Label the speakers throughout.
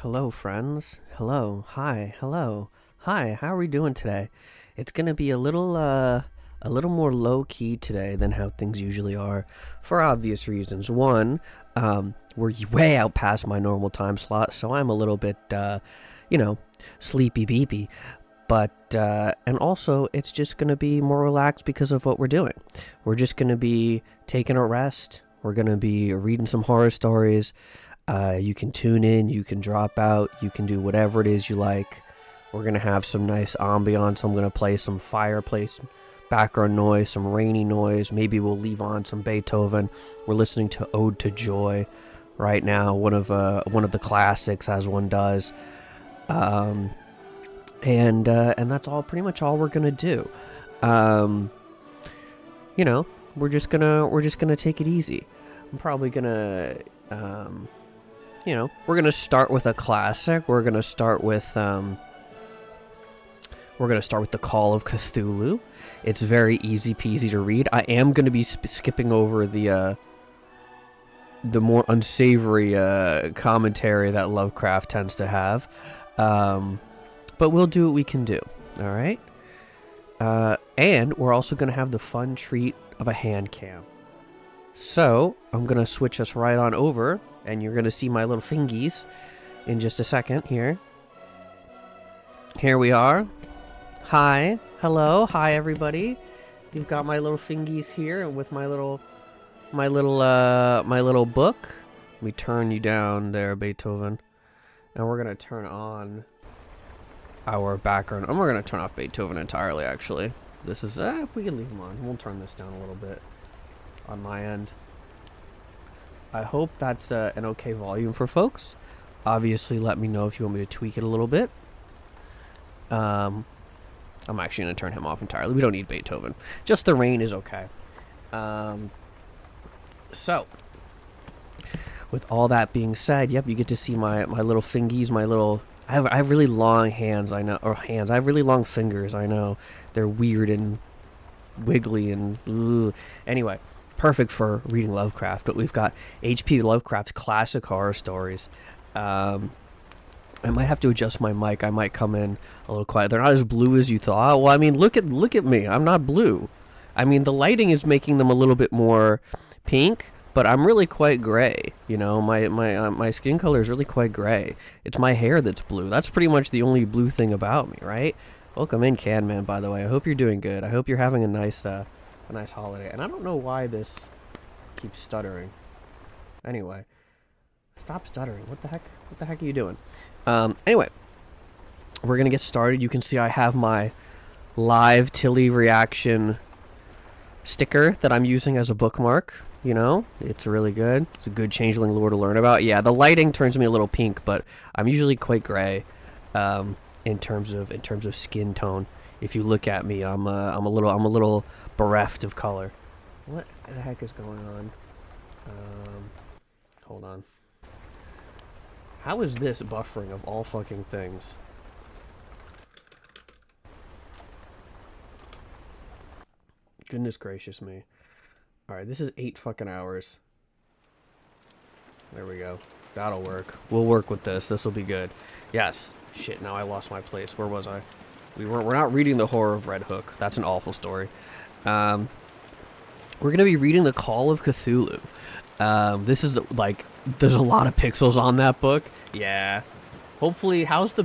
Speaker 1: Hello, friends. Hello. Hi. Hello. Hi. How are we doing today? It's gonna be a little more low key today than how things usually are, for obvious reasons. One, we're way out past my normal time slot, so I'm a little bit, sleepy beepy. But and also, it's just gonna be more relaxed because of what we're doing. We're just gonna be taking a rest. We're gonna be reading some horror stories. You can tune in, you can drop out, you can do whatever it is you like. We're going to have some nice ambiance. I'm going to play some fireplace background noise, some rainy noise. Maybe we'll leave on some Beethoven. We're listening to Ode to Joy right now, one of the classics, as one does. And that's all, pretty much all we're going to do. We're just going to take it easy. I'm probably going to we're going to start with a classic. We're going to start with The Call of Cthulhu. It's very easy peasy to read. I am going to be skipping over the more unsavory commentary that Lovecraft tends to have. But we'll do what we can do. All right? And we're also going to have the fun treat of a hand cam. So, I'm going to switch us right on over, and you're going to see my little fingies in just a second here. Here we are. Hi. Hello. Hi, everybody. You've got my little fingies here with my little book. Let me turn you down there, Beethoven. And we're going to turn on our background. And we're going to turn off Beethoven entirely, actually. This is, we can leave him on. We'll turn this down a little bit on my end. I hope that's an okay volume for folks. Obviously, let me know if you want me to tweak it a little bit. I'm actually going to turn him off entirely. We don't need Beethoven. Just the rain is okay. So, with all that being said, yep, you get to see my little fingies, I have really long hands, I know, or hands. I have really long fingers, I know. They're weird and wiggly and anyway. Perfect for reading Lovecraft, but we've got H.P. Lovecraft's classic horror stories. I might have to adjust my mic. I might come in a little quiet. They're not as blue as you thought. Well, I mean, look at me. I'm not blue. I mean, the lighting is making them a little bit more pink, but I'm really quite gray. You know, my skin color is really quite gray. It's my hair that's blue. That's pretty much the only blue thing about me, right? Welcome in, Canman, by the way. I hope you're doing good. I hope you're having a nice holiday. And I don't know why this keeps stuttering. Anyway, stop stuttering. What the heck are you doing? Anyway, we're gonna get started. You can see I have my live Tilly reaction sticker that I'm using as a bookmark. You know, it's really good. It's a good changeling lore to learn about. Yeah, the lighting turns me a little pink, but I'm usually quite gray in terms of skin tone. If you look at me, I'm a little bereft of color. What the heck is going on? Hold on. How is this buffering of all fucking things? Goodness gracious me. Alright, this is 8 fucking hours. There we go. That'll work. We'll work with this. This'll be good. Yes. Shit, now I lost my place. Where was I? We're not reading The Horror of Red Hook. That's an awful story. We're going to be reading The Call of Cthulhu. This is, like, there's a lot of pixels on that book. Yeah. Hopefully, how's the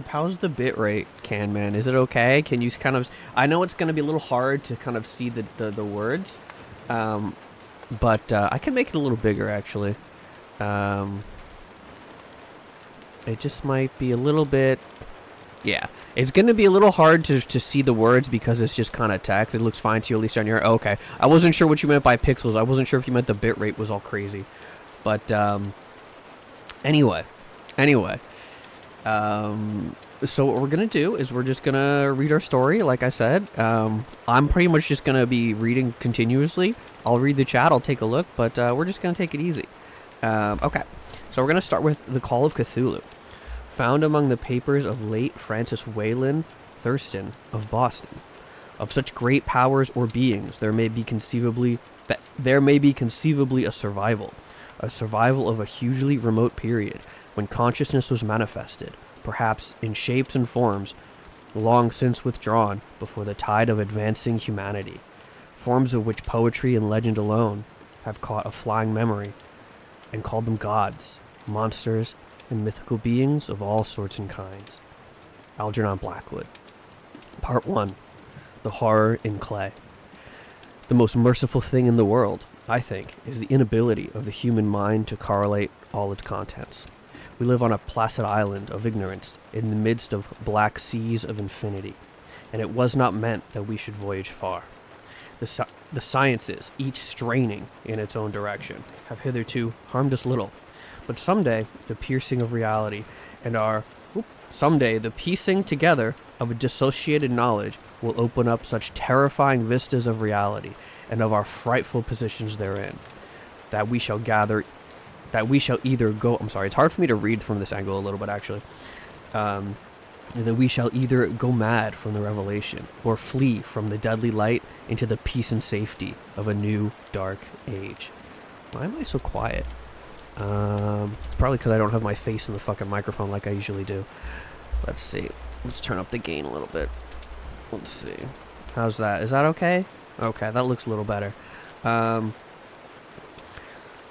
Speaker 1: bit rate, Canman? Is it okay? Can you kind of... I know it's going to be a little hard to kind of see the words. But I can make it a little bigger, actually. It just might be a little bit... Yeah. It's going to be a little hard to see the words because it's just kind of text. It looks fine to you, at least on your... Okay. I wasn't sure what you meant by pixels. I wasn't sure if you meant the bitrate was all crazy. But, anyway. So what we're going to do is we're just going to read our story, like I said. I'm pretty much just going to be reading continuously. I'll read the chat. I'll take a look. But we're just going to take it easy. Okay. So we're going to start with The Call of Cthulhu. Found among the papers of late Francis Wayland Thurston of Boston. Of such great powers or beings, there may be conceivably a survival of a hugely remote period, when consciousness was manifested, perhaps in shapes and forms long since withdrawn before the tide of advancing humanity, forms of which poetry and legend alone have caught a flying memory, and called them gods, monsters, and mythical beings of all sorts and kinds. Algernon Blackwood. Part 1. The Horror in Clay. The most merciful thing in the world, I think, is the inability of the human mind to correlate all its contents. We live on a placid island of ignorance in the midst of black seas of infinity, and it was not meant that we should voyage far. The sciences, each straining in its own direction, have hitherto harmed us little, but someday the piercing of reality and someday the piecing together of a dissociated knowledge will open up such terrifying vistas of reality and of our frightful positions therein, that we shall either go, it's hard for me to read from this angle a little bit actually, that we shall either go mad from the revelation or flee from the deadly light into the peace and safety of a new dark age. Why am I so quiet? It's probably because I don't have my face in the fucking microphone like I usually do. Let's see. Let's turn up the gain a little bit. Let's see. How's that? Is that okay? Okay, that looks a little better.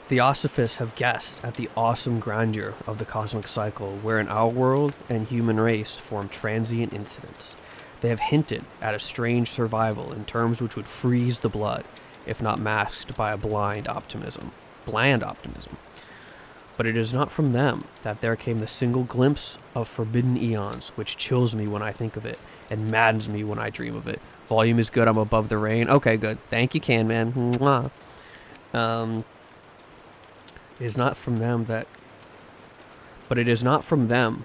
Speaker 1: Theosophists have guessed at the awesome grandeur of the cosmic cycle, wherein our world and human race form transient incidents. They have hinted at a strange survival in terms which would freeze the blood, if not masked by a bland optimism. But it is not from them that there came the single glimpse of forbidden eons, which chills me when I think of it, and maddens me when I dream of it. Volume is good, I'm above the rain. Okay, good. Thank you, Can Man. Mwah. It is not from them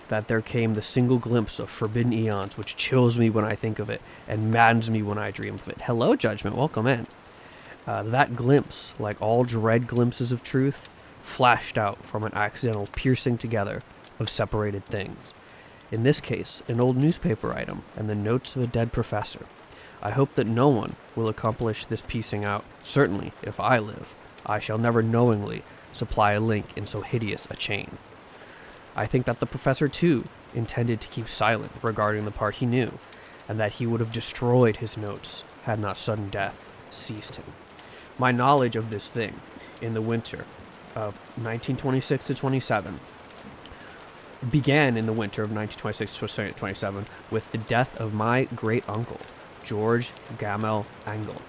Speaker 1: that there came the single glimpse of forbidden eons, which chills me when I think of it, and maddens me when I dream of it. Hello, Judgment. Welcome in. That glimpse, like all dread glimpses of truth, flashed out from an accidental piercing together of separated things. In this case, an old newspaper item and the notes of a dead professor. I hope that no one will accomplish this piecing out. Certainly, if I live, I shall never knowingly supply a link in so hideous a chain. I think that the professor, too, intended to keep silent regarding the part he knew, and that he would have destroyed his notes had not sudden death seized him. My knowledge of this thing in the winter of 1926 to 27 began in the winter of 1926 to 27 with the death of my great uncle, George Gamel Engel,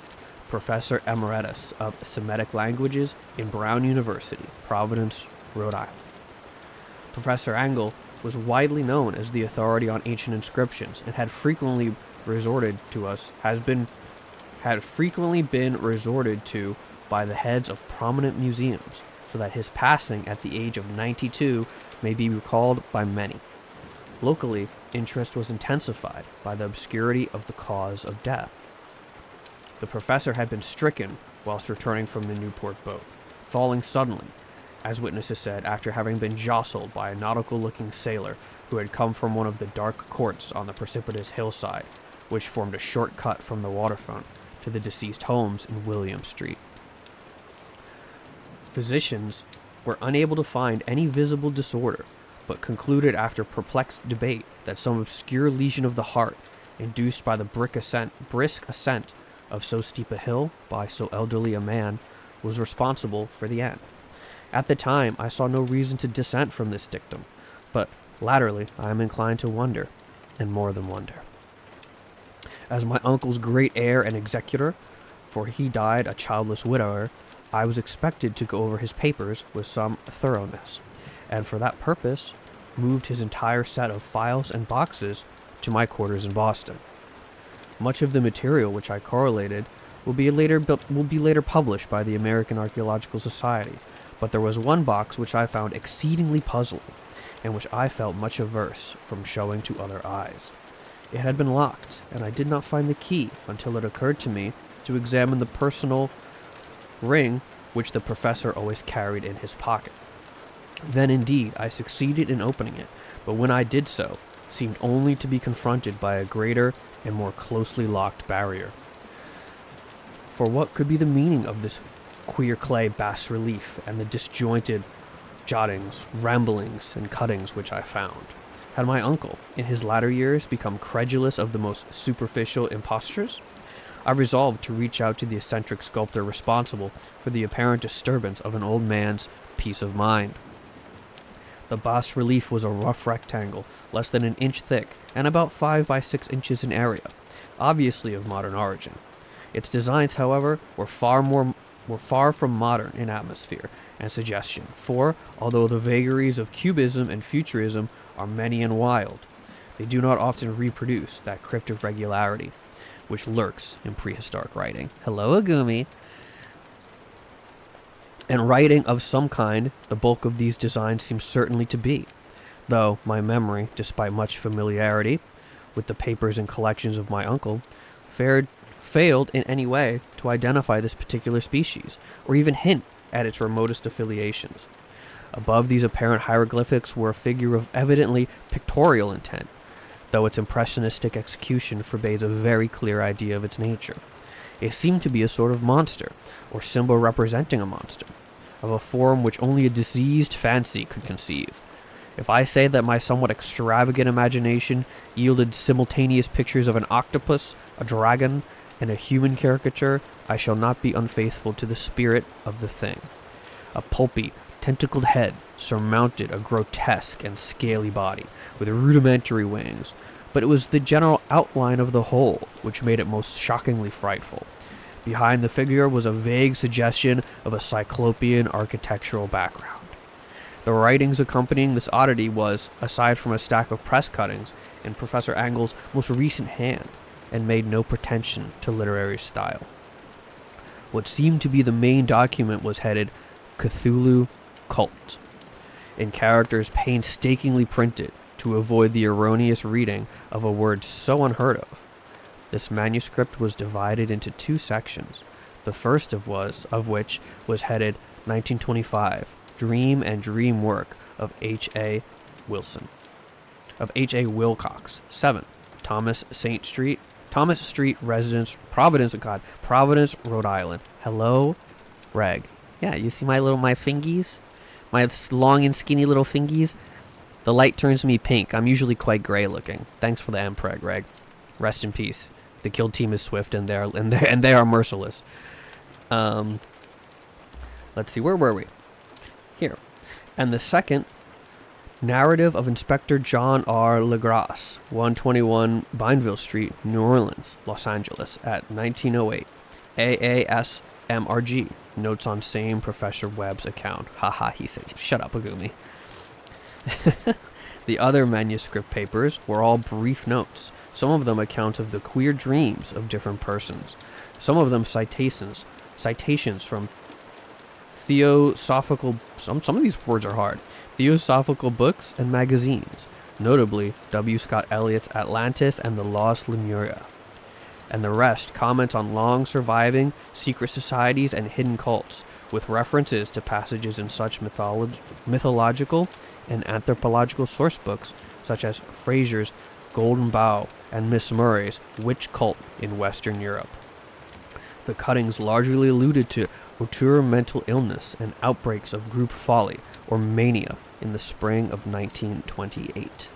Speaker 1: Professor Emeritus of Semitic Languages in Brown University, Providence, Rhode Island. Professor Engel was widely known as the authority on ancient inscriptions and had frequently been resorted to by the heads of prominent museums, so that his passing at the age of 92 may be recalled by many. Locally, interest was intensified by the obscurity of the cause of death. The professor had been stricken whilst returning from the Newport boat, falling suddenly, as witnesses said, after having been jostled by a nautical-looking sailor who had come from one of the dark courts on the precipitous hillside, which formed a short cut from the waterfront to the deceased homes in William Street. Physicians were unable to find any visible disorder, but concluded after perplexed debate that some obscure lesion of the heart, induced by the brisk ascent of so steep a hill by so elderly a man, was responsible for the end. At the time, I saw no reason to dissent from this dictum, but latterly I am inclined to wonder, and more than wonder. As my uncle's great heir and executor, for he died a childless widower, I was expected to go over his papers with some thoroughness, and for that purpose moved his entire set of files and boxes to my quarters in Boston. Much of the material which I correlated will be later published by the American Archaeological Society, but there was one box which I found exceedingly puzzling, and which I felt much averse from showing to other eyes. It had been locked, and I did not find the key until it occurred to me to examine the personal ring which the professor always carried in his pocket. Then indeed I succeeded in opening it, but when I did so, seemed only to be confronted by a greater and more closely locked barrier. For what could be the meaning of this queer clay bas-relief and the disjointed jottings, ramblings, and cuttings which I found. Had my uncle, in his latter years, become credulous of the most superficial impostures? I resolved to reach out to the eccentric sculptor responsible for the apparent disturbance of an old man's peace of mind. The bas-relief was a rough rectangle, less than an inch thick, and about 5 by 6 inches in area, obviously of modern origin. Its designs, however, were far from modern in atmosphere and suggestion, for, although the vagaries of cubism and futurism are many and wild, they do not often reproduce that cryptic regularity which lurks in prehistoric writing. Hello, Agumi. And writing of some kind, the bulk of these designs seems certainly to be, though my memory, despite much familiarity with the papers and collections of my uncle, failed in any way to identify this particular species, or even hint at its remotest affiliations. Above these apparent hieroglyphics were a figure of evidently pictorial intent, though its impressionistic execution forbade a very clear idea of its nature. It seemed to be a sort of monster, or symbol representing a monster, of a form which only a diseased fancy could conceive. If I say that my somewhat extravagant imagination yielded simultaneous pictures of an octopus, a dragon, and a human caricature, I shall not be unfaithful to the spirit of the thing. A pulpy, tentacled head surmounted a grotesque and scaly body with rudimentary wings, but it was the general outline of the whole which made it most shockingly frightful. Behind the figure was a vague suggestion of a cyclopean architectural background. The writings accompanying this oddity was, aside from a stack of press cuttings, in Professor Engel's most recent hand, and made no pretension to literary style. What seemed to be the main document was headed Cthulhu Cult, in characters painstakingly printed to avoid the erroneous reading of a word so unheard of. This manuscript was divided into 2 sections, the first of which was headed 1925, Dream and Dream Work of H.A. Wilcox, 7, Thomas Street Residence, Providence, Rhode Island. Hello, Reg. Yeah, you see my fingies? My long and skinny little fingies? The light turns me pink. I'm usually quite gray looking. Thanks for the mpreg, Reg. Rest in peace. The kill team is swift and they are merciless. Let's see, where were we? Here. And the second, Narrative of Inspector John R. Legrasse, 121 Bineville Street, New Orleans, Los Angeles, at 1908. AASMRG. Notes on same Professor Webb's account. Haha, he said. Shut up, Agumi. The other manuscript papers were all brief notes, some of them accounts of the queer dreams of different persons, some of them citations from theosophical, some of these words are hard, theosophical books and magazines, notably W. Scott Eliot's Atlantis and the Lost Lemuria. And the rest comments on long surviving secret societies and hidden cults, with references to passages in such mythological and anthropological source books such as Fraser's Golden Bough and Miss Murray's Witch Cult in Western Europe. The cuttings largely alluded to auteur mental illness and outbreaks of group folly or mania in the spring of 1928.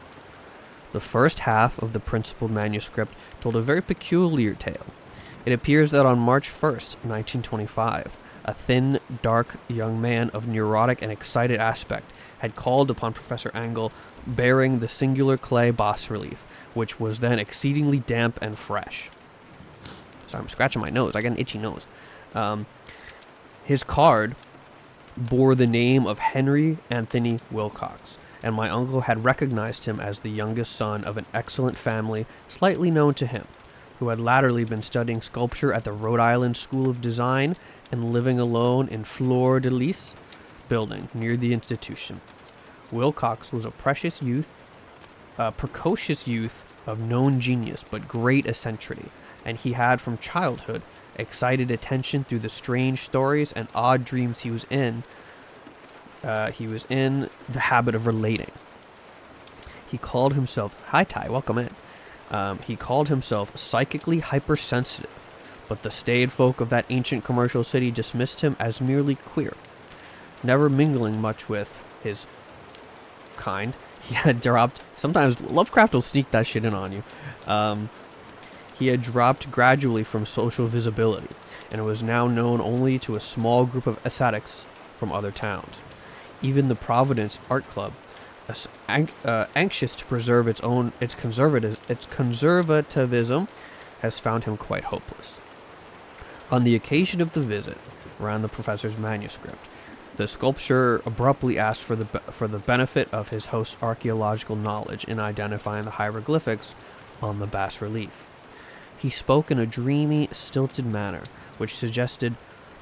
Speaker 1: The first half of the principal manuscript told a very peculiar tale. It appears that on March 1st, 1925, a thin, dark young man of neurotic and excited aspect had called upon Professor Engel bearing the singular clay bas-relief, which was then exceedingly damp and fresh. Sorry, I'm scratching my nose. I got an itchy nose. His card bore the name of Henry Anthony Wilcox, and my uncle had recognized him as the youngest son of an excellent family slightly known to him, who had latterly been studying sculpture at the Rhode Island School of Design and living alone in Fleur de Lis building near the institution. Wilcox was a precocious youth of known genius but great eccentricity, and he had from childhood excited attention through the strange stories and odd dreams he was in the habit of relating. He called himself, hi Ty, welcome in. He called himself psychically hypersensitive, but the staid folk of that ancient commercial city dismissed him as merely queer, never mingling much with his kind. He had dropped... Sometimes Lovecraft will sneak that shit in on you. He had dropped gradually from social visibility, and was now known only to a small group of ascetics from other towns. Even the Providence Art Club, anxious to preserve its conservatism, has found him quite hopeless. On the occasion of the visit, around the professor's manuscript, the sculptor abruptly asked for the benefit of his host's archaeological knowledge in identifying the hieroglyphics on the bas-relief. He spoke in a dreamy, stilted manner, which suggested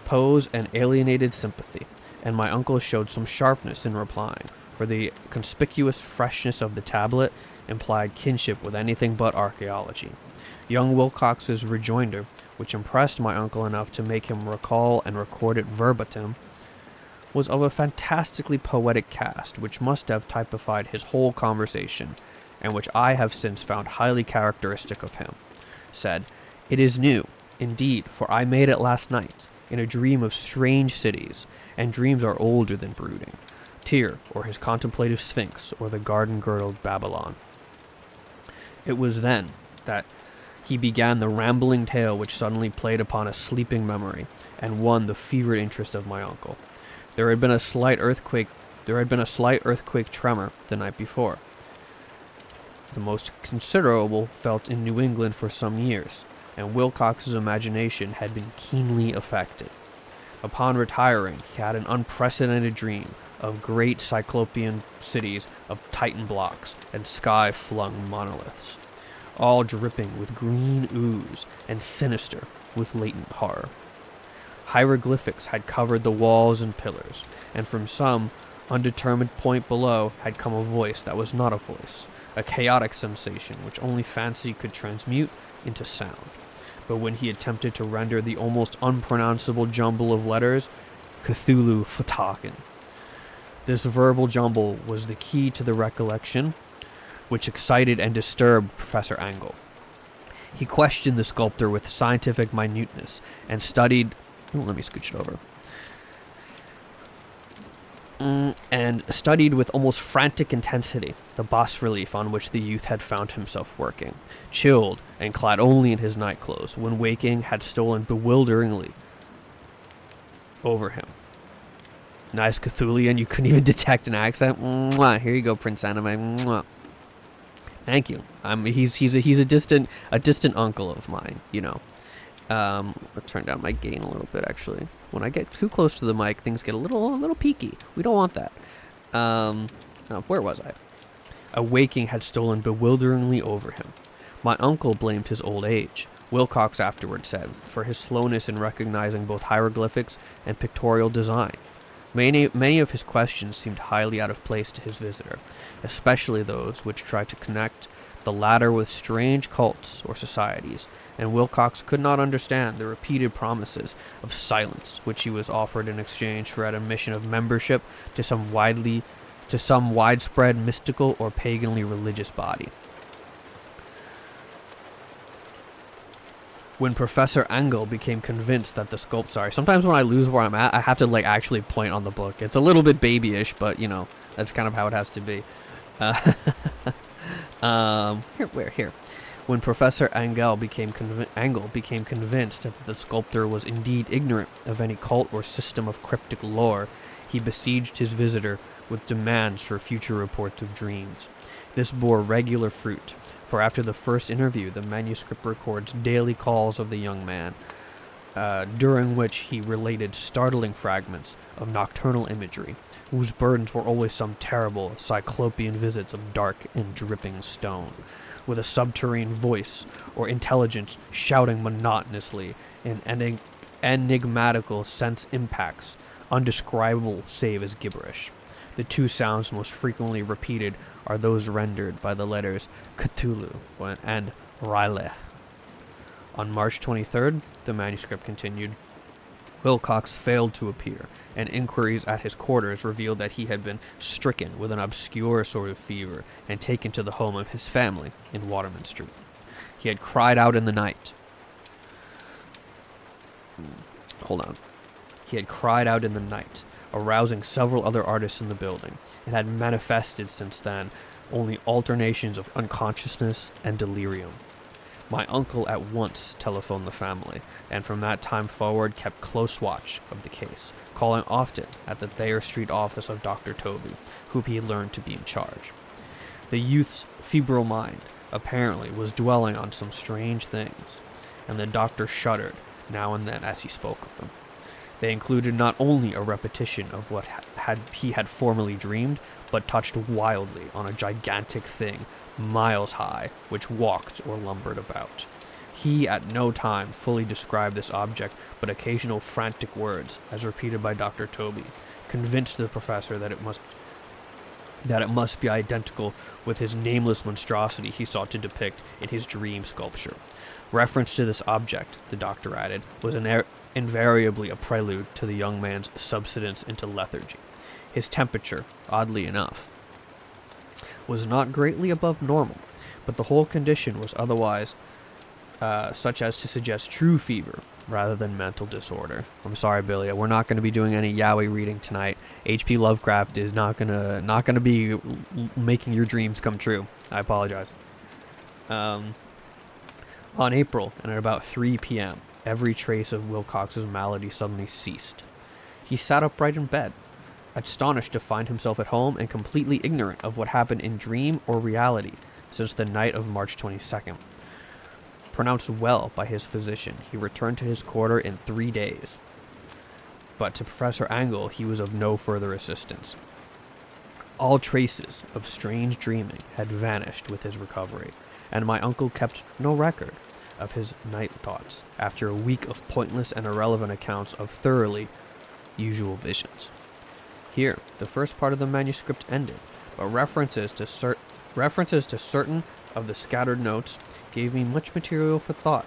Speaker 1: pose and alienated sympathy, and my uncle showed some sharpness in replying, for the conspicuous freshness of the tablet implied kinship with anything but archaeology. Young Wilcox's rejoinder, which impressed my uncle enough to make him recall and record it verbatim, was of a fantastically poetic cast which must have typified his whole conversation, and which I have since found highly characteristic of him. Said, "It is new, indeed, for I made it last night, in a dream of strange cities, and dreams are older than brooding. Tyr, or his contemplative Sphinx, or the garden-girdled Babylon." It was then that he began the rambling tale which suddenly played upon a sleeping memory, and won the fevered interest of my uncle. There had been a slight earthquake tremor the night before, the most considerable felt in New England for some years, and Wilcox's imagination had been keenly affected. Upon retiring, he had an unprecedented dream of great cyclopean cities of Titan blocks and sky-flung monoliths, all dripping with green ooze and sinister with latent horror. Hieroglyphics had covered the walls and pillars, and from some undetermined point below had come a voice that was not a voice, a chaotic sensation which only fancy could transmute into sound. But when he attempted to render the almost unpronounceable jumble of letters, Cthulhu Fatakin. This verbal jumble was the key to the recollection which excited and disturbed Professor Angle. He questioned the sculptor with scientific minuteness and studied... let me scooch it over. And studied with almost frantic intensity the bas-relief on which the youth had found himself working, chilled and clad only in his nightclothes, when waking had stolen bewilderingly over him. Nice Cthulian, you couldn't even detect an accent. Mwah. Here you go, Prince Anime. Mwah. Thank you. He's a distant uncle of mine, you know. Let's turn down my gain a little bit, actually. When I get too close to the mic, things get a little peaky. We don't want that. Where was I? A waking had stolen bewilderingly over him. My uncle blamed his old age, Wilcox afterward said, for his slowness in recognizing both hieroglyphics and pictorial design. Many of his questions seemed highly out of place to his visitor, especially those which tried to connect the latter with strange cults or societies, and Wilcox could not understand the repeated promises of silence which he was offered in exchange for admission of membership to some widespread mystical or paganly religious body. When Professor Engel became convinced that the sculpt... Sorry, sometimes when I lose where I'm at, I have to actually point on the book. It's a little bit babyish, but that's kind of how it has to be. Here. When Professor Engel became convinced that the sculptor was indeed ignorant of any cult or system of cryptic lore, he besieged his visitor with demands for future reports of dreams. This bore regular fruit, for after the first interview, the manuscript records daily calls of the young man, during which he related startling fragments of nocturnal imagery, whose burdens were always some terrible cyclopean visits of dark and dripping stone, with a subterranean voice or intelligence shouting monotonously in enigmatical sense impacts, undescribable save as gibberish. The two sounds most frequently repeated are those rendered by the letters Cthulhu and R'lyeh. On March 23rd, the manuscript continued, Wilcox failed to appear, and inquiries at his quarters revealed that he had been stricken with an obscure sort of fever and taken to the home of his family in Waterman Street. He had cried out in the night. He had cried out in the night, arousing several other artists in the building, and had manifested since then only alternations of unconsciousness and delirium. My uncle at once telephoned the family, and from that time forward kept close watch of the case, calling often at the Thayer Street office of Dr. Toby, whom he learned to be in charge. The youth's febrile mind, apparently, was dwelling on some strange things, and the doctor shuddered now and then as he spoke of them. They included not only a repetition of what he had formerly dreamed, but touched wildly on a gigantic thing, miles high, which walked or lumbered about. He at no time fully described this object, but occasional frantic words, as repeated by Dr. Toby, convinced the professor that it must be identical with his nameless monstrosity he sought to depict in his dream sculpture. Reference to this object, the doctor added, was invariably a prelude to the young man's subsidence into lethargy. His temperature, oddly enough, was not greatly above normal, but the whole condition was otherwise such as to suggest true fever rather than mental disorder. I'm sorry, Billy, we're not going to be doing any yaoi reading tonight. H.P. Lovecraft is not gonna be making your dreams come true. I apologize. On April, and at about 3 p.m., every trace of Wilcox's malady suddenly ceased. He sat upright in bed, astonished to find himself at home and completely ignorant of what happened in dream or reality since the night of March 22nd. Pronounced well by his physician, he returned to his quarter in 3 days. But to Professor Angle, he was of no further assistance. All traces of strange dreaming had vanished with his recovery, and my uncle kept no record of his night thoughts after a week of pointless and irrelevant accounts of thoroughly usual visions. Here, the first part of the manuscript ended, but references to certain of the scattered notes gave me much material for thought.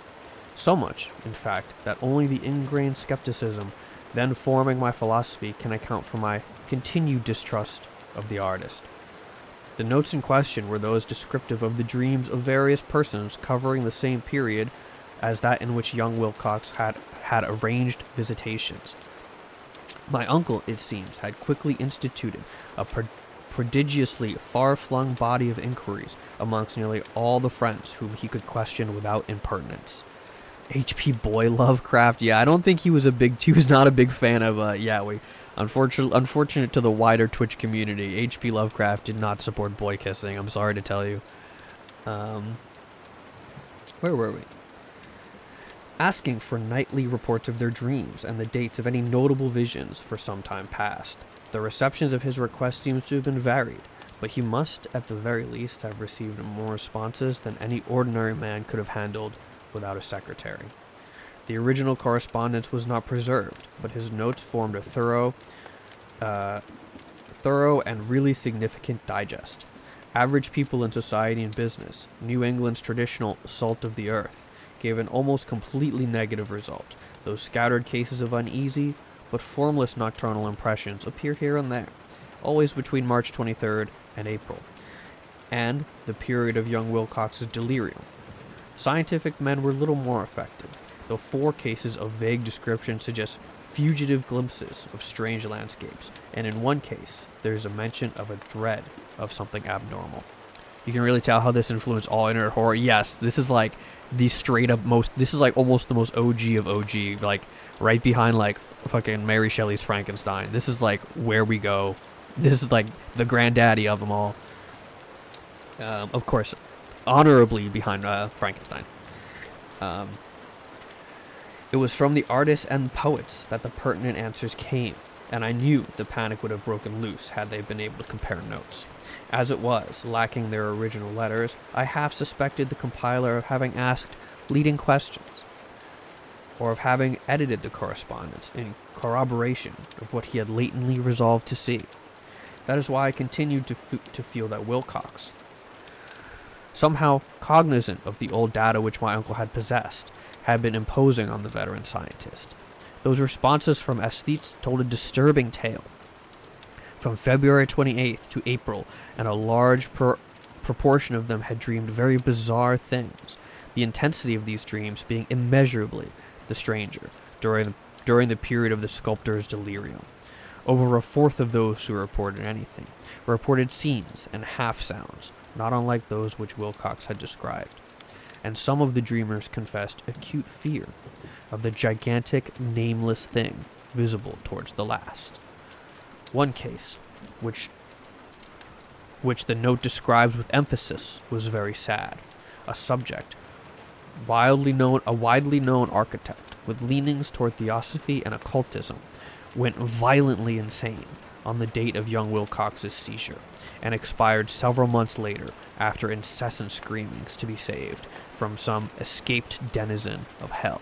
Speaker 1: So much, in fact, that only the ingrained skepticism then forming my philosophy can account for my continued distrust of the artist. The notes in question were those descriptive of the dreams of various persons covering the same period as that in which young Wilcox had arranged visitations. My uncle, it seems, had quickly instituted a prodigiously far-flung body of inquiries amongst nearly all the friends whom he could question without impertinence. H.P. Boy Lovecraft, yeah, I don't think he was not a big fan of yaoi. Unfortunate to the wider Twitch community, H.P. Lovecraft did not support boy kissing. I'm sorry to tell you. Where were we? Asking for nightly reports of their dreams and the dates of any notable visions for some time past. The receptions of his request seems to have been varied, but he must, at the very least, have received more responses than any ordinary man could have handled without a secretary. The original correspondence was not preserved, but his notes formed a thorough and really significant digest. Average people in society and business, New England's traditional salt of the earth, gave an almost completely negative result, though scattered cases of uneasy but formless nocturnal impressions appear here and there, always between March 23rd and April, and the period of young Wilcox's delirium. Scientific men were little more affected, though 4 cases of vague description suggest fugitive glimpses of strange landscapes, and in one case, there is a mention of a dread of something abnormal. You can really tell how this influenced all internet horror. Yes, this is like the straight up this is like almost the most OG of OG, like right behind like fucking Mary Shelley's Frankenstein. This is like where we go. This is like the granddaddy of them all. Of course, honorably behind Frankenstein. It was from the artists and poets that the pertinent answers came, and I knew the panic would have broken loose had they been able to compare notes. As it was, lacking their original letters, I half suspected the compiler of having asked leading questions, or of having edited the correspondence in corroboration of what he had latently resolved to see. That is why I continued to feel that Wilcox, somehow cognizant of the old data which my uncle had possessed, had been imposing on the veteran scientist. Those responses from aesthetes told a disturbing tale. From February 28th to April, and a large proportion of them had dreamed very bizarre things, the intensity of these dreams being immeasurably the stranger during the period of the sculptor's delirium. Over a fourth of those who reported anything reported scenes and half sounds, not unlike those which Wilcox had described. And some of the dreamers confessed acute fear of the gigantic, nameless thing visible towards the last. One case, which the note describes with emphasis, was very sad. A subject, a widely known architect with leanings toward theosophy and occultism, went violently insane on the date of young Wilcox's seizure, and expired several months later after incessant screamings to be saved from some escaped denizen of hell.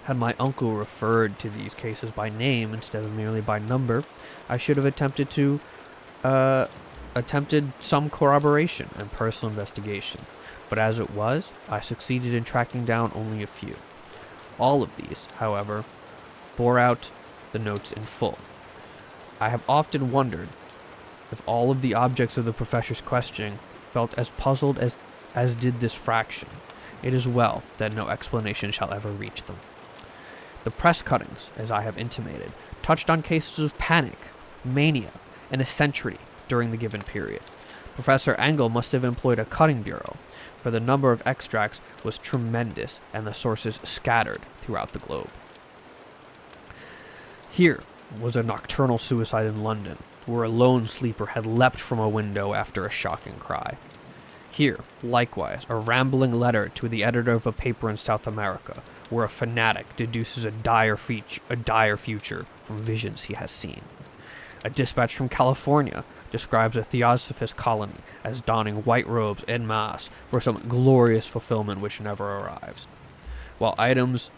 Speaker 1: Had my uncle referred to these cases by name instead of merely by number, I should have attempted some corroboration and personal investigation, but as it was, I succeeded in tracking down only a few. All of these, however, bore out the notes in full. I have often wondered if all of the objects of the professor's questioning felt as puzzled as did this fraction. It is well that no explanation shall ever reach them. The press cuttings, as I have intimated, touched on cases of panic, mania, and eccentricity during the given period. Professor Engel must have employed a cutting bureau, for the number of extracts was tremendous and the sources scattered throughout the globe. Here was a nocturnal suicide in London, where a lone sleeper had leapt from a window after a shocking cry. Here, likewise, a rambling letter to the editor of a paper in South America, where a fanatic deduces a dire future from visions he has seen. A dispatch from California describes a theosophist colony as donning white robes en masse for some glorious fulfillment which never arrives, while items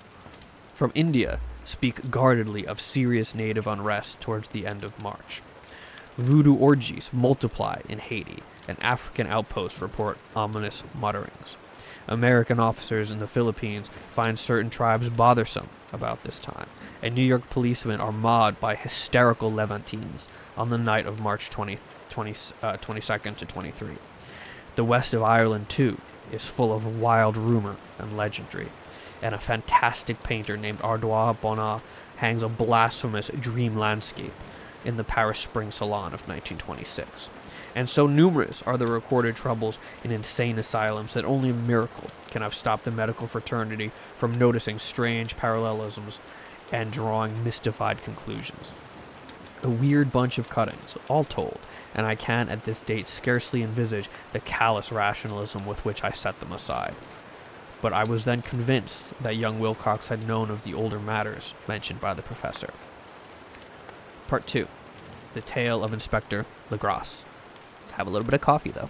Speaker 1: from India speak guardedly of serious native unrest towards the end of March. Voodoo orgies multiply in Haiti, and African outposts report ominous mutterings. American officers in the Philippines find certain tribes bothersome about this time, and New York policemen are mauled by hysterical Levantines on the night of March 22nd to 23. The west of Ireland, too, is full of wild rumor and legendary, and a fantastic painter named Ardois Bonnat hangs a blasphemous dream landscape in the Paris Spring Salon of 1926. And so numerous are the recorded troubles in insane asylums that only a miracle can have stopped the medical fraternity from noticing strange parallelisms and drawing mystified conclusions. A weird bunch of cuttings, all told, and I can at this date scarcely envisage the callous rationalism with which I set them aside. But I was then convinced that young Wilcox had known of the older matters mentioned by the professor. Part 2. The Tale of Inspector Legrasse. Let's have a little bit of coffee, though.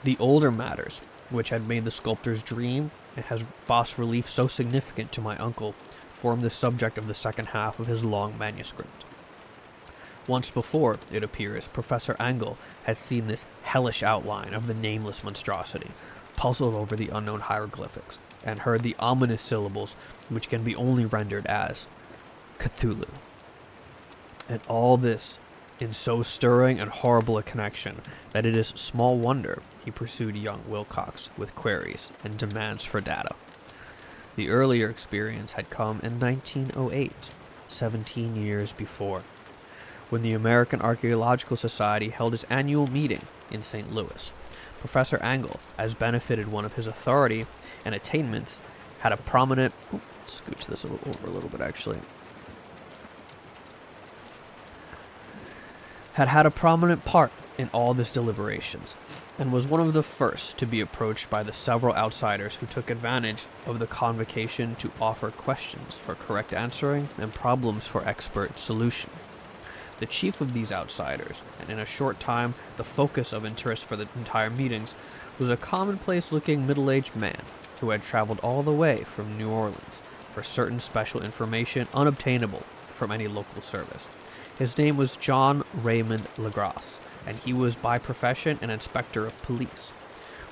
Speaker 1: The older matters, which had made the sculptor's dream and has bas relief so significant to my uncle, formed the subject of the second half of his long manuscript. Once before, it appears, Professor Engel had seen this hellish outline of the nameless monstrosity, puzzled over the unknown hieroglyphics, and heard the ominous syllables which can be only rendered as Cthulhu. And all this in so stirring and horrible a connection that it is small wonder he pursued young Wilcox with queries and demands for data. The earlier experience had come in 1908, 17 years before, when the American Archaeological Society held its annual meeting in St. Louis. Professor Engel, as benefited one of his authority and attainments, had a prominent... scooch this over a little bit, actually. Had a prominent part in all this deliberations, and was one of the first to be approached by the several outsiders who took advantage of the convocation to offer questions for correct answering and problems for expert solution. The chief of these outsiders, and in a short time the focus of interest for the entire meetings, was a commonplace-looking middle-aged man who had traveled all the way from New Orleans for certain special information unobtainable from any local service. His name was John Raymond Legrasse, and he was by profession an inspector of police.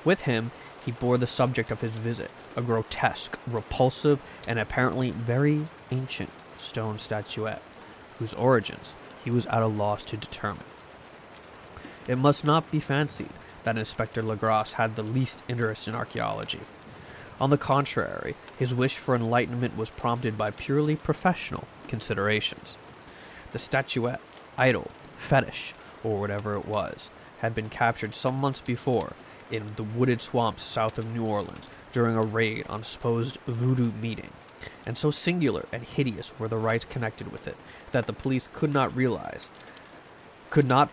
Speaker 1: With him, he bore the subject of his visit, a grotesque, repulsive, and apparently very ancient stone statuette, whose origins he was at a loss to determine. It must not be fancied that Inspector Legras had the least interest in archaeology. On the contrary, his wish for enlightenment was prompted by purely professional considerations. The statuette, idol, fetish, or whatever it was, had been captured some months before in the wooded swamps south of New Orleans during a raid on a supposed voodoo meeting, and so singular and hideous were the rites connected with it that the police could not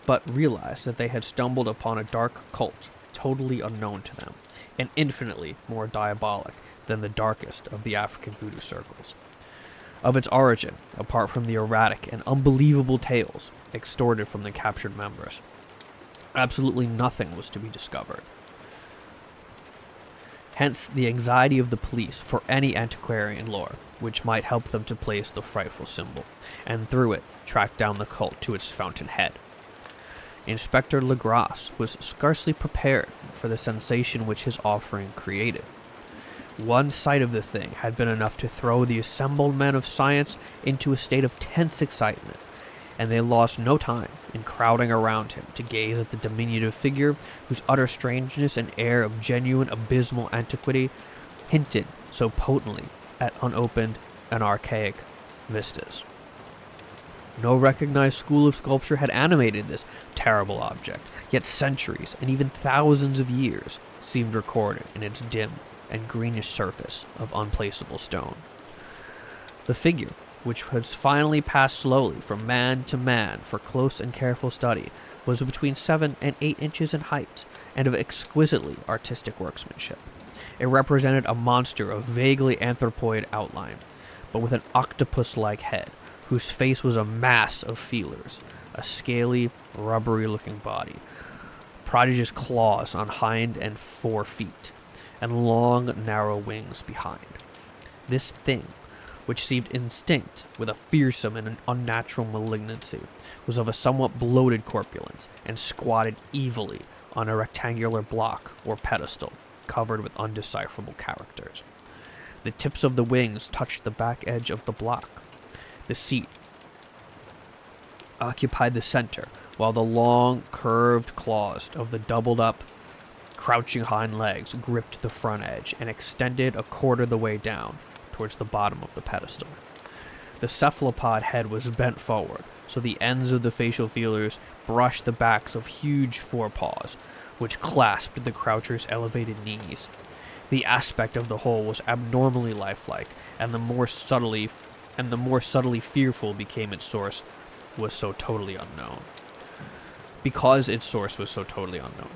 Speaker 1: but realize that they had stumbled upon a dark cult totally unknown to them, and infinitely more diabolic than the darkest of the African voodoo circles. Of its origin, apart from the erratic and unbelievable tales extorted from the captured members, absolutely nothing was to be discovered. Hence the anxiety of the police for any antiquarian lore which might help them to place the frightful symbol, and through it track down the cult to its fountainhead. Inspector Legras was scarcely prepared for the sensation which his offering created. One sight of the thing had been enough to throw the assembled men of science into a state of tense excitement, and they lost no time in crowding around him to gaze at the diminutive figure whose utter strangeness and air of genuine abysmal antiquity hinted so potently at unopened and archaic vistas. No recognized school of sculpture had animated this terrible object, yet centuries and even thousands of years seemed recorded in its dim and greenish surface of unplaceable stone. The figure, which has finally passed slowly from man to man for close and careful study, was between 7 and 8 inches in height, and of exquisitely artistic workmanship. It represented a monster of vaguely anthropoid outline, but with an octopus-like head, whose face was a mass of feelers, a scaly, rubbery-looking body, prodigious claws on hind and fore feet, and long, narrow wings behind. This thing, which seemed instinct with a fearsome and an unnatural malignancy, was of a somewhat bloated corpulence, and squatted evilly on a rectangular block or pedestal, covered with undecipherable characters. The tips of the wings touched the back edge of the block. The seat occupied the center, while the long, curved claws of the doubled-up, crouching hind legs gripped the front edge and extended a quarter the way down towards the bottom of the pedestal. The cephalopod head was bent forward, so the ends of the facial feelers brushed the backs of huge forepaws, which clasped the croucher's elevated knees. The aspect of the whole was abnormally lifelike, and the more subtly fearful became its source was so totally unknown. Because its source was so totally unknown.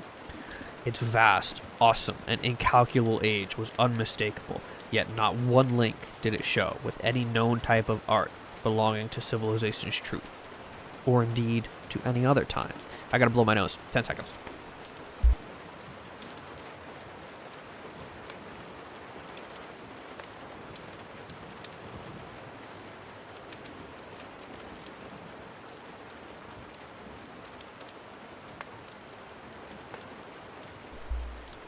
Speaker 1: Its vast, awesome, and incalculable age was unmistakable, yet not one link did it show with any known type of art belonging to civilization's truth, or indeed to any other time. I gotta blow my nose. 10 seconds.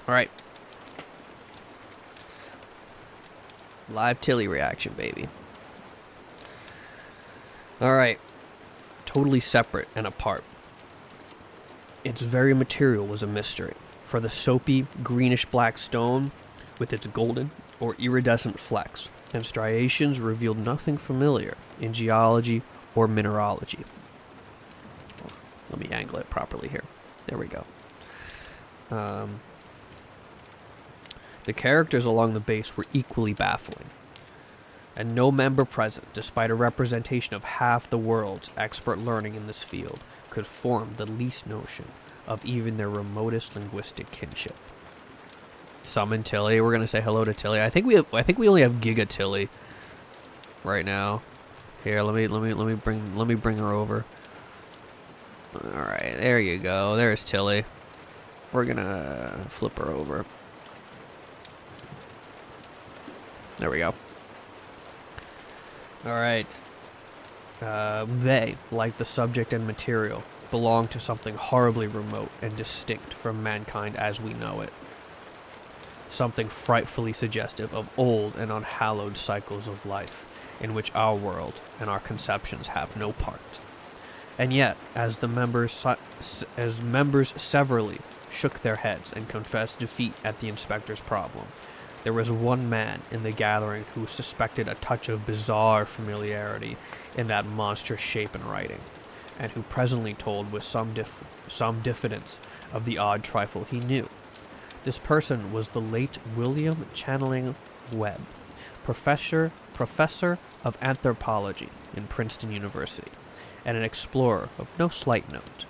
Speaker 1: All right. Live Tilly reaction, baby. All right. Totally separate and apart. Its very material was a mystery, for the soapy, greenish-black stone, with its golden or iridescent flecks and striations, revealed nothing familiar in geology or mineralogy. Let me angle it properly here. There we go. The characters along the base were equally baffling, and no member present, despite a representation of half the world's expert learning in this field, could form the least notion of even their remotest linguistic kinship. Summon Tilly. We're gonna say hello to Tilly. I think we only have Giga Tilly right now. Here, let me bring her over. All right, there you go. There's Tilly. We're gonna flip her over. There we go. Alright. They, like the subject and material, belong to something horribly remote and distinct from mankind as we know it. Something frightfully suggestive of old and unhallowed cycles of life, in which our world and our conceptions have no part. And yet, as members severally shook their heads and confessed defeat at the inspector's problem. There was one man in the gathering who suspected a touch of bizarre familiarity in that monstrous shape and writing, and who presently told with some diffidence of the odd trifle he knew. This person was the late William Channeling Webb, professor of anthropology in Princeton University, and an explorer of no slight note.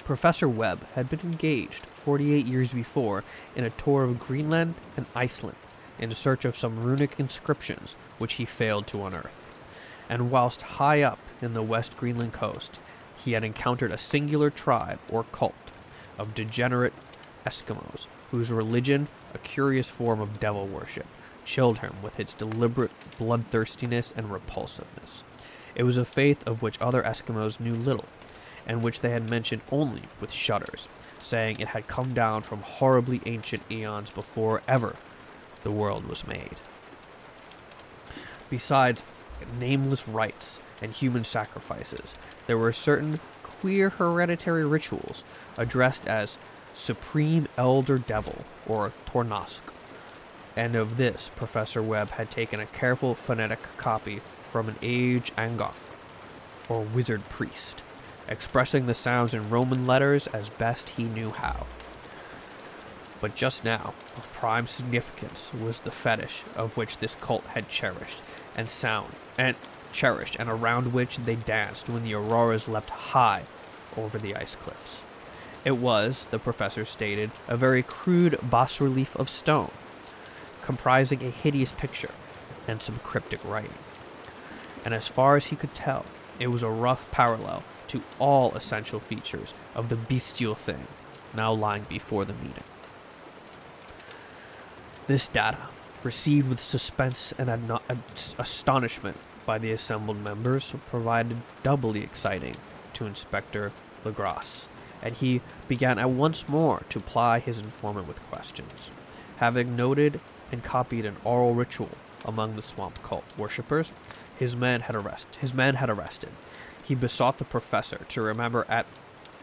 Speaker 1: Professor Webb had been engaged 48 years before in a tour of Greenland and Iceland in search of some runic inscriptions which he failed to unearth. And whilst high up in the West Greenland coast, he had encountered a singular tribe or cult of degenerate Eskimos whose religion, a curious form of devil worship, chilled him with its deliberate bloodthirstiness and repulsiveness. It was a faith of which other Eskimos knew little, and which they had mentioned only with shudders, saying it had come down from horribly ancient eons before ever the world was made. Besides nameless rites and human sacrifices, there were certain queer hereditary rituals addressed as Supreme Elder Devil, or Tornask, and of this Professor Webb had taken a careful phonetic copy from an aged Angok, or wizard priest, expressing the sounds in Roman letters as best he knew how. But just now, of prime significance was the fetish of which this cult had cherished, and around which they danced when the auroras leapt high over the ice cliffs. It was, the professor stated, a very crude bas-relief of stone, comprising a hideous picture and some cryptic writing. And as far as he could tell, it was a rough parallel to all essential features of the bestial thing now lying before the meeting. This data, received with suspense and astonishment by the assembled members, provided doubly exciting to Inspector Legrasse, and he began at once more to ply his informant with questions. Having noted and copied an oral ritual among the swamp cult worshippers his men had arrested, he besought the professor to remember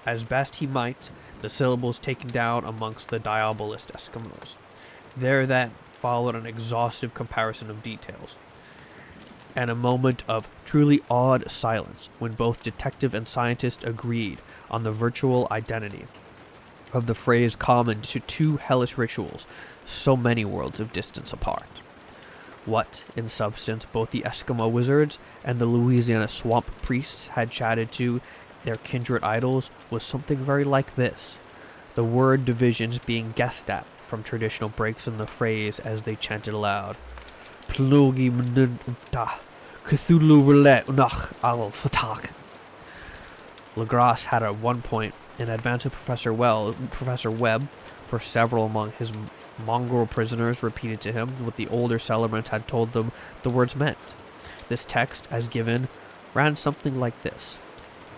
Speaker 1: as best he might the syllables taken down amongst the diabolist Eskimos. There then followed an exhaustive comparison of details, and a moment of truly awed silence when both detective and scientist agreed on the virtual identity of the phrase common to two hellish rituals so many worlds of distance apart. What, in substance, both the Eskimo wizards and the Louisiana swamp priests had chatted to their kindred idols was something very like this, the word divisions being guessed at from traditional breaks in the phrase as they chanted aloud. Plugi mnta, Cthulhu Relay Unach Al Fatak. Legrasse had at one point, in advance of Professor Webb, for several among his mongrel prisoners repeated to him what the older celebrants had told them the words meant. This text, as given, ran something like this.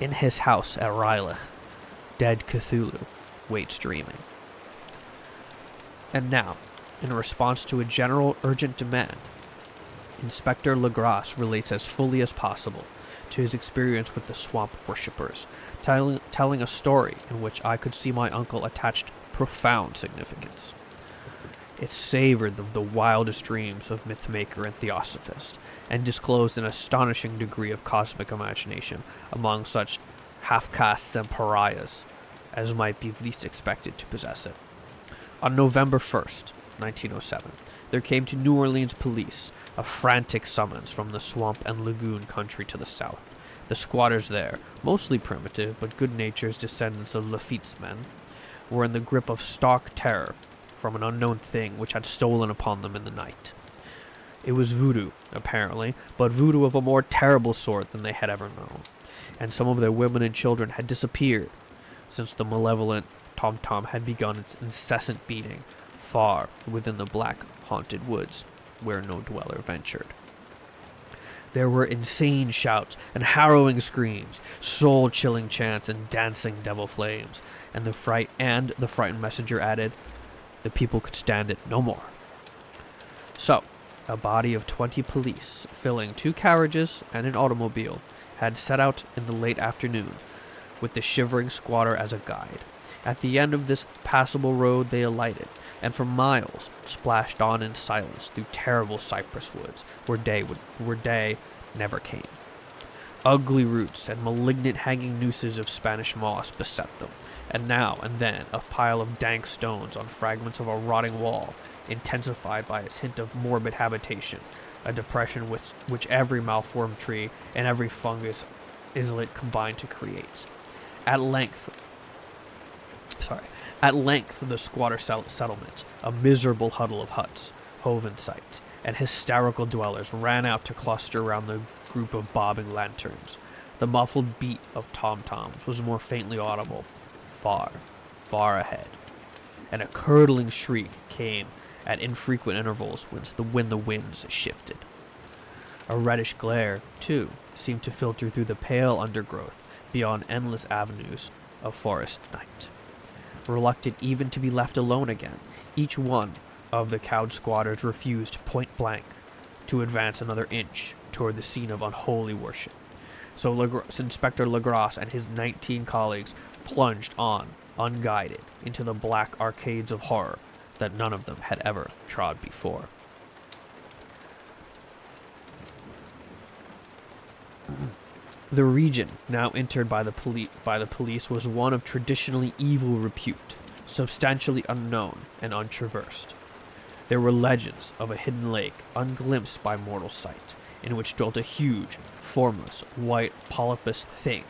Speaker 1: In his house at Rylech, dead Cthulhu waits dreaming. And now, in response to a general urgent demand, Inspector Legrasse relates as fully as possible to his experience with the swamp worshippers, telling a story in which I could see my uncle attached profound significance. It savored of the wildest dreams of mythmaker and theosophist, and disclosed an astonishing degree of cosmic imagination among such half-castes and pariahs as might be least expected to possess it. On November 1st, 1907, there came to New Orleans police a frantic summons from the swamp and lagoon country to the south. The squatters there, mostly primitive but good-natured descendants of Lafitte's men, were in the grip of stark terror from an unknown thing which had stolen upon them in the night. It was voodoo, apparently, but voodoo of a more terrible sort than they had ever known, and some of their women and children had disappeared since the malevolent tom-tom had begun its incessant beating far within the black haunted woods where no dweller ventured. There were insane shouts and harrowing screams, soul-chilling chants and dancing devil flames, and the frightened messenger added, the people could stand it no more. So, a body of 20 police, filling 2 carriages and an automobile, had set out in the late afternoon, with the shivering squatter as a guide, At the end of this passable road they alighted, and for miles splashed on in silence through terrible cypress woods where day never came. Ugly roots and malignant hanging nooses of Spanish moss beset them, and now and then a pile of dank stones on fragments of a rotting wall, intensified by its hint of morbid habitation, a depression which every malformed tree and every fungus islet combined to create. At length, the squatter settlement, a miserable huddle of huts, hove in sight, and hysterical dwellers ran out to cluster around the group of bobbing lanterns. The muffled beat of tom-toms was more faintly audible, far, far ahead, and a curdling shriek came at infrequent intervals when the winds shifted. A reddish glare, too, seemed to filter through the pale undergrowth beyond endless avenues of forest night. Reluctant even to be left alone again, each one of the cowed squatters refused point blank to advance another inch toward the scene of unholy worship. So Inspector Legrasse and his 19 colleagues plunged on, unguided, into the black arcades of horror that none of them had ever trod before. The region now entered by the police was one of traditionally evil repute, substantially unknown and untraversed. There were legends of a hidden lake unglimpsed by mortal sight, in which dwelt a huge, formless, white polypous thing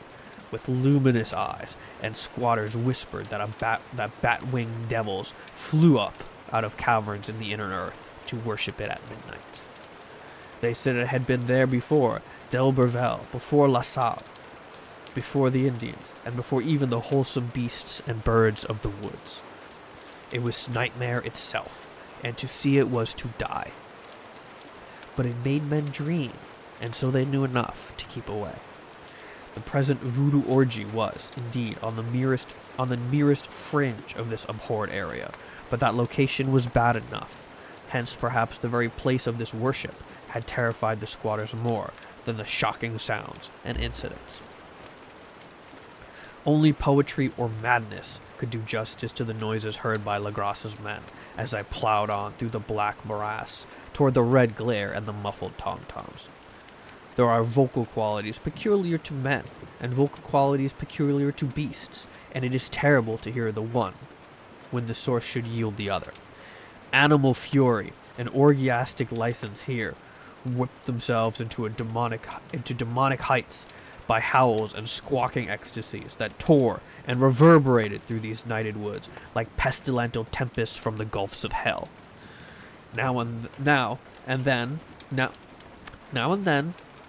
Speaker 1: with luminous eyes, and squatters whispered that bat-winged devils flew up out of caverns in the inner earth to worship it at midnight. They said it had been there before D'Iberville, before La Salle, before the Indians, and before even the wholesome beasts and birds of the woods. It was nightmare itself, and to see it was to die. But it made men dream, and so they knew enough to keep away. The present voodoo orgy was, indeed, on the merest fringe of this abhorred area, but that location was bad enough. Hence, perhaps, the very place of this worship had terrified the squatters more than the shocking sounds and incidents. Only poetry or madness could do justice to the noises heard by Legrasse's men as they plowed on through the black morass toward the red glare and the muffled tom-toms. There are vocal qualities peculiar to men and vocal qualities peculiar to beasts, and it is terrible to hear the one when the source should yield the other. Animal fury and orgiastic license here whipped themselves into demonic heights by howls and squawking ecstasies that tore and reverberated through these nighted woods like pestilential tempests from the gulfs of hell. Now and then,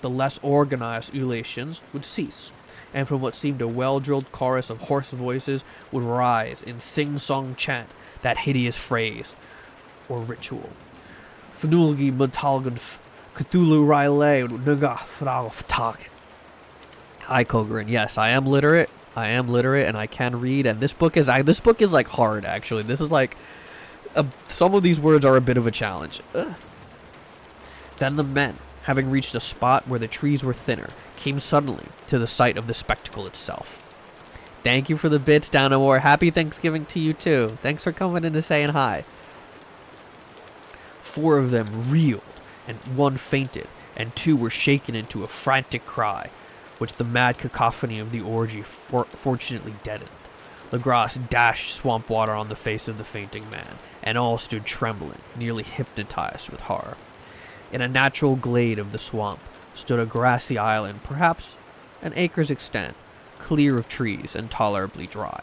Speaker 1: the less organized ululations would cease, and from what seemed a well-drilled chorus of hoarse voices would rise in sing-song chant that hideous phrase or ritual. Fnulgi Montalganf Cthulhu Rile Nuga Fragtag. Hi, Kogrin. Yes, I am literate, and I can read. And this book is like hard. Actually, this is like some of these words are a bit of a challenge. Then the men, having reached a spot where the trees were thinner, came suddenly to the sight of the spectacle itself. Thank you for the bits, Downawar. Happy Thanksgiving to you too. Thanks for coming in and saying hi. 4 of them reeled, and 1 fainted, and 2 were shaken into a frantic cry, which the mad cacophony of the orgy fortunately deadened. Legrasse dashed swamp water on the face of the fainting man, and all stood trembling, nearly hypnotized with horror. In a natural glade of the swamp stood a grassy island, perhaps an acre's extent, clear of trees and tolerably dry.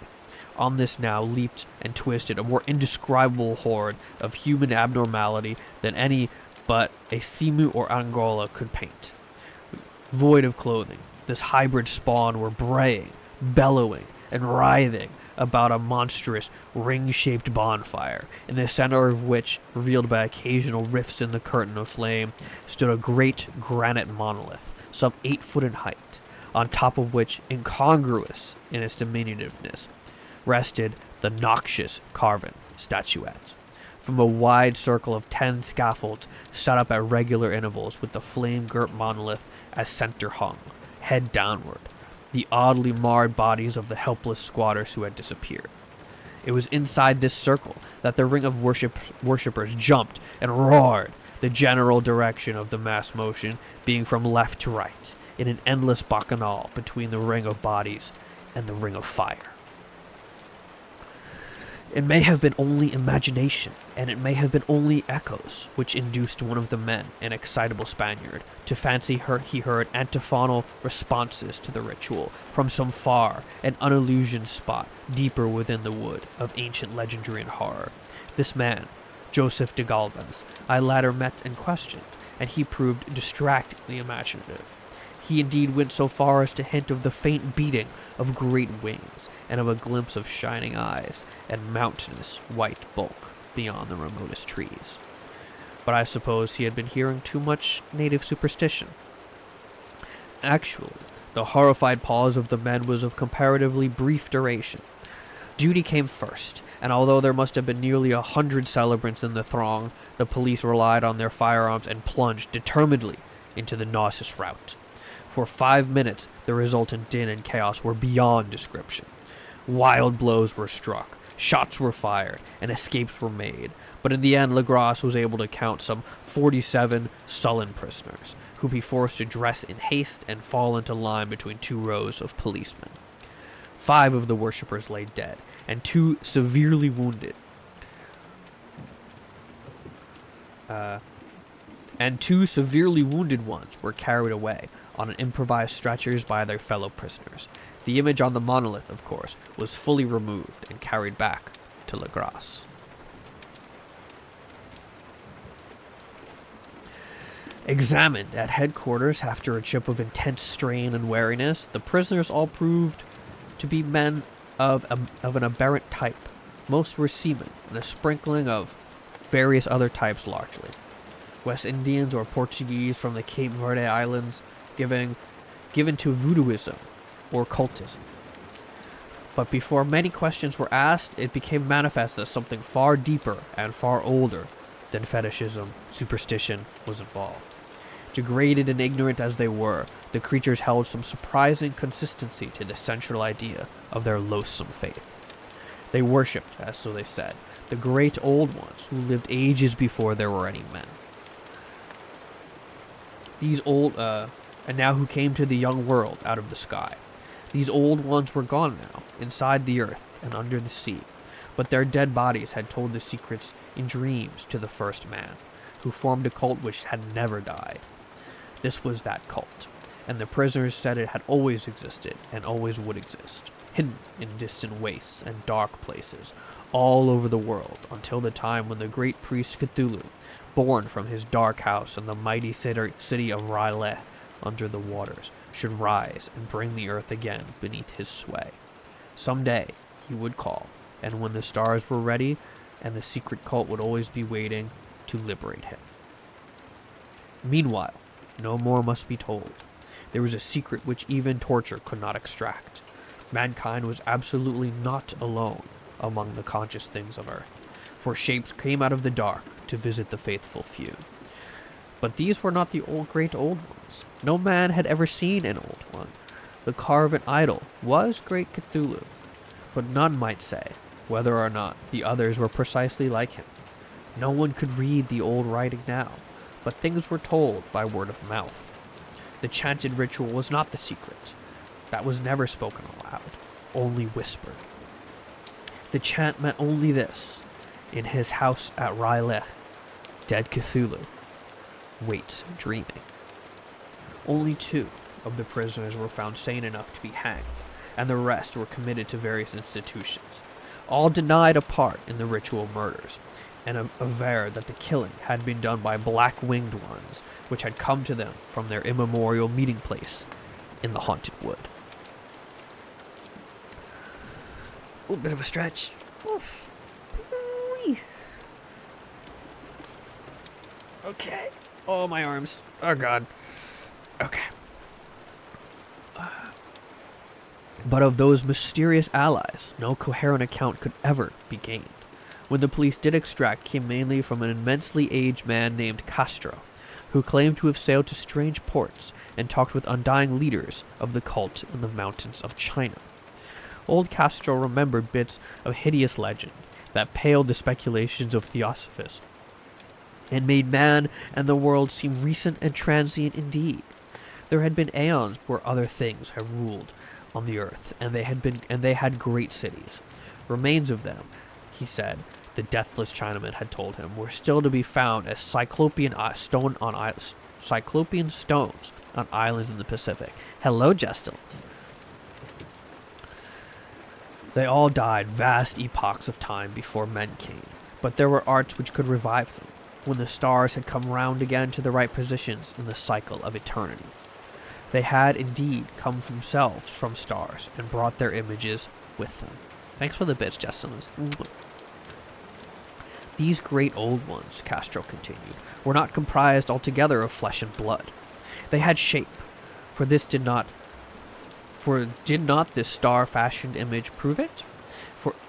Speaker 1: On this now leaped and twisted a more indescribable horde of human abnormality than any but a Simu or Angola could paint. Void of clothing, this hybrid spawn were braying, bellowing, and writhing about a monstrous, ring-shaped bonfire, in the center of which, revealed by occasional rifts in the curtain of flame, stood a great granite monolith, some 8 foot in height, on top of which, incongruous in its diminutiveness, rested the noxious carven statuette. From a wide circle of 10 scaffolds set up at regular intervals with the flame-girt monolith as center hung, head downward, the oddly marred bodies of the helpless squatters who had disappeared. It was inside this circle that the ring of worshippers jumped and roared, the general direction of the mass motion being from left to right, in an endless bacchanal between the ring of bodies and the ring of fire. It may have been only imagination, and it may have been only echoes, which induced one of the men, an excitable Spaniard, to fancy he heard antiphonal responses to the ritual from some far and unillusioned spot deeper within the wood of ancient legendary and horror. This man, Joseph de Galvez, I later met and questioned, and he proved distractingly imaginative. He indeed went so far as to hint of the faint beating of great wings, and of a glimpse of shining eyes and mountainous white bulk beyond the remotest trees. But I suppose he had been hearing too much native superstition. Actually, the horrified pause of the men was of comparatively brief duration. Duty came first, and although there must have been nearly 100 celebrants in the throng, the police relied on their firearms and plunged determinedly into the nauseous rout. For 5 minutes, the resultant din and chaos were beyond description. Wild blows were struck, shots were fired, and escapes were made, but in the end Legras was able to count some 47 sullen prisoners, whom he forced to dress in haste and fall into line between 2 rows of policemen. 5 of the worshippers lay dead, and 2 severely wounded. And 2 severely wounded ones were carried away on improvised stretchers by their fellow prisoners. The image on the monolith, of course, was fully removed and carried back to Legras. Examined at headquarters after a trip of intense strain and wariness, the prisoners all proved to be men of an aberrant type. Most were seamen, and a sprinkling of various other types largely. West Indians or Portuguese from the Cape Verde Islands, given to voodooism or cultism. But before many questions were asked, it became manifest that something far deeper and far older than fetishism, superstition, was involved. Degraded and ignorant as they were, the creatures held some surprising consistency to the central idea of their loathsome faith. They worshipped, as so they said, the great old ones who lived ages before there were any men. These old, and now who came to the young world out of the sky. These old ones were gone now, inside the earth and under the sea, but their dead bodies had told the secrets in dreams to the first man, who formed a cult which had never died. This was that cult, and the prisoners said it had always existed and always would exist, hidden in distant wastes and dark places all over the world until the time when the great priest Cthulhu, born from his dark house in the mighty city of R'lyeh under the waters, should rise and bring the earth again beneath his sway. Someday he would call, and when the stars were ready, and the secret cult would always be waiting to liberate him. Meanwhile, no more must be told. There was a secret which even torture could not extract. Mankind was absolutely not alone among the conscious things of earth, for shapes came out of the dark to visit the faithful few. But these were not the great old ones. No man had ever seen an old one. The carven idol was great Cthulhu, but none might say whether or not the others were precisely like him. No one could read the old writing now, but things were told by word of mouth. The chanted ritual was not the secret. That was never spoken aloud, only whispered. The chant meant only this: in his house at R'lyeh, dead Cthulhu waits dreaming. Only 2 of the prisoners were found sane enough to be hanged, and the rest were committed to various institutions. All denied a part in the ritual murders, and averred that the killing had been done by black-winged ones, which had come to them from their immemorial meeting place in the haunted wood. Ooh, bit of a stretch. Oof. Whee. Okay. Oh, my arms. Oh, God. Okay. But of those mysterious allies, no coherent account could ever be gained. When the police did extract came mainly from an immensely aged man named Castro, who claimed to have sailed to strange ports and talked with undying leaders of the cult in the mountains of China. Old Castro remembered bits of hideous legend that paled the speculations of Theosophists, and made man and the world seem recent and transient indeed. There had been aeons where other things had ruled on the earth, and they had great cities. Remains of them, he said, the deathless Chinaman had told him, were still to be found as cyclopean stones on islands in the Pacific. Hello, Jestilins. They all died vast epochs of time before men came, but there were arts which could revive them, when the stars had come round again to the right positions in the cycle of eternity. They had indeed come themselves from stars and brought their images with them. Thanks for the bits, Justinus. These great old ones, Castro continued, were not comprised altogether of flesh and blood. They had shape, for did not this star-fashioned image prove it?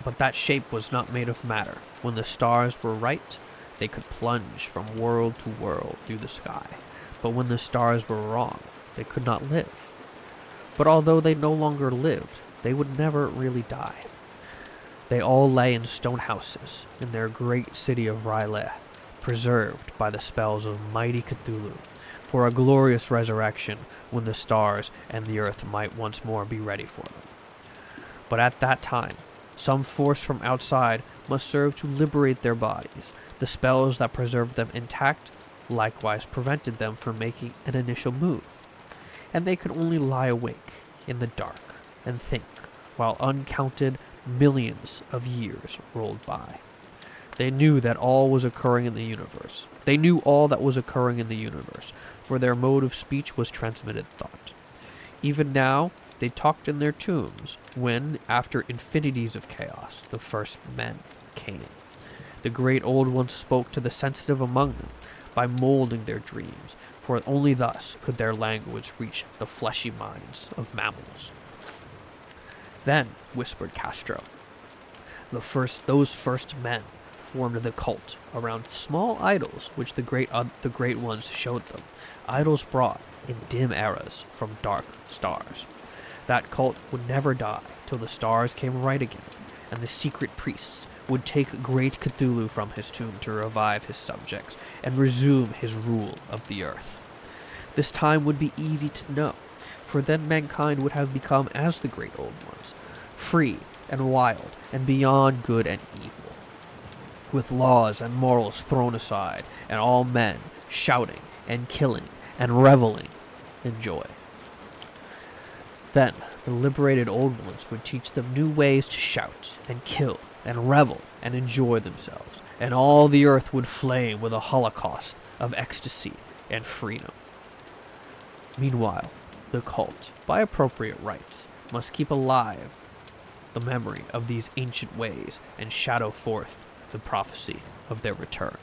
Speaker 1: But that shape was not made of matter. When the stars were right, they could plunge from world to world through the sky. But when the stars were wrong, they could not live. But although they no longer lived, they would never really die. They all lay in stone houses in their great city of R'lyeh, preserved by the spells of mighty Cthulhu, for a glorious resurrection when the stars and the earth might once more be ready for them. But at that time, some force from outside must serve to liberate their bodies. The spells that preserved them intact likewise prevented them from making an initial move, and they could only lie awake in the dark and think while uncounted millions of years rolled by. They knew that all was occurring in the universe. They knew all that was occurring in the universe, for their mode of speech was transmitted thought. Even now, they talked in their tombs when, after infinities of chaos, the first men came. The great old ones spoke to the sensitive among them by molding their dreams, for only thus could their language reach the fleshy minds of mammals. Then, whispered Castro, those first men formed the cult around small idols which the great ones showed them, idols brought in dim eras from dark stars. That cult would never die till the stars came right again, and the secret priests would take great Cthulhu from his tomb to revive his subjects and resume his rule of the earth. This time would be easy to know, for then mankind would have become as the great old ones, free and wild and beyond good and evil, with laws and morals thrown aside, and all men shouting and killing and reveling in joy. Then the liberated old ones would teach them new ways to shout and kill and revel and enjoy themselves, and all the earth would flame with a holocaust of ecstasy and freedom. Meanwhile, the cult, by appropriate rites, must keep alive the memory of these ancient ways and shadow forth the prophecy of their return.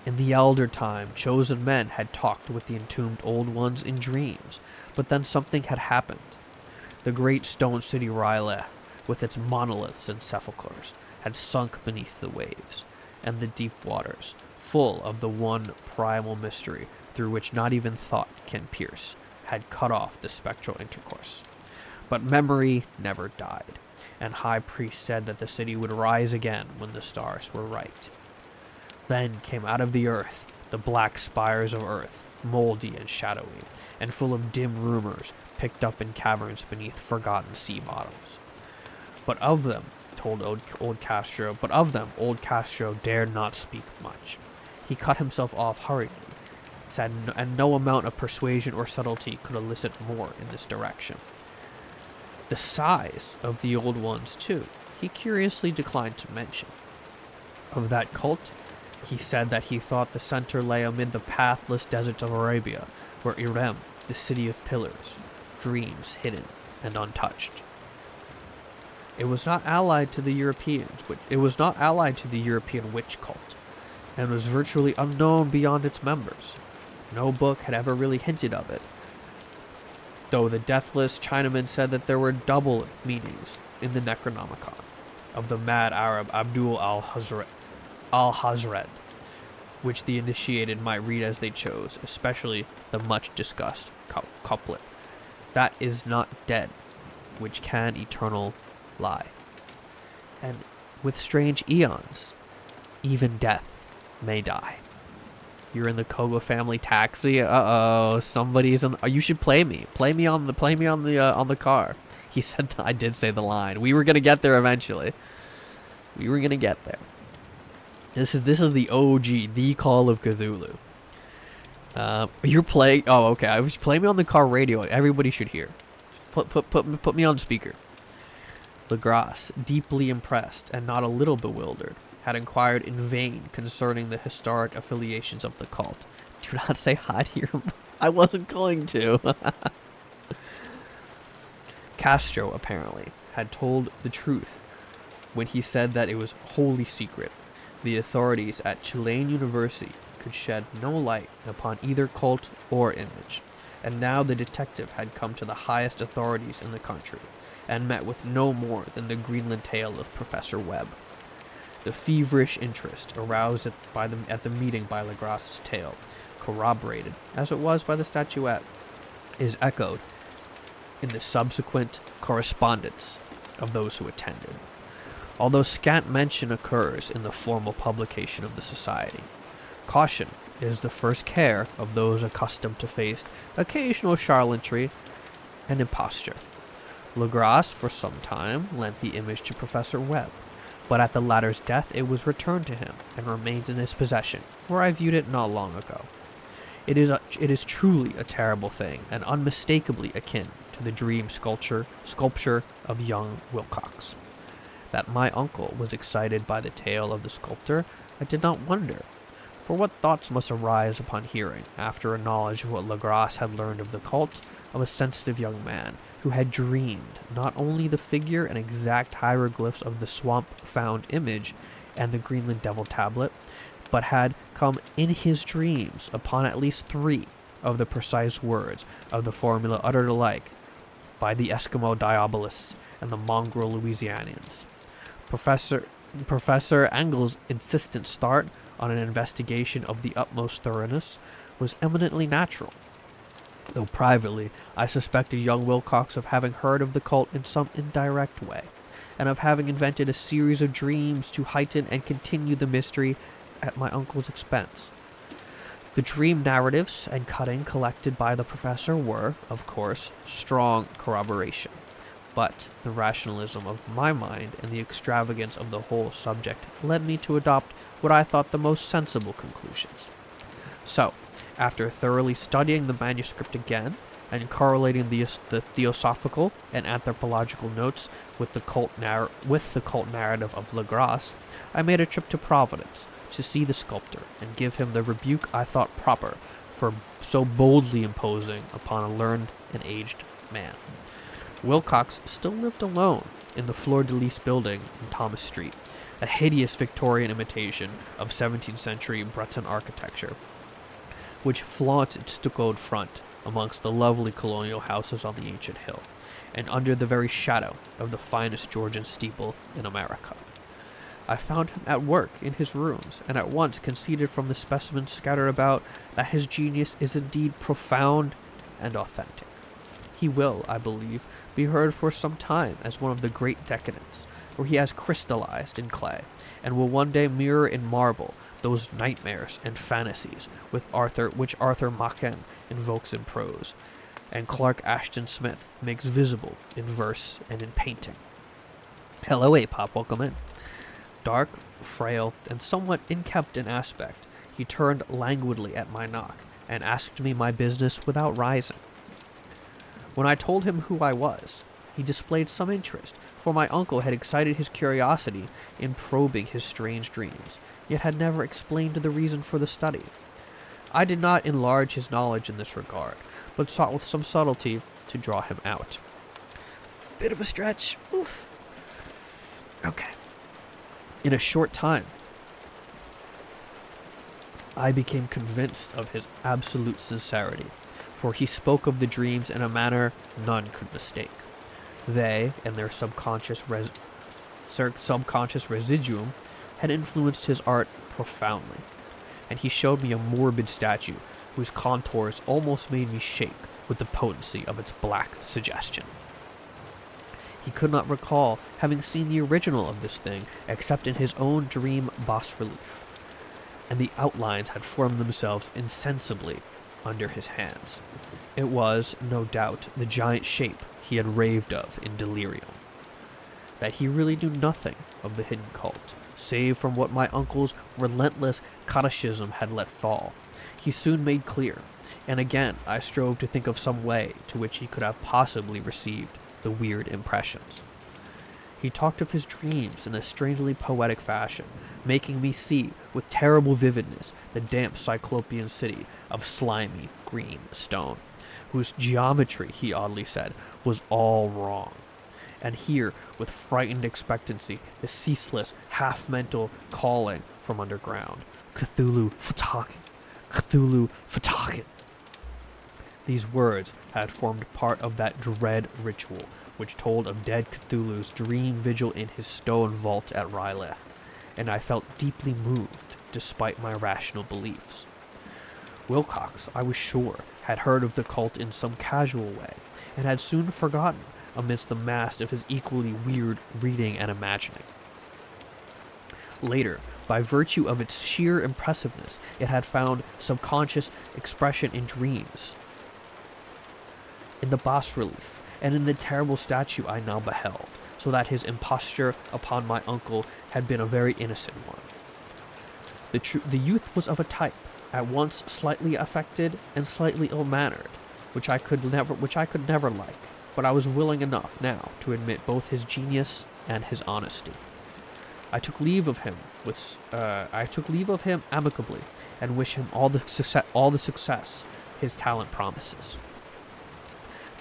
Speaker 1: In the elder time, chosen men had talked with the entombed old ones in dreams, but then something had happened. The great stone city R'lyeh, with its monoliths and sepulchres, had sunk beneath the waves, and the deep waters, full of the one primal mystery through which not even thought can pierce, had cut off the spectral intercourse. But memory never died, and high priests said that the city would rise again when the stars were right. Then came out of the earth the black spires of earth, moldy and shadowy, and full of dim rumors picked up in caverns beneath forgotten sea bottoms. But of them, old Castro dared not speak much. He cut himself off hurriedly, said and no amount of persuasion or subtlety could elicit more in this direction. The size of the old ones, too, he curiously declined to mention. Of that cult, he said that he thought the center lay amid the pathless deserts of Arabia, where Irem, the city of pillars, dreams hidden and untouched. It was not allied to the European witch cult, and was virtually unknown beyond its members. No book had ever really hinted of it, though the deathless Chinaman said that there were double meanings in the Necronomicon of the mad Arab Abdul al-Hazred, which the initiated might read as they chose, especially the much-discussed couplet, "That is not dead, which can eternal lie. And with strange eons, even death may die. You're in the Koga family taxi. Uh-oh, somebody's in. Oh, you should play me. Play me on the car. He said I did say the line. We were gonna get there eventually. We were gonna get there. This is the OG, the Call of Cthulhu. You're playing. Oh, okay. I was play me on the car radio. Everybody should hear. Put me on speaker. Legrasse, deeply impressed and not a little bewildered, had inquired in vain concerning the historic affiliations of the cult. Do not say hi to your... I wasn't going to. Castro, apparently, had told the truth when he said that it was wholly secret. The authorities at Chilean University could shed no light upon either cult or image. And now the detective had come to the highest authorities in the country, and met with no more than the Greenland tale of Professor Webb. The feverish interest aroused at the meeting by Legrasse's tale, corroborated as it was by the statuette, is echoed in the subsequent correspondence of those who attended, although scant mention occurs in the formal publication of the society. Caution is the first care of those accustomed to face occasional charlatanry and imposture. Legrasse, for some time, lent the image to Professor Webb, but at the latter's death it was returned to him and remains in his possession, where I viewed it not long ago. It is truly a terrible thing, and unmistakably akin to the dream sculpture of young Wilcox. That my uncle was excited by the tale of the sculptor, I did not wonder, for what thoughts must arise upon hearing, after a knowledge of what Legrasse had learned of the cult, of a sensitive young man who had dreamed not only the figure and exact hieroglyphs of the swamp-found image and the Greenland Devil tablet, but had come in his dreams upon at least 3 of the precise words of the formula uttered alike by the Eskimo Diabolists and the mongrel Louisianians. Professor Engel's insistent start on an investigation of the utmost thoroughness was eminently natural, though privately I suspected young Wilcox of having heard of the cult in some indirect way, and of having invented a series of dreams to heighten and continue the mystery at my uncle's expense. The dream narratives and cutting collected by the professor were, of course, strong corroboration, but the rationalism of my mind and the extravagance of the whole subject led me to adopt what I thought the most sensible conclusions. So, after thoroughly studying the manuscript again, and correlating the theosophical and anthropological notes with the cult narrative of Legrasse, I made a trip to Providence to see the sculptor and give him the rebuke I thought proper for so boldly imposing upon a learned and aged man. Wilcox still lived alone in the Fleur-de-Lis building in Thomas Street, a hideous Victorian imitation of 17th century Breton architecture, which flaunts its stuccoed front amongst the lovely colonial houses on the ancient hill, and under the very shadow of the finest Georgian steeple in America. I found him at work in his rooms, and at once conceded from the specimens scattered about that his genius is indeed profound and authentic. He will, I believe, be heard for some time as one of the great decadents, for he has crystallized in clay, and will one day mirror in marble those nightmares and fantasies which Arthur Machen invokes in prose, and Clark Ashton Smith makes visible in verse and in painting. Hello, A-Pop, welcome in. Dark, frail, and somewhat unkempt in aspect, he turned languidly at my knock, and asked me my business without rising. When I told him who I was, he displayed some interest, for my uncle had excited his curiosity in probing his strange dreams, yet had never explained the reason for the study. I did not enlarge his knowledge in this regard, but sought with some subtlety to draw him out. Bit of a stretch. Oof. Okay. In a short time, I became convinced of his absolute sincerity, for he spoke of the dreams in a manner none could mistake. They, and their subconscious residuum, had influenced his art profoundly, and he showed me a morbid statue whose contours almost made me shake with the potency of its black suggestion. He could not recall having seen the original of this thing except in his own dream bas-relief, and the outlines had formed themselves insensibly under his hands. It was, no doubt, the giant shape he had raved of in delirium. That he really knew nothing of the hidden cult, save from what my uncle's relentless catechism had let fall, he soon made clear, and again I strove to think of some way to which he could have possibly received the weird impressions. He talked of his dreams in a strangely poetic fashion, making me see with terrible vividness the damp cyclopean city of slimy green stone, whose geometry, he oddly said, was all wrong, and hear with frightened expectancy the ceaseless, half-mental calling from underground, Cthulhu Fatakin, Cthulhu Fatakin. These words had formed part of that dread ritual which told of dead Cthulhu's dream vigil in his stone vault at Rylech, and I felt deeply moved despite my rational beliefs. Wilcox, I was sure, had heard of the cult in some casual way, and had soon forgotten amidst the mass of his equally weird reading and imagining. Later, by virtue of its sheer impressiveness, it had found subconscious expression in dreams, in the bas-relief, and in the terrible statue I now beheld, so that his imposture upon my uncle had been a very innocent one. The youth was of a type, at once slightly affected and slightly ill-mannered, which I could never like, but I was willing enough now to admit both his genius and his honesty. I took leave of him amicably, and wished him all the success his talent promises.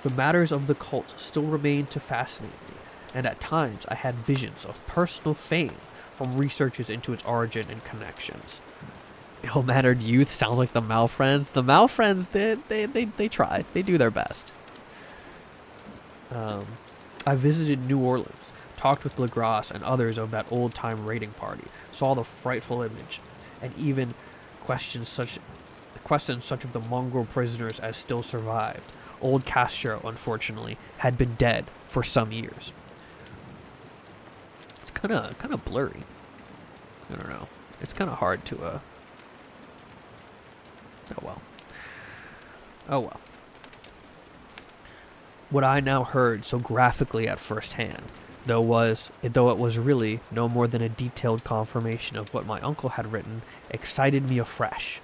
Speaker 1: The matters of the cult still remained to fascinate me, and at times I had visions of personal fame from researches into its origin and connections. Ill-mannered youth sounds like the Malfriends. The Malfriends, they try. They do their best. I visited New Orleans, talked with Legrasse and others of that old-time raiding party, saw the frightful image, and even questioned such of the mongrel prisoners as still survived. Old Castro, unfortunately, had been dead for some years. It's kind of blurry. I don't know. It's kind of hard to Oh well. Oh well. What I now heard so graphically at first hand, though it was really no more than a detailed confirmation of what my uncle had written, excited me afresh,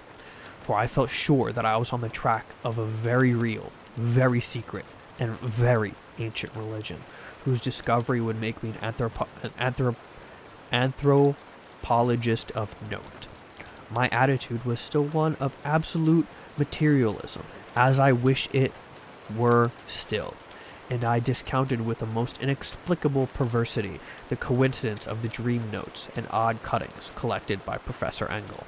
Speaker 1: for I felt sure that I was on the track of a very real, very secret, and very ancient religion, whose discovery would make me an anthropologist of note. My attitude was still one of absolute materialism, as I wish it were still, and I discounted with a most inexplicable perversity the coincidence of the dream notes and odd cuttings collected by Professor Engel.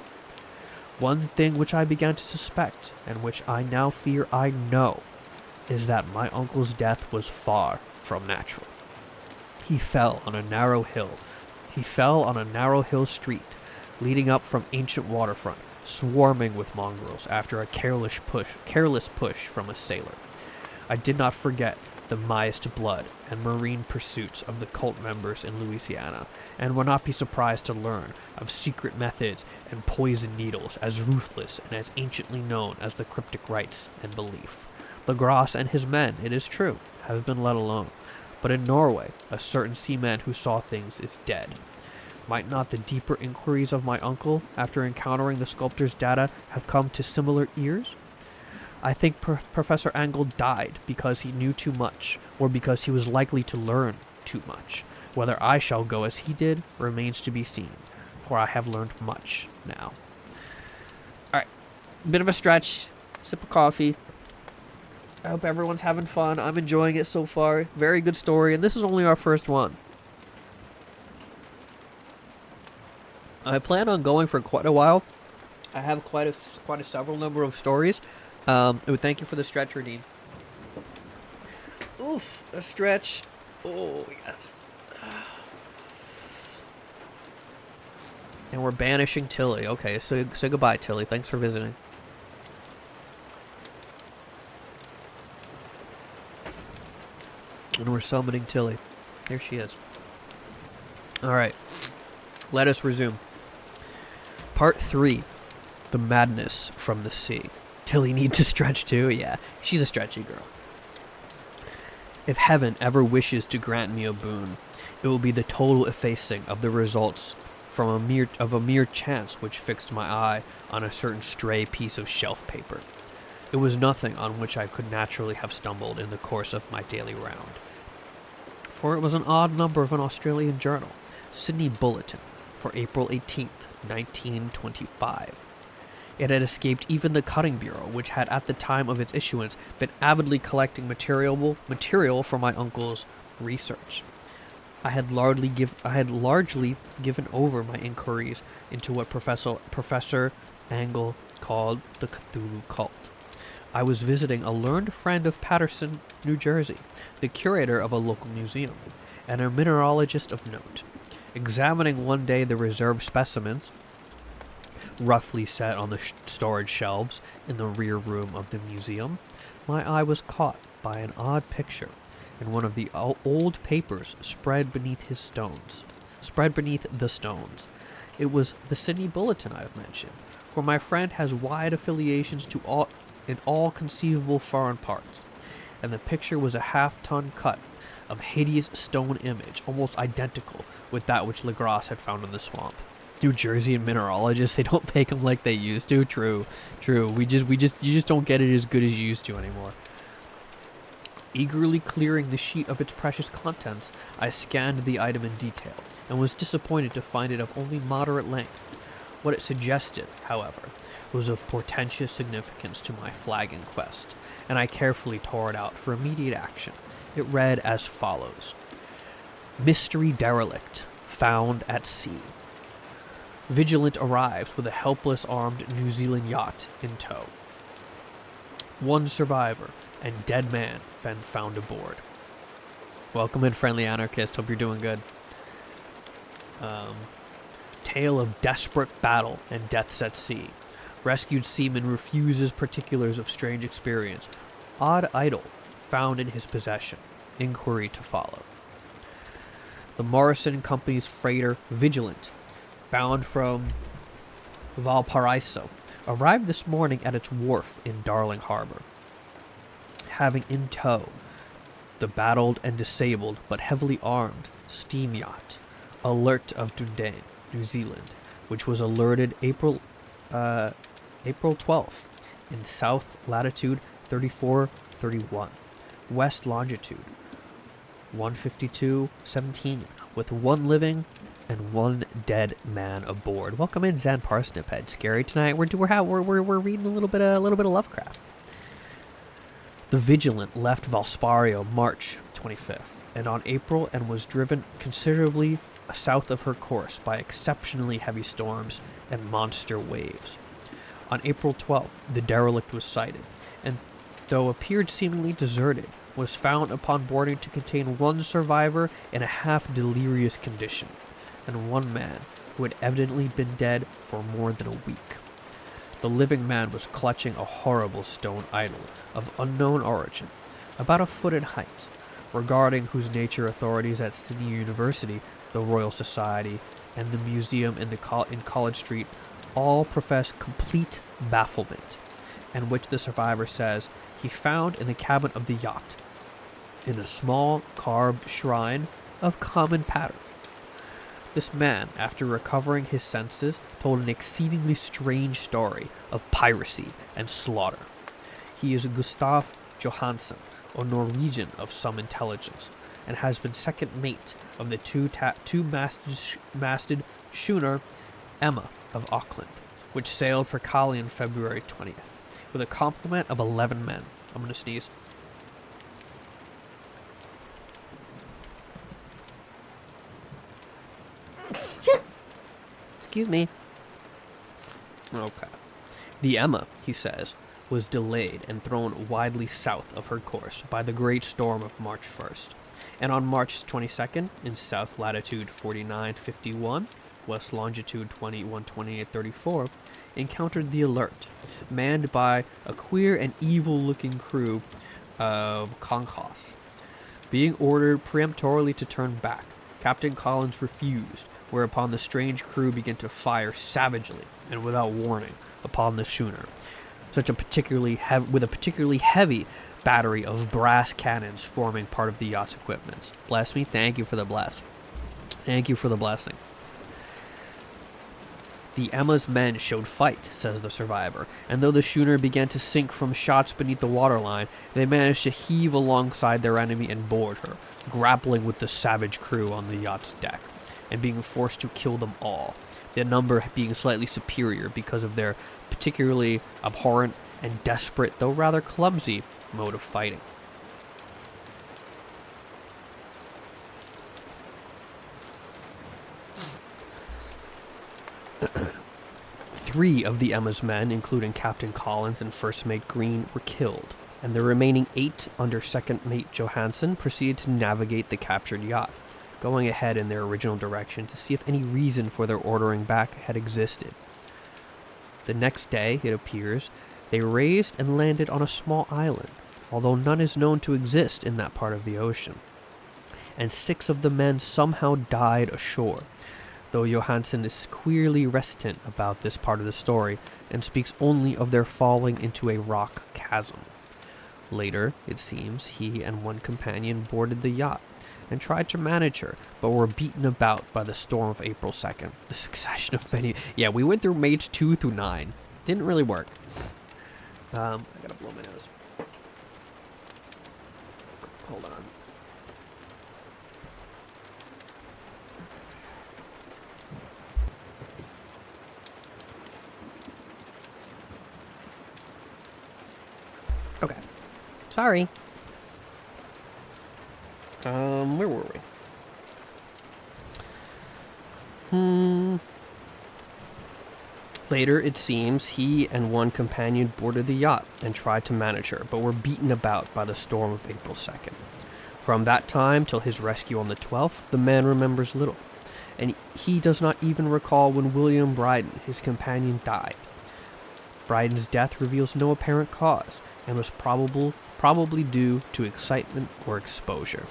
Speaker 1: One thing which I began to suspect, and which I now fear I know, is that my uncle's death was far from natural. He fell on a narrow hill street, leading up from ancient waterfront, swarming with mongrels after a careless push from a sailor. I did not forget the Maist blood and marine pursuits of the cult members in Louisiana, and would not be surprised to learn of secret methods and poison needles as ruthless and as anciently known as the cryptic rites and belief. Legrasse and his men, it is true, have been let alone, but in Norway a certain seaman who saw things is dead. Might not the deeper inquiries of my uncle, after encountering the sculptor's data, have come to similar ears? I think Professor Engel died because he knew too much, or because he was likely to learn too much. Whether I shall go as he did remains to be seen, for I have learned much now. Alright, bit of a stretch, sip of coffee. I hope everyone's having fun. I'm enjoying it so far. Very good story, and this is only our first one. I plan on going for quite a while. I have quite a several number of stories. Thank you for the stretch, Radine. Oof, a stretch. Oh, yes. And we're banishing Tilly. Okay, so say goodbye, Tilly. Thanks for visiting. And we're summoning Tilly. There she is. All right. Let us resume. Part 3. The madness from the sea. Tilly needs to stretch too? Yeah, she's a stretchy girl. If heaven ever wishes to grant me a boon, it will be the total effacing of the results from a mere chance which fixed my eye on a certain stray piece of shelf paper. It was nothing on which I could naturally have stumbled in the course of my daily round, for it was an odd number of an Australian journal, Sydney Bulletin, for April 18th, 1925. It had escaped even the Cutting Bureau, which had at the time of its issuance been avidly collecting material for my uncle's research. I had largely given over my inquiries into what Professor Angle called the Cthulhu cult. I was visiting a learned friend of Paterson, New Jersey, the curator of a local museum, and a mineralogist of note. Examining one day the reserved specimens, roughly set on the storage shelves in the rear room of the museum, my eye was caught by an odd picture in one of the old papers spread beneath the stones. It was the Sydney Bulletin I have mentioned, for my friend has wide affiliations in all conceivable foreign parts, and the picture was a half-ton cut of hideous stone image, almost identical with that which Legras had found in the swamp. New Jersey and mineralogists, they don't make them like they used to. True. You just don't get it as good as you used to anymore. Eagerly clearing the sheet of its precious contents, I scanned the item in detail, and was disappointed to find it of only moderate length. What it suggested, however, was of portentous significance to my flagging quest, and I carefully tore it out for immediate action. It read as follows: Mystery derelict found at sea. Vigilant arrives with a helpless armed New Zealand yacht in tow. One survivor and dead man found aboard. Welcome in, friendly anarchist. Hope you're doing good. Tale of desperate battle and deaths at sea. Rescued seaman refuses particulars of strange experience. Odd idol found in his possession. Inquiry to follow. The Morrison Company's freighter Vigilant, bound from Valparaiso, arrived this morning at its wharf in Darling Harbor, having in tow the battled and disabled but heavily armed steam yacht Alert of Dunedin, New Zealand, which was alerted April 12th in south latitude 3431, west longitude 152.17, with one living and one dead man aboard. Welcome in, Zen Parsnip Head. Scary tonight. We're reading a little bit of Lovecraft. The Vigilant left Valspario March 25th, and was driven considerably south of her course by exceptionally heavy storms and monster waves. On April 12th, the derelict was sighted, and though appeared seemingly deserted, was found upon boarding to contain one survivor in a half-delirious condition, and one man who had evidently been dead for more than a week. The living man was clutching a horrible stone idol of unknown origin, about a foot in height, regarding whose nature authorities at Sydney University, the Royal Society, and the museum in College Street all profess complete bafflement, and which the survivor says he found in the cabin of the yacht, in a small carved shrine of common pattern. This man, after recovering his senses, told an exceedingly strange story of piracy and slaughter. He is Gustav Johansen, a Norwegian of some intelligence, and has been second mate of the two-masted schooner Emma of Auckland, which sailed for Cali on February 20th, with a complement of 11 men. I'm going to sneeze. Excuse me. Okay. The Emma, he says, was delayed and thrown widely south of her course by the great storm of March 1st, and on March 22nd, in south latitude 4951, west longitude 2128.34, encountered the Alert, manned by a queer and evil-looking crew of conchos. Being ordered peremptorily to turn back, Captain Collins refused, whereupon the strange crew began to fire savagely and without warning upon the schooner, with a particularly heavy battery of brass cannons forming part of the yacht's equipments. Bless me, thank you for the bless. Thank you for the blessing. The Emma's men showed fight, says the survivor, and though the schooner began to sink from shots beneath the waterline, they managed to heave alongside their enemy and board her, grappling with the savage crew on the yacht's deck, and being forced to kill them all, their number being slightly superior because of their particularly abhorrent and desperate, though rather clumsy, mode of fighting. Three of the Emma's men, including Captain Collins and First Mate Green, were killed, and the remaining 8 under Second Mate Johansen proceeded to navigate the captured yacht, going ahead in their original direction to see if any reason for their ordering back had existed. The next day, it appears, they raised and landed on a small island, although none is known to exist in that part of the ocean, and 6 of the men somehow died ashore, though Johansen is queerly reticent about this part of the story and speaks only of their falling into a rock chasm. Later, it seems, he and one companion boarded the yacht and tried to manage her, but were beaten about by the storm of April 2nd. The succession of many... Yeah, we went through mates 2 through 9. Didn't really work. I gotta blow my nose. Hold on. Okay. Sorry. Where were we? Later, it seems, he and one companion boarded the yacht and tried to manage her, but were beaten about by the storm of April 2nd. From that time till his rescue on the 12th, the man remembers little, and he does not even recall when William Bryden, his companion, died. Bryden's death reveals no apparent cause, and was probably due to excitement or exposure.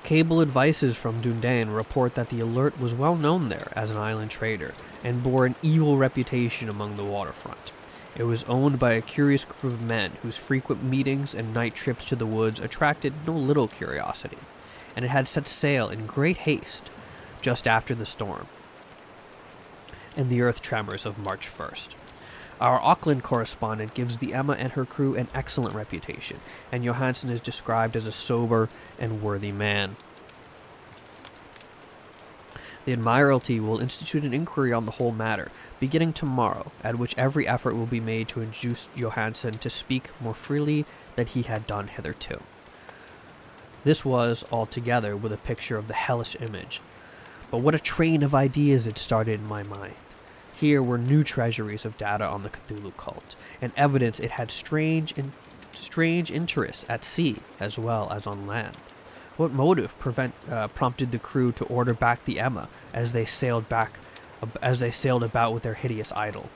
Speaker 1: Cable advices from Dunedin report that the Alert was well known there as an island trader, and bore an evil reputation among the waterfront. It was owned by a curious group of men whose frequent meetings and night trips to the woods attracted no little curiosity, and it had set sail in great haste just after the storm and the earth tremors of March 1st. Our Auckland correspondent gives the Emma and her crew an excellent reputation, and Johansen is described as a sober and worthy man. The Admiralty will institute an inquiry on the whole matter, beginning tomorrow, at which every effort will be made to induce Johansen to speak more freely than he had done hitherto. This was, altogether, with a picture of the hellish image. But what a train of ideas it started in my mind. Here were new treasuries of data on the Cthulhu cult, and evidence it had strange interests at sea as well as on land. What motive prompted the crew to order back the Emma as they sailed about with their hideous idol?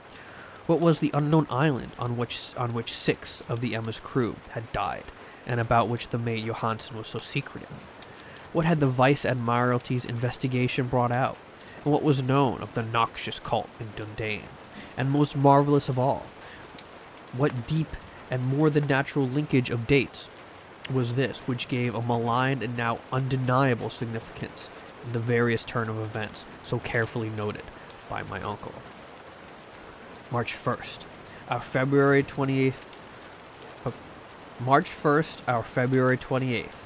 Speaker 1: What was the unknown island on which 6 of the Emma's crew had died, and about which the mate Johansen was so secretive? What had the Vice Admiralty's investigation brought out? And what was known of the noxious cult in Dunedin? And most marvelous of all, what deep and more than natural linkage of dates was this which gave a maligned and now undeniable significance in the various turn of events so carefully noted by my uncle. March 1st, our February 28th,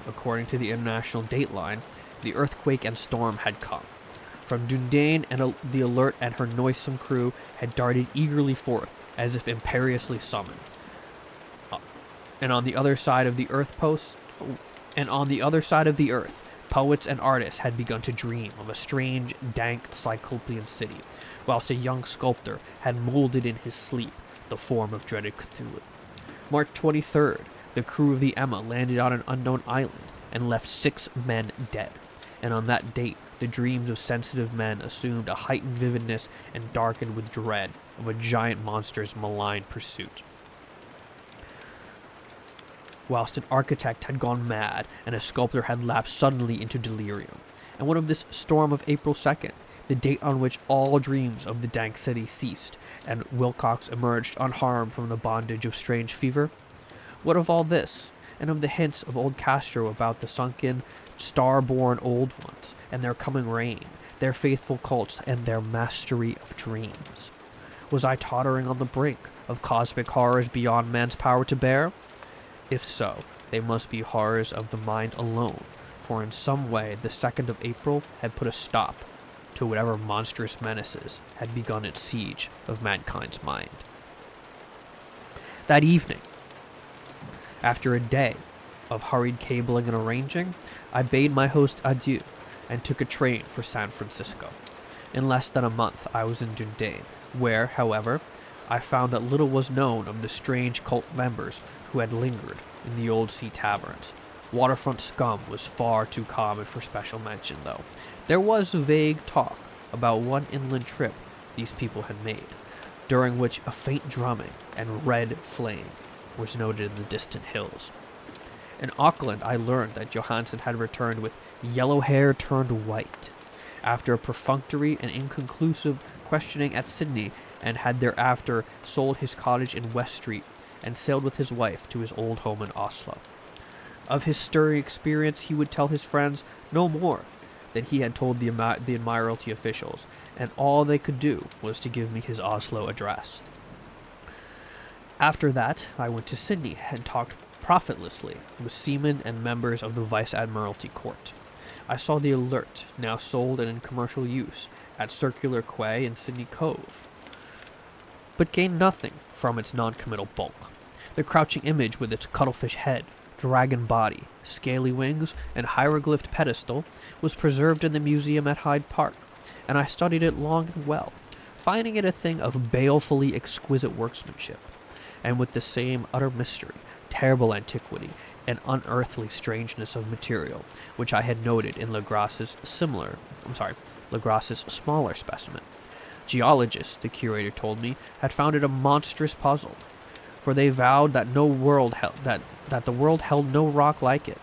Speaker 1: according to the international dateline, the earthquake and storm had come. From Dunedin, and the Alert and her noisome crew had darted eagerly forth, as if imperiously summoned. And on the other side of the earth, poets and artists had begun to dream of a strange, dank, cyclopean city, whilst a young sculptor had molded in his sleep the form of dreaded Cthulhu. March 23rd, the crew of the Emma landed on an unknown island and left 6 men dead, and on that date, the dreams of sensitive men assumed a heightened vividness and darkened with dread of a giant monster's malign pursuit. whilst an architect had gone mad and a sculptor had lapsed suddenly into delirium. And what of this storm of April 2nd, the date on which all dreams of the dank city ceased, and Wilcox emerged unharmed from the bondage of strange fever? What of all this, and of the hints of old Castro about the sunken, star-born old ones, and their coming reign, their faithful cults, and their mastery of dreams? Was I tottering on the brink of cosmic horrors beyond man's power to bear? If so, they must be horrors of the mind alone, for in some way the 2nd of April had put a stop to whatever monstrous menaces had begun its siege of mankind's mind. That evening, after a day of hurried cabling and arranging, I bade my host adieu and took a train for San Francisco. In less than a month, I was in Dunedin, where, however, I found that little was known of the strange cult members who had lingered in the old sea taverns. Waterfront scum was far too common for special mention, though. There was vague talk about one inland trip these people had made, during which a faint drumming and red flame was noted in the distant hills. In Auckland, I learned that Johansen had returned with yellow hair turned white, after a perfunctory and inconclusive questioning at Sydney, and had thereafter sold his cottage in West Street and sailed with his wife to his old home in Oslo. Of his stirring experience he would tell his friends no more than he had told the Admiralty officials, and all they could do was to give me his Oslo address. After that, I went to Sydney and talked profitlessly with seamen and members of the Vice Admiralty Court. I saw the Alert, now sold and in commercial use, at Circular Quay in Sydney Cove, but gained nothing from its non-committal bulk. The crouching image with its cuttlefish head, dragon body, scaly wings, and hieroglyphed pedestal was preserved in the museum at Hyde Park, and I studied it long and well, finding it a thing of balefully exquisite workmanship, and with the same utter mystery, terrible antiquity, and unearthly strangeness of material, which I had noted in Legras's smaller specimen. Geologists, the curator told me, had found it a monstrous puzzle, for they vowed that the world held no rock like it.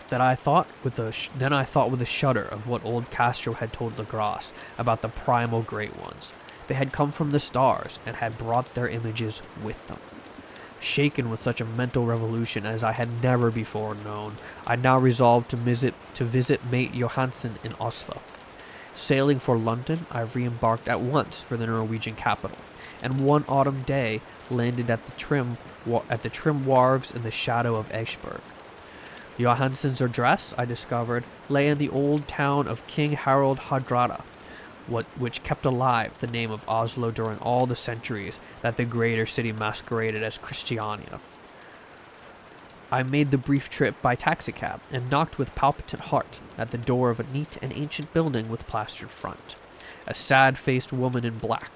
Speaker 1: Then I thought with a shudder of what old Castro had told Legras about the primal great ones. They had come from the stars and had brought their images with them. Shaken with such a mental revolution as I had never before known, I now resolved to visit mate Johansen in Oslo. Sailing for London, I re-embarked at once for the Norwegian capital, and one autumn day landed at the trim wharves in the shadow of Esbjerg. Johansen's address, I discovered, lay in the old town of King Harald Hardrada, which kept alive the name of Oslo during all the centuries that the greater city masqueraded as Christiania. I made the brief trip by taxicab and knocked with palpitant heart at the door of a neat and ancient building with plastered front. A sad-faced woman in black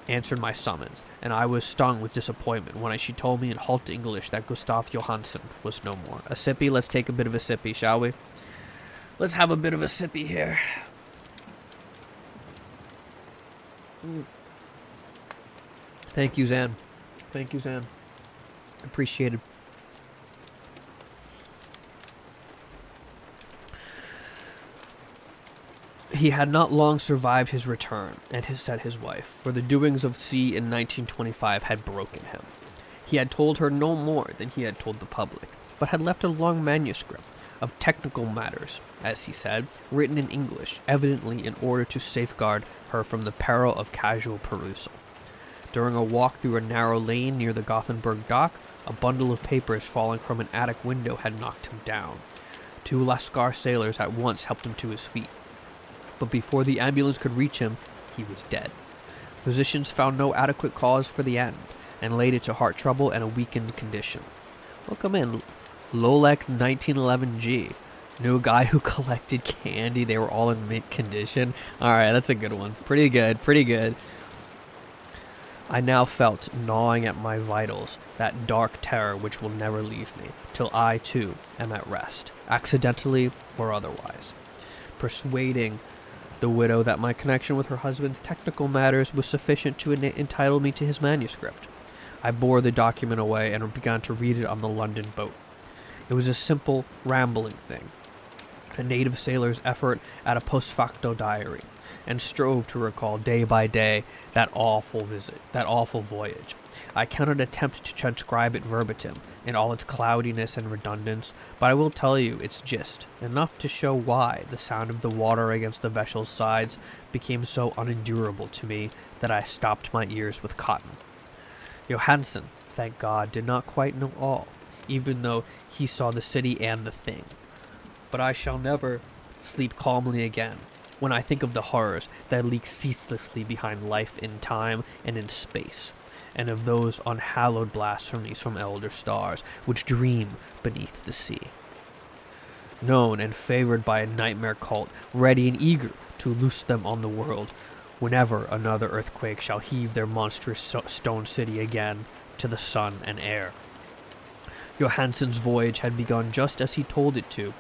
Speaker 1: answered my summons, and I was stung with disappointment when she told me in halt English that Gustav Johansen was no more. A sippy? Let's take a bit of a sippy, shall we? Let's have a bit of a sippy here. Thank you, Zan. Thank you, Zan. Appreciated. He had not long survived his return, and said his wife, for the doings of sea in 1925 had broken him. He had told her no more than he had told the public, but had left a long manuscript of technical matters, as he said, written in English, evidently in order to safeguard her from the peril of casual perusal. During a walk through a narrow lane near the Gothenburg dock, a bundle of papers falling from an attic window had knocked him down. 2 Lascar sailors at once helped him to his feet, but before the ambulance could reach him, he was dead. Physicians found no adequate cause for the end, and laid it to heart trouble and a weakened condition. Welcome in, Lolek 1911G. Knew a guy who collected candy. They were all in mint condition. Alright, that's a good one. Pretty good, pretty good. I now felt, gnawing at my vitals, that dark terror which will never leave me, till I, too, am at rest, accidentally or otherwise. Persuading the widow that my connection with her husband's technical matters was sufficient to entitle me to his manuscript. I bore the document away and began to read it on the London boat. It was a simple, rambling thing, a native sailor's effort at a post facto diary, and strove to recall day by day that awful voyage. I cannot attempt to transcribe it verbatim in all its cloudiness and redundance, but I will tell you its gist, enough to show why the sound of the water against the vessel's sides became so unendurable to me that I stopped my ears with cotton. Johansen, thank God, did not quite know all, even though he saw the city and the thing. But I shall never sleep calmly again when I think of the horrors that leak ceaselessly behind life in time and in space, and of those unhallowed blasphemies from elder stars which dream beneath the sea. Known and favored by a nightmare cult, ready and eager to loose them on the world whenever another earthquake shall heave their monstrous stone city again to the sun and air. Johansen's voyage had begun just as he told it to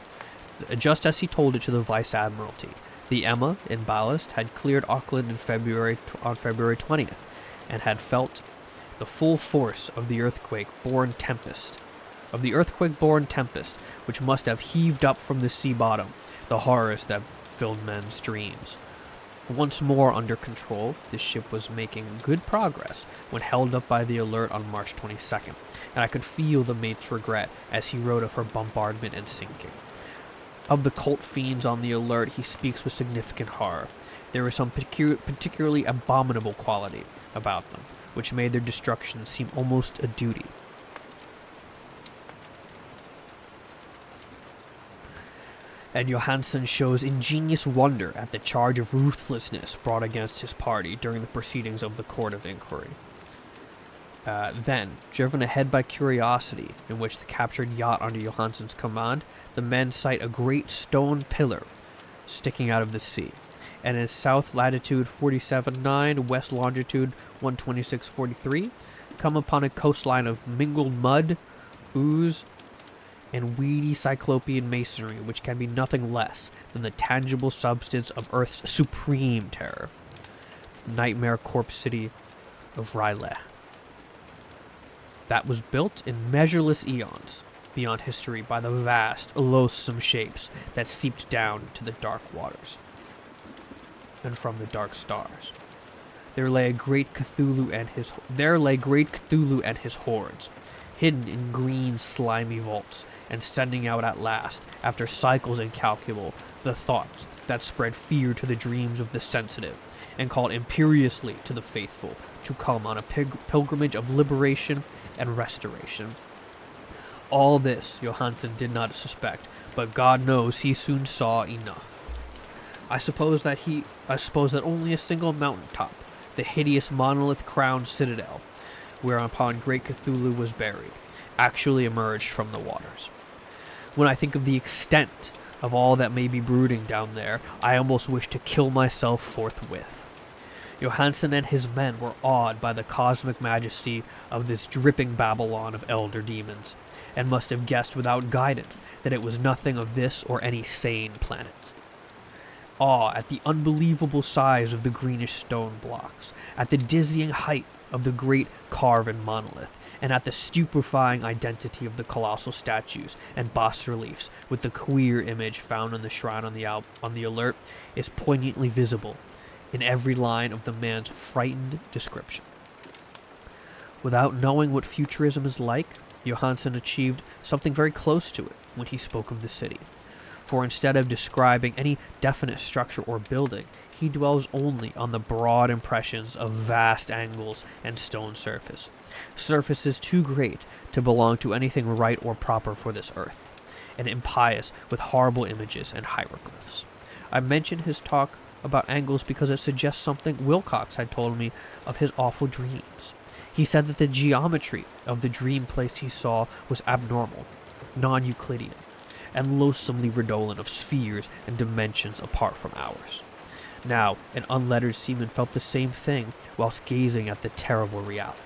Speaker 1: the Vice Admiralty. The Emma, in ballast, had cleared Auckland on February 20th, and had felt the full force of the earthquake-born tempest, which must have heaved up from the sea bottom the horrors that filled men's dreams. Once more under control, the ship was making good progress when held up by the Alert on March 22nd, and I could feel the mate's regret as he wrote of her bombardment and sinking. Of the cult fiends on the Alert, he speaks with significant horror. There was some particularly abominable quality about them, which made their destruction seem almost a duty. And Johansen shows ingenious wonder at the charge of ruthlessness brought against his party during the proceedings of the Court of Inquiry. Then, driven ahead by curiosity, in which the captured yacht under Johansen's command, the men sight a great stone pillar sticking out of the sea, and in south latitude 47.9, west longitude 126.43, come upon a coastline of mingled mud, ooze, and weedy cyclopean masonry, which can be nothing less than the tangible substance of Earth's supreme terror, nightmare corpse city of R'lyeh, that was built in measureless eons beyond history by the vast, loathsome shapes that seeped down to the dark waters and from the dark stars. There lay great Cthulhu and his hordes, hidden in green, slimy vaults, and sending out at last, after cycles incalculable, the thoughts that spread fear to the dreams of the sensitive, and called imperiously to the faithful to come on a pilgrimage of liberation and restoration. All this Johansen did not suspect, but God knows he soon saw enough. I suppose that only a single mountaintop, the hideous monolith-crowned citadel, whereupon great Cthulhu was buried, actually emerged from the waters. When I think of the extent of all that may be brooding down there, I almost wish to kill myself forthwith. Johansen and his men were awed by the cosmic majesty of this dripping Babylon of elder demons, and must have guessed without guidance that it was nothing of this or any sane planet. Awe at the unbelievable size of the greenish stone blocks, at the dizzying height of the great carven monolith, and at the stupefying identity of the colossal statues and bas-reliefs with the queer image found on the shrine on the Alert is poignantly visible in every line of the man's frightened description. Without knowing what futurism is like, Johansen achieved something very close to it when he spoke of the city. For instead of describing any definite structure or building, he dwells only on the broad impressions of vast angles and stone surfaces too great to belong to anything right or proper for this earth, and impious with horrible images and hieroglyphs. I mention his talk about angles because it suggests something Wilcox had told me of his awful dreams. He said that the geometry of the dream place he saw was abnormal, non-Euclidean, and loathsomely redolent of spheres and dimensions apart from ours. Now, an unlettered seaman felt the same thing whilst gazing at the terrible reality.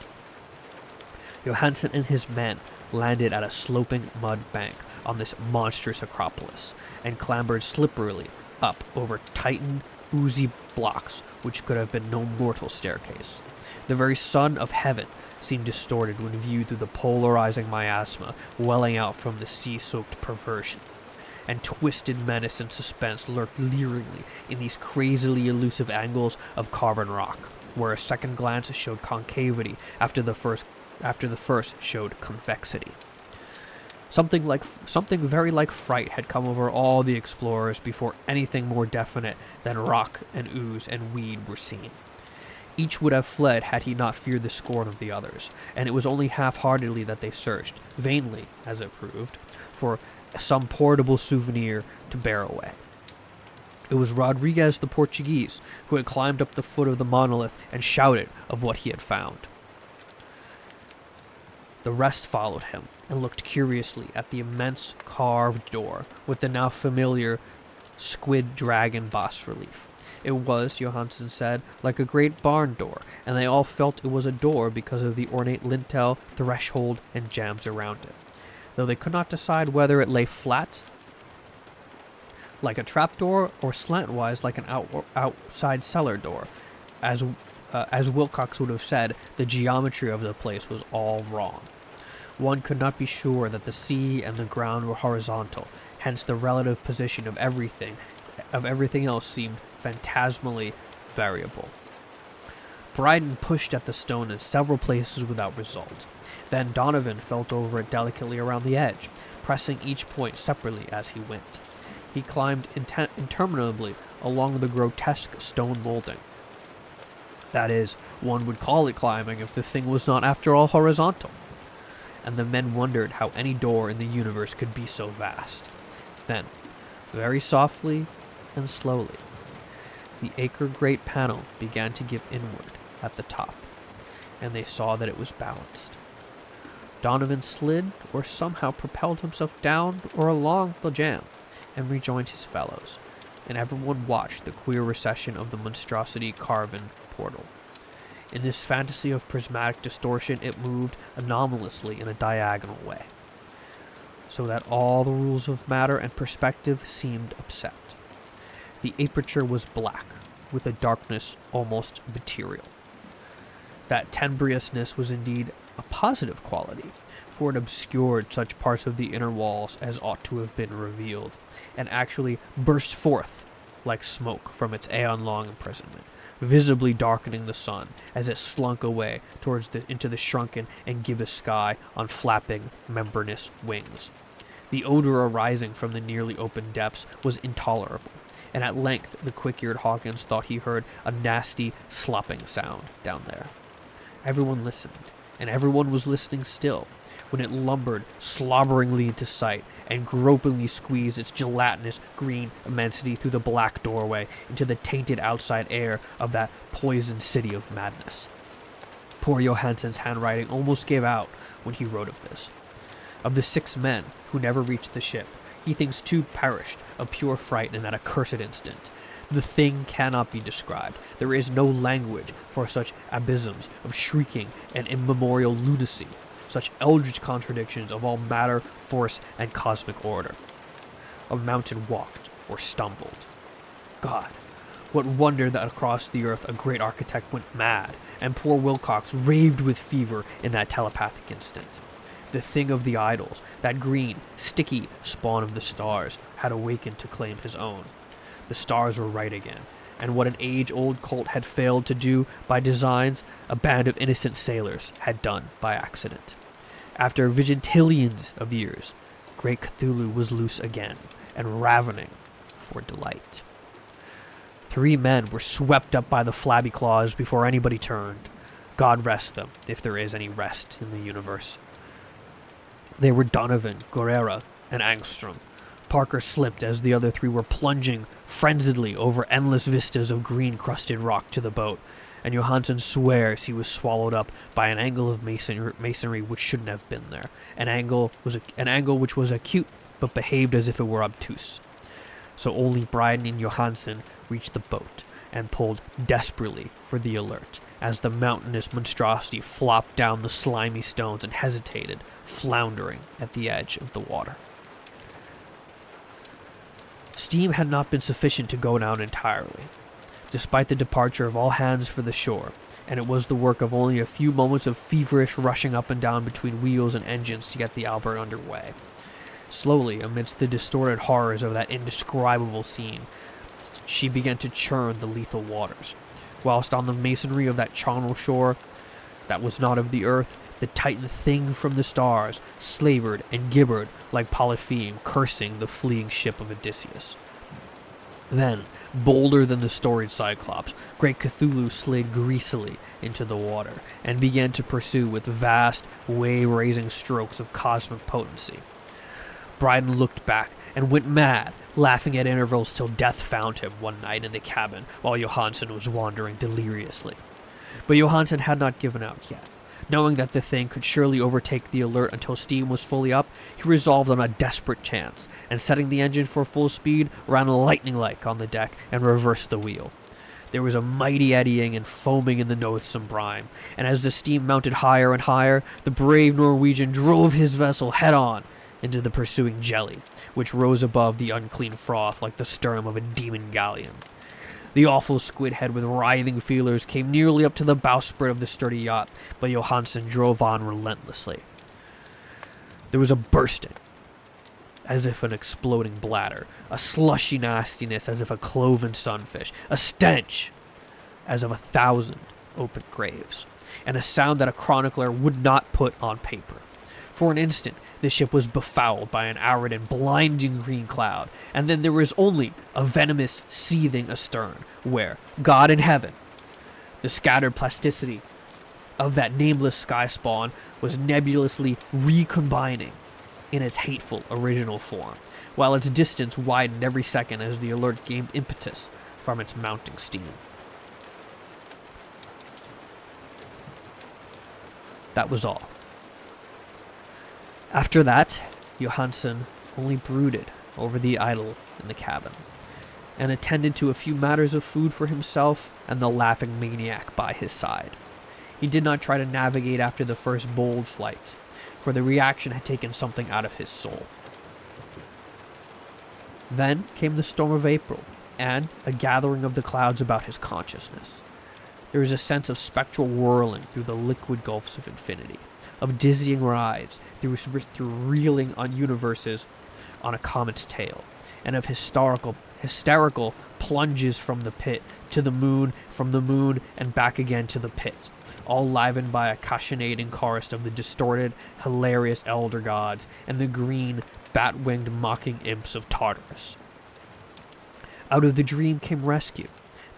Speaker 1: Johansen and his men landed at a sloping mud bank on this monstrous acropolis, and clambered slipperily up over tightened, oozy blocks which could have been no mortal staircase. The very Son of Heaven
Speaker 2: seemed distorted when viewed through the polarizing miasma welling out from the sea-soaked perversion. And twisted menace and suspense lurked leeringly in these crazily elusive angles of carven rock, where a second glance showed concavity after the first showed convexity. Something very like fright had come over all the explorers before anything more definite than rock and ooze and weed were seen. Each would have fled had he not feared the scorn of the others, and it was only half-heartedly that they searched, vainly, as it proved, for some portable souvenir to bear away. It was Rodriguez the Portuguese who had climbed up the foot of the monolith and shouted of what he had found. The rest followed him and looked curiously at the immense carved door with the now familiar squid dragon bas-relief. It was, Johansen said, like a great barn door, and they all felt it was a door because of the ornate lintel, threshold, and jambs around it, though they could not decide whether it lay flat like a trapdoor or slantwise like an outside cellar door. As Wilcox would have said, the geometry of the place was all wrong. One could not be sure that the sea and the ground were horizontal, hence the relative position of everything else seemed phantasmally variable. Bryden pushed at the stone in several places without result. Then Donovan felt over it delicately around the edge, pressing each point separately as he went. He climbed interminably along the grotesque stone molding. That is, one would call it climbing if the thing was not after all horizontal. And the men wondered how any door in the universe could be so vast. Then, very softly and slowly, the acre-great panel began to give inward at the top, and they saw that it was balanced. Donovan slid or somehow propelled himself down or along the jamb and rejoined his fellows, and everyone watched the queer recession of the monstrosity carven portal. In this fantasy of prismatic distortion, it moved anomalously in a diagonal way, so that all the rules of matter and perspective seemed upset. The aperture was black, with a darkness almost material. That tenebriousness was indeed a positive quality, for it obscured such parts of the inner walls as ought to have been revealed, and actually burst forth like smoke from its aeon-long imprisonment, visibly darkening the sun as it slunk away into the shrunken and gibbous sky on flapping, membranous wings. The odor arising from the nearly open depths was intolerable, and at length the quick-eared Hawkins thought he heard a nasty, slopping sound down there. Everyone listened, and everyone was listening still, when it lumbered slobberingly into sight and gropingly squeezed its gelatinous green immensity through the black doorway into the tainted outside air of that poisoned city of madness. Poor Johansen's handwriting almost gave out when he wrote of this. Of the 6 men who never reached the ship, he thinks 2 perished of pure fright in that accursed instant. The thing cannot be described. There is no language for such abysms of shrieking and immemorial lunacy, such eldritch contradictions of all matter, force, and cosmic order. A mountain walked or stumbled. God, what wonder that across the earth a great architect went mad, and poor Wilcox raved with fever in that telepathic instant. The thing of the idols, that green, sticky spawn of the stars, had awakened to claim his own. The stars were right again, and what an age-old cult had failed to do by designs, a band of innocent sailors had done by accident. After vigintillions of years, great Cthulhu was loose again, and ravening for delight. 3 men were swept up by the flabby claws before anybody turned. God rest them, if there is any rest in the universe. They were Donovan, Guerrera, and Angstrom. Parker slipped as the other 3 were plunging frenziedly over endless vistas of green-crusted rock to the boat, and Johansen swears he was swallowed up by an angle of masonry which shouldn't have been there, an angle which was acute but behaved as if it were obtuse. So only Bryden and Johansen reached the boat and pulled desperately for the alert, as the mountainous monstrosity flopped down the slimy stones and hesitated, floundering at the edge of the water. Steam had not been sufficient to go down entirely. despite the departure of all hands for the shore, and it was the work of only a few moments of feverish rushing up and down between wheels and engines to get the Albert underway. Slowly, amidst the distorted horrors of that indescribable scene, she began to churn the lethal waters, whilst on the masonry of that charnel shore that was not of the earth, the Titan thing from the stars slavered and gibbered like Polypheme cursing the fleeing ship of Odysseus. Then, bolder than the storied Cyclops, great Cthulhu slid greasily into the water and began to pursue with vast, wave-raising strokes of cosmic potency. Bryden looked back and went mad, laughing at intervals till death found him one night in the cabin while Johansen was wandering deliriously. But Johansen had not given out yet. Knowing that the thing could surely overtake the Alert until steam was fully up, he resolved on a desperate chance, and setting the engine for full speed, ran lightning-like on the deck and reversed the wheel. There was a mighty eddying and foaming in the noisome brine, and as the steam mounted higher and higher, the brave Norwegian drove his vessel head-on into the pursuing jelly, which rose above the unclean froth like the stern of a demon galleon. The awful squid head with writhing feelers came nearly up to the bowsprit of the sturdy yacht, but Johansen drove on relentlessly. There was a bursting, as if an exploding bladder, a slushy nastiness as if a cloven sunfish, a stench as of 1,000 open graves, and a sound that a chronicler would not put on paper. For an instant, the ship was befouled by an arid and blinding green cloud, and then there was only a venomous seething astern, where, God in heaven, the scattered plasticity of that nameless sky spawn was nebulously recombining in its hateful original form, while its distance widened every second as the Alert gained impetus from its mounting steam. That was all. After that, Johansen only brooded over the idol in the cabin, and attended to a few matters of food for himself and the laughing maniac by his side. He did not try to navigate after the first bold flight, for the reaction had taken something out of his soul. Then came the storm of April, and a gathering of the clouds about his consciousness. There was a sense of spectral whirling through the liquid gulfs of infinity, of dizzying rides through reeling on universes on a comet's tail, and of hysterical plunges from the pit to the moon, from the moon and back again to the pit, all livened by a cachinnating chorus of the distorted, hilarious elder gods and the green, bat-winged mocking imps of Tartarus. Out of the dream came rescue,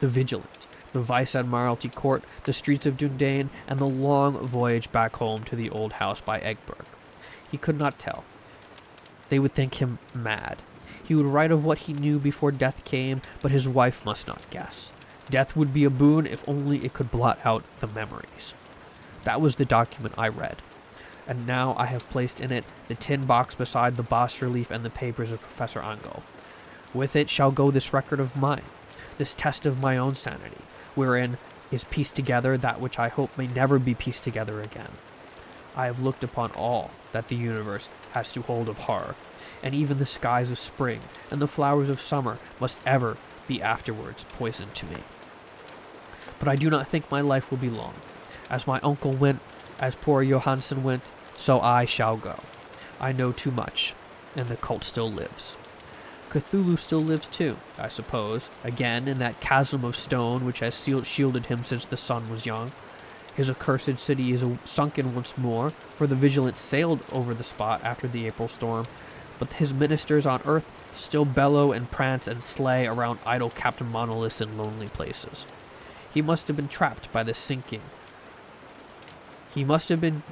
Speaker 2: the vigilant, the Vice-Admiralty Court, the streets of Dundane, and the long voyage back home to the old house by Egberg. He could not tell. They would think him mad. He would write of what he knew before death came, but his wife must not guess. Death would be a boon if only it could blot out the memories. That was the document I read, and now I have placed in it the tin box beside the bas-relief and the papers of Professor Angel. With it shall go this record of mine, this test of my own sanity, wherein is pieced together that which I hope may never be pieced together again. I have looked upon all that the universe has to hold of horror, and even the skies of spring and the flowers of summer must ever be afterwards poison to me. But I do not think my life will be long. As my uncle went, as poor Johansen went, so I shall go. I know too much, and the cult still lives. Cthulhu still lives too, I suppose, again in that chasm of stone which has shielded him since the sun was young. His accursed city is sunken once more, for the Vigilant sailed over the spot after the April storm, but his ministers on earth still bellow and prance and slay around idle Captain Monoliths in lonely places. He must have been trapped by the sinking. Whilst within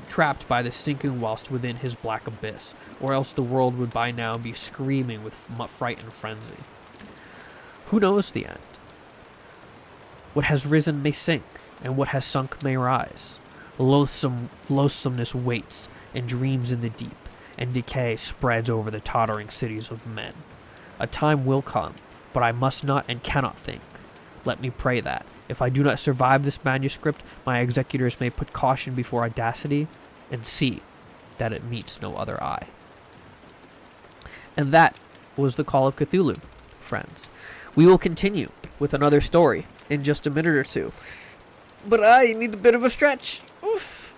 Speaker 2: his black abyss, or else the world would by now be screaming with fright and frenzy. Who knows the end? What has risen may sink, and what has sunk may rise. Loathsomeness waits and dreams in the deep, and decay spreads over the tottering cities of men. A time will come, but I must not and cannot think. Let me pray that, if I do not survive this manuscript, my executors may put caution before audacity, and see that it meets no other eye. And that was the Call of Cthulhu, friends. We will continue with another story
Speaker 1: in just a minute or two. But I need a bit of a stretch. Oof.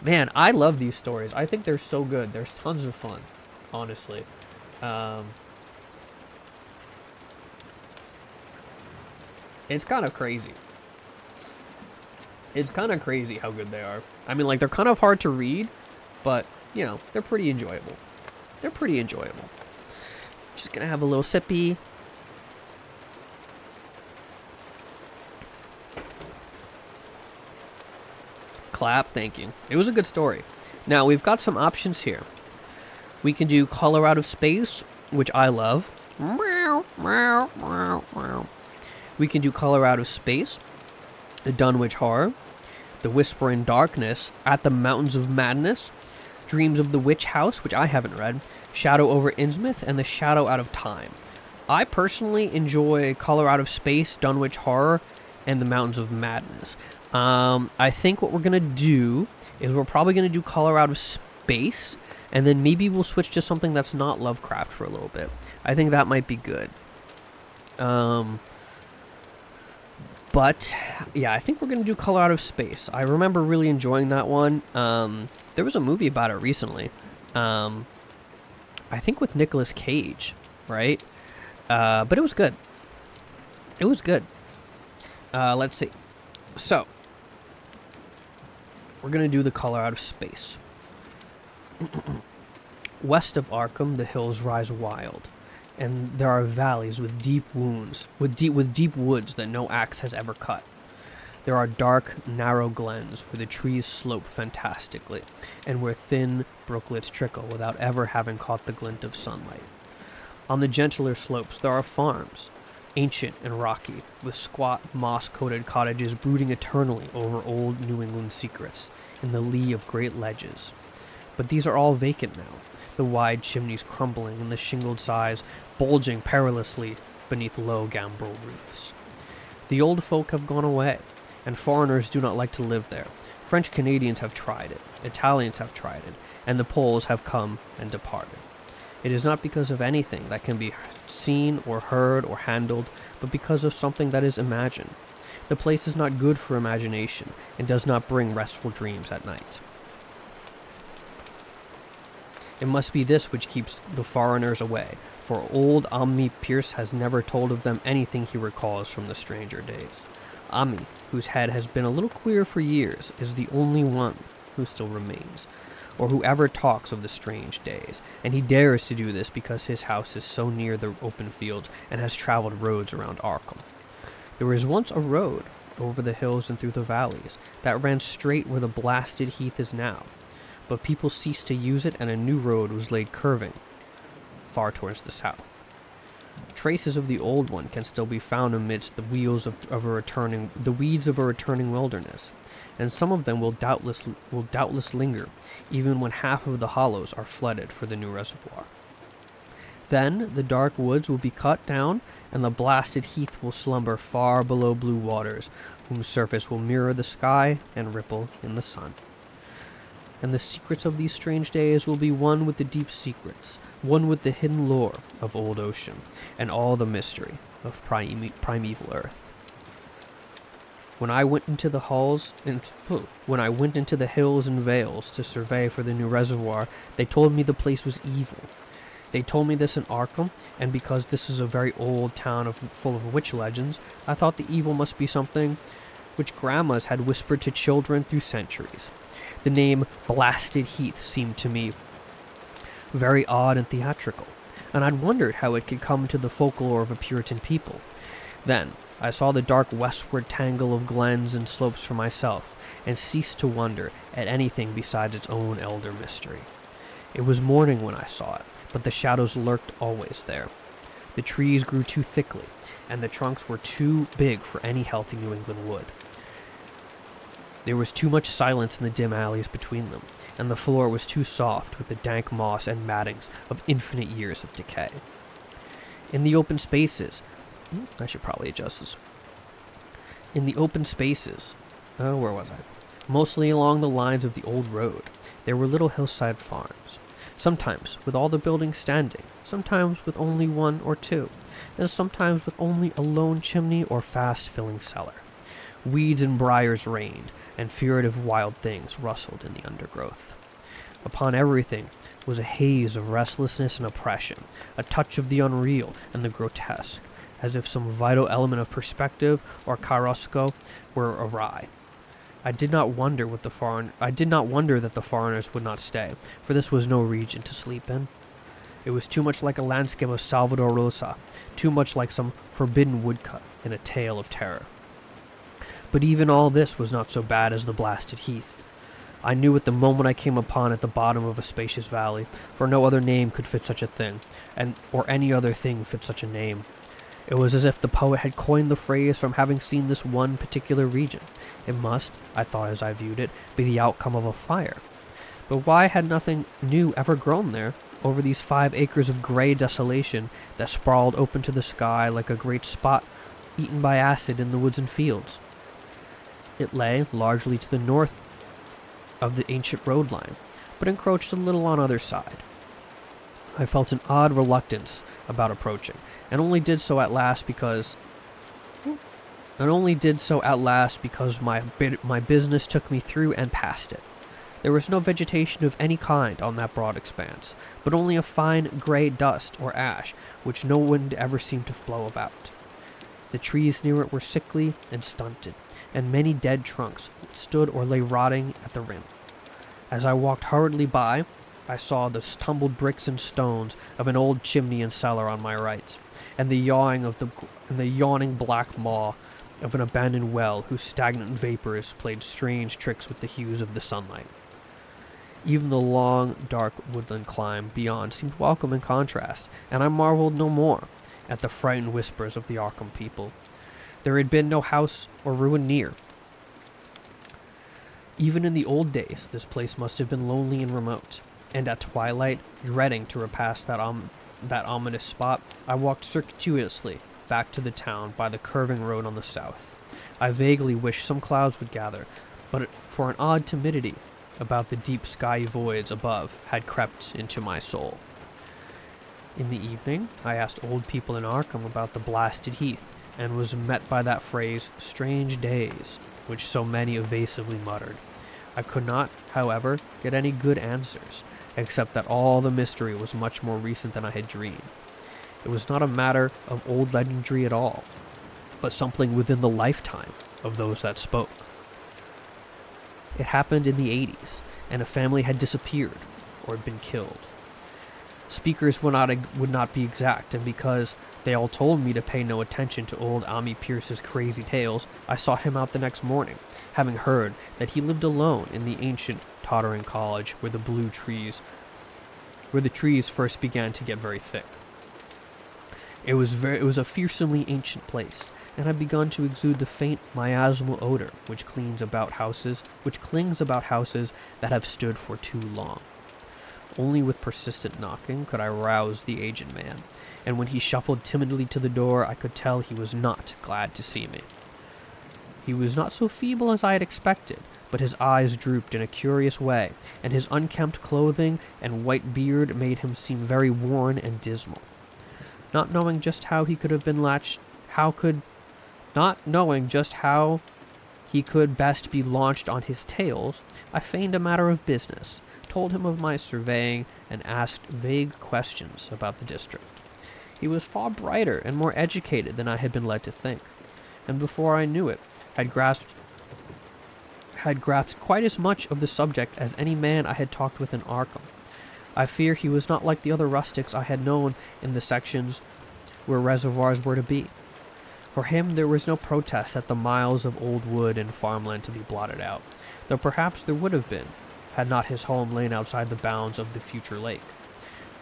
Speaker 1: Man, I love these stories. I think they're so good. There's tons of fun, honestly. It's kind of crazy. It's kind of crazy how good they are. I mean, like, they're kind of hard to read, but, you know, they're pretty enjoyable. They're pretty enjoyable. Just gonna have a little sippy. Clap, thank you. It was a good story. Now, we've got some options here. We can do Color Out of Space, which I love. We can do Color Out of Space, The Dunwich Horror, The Whisper in Darkness, At the Mountains of Madness, Dreams of the Witch House, which I haven't read, Shadow over Innsmouth, and The Shadow Out of Time. I personally enjoy Color Out of Space, Dunwich Horror, and The Mountains of Madness. I think what we're going to do is we're probably going to do Color Out of Space, and then maybe we'll switch to something that's not Lovecraft for a little bit. I think that might be good. But, yeah, I think we're going to do Color Out of Space. I remember really enjoying that one. There was a movie about it recently. I think with Nicolas Cage, right? But it was good. It was good. Let's see. So, we're going to do the Color Out of Space. West of Arkham, the hills rise wild, and there are valleys with deep wounds, with deep woods that no axe has ever cut. There are dark, narrow glens where the trees slope fantastically, and where thin brooklets trickle without ever having caught the glint of sunlight. On the gentler slopes there are farms, ancient and rocky, with squat, moss-coated cottages brooding eternally over old New England secrets in the lee of great ledges. But these are all vacant now, the wide chimneys crumbling and the shingled sides bulging perilously beneath low gambrel roofs. The old folk have gone away, and foreigners do not like to live there. French Canadians have tried it, Italians have tried it, and the Poles have come and departed. It is not because of anything that can be seen or heard or handled, but because of something that is imagined. The place is not good for imagination, and does not bring restful dreams at night. It must be this which keeps the foreigners away, for old Ami Pierce has never told of them anything he recalls from the stranger days. Ami, whose head has been a little queer for years, is the only one who still remains, or who ever talks of the strange days, and he dares to do this because his house is so near the open fields and has traveled roads around Arkham. There was once a road over the hills and through the valleys that ran straight where the blasted heath is now, but people ceased to use it and a new road was laid curving far towards the south. Traces of the old one can still be found amidst the weeds of a returning wilderness, and some of them will doubtless linger, even when half of the hollows are flooded for the new reservoir. Then the dark woods will be cut down, and the blasted heath will slumber far below blue waters, whose surface will mirror the sky and ripple in the sun. And the secrets of these strange days will be one with the deep secrets, one with the hidden lore of old ocean, and all the mystery of primeval earth. When I went into the hills and vales to survey for the new reservoir, they told me the place was evil. They told me this in Arkham, and because this is a very old town full of witch legends, I thought the evil must be something which grandmas had whispered to children through centuries. The name Blasted Heath seemed to me very odd and theatrical, and I'd wondered how it could come to the folklore of a Puritan people. Then I saw the dark westward tangle of glens and slopes for myself, and ceased to wonder at anything besides its own elder mystery. It was morning when I saw it, but the shadows lurked always there. The trees grew too thickly, and the trunks were too big for any healthy New England wood. There was too much silence in the dim alleys between them, and the floor was too soft with the dank moss and mattings of infinite years of decay. In the open spaces, I should probably adjust this. In the open spaces, where was I? Mostly along the lines of the old road, there were little hillside farms.
Speaker 2: sometimes with all the buildings standing, sometimes with only one or two, and sometimes with only a lone chimney or fast-filling cellar. Weeds and briars reigned, and furtive wild things rustled in the undergrowth. Upon everything was a haze of restlessness and oppression, a touch of the unreal and the grotesque, as if some vital element of perspective or chiaroscuro were awry. I did not wonder that the foreigners would not stay, for this was no region to sleep in. It was too much like a landscape of Salvador Rosa, too much like some forbidden woodcut in a tale of terror. But even all this was not so bad as the blasted heath. I knew it the moment I came upon at the bottom of a spacious valley, for no other name could fit such a thing, or any other thing fit such a name. It was as if the poet had coined the phrase from having seen this one particular region. It must, I thought as I viewed it, be the outcome of a fire. But why had nothing new ever grown there, over these 5 acres of gray desolation that sprawled open to the sky like a great spot eaten by acid in the woods and fields? It lay largely to the north of the ancient road line, but encroached a little on either side. I felt an odd reluctance about approaching, and only did so at last because my business took me through and past it. There was no vegetation of any kind on that broad expanse, but only a fine gray dust or ash which no wind ever seemed to blow about. The trees near it were sickly and stunted, and many dead trunks stood or lay rotting at the rim. As I walked hurriedly by, I saw the tumbled bricks and stones of an old chimney and cellar on my right, and the yawning black maw of an abandoned well whose stagnant vapors played strange tricks with the hues of the sunlight. Even the long, dark woodland climb beyond seemed welcome in contrast, and I marveled no more at the frightened whispers of the Arkham people. There had been no house or ruin near. Even in the old days, this place must have been lonely and remote, and at twilight, dreading to repass that ominous spot, I walked circuitously back to the town by the curving road on the south. I vaguely wished some clouds would gather, but for an odd timidity about the deep sky voids above had crept into my soul. In the evening, I asked old people in Arkham about the blasted heath, and was met by that phrase, "strange days," which so many evasively muttered. I could not, however, get any good answers, except that all the mystery was much more recent than I had dreamed. It was not a matter of old legendary at all, but something within the lifetime of those that spoke. It happened in the 80s, and a family had disappeared, or had been killed. Speakers would not be exact, and because they all told me to pay no attention to old Ami Pierce's crazy tales, I sought him out the next morning, having heard that he lived alone in the ancient, tottering college where the trees first began to get very thick. It was a fearsomely ancient place, and had begun to exude the faint miasmal odor which clings about houses that have stood for too long. Only with persistent knocking could I rouse the aged man, and when he shuffled timidly to the door, I could tell he was not glad to see me. He was not so feeble as I had expected, but his eyes drooped in a curious way, and his unkempt clothing and white beard made him seem very worn and dismal. Not knowing just how he could best be launched on his tales, I feigned a matter of business, told him of my surveying, and asked vague questions about the district. He was far brighter and more educated than I had been led to think, and before I knew it, had grasped quite as much of the subject as any man I had talked with in Arkham. I fear he was not like the other rustics I had known in the sections where reservoirs were to be. For him there was no protest at the miles of old wood and farmland to be blotted out, though perhaps there would have been, had not his home lain outside the bounds of the future lake.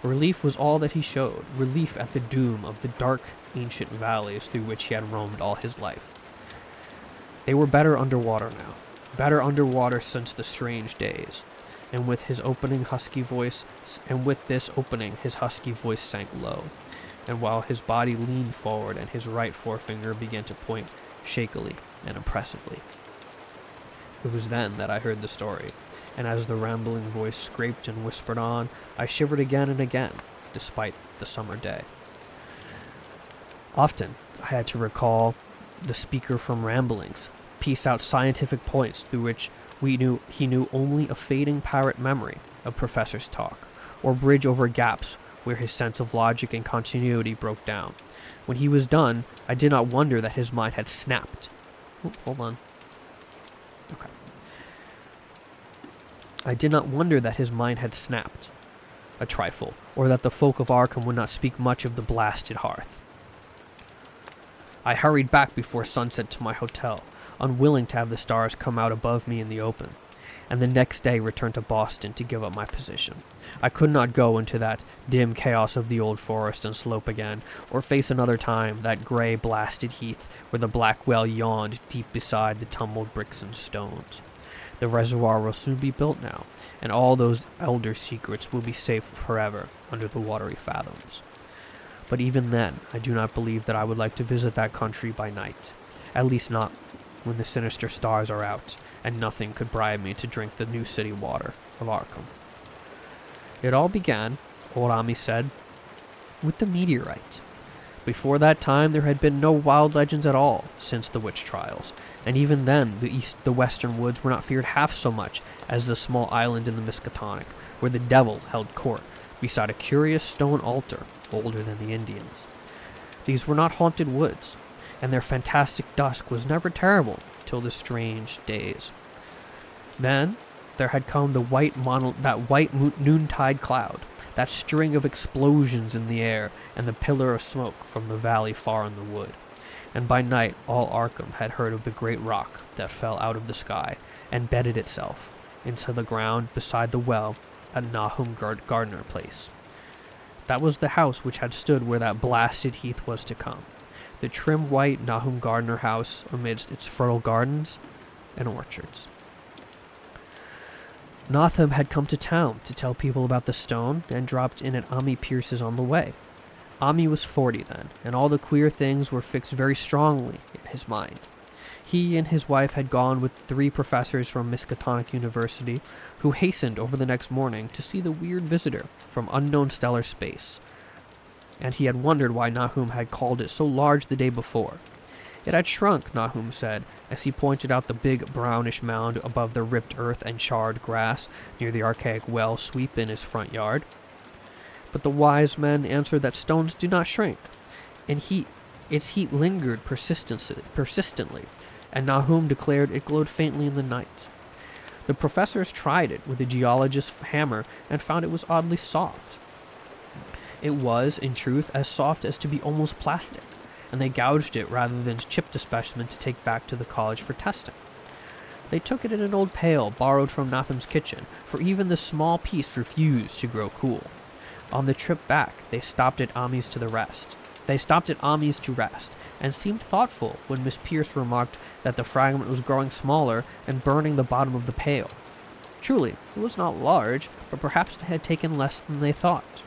Speaker 2: Relief was all that he showed, relief at the doom of the dark, ancient valleys through which he had roamed all his life. They were better underwater now, better underwater since the strange days, and with this opening his husky voice sank low, and while his body leaned forward and his right forefinger began to point shakily and impressively. It was then that I heard the story, and as the rambling voice scraped and whispered on, I shivered again and again, despite the summer day. Often, I had to recall the speaker from Ramblings, piece out scientific points through which he knew only a fading parrot memory of Professor's talk, or bridge over gaps where his sense of logic and continuity broke down. When he was done, I did not wonder that his mind had snapped. Hold on. Okay. I did not wonder that his mind had snapped a trifle, or that the folk of Arkham would not speak much of the blasted hearth. I hurried back before sunset to my hotel, unwilling to have the stars come out above me in the open, and the next day returned to Boston to give up my position. I could not go into that dim chaos of the old forest and slope again, or face another time that gray, blasted heath where the black well yawned deep beside the tumbled bricks and stones. The reservoir will soon be built now, and all those elder secrets will be safe forever under the watery fathoms. But even then, I do not believe that I would like to visit that country by night, at least not when the sinister stars are out, and nothing could bribe me to drink the new city water of Arkham. It all began, old Ami said, with the meteorite. Before that time, there had been no wild legends at all since the witch trials, and even then, the western woods were not feared half so much as the small island in the Miskatonic, where the devil held court beside a curious stone altar older than the Indians. These were not haunted woods, and their fantastic dusk was never terrible till the strange days. Then there had come that white noontide cloud, that string of explosions in the air, and the pillar of smoke from the valley far in the wood. And by night all Arkham had heard of the great rock that fell out of the sky and bedded itself into the ground beside the well at Nahum Gardner Place. That was the house which had stood where that blasted heath was to come, the trim white Nahum Gardner house amidst its fertile gardens and orchards. Notham had come to town to tell people about the stone and dropped in at Ami Pierce's on the way. Ami was 40 then, and all the queer things were fixed very strongly in his mind. He and his wife had gone with 3 professors from Miskatonic University, who hastened over the next morning to see the weird visitor from unknown stellar space, and he had wondered why Nahum had called it so large the day before. It had shrunk, Nahum said, as he pointed out the big brownish mound above the ripped earth and charred grass near the archaic well sweep in his front yard. But the wise men answered that stones do not shrink, and its heat lingered persistently, and Nahum declared it glowed faintly in the night. The professors tried it with a geologist's hammer and found it was oddly soft. It was, in truth, as soft as to be almost plastic, and they gouged it rather than chipped a specimen to take back to the college for testing. They took it in an old pail borrowed from Natham's kitchen, for even the small piece refused to grow cool. On the trip back, they stopped at Ami's to rest, and seemed thoughtful when Miss Pierce remarked that the fragment was growing smaller and burning the bottom of the pail. Truly, it was not large, but perhaps they had taken less than they thought.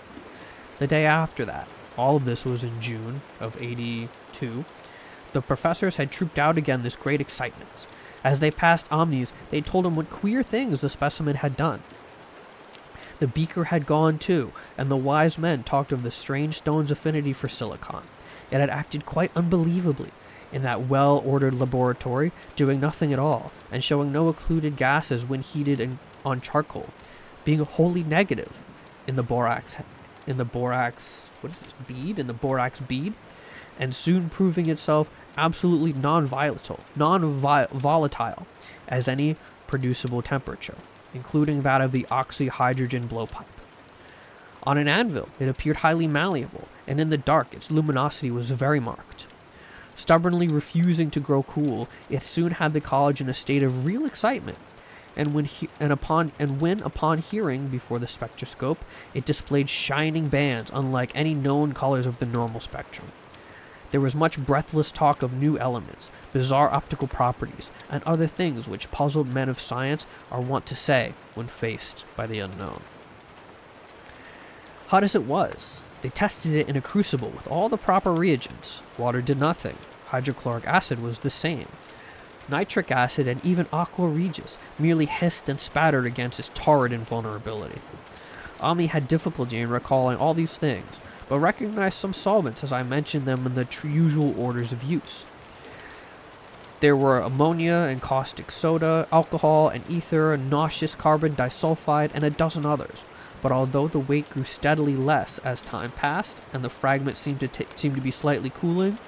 Speaker 2: The day after that, all of this was in June of 82, the professors had trooped out again this great excitement. As they passed Omni's, they told him what queer things the specimen had done. The beaker had gone too, and the wise men talked of the strange stone's affinity for silicon. It had acted quite unbelievably in that well-ordered laboratory, doing nothing at all, and showing no occluded gases when heated on charcoal, being wholly negative in the borax bead, and soon proving itself absolutely non-volatile as any producible temperature, including that of the oxyhydrogen blowpipe. On an anvil, it appeared highly malleable, and in the dark its luminosity was very marked. Stubbornly refusing to grow cool, it soon had the college in a state of real excitement, and when upon hearing before the spectroscope, it displayed shining bands unlike any known colors of the normal spectrum. There was much breathless talk of new elements, bizarre optical properties, and other things which puzzled men of science are wont to say when faced by the unknown. Hot as it was, they tested it in a crucible with all the proper reagents. Water did nothing. Hydrochloric acid was the same. Nitric acid and even aqua regis merely hissed and spattered against its torrid invulnerability. Omni had difficulty in recalling all these things, but recognized some solvents as I mentioned them in the usual orders of use. There were ammonia and caustic soda, alcohol and ether, nauseous carbon disulfide, and a dozen others. But although the weight grew steadily less as time passed, and the fragment seemed to be slightly cooling,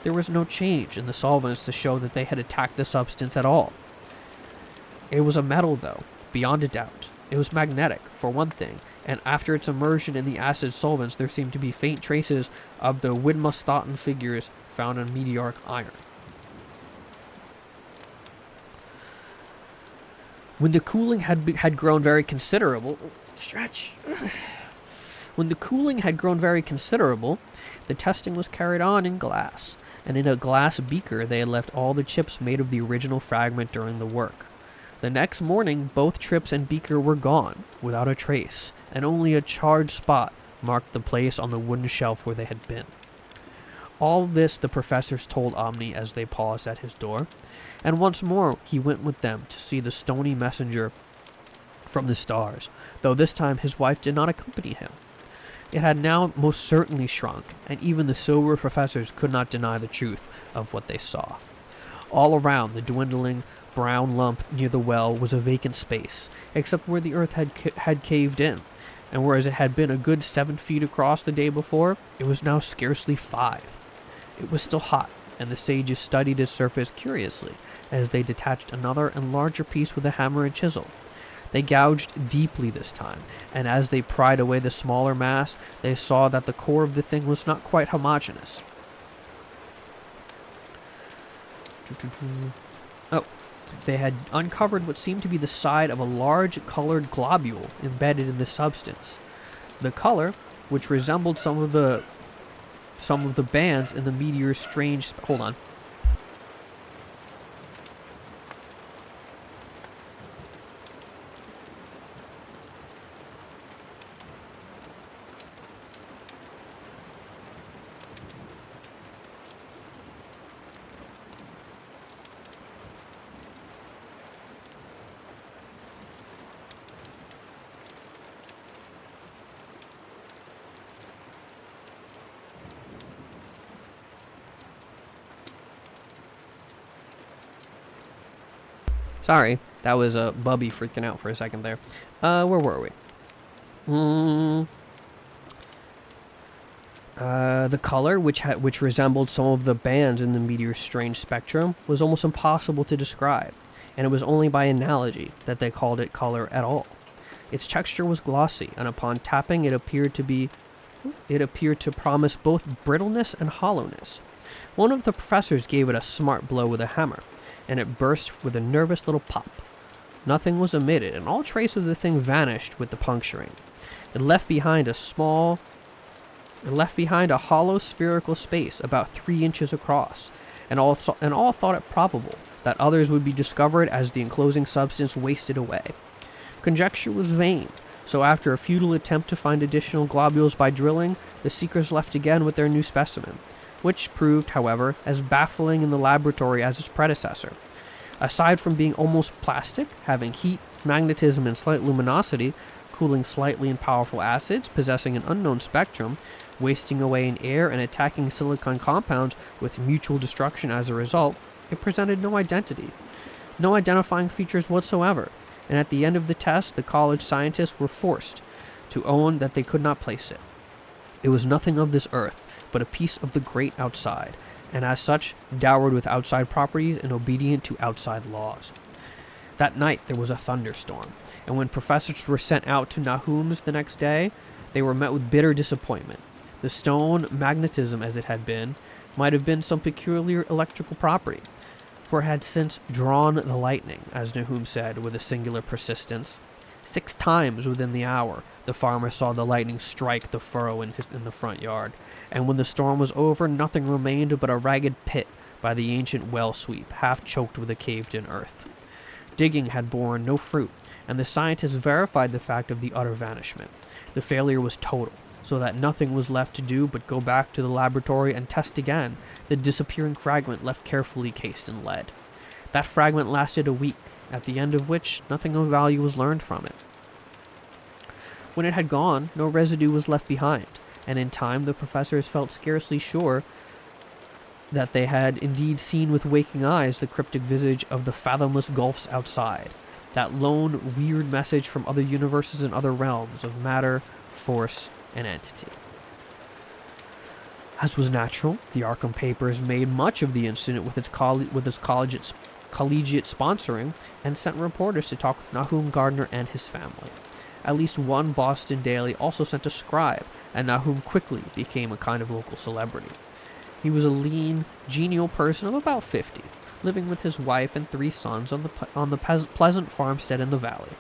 Speaker 2: there was no change in the solvents to show that they had attacked the substance at all. It was a metal, though, beyond a doubt. It was magnetic, for one thing, and after its immersion in the acid solvents, there seemed to be faint traces of the Widmerstatten figures found in meteoric iron. When the cooling had grown very considerable, When the cooling had grown very considerable, the testing was carried on in glass, and in a glass beaker they had left all the chips made of the original fragment during the work. The next morning, both chips and beaker were gone, without a trace, and only a charred spot marked the place on the wooden shelf where they had been. All this the professors told Omni as they paused at his door, and once more he went with them to see the stony messenger from the stars, though this time his wife did not accompany him. It had now most certainly shrunk, and even the sober professors could not deny the truth of what they saw. All around the dwindling brown lump near the well was a vacant space, except where the earth had caved in, and whereas it had been a good 7 feet across the day before, it was now scarcely 5. It was still hot, and the sages studied its surface curiously as they detached another and larger piece with a hammer and chisel. They gouged deeply this time, and as they pried away the smaller mass, they saw that the core of the thing was not quite homogeneous. They had uncovered what seemed to be the side of a large colored globule embedded in the substance. The color, which resembled some of the bands in the meteor's strange... Hold on. Sorry, that was Bubby freaking out for a second there. Where were we? The color, which resembled some of the bands in the meteor's strange spectrum, was almost impossible to describe, and it was only by analogy that they called it color at all. Its texture was glossy, and upon tapping it appeared to promise both brittleness and hollowness. One of the professors gave it a smart blow with a hammer, and it burst with a nervous little pop. Nothing was emitted, and all trace of the thing vanished with the puncturing. It left behind a hollow spherical space about 3 inches across, and all thought it probable that others would be discovered as the enclosing substance wasted away. Conjecture was vain, so after a futile attempt to find additional globules by drilling, the seekers left again with their new specimen, which proved, however, as baffling in the laboratory as its predecessor. Aside from being almost plastic, having heat, magnetism, and slight luminosity, cooling slightly in powerful acids, possessing an unknown spectrum, wasting away in air, and attacking silicon compounds with mutual destruction as a result, it presented no identity, no identifying features whatsoever, and at the end of the test, the college scientists were forced to own that they could not place it. It was nothing of this earth, but a piece of the great outside, and as such, dowered with outside properties and obedient to outside laws. That night there was a thunderstorm, and when professors were sent out to Nahum's the next day, they were met with bitter disappointment. The stone, magnetism as it had been, might have been some peculiar electrical property, for it had since drawn the lightning, as Nahum said with a singular persistence. 6 times within the hour, the farmer saw the lightning strike the furrow in the front yard, and when the storm was over, nothing remained but a ragged pit by the ancient well sweep, half choked with a caved-in earth. Digging had borne no fruit, and the scientists verified the fact of the utter vanishment. The failure was total, so that nothing was left to do but go back to the laboratory and test again the disappearing fragment left carefully cased in lead. That fragment lasted a week, at the end of which nothing of value was learned from it. When it had gone, no residue was left behind, and in time the professors felt scarcely sure that they had indeed seen with waking eyes the cryptic visage of the fathomless gulfs outside, that lone, weird message from other universes and other realms of matter, force, and entity. As was natural, the Arkham papers made much of the incident with its collegiate sponsoring and sent reporters to talk with Nahum Gardner and his family. At least one Boston daily also sent a scribe, and Nahum quickly became a kind of local celebrity. He was a lean, genial person of about 50, living with his wife and 3 sons on the pleasant farmstead in the valley.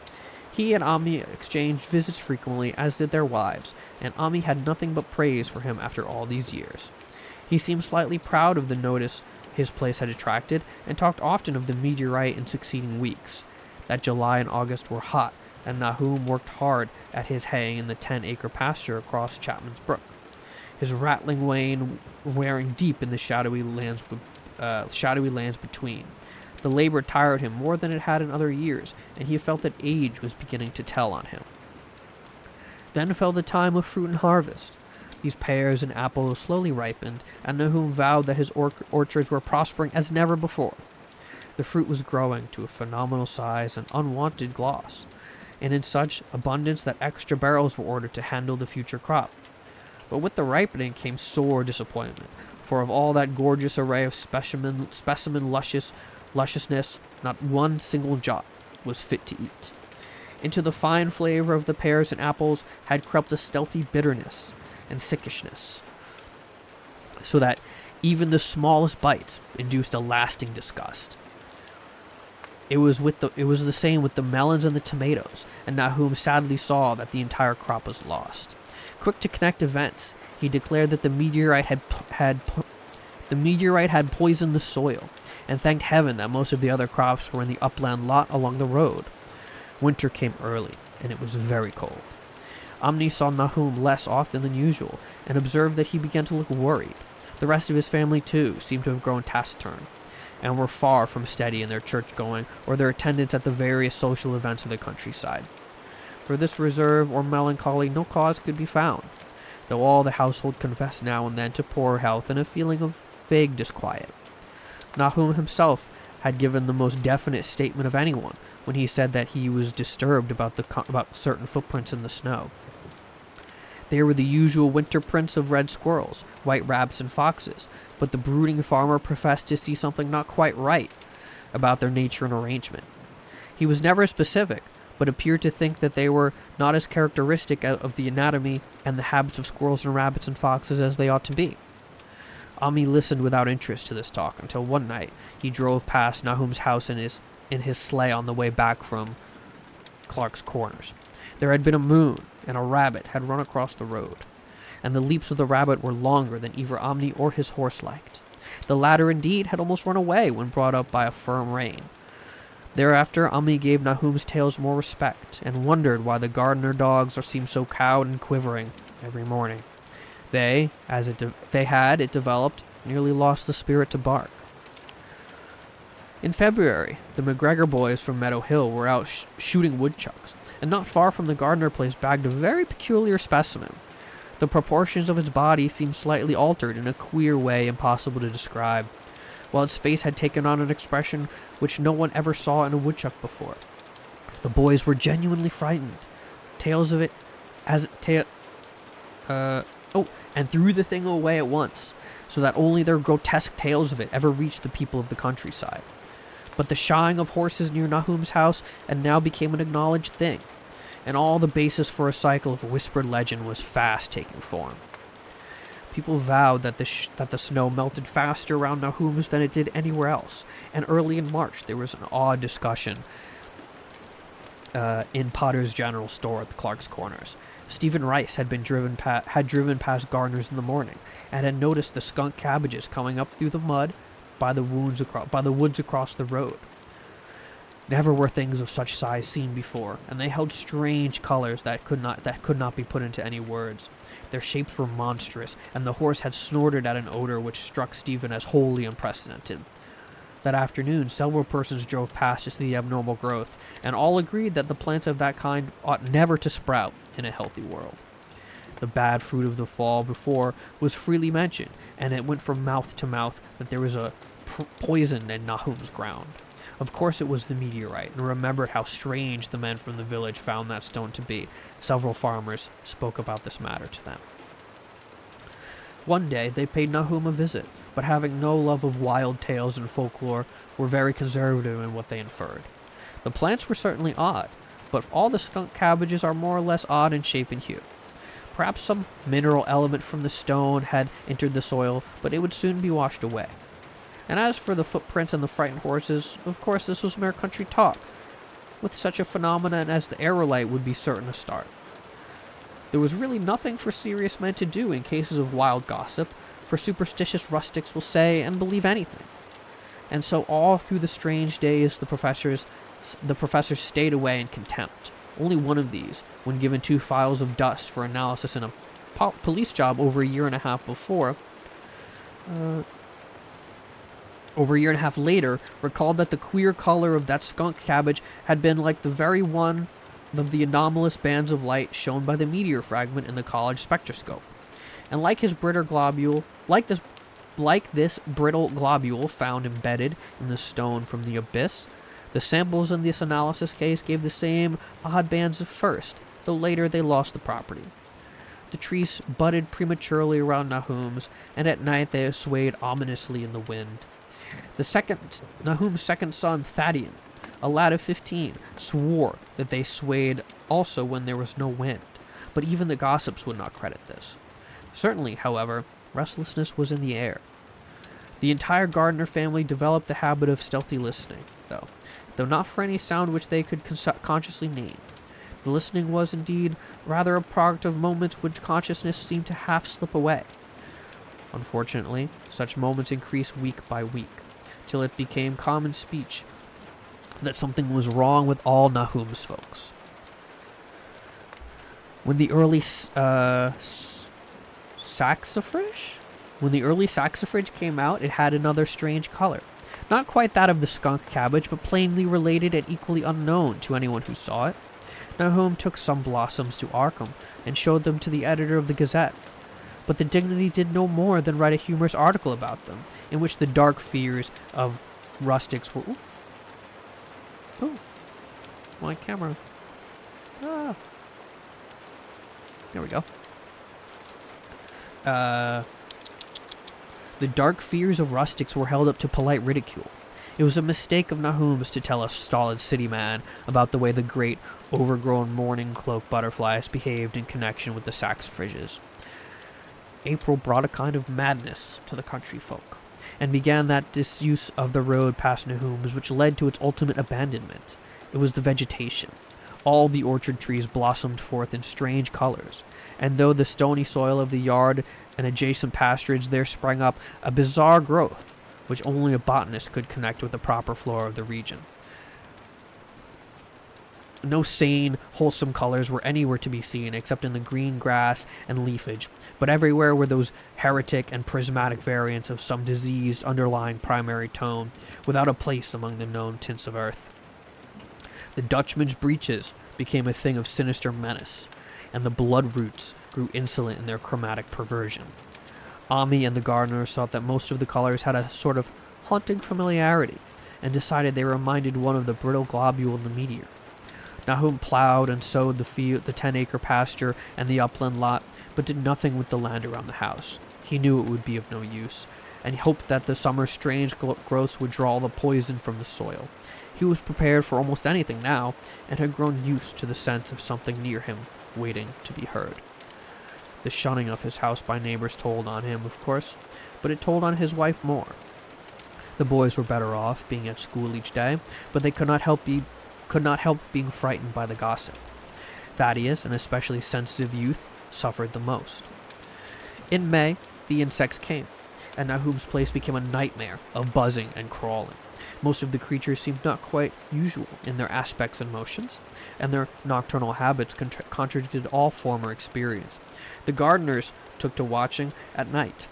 Speaker 2: He and Ami exchanged visits frequently, as did their wives, and Ami had nothing but praise for him after all these years. He seemed slightly proud of the notice his place had attracted, and talked often of the meteorite in succeeding weeks, that July and August were hot, and Nahum worked hard at his hay in the 10-acre pasture across Chapman's Brook, his rattling wain wearing deep in the shadowy lands between. The labor tired him more than it had in other years, and he felt that age was beginning to tell on him. Then fell the time of fruit and harvest. These pears and apples slowly ripened, and Nahum vowed that his orchards were prospering as never before. The fruit was growing to a phenomenal size and unwonted gloss, and in such abundance that extra barrels were ordered to handle the future crop. But with the ripening came sore disappointment, for of all that gorgeous array of specimen lusciousness, not one single jot was fit to eat. Into the fine flavor of the pears and apples had crept a stealthy bitterness and sickishness, so that even the smallest bites induced a lasting disgust. It was the same with the melons and the tomatoes, and Nahum sadly saw that the entire crop was lost. Quick to connect events, he declared that the meteorite had poisoned the soil, and thanked heaven that most of the other crops were in the upland lot along the road. Winter came early, and it was very cold. Omni saw Nahum less often than usual, and observed that he began to look worried. The rest of his family, too, seemed to have grown taciturn, and were far from steady in their church-going or their attendance at the various social events of the countryside. For this reserve or melancholy no cause could be found, though all the household confessed now and then to poor health and a feeling of vague disquiet. Nahum himself had given the most definite statement of anyone when he said that he was disturbed about certain footprints in the snow. They were the usual winter prints of red squirrels, white rabbits, and foxes, but the brooding farmer professed to see something not quite right about their nature and arrangement. He was never specific, but appeared to think that they were not as characteristic of the anatomy and the habits of squirrels and rabbits and foxes as they ought to be. Ami listened without interest to this talk until one night he drove past Nahum's house in his sleigh on the way back from Clark's Corners. There had been a moon, and a rabbit had run across the road, and the leaps of the rabbit were longer than either Omni or his horse liked. The latter, indeed, had almost run away when brought up by a firm rein. Thereafter, Omni gave Nahum's tales more respect, and wondered why the Gardner dogs seemed so cowed and quivering every morning. They had, it developed, nearly lost the spirit to bark. In February, the McGregor boys from Meadow Hill were out shooting woodchucks, and not far from the Gardner place bagged a very peculiar specimen. The proportions of its body seemed slightly altered in a queer way impossible to describe, while its face had taken on an expression which no one ever saw in a woodchuck before. The boys were genuinely frightened. Tales of it and threw the thing away at once, so that only their grotesque tales of it ever reached the people of the countryside. But the shying of horses near Nahum's house had now become an acknowledged thing, and all the basis for a cycle of whispered legend was fast taking form. People vowed that the snow melted faster around Nahum's than it did anywhere else, and early in March there was an odd discussion in Potter's General Store at the Clark's Corners. Stephen Rice had driven past Gardner's in the morning, and had noticed the skunk cabbages coming up through the mud by the woods across the road. Never were things of such size seen before, and they held strange colors that could not be put into any words. Their shapes were monstrous, and the horse had snorted at an odor which struck Stephen as wholly unprecedented. That afternoon, several persons drove past to see the abnormal growth, and all agreed that the plants of that kind ought never to sprout in a healthy world. The bad fruit of the fall before was freely mentioned, and it went from mouth to mouth that there was a poison in Nahum's ground. Of course it was the meteorite, and remembered how strange the men from the village found that stone to be. Several farmers spoke about this matter to them. One day they paid Nahum a visit, but having no love of wild tales and folklore, were very conservative in what they inferred. The plants were certainly odd, but all the skunk cabbages are more or less odd in shape and hue. Perhaps some mineral element from the stone had entered the soil, but it would soon be washed away. And as for the footprints and the frightened horses, of course this was mere country talk. With such a phenomenon as the aerolite would be certain to start. There was really nothing for serious men to do in cases of wild gossip, for superstitious rustics will say and believe anything. And so all through the strange days the professors stayed away in contempt. Only one of these, when given 2 files of dust for analysis in a police job over a year and a half later, recalled that the queer color of that skunk cabbage had been like the very one of the anomalous bands of light shown by the meteor fragment in the college spectroscope. And like this brittle globule found embedded in the stone from the abyss, the samples in this analysis case gave the same odd bands at first, though later they lost the property. The trees budded prematurely around Nahum's, and at night they swayed ominously in the wind. Nahum's second son, Thaddeus, a lad of 15, swore that they swayed also when there was no wind, but even the gossips would not credit this. Certainly, however, restlessness was in the air. The entire Gardner family developed the habit of stealthy listening, though not for any sound which they could consciously name. The listening was, indeed, rather a product of moments which consciousness seemed to half slip away. Unfortunately, such moments increased week by week, till it became common speech that something was wrong with all Nahum's folks. When the early saxifrage came out, it had another strange color. Not quite that of the skunk cabbage, but plainly related and equally unknown to anyone who saw it. Nahum took some blossoms to Arkham and showed them to the editor of the Gazette. But the Dignity did no more than write a humorous article about them, in which the dark fears of rustics were... Ooh, my camera. There we go. The dark fears of rustics were held up to polite ridicule. It was a mistake of Nahum's to tell a stolid city man about the way the great, overgrown mourning cloak butterflies behaved in connection with the saxifrages. April brought a kind of madness to the country folk, and began that disuse of the road past Nahum's which led to its ultimate abandonment. It was the vegetation. All the orchard trees blossomed forth in strange colors, and though the stony soil of the yard and adjacent pasturage there sprang up a bizarre growth, which only a botanist could connect with the proper flora of the region. No sane, wholesome colors were anywhere to be seen except in the green grass and leafage, but everywhere were those heretic and prismatic variants of some diseased underlying primary tone, without a place among the known tints of earth. The Dutchman's breeches became a thing of sinister menace, and the blood roots grew insolent in their chromatic perversion. Ami and the gardeners thought that most of the colors had a sort of haunting familiarity, and decided they reminded one of the brittle globule in the meteor. Nahum plowed and sowed the 10-acre pasture and the upland lot, but did nothing with the land around the house. He knew it would be of no use, and hoped that the summer's strange growths would draw the poison from the soil. He was prepared for almost anything now, and had grown used to the sense of something near him, waiting to be heard. The shunning of his house by neighbors told on him, of course, but it told on his wife more. The boys were better off, being at school each day, but they could not help being frightened by the gossip. Thaddeus, an especially sensitive youth, suffered the most. In May, the insects came, and Nahum's place became a nightmare of buzzing and crawling. Most of the creatures seemed not quite usual in their aspects and motions, and their nocturnal habits contradicted all former experience. The gardeners took to watching at night.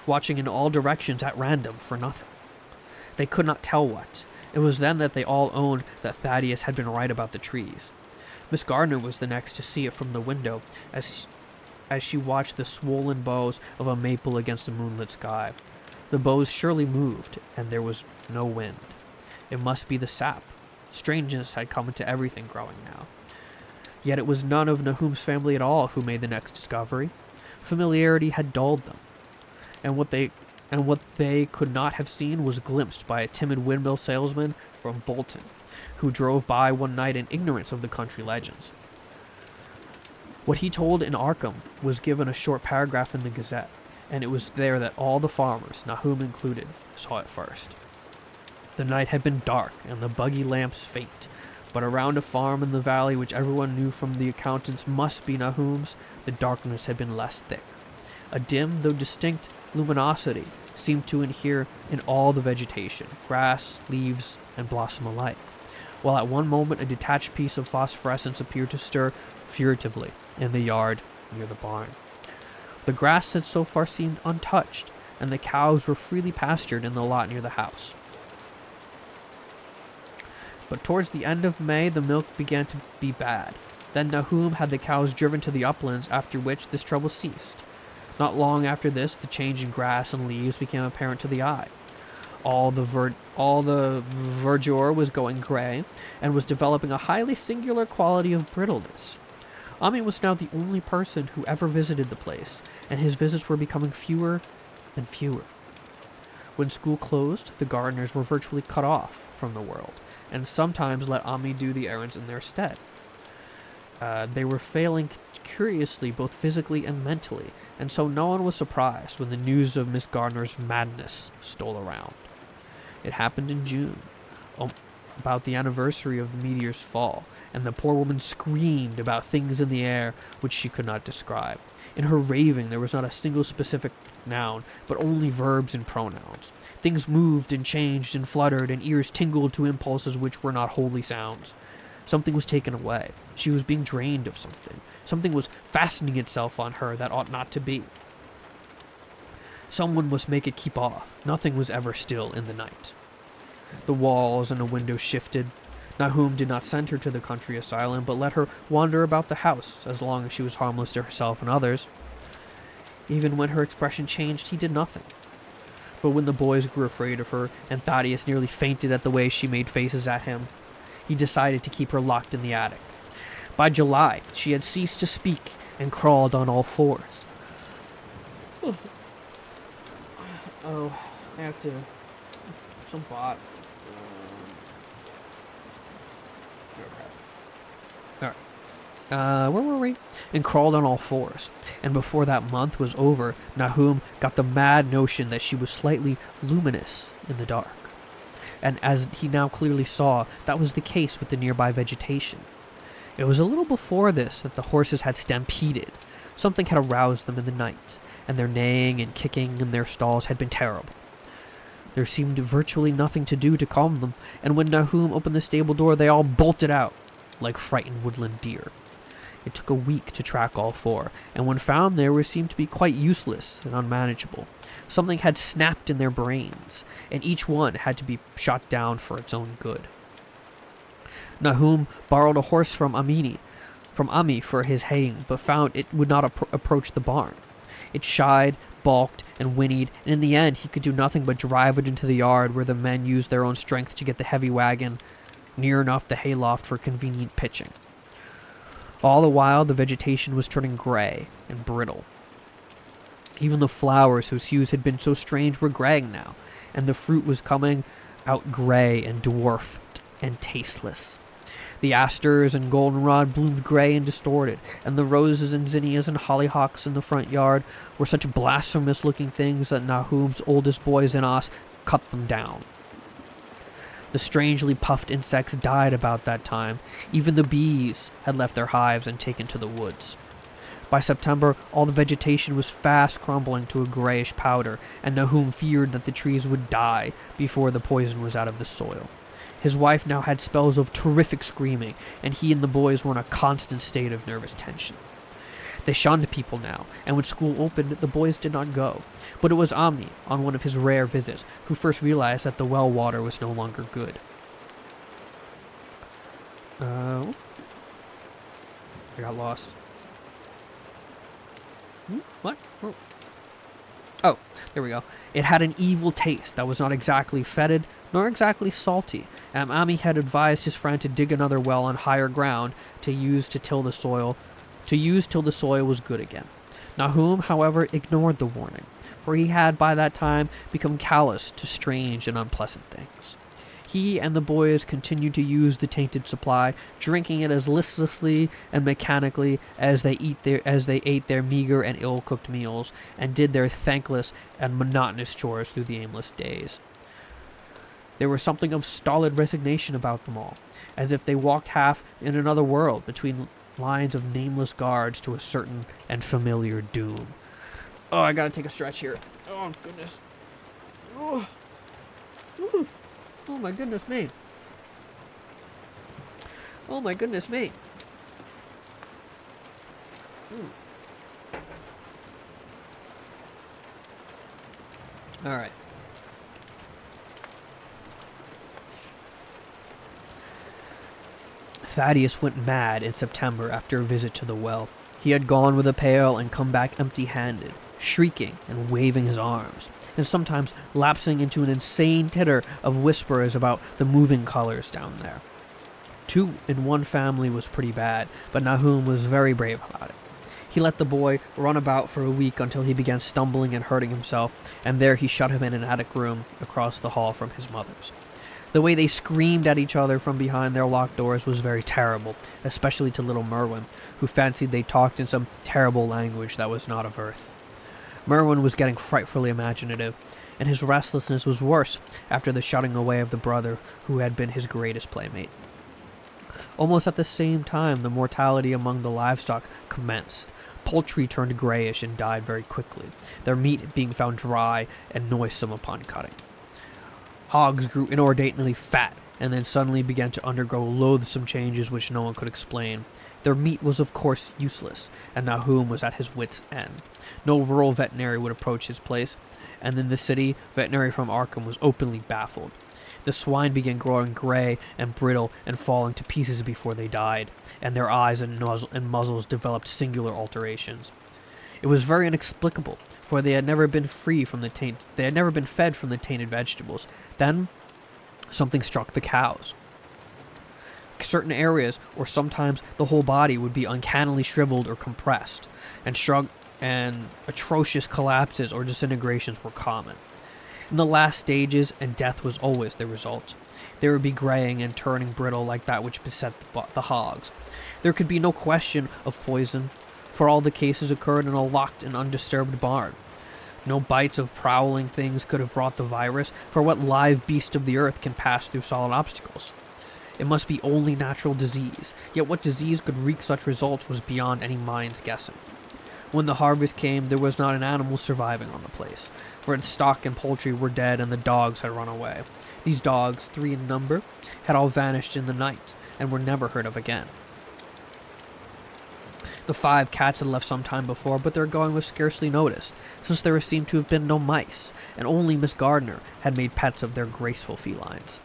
Speaker 2: watching in all directions at random for nothing. They could not tell what. It was then that they all owned that Thaddeus had been right about the trees. Miss Gardner was the next to see it from the window as she watched the swollen boughs of a maple against the moonlit sky. The boughs surely moved, and there was no wind. It must be the sap. Strangeness had come into everything growing now. Yet it was none of Nahum's family at all who made the next discovery. Familiarity had dulled them, and what they could not have seen was glimpsed by a timid windmill salesman from Bolton, who drove by one night in ignorance of the country legends. What he told in Arkham was given a short paragraph in the Gazette, and it was there that all the farmers, Nahum included, saw it first. The night had been dark, and the buggy lamps faint, but around a farm in the valley which everyone knew from the accountants must be Nahum's, the darkness had been less thick. A dim, though distinct, luminosity seemed to inhere in all the vegetation, grass, leaves, and blossom alike, while at one moment a detached piece of phosphorescence appeared to stir furtively in the yard near the barn. The grass had so far seemed untouched, and the cows were freely pastured in the lot near the house. But towards the end of May, the milk began to be bad. Then Nahum had the cows driven to the uplands, after which this trouble ceased. Not long after this, the change in grass and leaves became apparent to the eye. All the verdure was going gray, and was developing a highly singular quality of brittleness. Ami was now the only person who ever visited the place, and his visits were becoming fewer and fewer. When school closed, the gardeners were virtually cut off from the world, and sometimes let Ami do the errands in their stead. They were failing curiously both physically and mentally, and so no one was surprised when the news of Miss Gardner's madness stole around. It happened in June, about the anniversary of the meteor's fall, and the poor woman screamed about things in the air which she could not describe. In her raving there was not a single specific noun, but only verbs and pronouns. Things moved and changed and fluttered, and ears tingled to impulses which were not wholly sounds. Something was taken away. She was being drained of something. Something was fastening itself on her that ought not to be. Someone must make it keep off. Nothing was ever still in the night. The walls and the windows shifted. Nahum did not send her to the country asylum, but let her wander about the house as long as she was harmless to herself and others. Even when her expression changed, he did nothing. But when the boys grew afraid of her, and Thaddeus nearly fainted at the way she made faces at him, he decided to keep her locked in the attic. By July, she had ceased to speak and crawled on all fours. Oh, I have to... some bot. Where were we? And crawled on all fours. And before that month was over, Nahum got the mad notion that she was slightly luminous in the dark. And as he now clearly saw, that was the case with the nearby vegetation. It was a little before this that the horses had stampeded. Something had aroused them in the night, and their neighing and kicking in their stalls had been terrible. There seemed virtually nothing to do to calm them, and when Nahum opened the stable door, they all bolted out like frightened woodland deer. It took a week to track all four, and when found they seemed to be quite useless and unmanageable. Something had snapped in their brains, and each one had to be shot down for its own good. Nahum borrowed a horse from Ami for his haying, but found it would not approach the barn. It shied, balked, and whinnied, and in the end he could do nothing but drive it into the yard, where the men used their own strength to get the heavy wagon near enough the hayloft for convenient pitching. All the while, the vegetation was turning gray and brittle. Even the flowers, whose hues had been so strange, were graying now, and the fruit was coming out gray and dwarfed and tasteless. The asters and goldenrod bloomed gray and distorted, and the roses and zinnias and hollyhocks in the front yard were such blasphemous-looking things that Nahum's oldest boy Zenos cut them down. The strangely puffed insects died about that time. Even the bees had left their hives and taken to the woods. By September, all the vegetation was fast crumbling to a grayish powder, and Nahum feared that the trees would die before the poison was out of the soil. His wife now had spells of terrific screaming, and he and the boys were in a constant state of nervous tension. They shunned people now, and when school opened, the boys did not go. But it was Ami, on one of his rare visits, who first realized that the well water was no longer good. I got lost. What? Oh, there we go. It had an evil taste that was not exactly fetid, nor exactly salty, and Ami had advised his friend to dig another well on higher ground to use till the soil was good again. Nahum, however, ignored the warning, for he had by that time become callous to strange and unpleasant things. He and the boys continued to use the tainted supply, drinking it as listlessly and mechanically as they ate their meager and ill-cooked meals, and did their thankless and monotonous chores through the aimless days. There was something of stolid resignation about them all, as if they walked half in another world between lines of nameless guards to a certain and familiar doom. Oh, I gotta take a stretch here. Oh, goodness. Oh. Oh my goodness me. Oh my goodness me. Alright. Thaddeus went mad in September after a visit to the well. He had gone with a pail and come back empty-handed, shrieking and waving his arms, and sometimes lapsing into an insane titter of whispers about the moving colors down there. 2 in one family was pretty bad, but Nahum was very brave about it. He let the boy run about for a week until he began stumbling and hurting himself, and there he shut him in an attic room across the hall from his mother's. The way they screamed at each other from behind their locked doors was very terrible, especially to little Merwin, who fancied they talked in some terrible language that was not of earth. Merwin was getting frightfully imaginative, and his restlessness was worse after the shutting away of the brother who had been his greatest playmate. Almost at the same time, the mortality among the livestock commenced. Poultry turned grayish and died very quickly, their meat being found dry and noisome upon cutting. Hogs grew inordinately fat, and then suddenly began to undergo loathsome changes which no one could explain. Their meat was of course useless, and Nahum was at his wit's end. No rural veterinary would approach his place, and in the city, veterinary from Arkham was openly baffled. The swine began growing gray and brittle and falling to pieces before they died, and their eyes and muzzles developed singular alterations. It was very inexplicable, for they had never been fed from the tainted vegetables. Then something struck the cows. Certain areas, or sometimes the whole body, would be uncannily shriveled or compressed, and atrocious collapses or disintegrations were common. In the last stages, and death was always the result. They would be graying and turning brittle like that which beset the hogs. There could be no question of poison, for all the cases occurred in a locked and undisturbed barn. No bites of prowling things could have brought the virus, for what live beast of the earth can pass through solid obstacles? It must be only natural disease, yet what disease could wreak such results was beyond any mind's guessing. When the harvest came, there was not an animal surviving on the place, for its stock and poultry were dead and the dogs had run away. These dogs, 3 in number, had all vanished in the night, and were never heard of again. The 5 cats had left some time before, but their going was scarcely noticed, since there seemed to have been no mice, and only Miss Gardner had made pets of the graceful felines.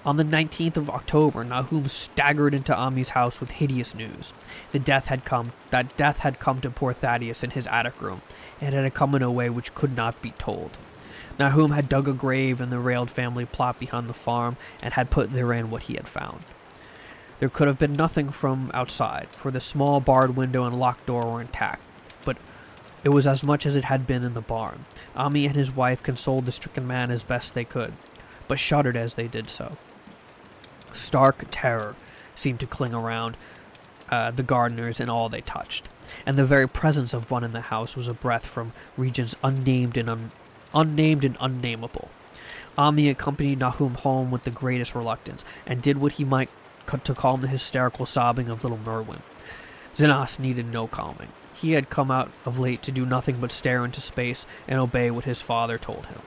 Speaker 2: On the 19th of October, Nahum staggered into Ami's house with hideous news. Death had come to poor Thaddeus in his attic room, and it had come in a way which could not be told. Nahum had dug a grave in the railed family plot behind the farm, and had put therein what he had found. There could have been nothing from outside, for the small barred window and locked door were intact, but it was as much as it had been in the barn. Ami and his wife consoled the stricken man as best they could, but shuddered as they did so. Stark terror seemed to cling around the gardeners and all they touched, and the very presence of one in the house was a breath from regions unnamed and unnameable. Ami accompanied Nahum home with the greatest reluctance, and did what he might to calm the hysterical sobbing of little Merwin. Zenas needed no calming. He had come out of late to do nothing but stare into space and obey what his father told him,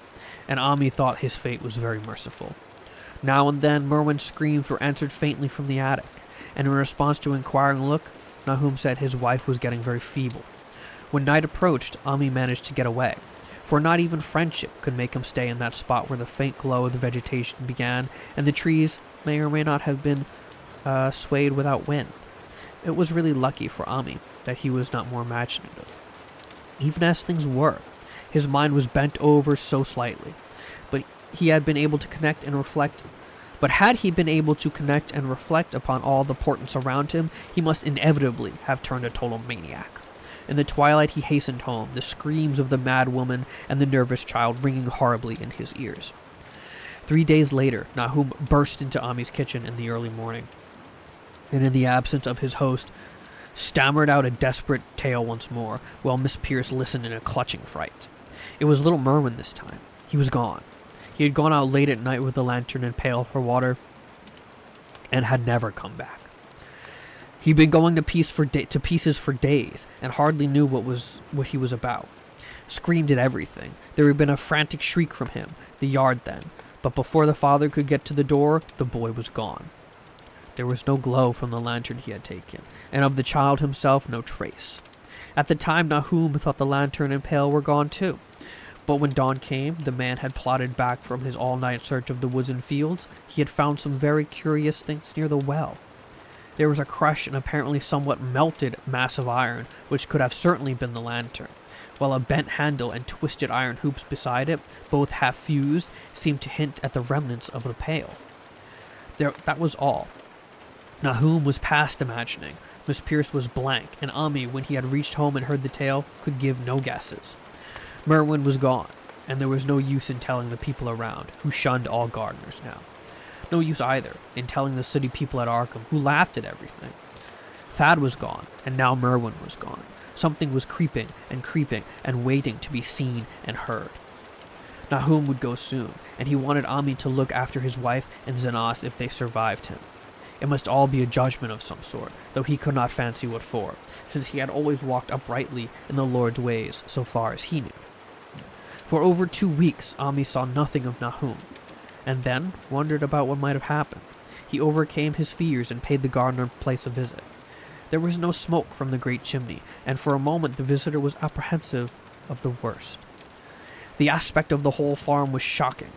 Speaker 2: and Ami thought his fate was very merciful. Now and then Merwin's screams were answered faintly from the attic, and in response to an inquiring look, Nahum said his wife was getting very feeble. When night approached, Ami managed to get away, for not even friendship could make him stay in that spot where the faint glow of the vegetation began, and the trees may or may not have been swayed without wind. It was really lucky for Ami that he was not more imaginative. Even as things were, his mind was bent over so slightly, but he had been able to connect and reflect. But had he been able to connect and reflect upon all the portents around him, he must inevitably have turned a total maniac. In the twilight he hastened home, the screams of the mad woman and the nervous child ringing horribly in his ears. 3 days later, Nahum burst into Ami's kitchen in the early morning, and in the absence of his host, stammered out a desperate tale once more, while Miss Pierce listened in a clutching fright. It was little Merwin this time. He was gone. He had gone out late at night with a lantern and pail for water, and had never come back. He'd been going to pieces for days, and hardly knew what he was about. Screamed at everything. There had been a frantic shriek from him, the yard then, but before the father could get to the door, the boy was gone. There was no glow from the lantern he had taken, and of the child himself no trace. At the time, Nahum thought the lantern and pail were gone too. But when dawn came, the man had plodded back from his all-night search of the woods and fields. He had found some very curious things near the well. There was a crushed and apparently somewhat melted mass of iron, which could have certainly been the lantern, while a bent handle and twisted iron hoops beside it, both half fused, seemed to hint at the remnants of the pail. That was all. Nahum was past imagining. Miss Pierce was blank, and Ami, when he had reached home and heard the tale, could give no guesses. Merwin was gone, and there was no use in telling the people around, who shunned all gardeners now. No use either in telling the city people at Arkham, who laughed at everything. Thad was gone, and now Merwin was gone. Something was creeping and waiting to be seen and heard. Nahum would go soon, and he wanted Ami to look after his wife and Zenas if they survived him. It must all be a judgment of some sort, though he could not fancy what for, since he had always walked uprightly in the Lord's ways so far as he knew. For over 2 weeks, Ami saw nothing of Nahum, and then wondered about what might have happened. He overcame his fears and paid the gardener place a visit. There was no smoke from the great chimney, and for a moment the visitor was apprehensive of the worst. The aspect of the whole farm was shocking.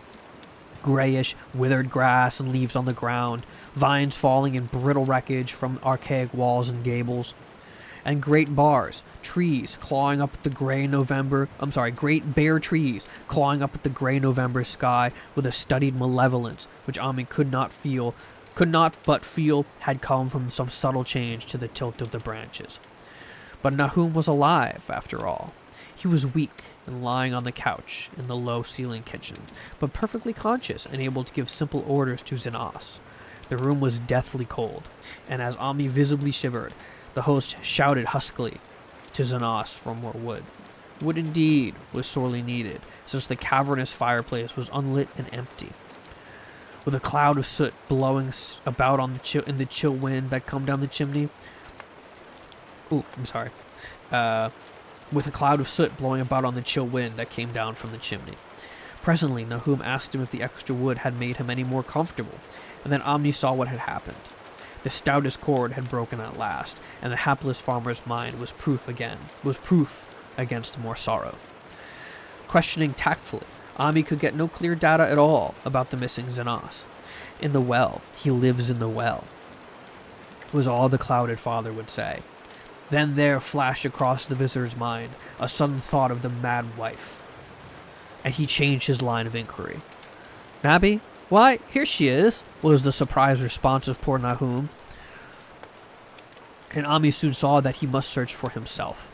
Speaker 2: Grayish, withered grass and leaves on the ground, vines falling in brittle wreckage from archaic walls and gables, and great trees clawing up at the great bare trees clawing up at the gray November sky with a studied malevolence which Ami could not but feel had come from some subtle change to the tilt of the branches. But Nahum was alive, after all. He was weak and lying on the couch in the low-ceilinged kitchen, but perfectly conscious and able to give simple orders to Zenas. The room was deathly cold, and as Ami visibly shivered, the host shouted huskily to Zenas for more wood. Wood indeed was sorely needed, since the cavernous fireplace was unlit and empty. With a cloud of soot blowing about in the chill wind that come down the chimney. With a cloud of soot blowing about on the chill wind that came down from the chimney. Presently, Nahum asked him if the extra wood had made him any more comfortable, and then Omni saw what had happened. The stoutest cord had broken at last, and the hapless farmer's mind was proof against more sorrow. Questioning tactfully, Ami could get no clear data at all about the missing Zenas. In the well, he lives in the well, was all the clouded father would say. Then there flashed across the visitor's mind a sudden thought of the mad wife, and he changed his line of inquiry. Nabby? Why, here she is, was the surprised response of poor Nahum, and Ami soon saw that he must search for himself.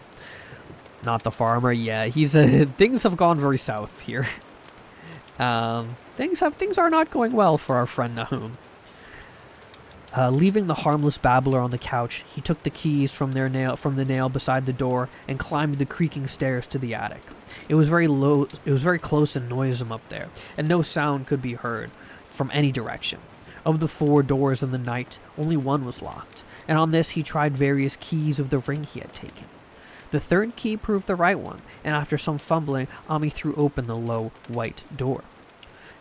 Speaker 2: Not the farmer, yeah, things have gone very south here. Things are not going well for our friend Nahum. Leaving the harmless babbler on the couch, he took the keys from the nail beside the door and climbed the creaking stairs to the attic. It was very close and noisome up there, and no sound could be heard from any direction. Of the 4 doors in the night, only one was locked, and on this he tried various keys of the ring he had taken. The 3rd key proved the right one, and after some fumbling, Ami threw open the low, white door.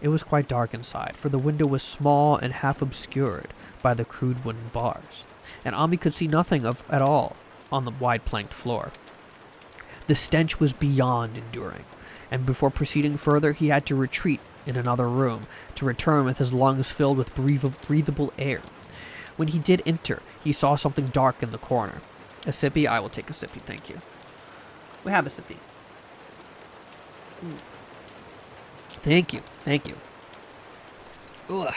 Speaker 2: It was quite dark inside, for the window was small and half obscured by the crude wooden bars. and Ami could see nothing of at all on the wide planked floor. The stench was beyond enduring, and before proceeding further, he had to retreat in another room to return with his lungs filled with breathable air. When he did enter, he saw something dark in the corner. A sippy? I will take a sippy, thank you. We have a sippy. Thank you, thank you. Ugh.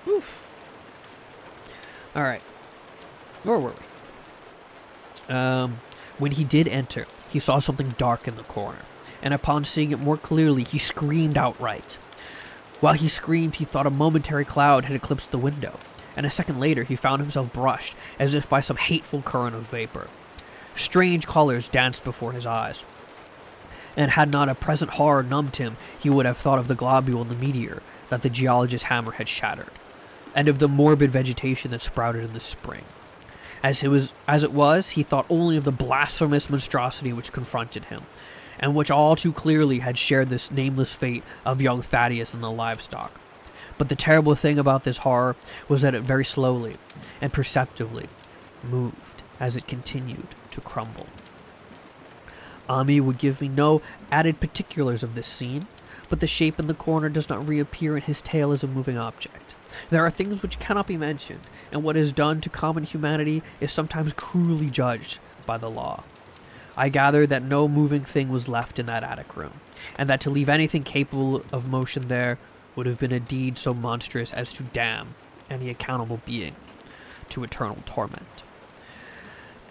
Speaker 2: Oof. All right. Where were we? When he did enter, he saw something dark in the corner, and upon seeing it more clearly, he screamed outright. While he screamed, he thought a momentary cloud had eclipsed the window, and a second later he found himself brushed as if by some hateful current of vapor. Strange colors danced before his eyes, and had not a present horror numbed him, he would have thought of the globule in the meteor that the geologist's hammer had shattered, and of the morbid vegetation that sprouted in the spring. As it was, he thought only of the blasphemous monstrosity which confronted him, and which all too clearly had shared this nameless fate of young Thaddeus and the livestock. But the terrible thing about this horror was that it very slowly and perceptibly moved as it continued to crumble. Ami would give me no added particulars of this scene, but the shape in the corner does not reappear in his tale as a moving object. There are things which cannot be mentioned, and what is done to common humanity is sometimes cruelly judged by the law. I gather that no moving thing was left in that attic room, and that to leave anything capable of motion there would have been a deed so monstrous as to damn any accountable being to eternal torment.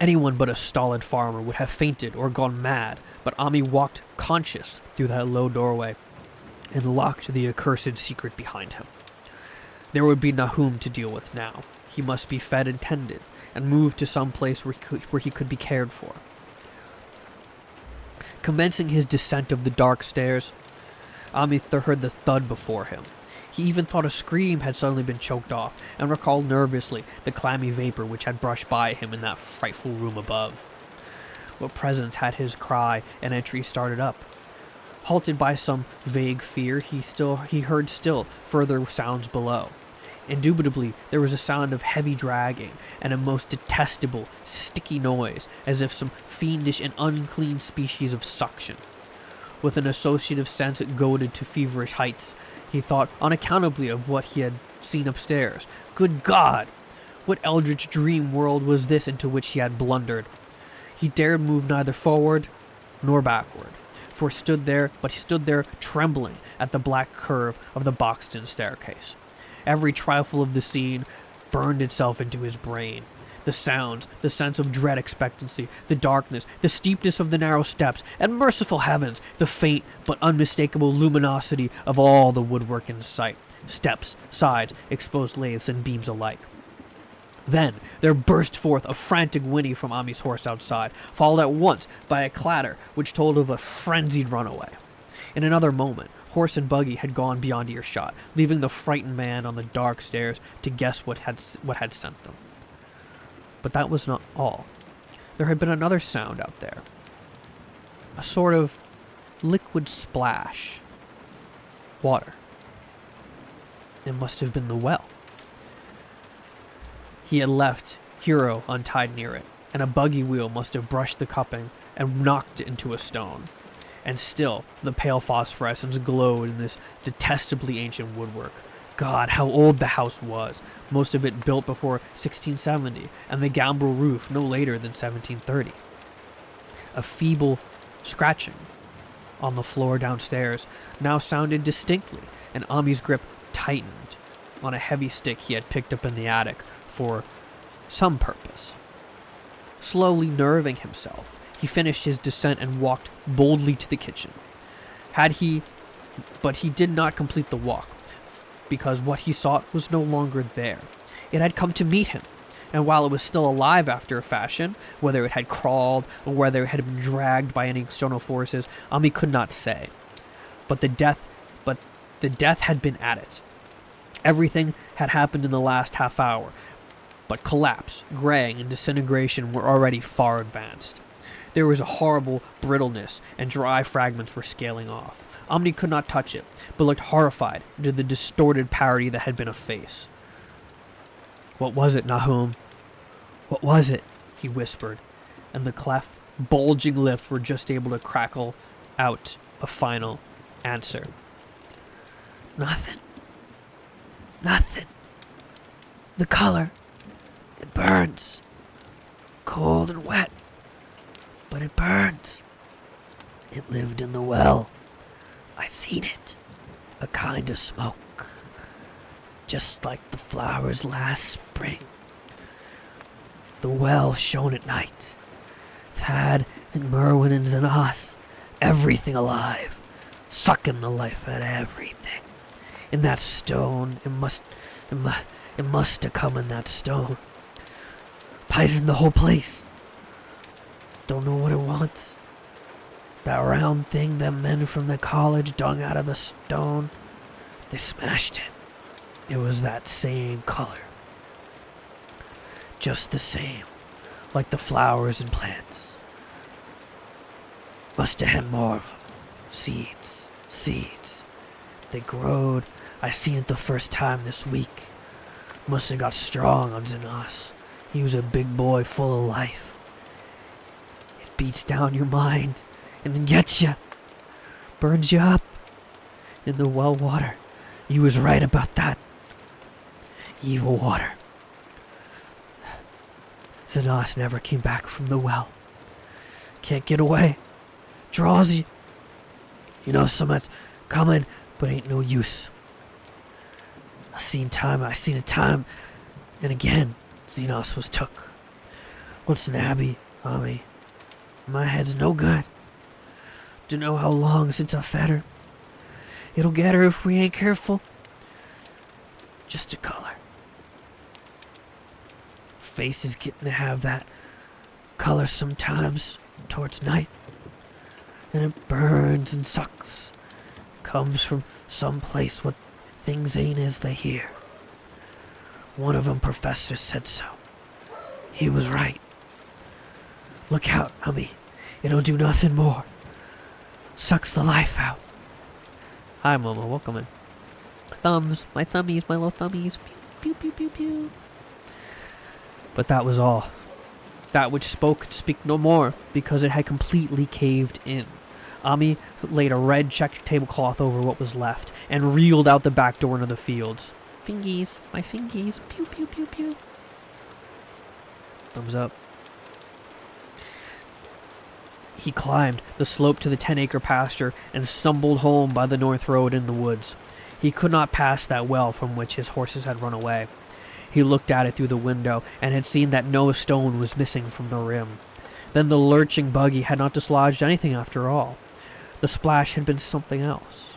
Speaker 2: Anyone but a stolid farmer would have fainted or gone mad, but Ami walked conscious through that low doorway and locked the accursed secret behind him. There would be Nahum to deal with now. He must be fed and tended, and moved to some place where he could be cared for. Commencing his descent of the dark stairs, Ami heard the thud before him. He even thought a scream had suddenly been choked off, and recalled nervously the clammy vapor which had brushed by him in that frightful room above. What presence had his cry and entry started up? Halted by some vague fear, he heard still further sounds below. Indubitably, there was a sound of heavy dragging, and a most detestable, sticky noise, as if some fiendish and unclean species of suction. With an associative sense goaded to feverish heights, he thought unaccountably of what he had seen upstairs. Good God! What eldritch dream world was this into which he had blundered? He dared move neither forward nor backward, for he stood there trembling at the black curve of the boxed-in staircase. Every trifle of the scene burned itself into his brain. The sounds, the sense of dread expectancy, the darkness, the steepness of the narrow steps, and merciful heavens, the faint but unmistakable luminosity of all the woodwork in sight, steps, sides, exposed lathes, and beams alike. Then there burst forth a frantic whinny from Ami's horse outside, followed at once by a clatter which told of a frenzied runaway. In another moment, horse and buggy had gone beyond earshot, leaving the frightened man on the dark stairs to guess what had sent them. But that was not all. There had been another sound out there. A sort of liquid splash. Water. It must have been the well. He had left Hero untied near it, and a buggy wheel must have brushed the cupping and knocked it into a stone. And still, the pale phosphorescence glowed in this detestably ancient woodwork. God, how old the house was, most of it built before 1670, and the gambrel roof no later than 1730. A feeble scratching on the floor downstairs now sounded distinctly, and Ami's grip tightened on a heavy stick he had picked up in the attic for some purpose. Slowly nerving himself, he finished his descent and walked boldly to the kitchen. But he did not complete the walk, because what he sought was no longer there. It had come to meet him, and while it was still alive after a fashion, whether it had crawled or whether it had been dragged by any external forces, Ami could not say. But the death had been at it. Everything had happened in the last half hour, but collapse, graying, and disintegration were already far advanced. There was a horrible brittleness, and dry fragments were scaling off. Omni could not touch it, but looked horrified into the distorted parody that had been a face. What was it, Nahum? What was it? He whispered, and the cleft, bulging lips were just able to crackle out a final answer. Nothing. Nothing. The color. It burns. Cold and wet. But it burns. It lived in the well. I seen it. A kind of smoke. Just like the flowers last spring. The well shone at night. Thad and Merwin and Zanas. Everything alive. Sucking the life out of everything. In that stone, it must have come in that stone. Poisoned the whole place. Don't know what it wants. That round thing them men from the college dug out of the stone, they smashed it. It was that same color. Just the same, like the flowers and plants. Must have had more of them. Seeds. They growed. I seen it the first time this week. Must have got strong on Zanas. He was a big boy full of life. It beats down your mind and then gets you. Burns you up. In the well water. You was right about that. Evil water. Zanas never came back from the well. Can't get away. Draws you. You know something's coming, but ain't no use. I seen it time and again. Xenos was took. What's an abbey, Mommy? My head's no good. Dunno how long since I fed her. It'll get her if we ain't careful. Just a color. Face is getting to have that color sometimes towards night. And it burns and sucks. Comes from some place what things ain't as they hear. One of 'em professors said so. He was right. Look out, Hummy. It'll do nothing more. Sucks the life out. Hi, Mama. Welcome in. Thumbs. My thummies. My little thummies. Pew, pew, pew, pew, pew. But that was all. That which spoke could speak no more, because it had completely caved in. Ami laid a red checked tablecloth over what was left, and reeled out the back door into the fields. Fingies, my fingies, pew pew pew pew. Thumbs up. He climbed the slope to the 10-acre pasture and stumbled home by the north road in the woods. He could not pass that well from which his horses had run away. He looked at it through the window and had seen that no stone was missing from the rim. Then the lurching buggy had not dislodged anything after all. The splash had been something else.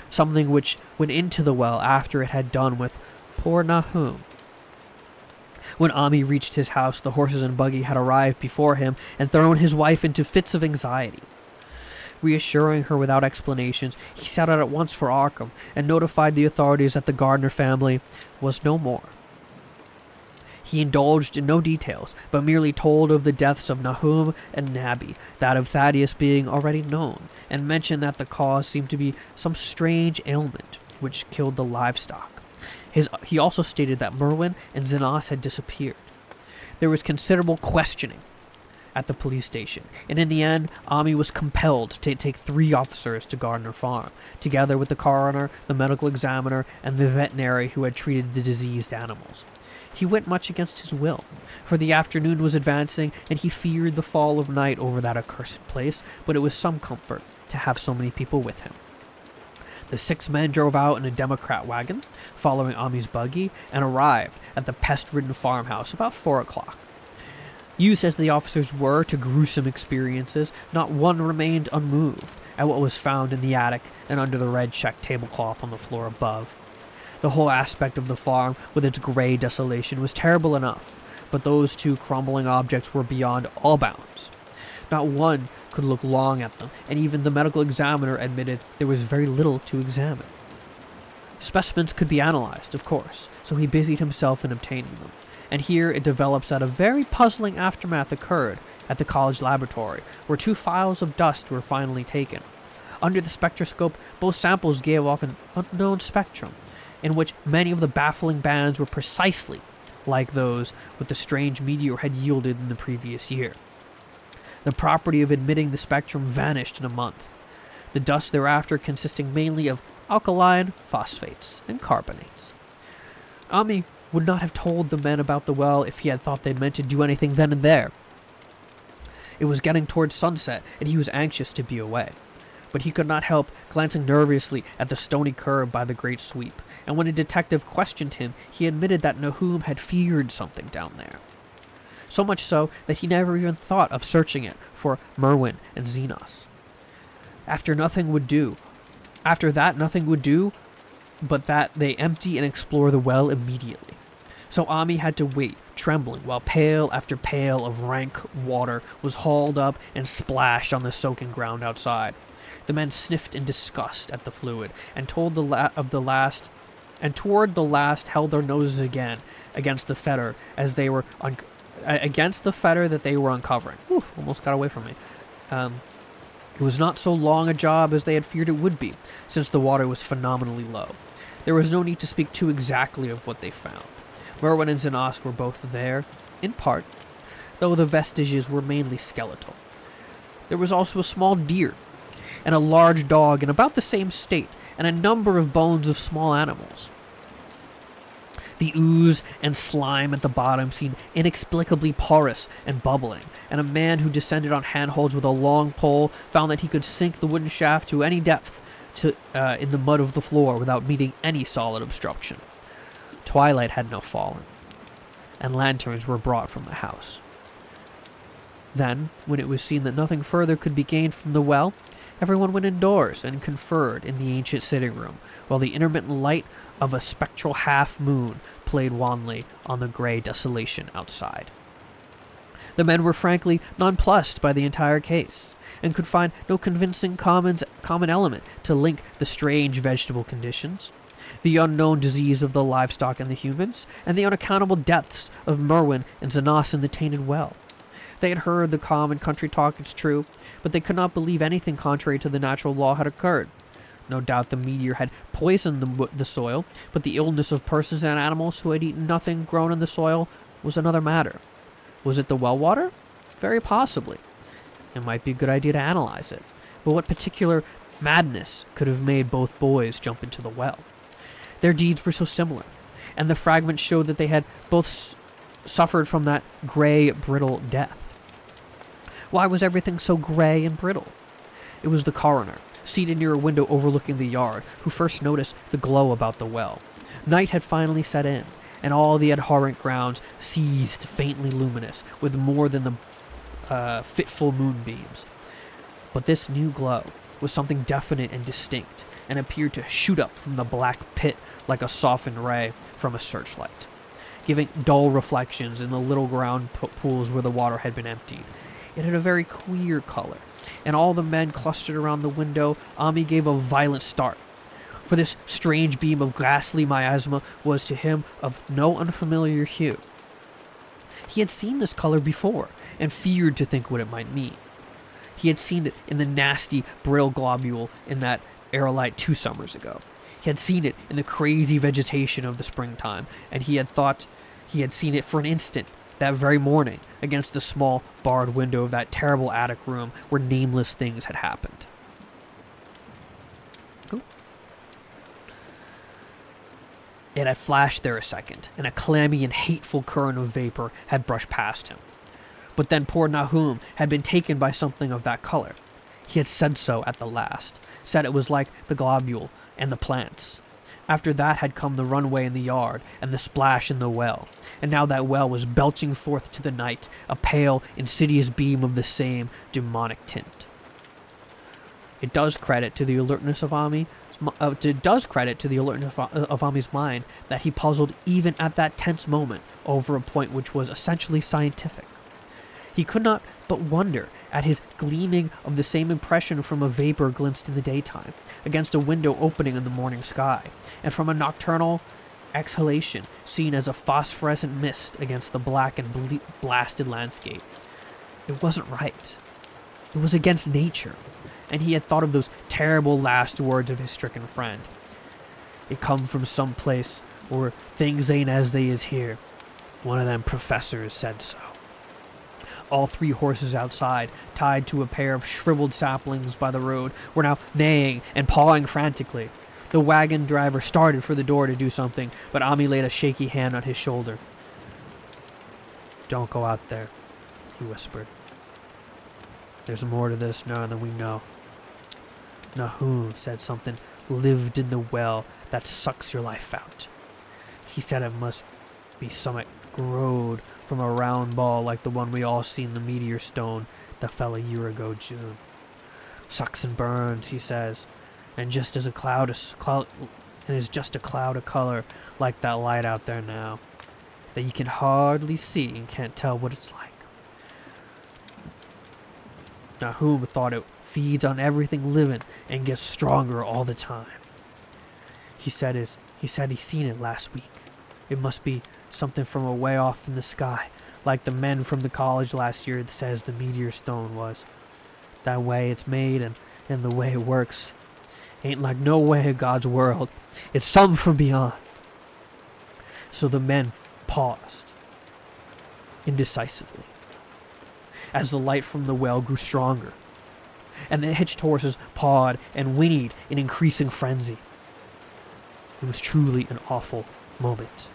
Speaker 2: Something which went into the well after it had done with poor Nahum. When Ami reached his house, the horses and buggy had arrived before him and thrown his wife into fits of anxiety. Reassuring her without explanations, he set out at once for Arkham and notified the authorities that the Gardner family was no more. He indulged in no details, but merely told of the deaths of Nahum and Nabby, that of Thaddeus being already known, and mentioned that the cause seemed to be some strange ailment which killed the livestock. He also stated that Merwin and Zanas had disappeared. There was considerable questioning at the police station, and in the end, Ami was compelled to take 3 officers to Gardner Farm, together with the coroner, the medical examiner, and the veterinary who had treated the diseased animals. He went much against his will, for the afternoon was advancing, and he feared the fall of night over that accursed place, but it was some comfort to have so many people with him. The 6 men drove out in a Democrat wagon, following Ami's buggy, and arrived at the pest-ridden farmhouse about 4 o'clock. Used as the officers were to gruesome experiences, not one remained unmoved at what was found in the attic and under the red check tablecloth on the floor above. The whole aspect of the farm, with its gray desolation, was terrible enough, but those 2 crumbling objects were beyond all bounds. Not one could look long at them, and even the medical examiner admitted there was very little to examine. Specimens could be analyzed, of course, so he busied himself in obtaining them, and here it develops that a very puzzling aftermath occurred at the college laboratory, where 2 phials of dust were finally taken. Under the spectroscope, both samples gave off an unknown spectrum, in which many of the baffling bands were precisely like those what the strange meteor had yielded in the previous year. The property of emitting the spectrum vanished in a month, the dust thereafter consisting mainly of alkaline phosphates and carbonates. Ami would not have told the men about the well if he had thought they'd meant to do anything then and there. It was getting towards sunset, and he was anxious to be away. But he could not help glancing nervously at the stony curb by the great sweep, and when a detective questioned him, he admitted that Nahum had feared something down there. So much so that he never even thought of searching it for Merwin and Xenos. After that, nothing would do but that they empty and explore the well immediately. So Ami had to wait, trembling, while pail after pail of rank water was hauled up and splashed on the soaking ground outside. The men sniffed in disgust at the fluid, and toward the last held their noses again against the fetter as they were against the fetter that they were uncovering. Oof, almost got away from me. It was not so long a job as they had feared it would be, since the water was phenomenally low. There was no need to speak too exactly of what they found. Merwin and Xenos were both there, in part, though the vestiges were mainly skeletal. There was also a small deer, and a large dog in about the same state, and a number of bones of small animals. The ooze and slime at the bottom seemed inexplicably porous and bubbling, and a man who descended on handholds with a long pole found that he could sink the wooden shaft to any depth in the mud of the floor without meeting any solid obstruction. Twilight had now fallen, and lanterns were brought from the house. Then, when it was seen that nothing further could be gained from the well, everyone went indoors and conferred in the ancient sitting room, while the intermittent light of a spectral half-moon played wanly on the gray desolation outside. The men were frankly nonplussed by the entire case, and could find no convincing common element to link the strange vegetable conditions, the unknown disease of the livestock and the humans, and the unaccountable deaths of Merwin and Xenos in the tainted well. They had heard the common country talk, it's true, but they could not believe anything contrary to the natural law had occurred. No doubt the meteor had poisoned the soil, but the illness of persons and animals who had eaten nothing grown in the soil was another matter. Was it the well water? Very possibly. It might be a good idea to analyze it, but what particular madness could have made both boys jump into the well? Their deeds were so similar, and the fragments showed that they had both suffered from that gray, brittle death. Why was everything so gray and brittle? It was the coroner, seated near a window overlooking the yard, who first noticed the glow about the well. Night had finally set in, and all the abhorrent grounds seethed faintly luminous with more than the fitful moonbeams. But this new glow was something definite and distinct, and appeared to shoot up from the black pit like a softened ray from a searchlight, giving dull reflections in the little ground pools where the water had been emptied. It had a very queer color, and all the men clustered around the window. Ami gave a violent start, for this strange beam of ghastly miasma was to him of no unfamiliar hue. He had seen this color before, and feared to think what it might mean. He had seen it in the nasty, brittle globule in that aerolite 2 summers ago. He had seen it in the crazy vegetation of the springtime, and he had thought he had seen it for an instant that very morning against the small barred window of that terrible attic room where nameless things had happened. Ooh. It had flashed there a second, and a clammy and hateful current of vapor had brushed past him. But then poor Nahum had been taken by something of that color. He had said so at the last, said it was like the globule and the plants. After that had come the runway in the yard and the splash in the well, and now that well was belching forth to the night a pale, insidious beam of the same demonic tint. It does credit to the alertness of Ami's mind that he puzzled even at that tense moment over a point which was essentially scientific. He could not but wonder at his gleaming of the same impression from a vapor glimpsed in the daytime, against a window opening in the morning sky, and from a nocturnal exhalation seen as a phosphorescent mist against the black and blasted landscape. It wasn't right. It was against nature, and he had thought of those terrible last words of his stricken friend. It come from some place where things ain't as they is here. One of them professors said so. All 3 horses outside, tied to a pair of shriveled saplings by the road, were now neighing and pawing frantically. The wagon driver started for the door to do something, but Ami laid a shaky hand on his shoulder. "Don't go out there," he whispered. "There's more to this now than we know." Nahum said something lived in the well that sucks your life out. He said it must be summit growed from a round ball like the one we all seen the meteor stone that fell a year ago June. Sucks and burns, he says, and just as a cloud and is just a cloud of color like that light out there now, that you can hardly see and can't tell what it's like. Nahum thought it feeds on everything living and gets stronger all the time. He said he seen it last week. It must be something from a way off in the sky, like the men from the college last year that says the meteor stone was. That way it's made and the way it works ain't like no way of God's world. It's something from beyond. So the men paused indecisively as the light from the well grew stronger, and the hitched horses pawed and whinnied in increasing frenzy. It was truly an awful moment.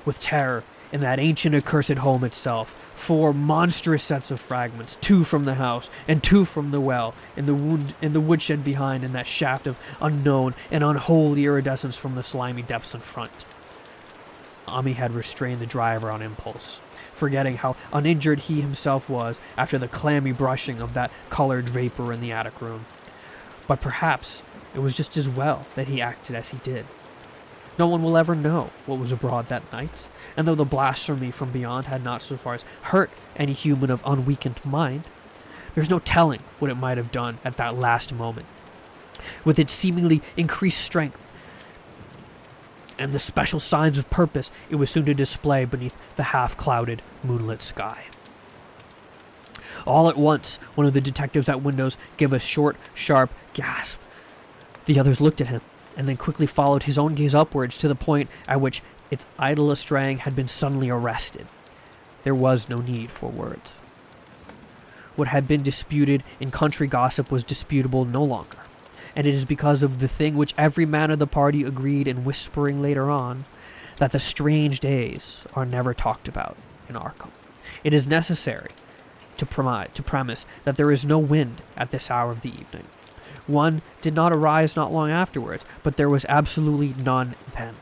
Speaker 2: With terror in that ancient accursed home itself, 4 monstrous sets of fragments, 2 from the house and 2 from the well, in the woodshed behind, and that shaft of unknown and unholy iridescence from the slimy depths in front. Ami had restrained the driver on impulse, forgetting how uninjured he himself was after the clammy brushing of that colored vapor in the attic room. But perhaps it was just as well that he acted as he did. No one will ever know what was abroad that night, and though the blasphemy from beyond had not so far as hurt any human of unweakened mind, there's no telling what it might have done at that last moment. With its seemingly increased strength and the special signs of purpose it was soon to display beneath the half-clouded, moonlit sky. All at once, one of the detectives at windows gave a short, sharp gasp. The others looked at him, and then quickly followed his own gaze upwards to the point at which its idle estraying had been suddenly arrested. There was no need for words. What had been disputed in country gossip was disputable no longer, and it is because of the thing which every man of the party agreed in whispering later on, that the strange days are never talked about in Arkham. It is necessary to premise that there is no wind at this hour of the evening. One did not arise not long afterwards, but there was absolutely none then.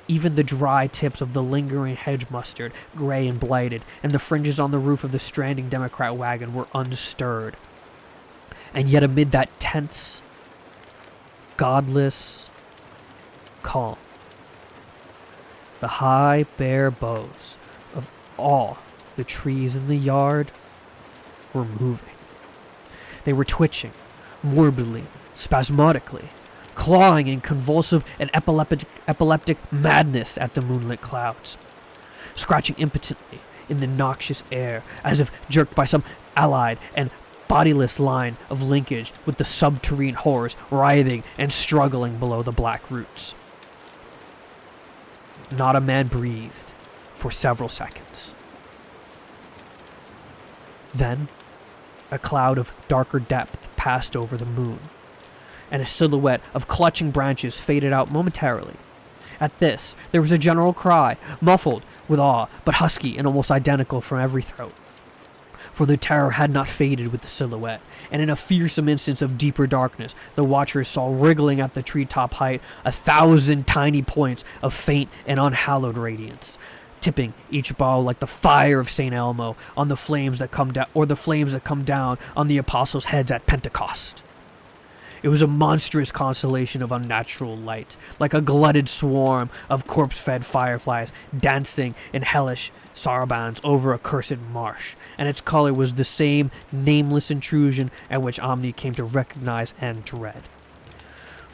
Speaker 2: Even the dry tips of the lingering hedge mustard, gray and blighted, and the fringes on the roof of the stranding Democrat wagon were unstirred. And yet amid that tense, godless calm, the high, bare boughs of all the trees in the yard were moving. They were twitching, morbidly, spasmodically, clawing in convulsive and epileptic madness at the moonlit clouds, scratching impotently in the noxious air as if jerked by some allied and bodiless line of linkage with the subterrene horrors writhing and struggling below the black roots. Not a man breathed for several seconds. Then, a cloud of darker depth passed over the moon, and a silhouette of clutching branches faded out momentarily. At this, there was a general cry, muffled with awe, but husky and almost identical from every throat. For the terror had not faded with the silhouette, and in a fearsome instance of deeper darkness, the watchers saw wriggling at the treetop height 1,000 tiny points of faint and unhallowed radiance, tipping each bough like the fire of St. Elmo on the flames that come down, or the flames that come down on the apostles' heads at Pentecost. It was a monstrous constellation of unnatural light, like a glutted swarm of corpse-fed fireflies dancing in hellish sarabands over a cursed marsh, and its color was the same nameless intrusion at which Omni came to recognize and dread.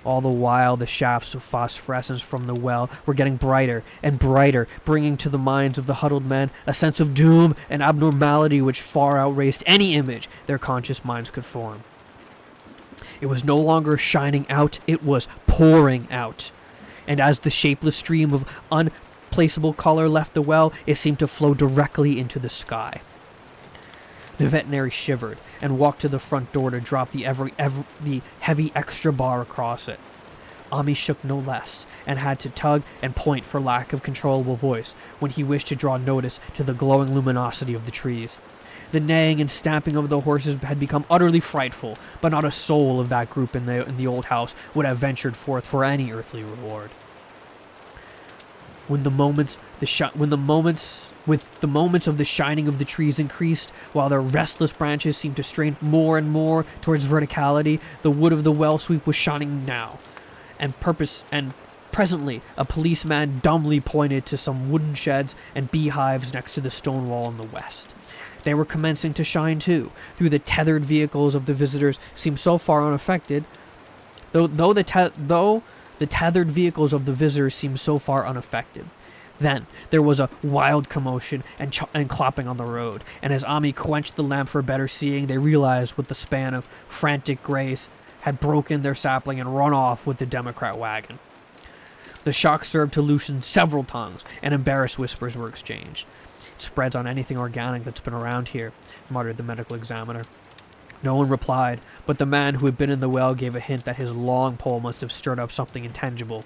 Speaker 2: All the while, the shafts of phosphorescence from the well were getting brighter and brighter, bringing to the minds of the huddled men a sense of doom and abnormality which far outraced any image their conscious minds could form. It was no longer shining out, it was pouring out. And as the shapeless stream of irreplaceable color left the well, it seemed to flow directly into the sky. The veterinary shivered and walked to the front door to drop the heavy extra bar across it. Ami shook no less, and had to tug and point for lack of controllable voice when he wished to draw notice to the glowing luminosity of the trees. The neighing and stamping of the horses had become utterly frightful, but not a soul of that group in the old house would have ventured forth for any earthly reward. With the moments of the shining of the trees increased, while their restless branches seemed to strain more and more towards verticality, the wood of the well sweep was shining now, and presently a policeman dumbly pointed to some wooden sheds and beehives next to the stone wall in the west. They were commencing to shine too, though the tethered vehicles of the visitors seemed so far unaffected. Though the tethered vehicles of the visitors seemed so far unaffected. Then there was a wild commotion and clopping on the road, and as Ami quenched the lamp for better seeing, they realized with the span of frantic grace had broken their sapling and run off with the Democrat wagon. The shock served to loosen several tongues, and embarrassed whispers were exchanged. "It spreads on anything organic that's been around here," muttered the medical examiner. No one replied, but the man who had been in the well gave a hint that his long pole must have stirred up something intangible.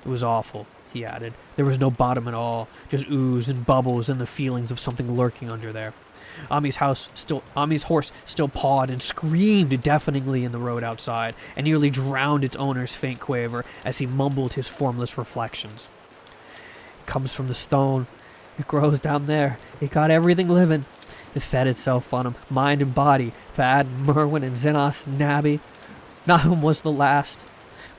Speaker 2: "It was awful," he added. "There was no bottom at all, just ooze and bubbles and the feelings of something lurking under there." Ami's horse still pawed and screamed deafeningly in the road outside, and nearly drowned its owner's faint quaver as he mumbled his formless reflections. "It comes from the stone. It grows down there. It got everything living. It fed itself on 'em, mind and body. Thad, Merwin, and Zenos, and Nabby. Nahum was the last.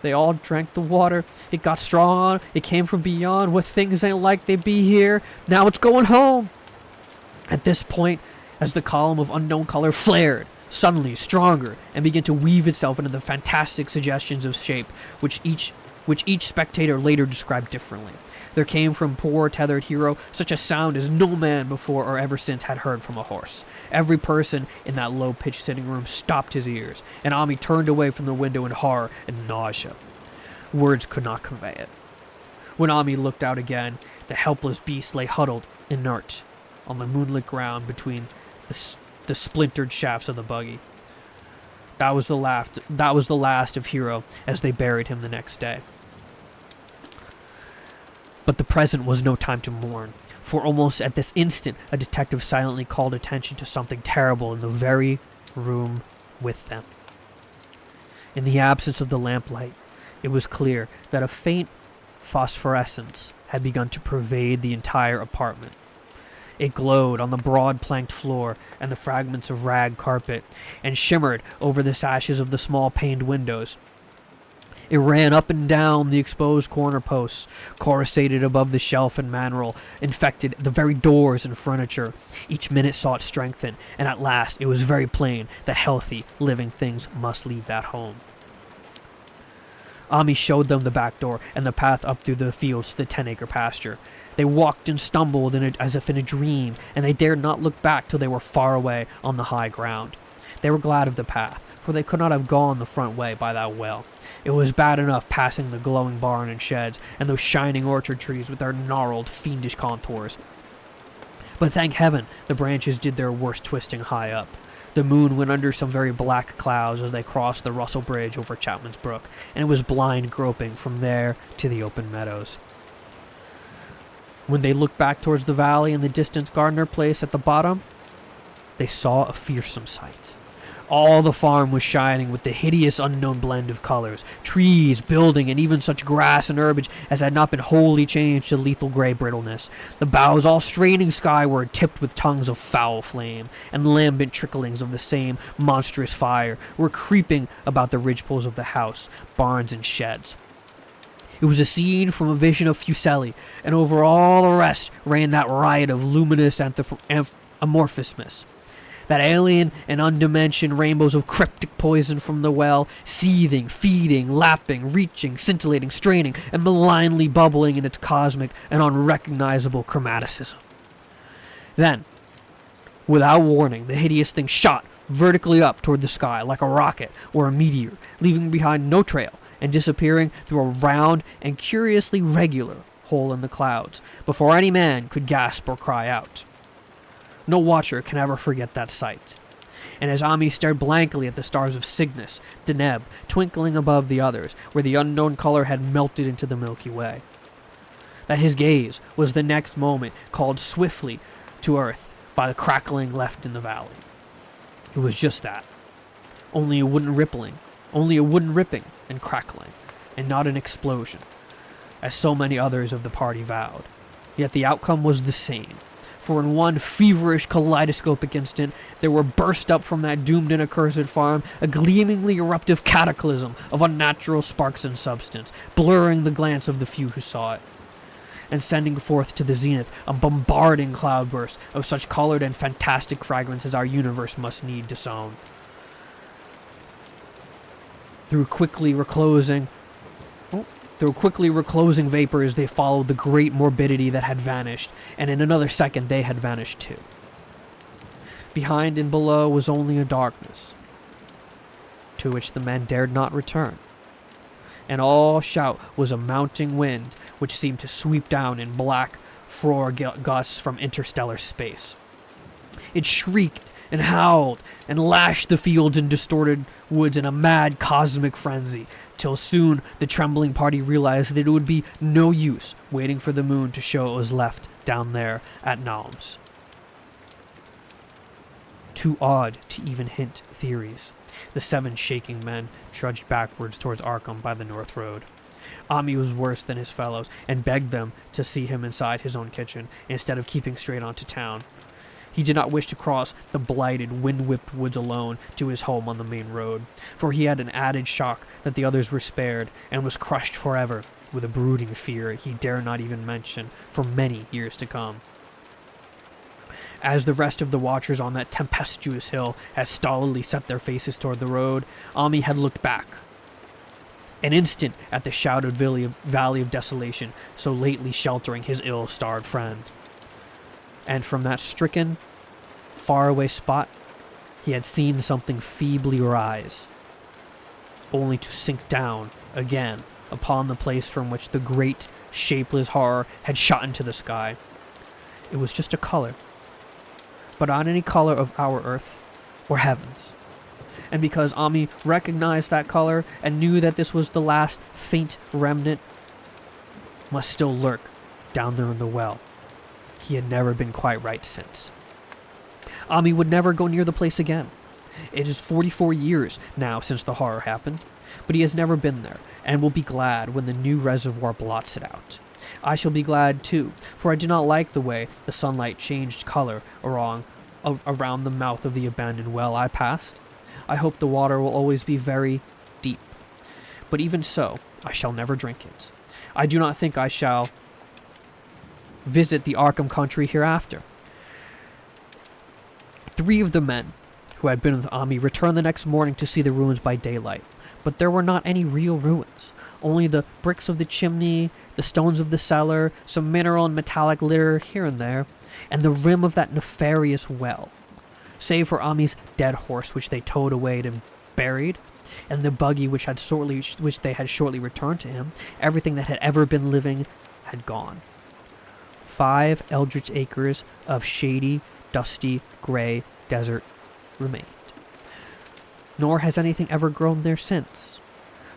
Speaker 2: They all drank the water. It got strong. It came from beyond. What things ain't like they be here. Now it's going home." At this point, as the column of unknown color flared, suddenly stronger, and began to weave itself into the fantastic suggestions of shape which each spectator later described differently, there came from poor tethered hero such a sound as no man before or ever since had heard from a horse. Every person in that low-pitched sitting room stopped his ears, and Ami turned away from the window in horror and nausea. Words could not convey it. When Ami looked out again, the helpless beast lay huddled, inert, on the moonlit ground between the splintered shafts of the buggy. That was the last of Hero as they buried him the next day. But the present was no time to mourn, for almost at this instant a detective silently called attention to something terrible in the very room with them. In the absence of the lamplight, it was clear that a faint phosphorescence had begun to pervade the entire apartment. It glowed on the broad planked floor and the fragments of rag carpet, and shimmered over the sashes of the small paned windows. It ran up and down the exposed corner posts, coruscated above the shelf and mantel, infected the very doors and furniture. Each minute saw it strengthen, and at last it was very plain that healthy, living things must leave that home. Ami showed them the back door and the path up through the fields to the 10-acre pasture. They walked and stumbled as if in a dream, and they dared not look back till they were far away on the high ground. They were glad of the path, for they could not have gone the front way by that well. It was bad enough passing the glowing barn and sheds, and those shining orchard trees with their gnarled, fiendish contours. But thank heaven, the branches did their worst twisting high up. The moon went under some very black clouds as they crossed the Russell Bridge over Chapman's Brook, and it was blind groping from there to the open meadows. When they looked back towards the valley and the distant Gardner place at the bottom, they saw a fearsome sight. All the farm was shining with the hideous unknown blend of colors, trees, building, and even such grass and herbage as had not been wholly changed to lethal gray brittleness. The boughs all straining skyward, tipped with tongues of foul flame, and lambent tricklings of the same monstrous fire were creeping about the ridgepoles of the house, barns, and sheds. It was a scene from a vision of Fuseli, and over all the rest ran that riot of luminous amorphousness. That alien and undimensioned rainbows of cryptic poison from the well, seething, feeding, lapping, reaching, scintillating, straining, and malignly bubbling in its cosmic and unrecognizable chromaticism. Then, without warning, the hideous thing shot vertically up toward the sky like a rocket or a meteor, leaving behind no trail and disappearing through a round and curiously regular hole in the clouds, before any man could gasp or cry out. No watcher can ever forget that sight. And as Ami stared blankly at the stars of Cygnus, Deneb, twinkling above the others, where the unknown color had melted into the Milky Way, that his gaze was the next moment called swiftly to earth by the crackling left in the valley. It was just that. Only a wooden ripping and crackling, and not an explosion, as so many others of the party vowed. Yet the outcome was the same, for in one feverish kaleidoscopic instant, there were burst up from that doomed and accursed farm a gleamingly eruptive cataclysm of unnatural sparks and substance, blurring the glance of the few who saw it, and sending forth to the zenith a bombarding cloudburst of such colored and fantastic fragments as our universe must need to sound. Through quickly reclosing vapors, they followed the great morbidity that had vanished, and in another second they had vanished too. Behind and below was only a darkness, to which the men dared not return. And all shout was a mounting wind, which seemed to sweep down in black furor gusts from interstellar space. It shrieked and howled and lashed the fields and distorted woods in a mad cosmic frenzy, till soon the trembling party realized that it would be no use waiting for the moon to show it was left down there at Nalms. Too awed to even hint theories, the 7 shaking men trudged backwards towards Arkham by the North Road. Ami was worse than his fellows, and begged them to see him inside his own kitchen, instead of keeping straight on to town. He did not wish to cross the blighted, wind-whipped woods alone to his home on the main road, for he had an added shock that the others were spared, and was crushed forever with a brooding fear he dare not even mention for many years to come. As the rest of the watchers on that tempestuous hill had stolidly set their faces toward the road, Ami had looked back, an instant at the shadowed valley of desolation so lately sheltering his ill-starred friend. And from that stricken, faraway spot, he had seen something feebly rise, only to sink down again upon the place from which the great, shapeless horror had shot into the sky. It was just a color, but not any color of our earth or heavens. And because Ami recognized that color and knew that this was the last faint remnant must still lurk down there in the well, he had never been quite right since. Ami would never go near the place again. It is 44 years now since the horror happened, but he has never been there, and will be glad when the new reservoir blots it out. I shall be glad too, for I do not like the way the sunlight changed color around the mouth of the abandoned well I passed. I hope the water will always be very deep, but even so, I shall never drink it. I do not think I shall visit the Arkham country hereafter. 3 of the men who had been with Ami returned the next morning to see the ruins by daylight, but there were not any real ruins, only the bricks of the chimney, the stones of the cellar, some mineral and metallic litter here and there, and the rim of that nefarious well. Save for Ami's dead horse, which they towed away and buried, and the buggy which they had shortly returned to him, everything that had ever been living had gone. 5 eldritch acres of shady, dusty, gray desert remained. Nor has anything ever grown there since.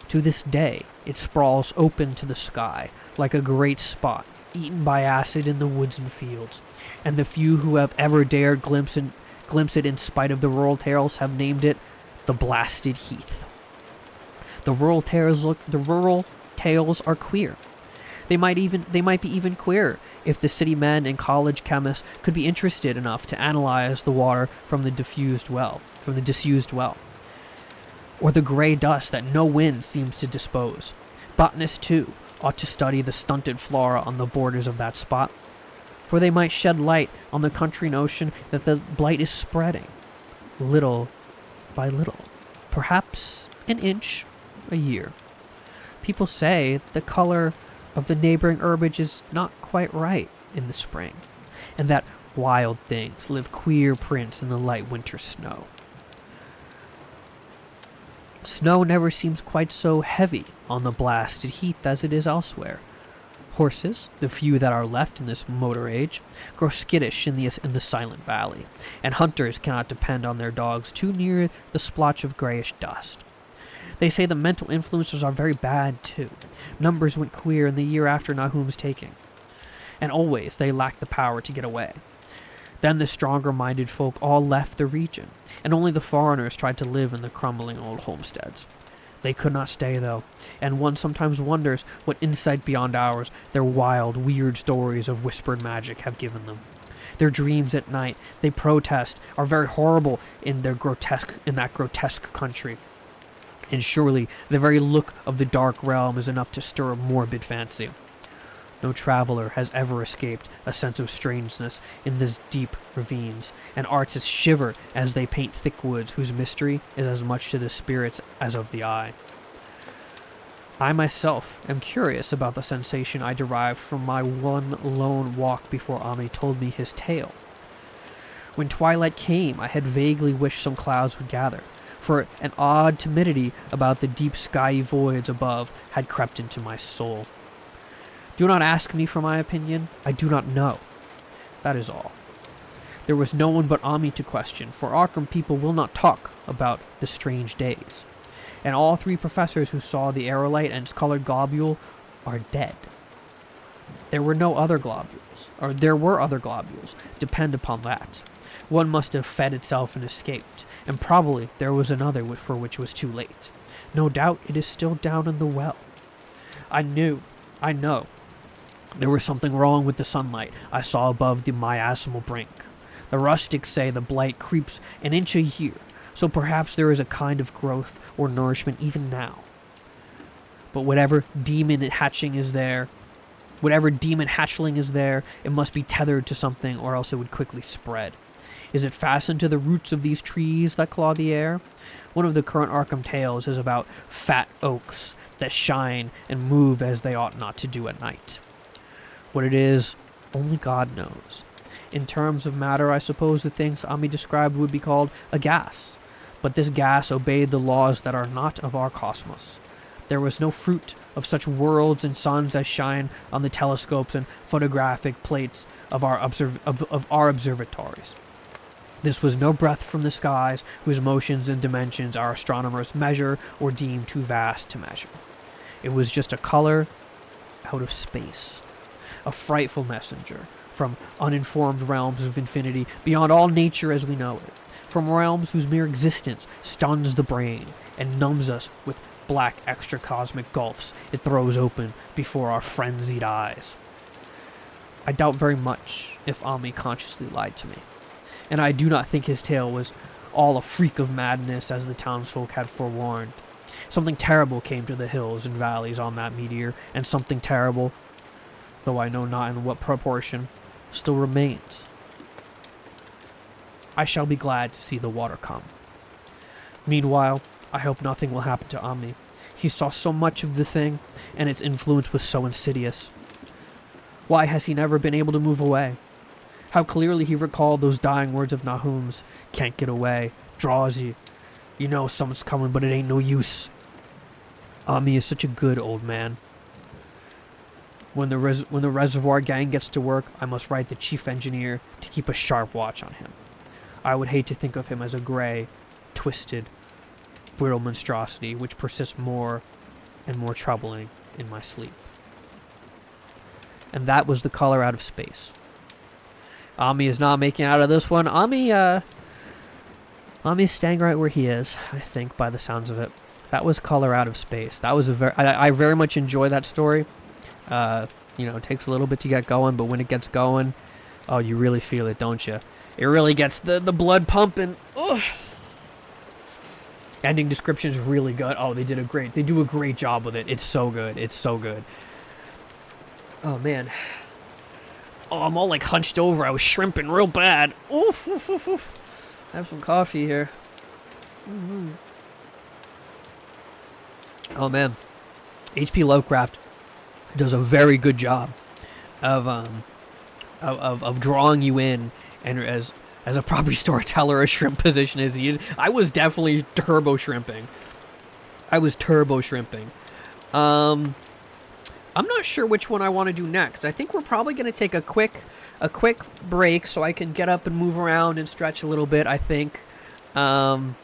Speaker 2: To this day, it sprawls open to the sky, like a great spot, eaten by acid in the woods and fields, and the few who have ever dared glimpse it in spite of the rural tales have named it the Blasted Heath. The rural tales are queer. They might be even queerer if the city men and college chemists could be interested enough to analyze the water from the disused well, or the gray dust that no wind seems to dispose. Botanists, too, ought to study the stunted flora on the borders of that spot, for they might shed light on the country notion that the blight is spreading, little by little, perhaps an inch a year. People say that the color of the neighboring herbage is not quite right in the spring, and that wild things live queer prints in the light winter snow. Snow never seems quite so heavy on the Blasted Heath as it is elsewhere. Horses, the few that are left in this motor age, grow skittish in the silent valley, and hunters cannot depend on their dogs too near the splotch of grayish dust. They say the mental influences are very bad, too. Numbers went queer in the year after Nahum's taking, and always they lacked the power to get away. Then the stronger-minded folk all left the region, and only the foreigners tried to live in the crumbling old homesteads. They could not stay, though, and one sometimes wonders what insight beyond ours their wild, weird stories of whispered magic have given them. Their dreams at night, they protest, are very horrible in that grotesque country. And surely the very look of the dark realm is enough to stir a morbid fancy. No traveler has ever escaped a sense of strangeness in these deep ravines, and artists shiver as they paint thick woods whose mystery is as much to the spirits as of the eye. I myself am curious about the sensation I derived from my one lone walk before Ami told me his tale. When twilight came, I had vaguely wished some clouds would gather, for an odd timidity about the deep skyey voids above had crept into my soul. Do not ask me for my opinion. I do not know. That is all. There was no one but Ami to question, for Arkham people will not talk about the strange days. And all three professors who saw the aerolite and its colored globule are dead. There were other globules. Depend upon that. One must have fed itself and escaped, and probably there was another for which was too late. No doubt it is still down in the well. I know. There was something wrong with the sunlight I saw above the miasmal brink. The rustics say the blight creeps an inch a year, so perhaps there is a kind of growth or nourishment even now. But whatever demon hatchling is there, it must be tethered to something or else it would quickly spread. Is it fastened to the roots of these trees that claw the air? One of the current Arkham tales is about fat oaks that shine and move as they ought not to do at night. What it is, only God knows. In terms of matter, I suppose the things Ami described would be called a gas. But this gas obeyed the laws that are not of our cosmos. There was no fruit of such worlds and suns as shine on the telescopes and photographic plates of our observatories. This was no breath from the skies whose motions and dimensions our astronomers measure or deem too vast to measure. It was just a color out of space. A frightful messenger from uninformed realms of infinity beyond all nature as we know it, from realms whose mere existence stuns the brain and numbs us with black extra-cosmic gulfs it throws open before our frenzied eyes. I doubt very much if Ami consciously lied to me, and I do not think his tale was all a freak of madness as the townsfolk had forewarned. Something terrible came to the hills and valleys on that meteor, and something terrible, though I know not in what proportion, still remains. I shall be glad to see the water come. Meanwhile, I hope nothing will happen to Ami. He saw so much of the thing, and its influence was so insidious. Why has he never been able to move away? How clearly he recalled those dying words of Nahum's, "Can't get away, draws you. You know something's coming, but it ain't no use." Ami is such a good old man. When the reservoir gang gets to work, I must write the chief engineer to keep a sharp watch on him. I would hate to think of him as a gray, twisted, brittle monstrosity which persists more and more troubling in my sleep. And that was the color out of space. Ami is not making out of this one. Ami's staying right where he is, I think, by the sounds of it. That was color out of space. That was I very much enjoy that story. It takes a little bit to get going, but when it gets going, oh, you really feel it, don't you? It really gets the blood pumping. Ugh. Ending description is really good. Oh, they do a great job with it. It's so good. Oh, man. Oh, I'm all like hunched over. I was shrimping real bad. Oof, oof, oof, oof. Have some coffee here. Mm-hmm. Oh, man. H.P. Lovecraft does a very good job of drawing you in, and as a property storyteller, a shrimp position is needed. I was definitely turbo shrimping. I'm not sure which one I want to do next. I think we're probably going to take a quick break so I can get up and move around and stretch a little bit. I think I'm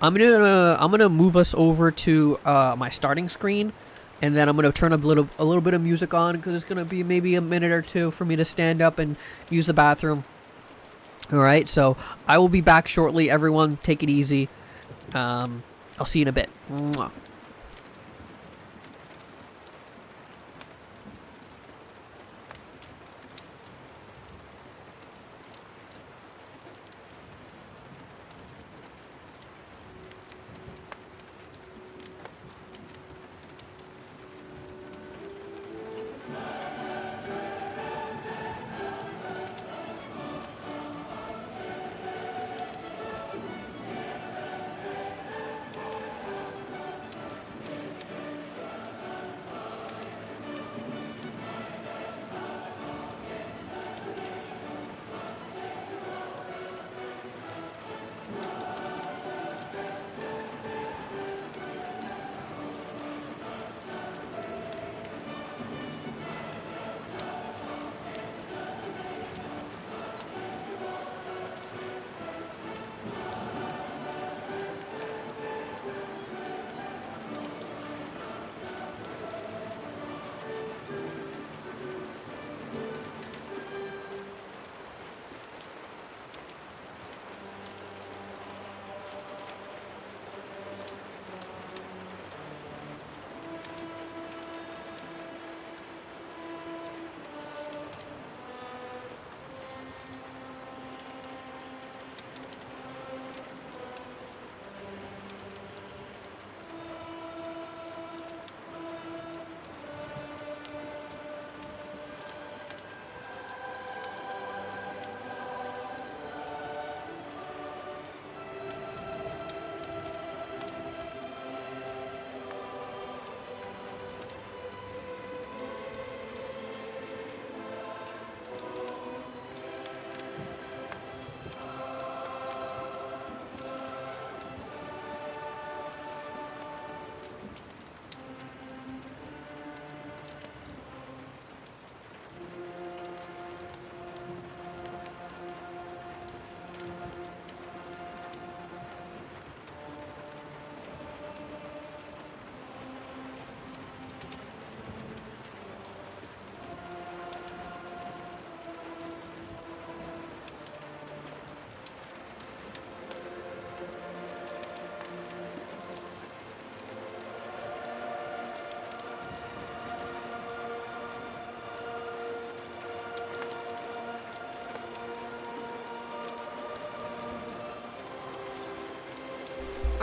Speaker 2: gonna move us over to my starting screen, and then I'm gonna turn a little bit of music on because it's gonna be maybe a minute or two for me to stand up and use the bathroom. All right, so I will be back shortly. Everyone, take it easy. I'll see you in a bit. Mwah.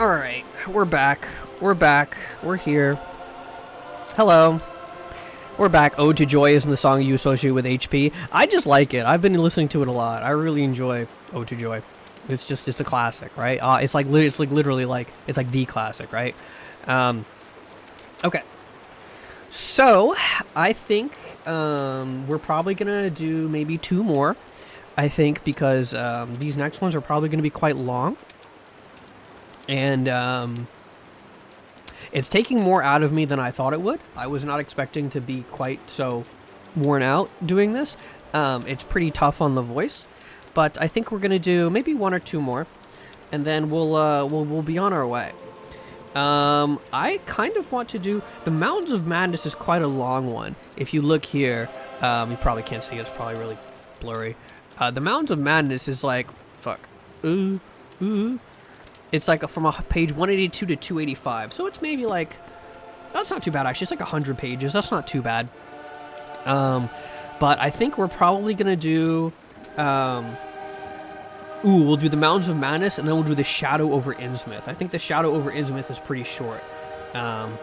Speaker 2: Alright, we're back. We're here. Hello. We're back. Ode to Joy isn't the song you associate with HP. I just like it. I've been listening to it a lot. I really enjoy Ode to Joy. It's a classic, right? It's like literally it's like the classic, right? Okay. So, I think we're probably gonna do maybe 2 more. I think because these next ones are probably gonna be quite long. And it's taking more out of me than I thought it would. I was not expecting to be quite so worn out doing this. It's pretty tough on the voice, but I think we're gonna do maybe 1 or 2 more, and then we'll be on our way. I kind of want to do the Mountains of Madness is quite a long one. If you look here, you probably can't see it. It's probably really blurry. The Mountains of Madness is like It's like from a page 182 to 285. So it's maybe like, that's not too bad actually. It's like 100 pages. That's not too bad. But I think we're probably going to do, we'll do the Mountains of Madness, and then we'll do the Shadow over Innsmouth. I think the Shadow over Innsmouth is pretty short.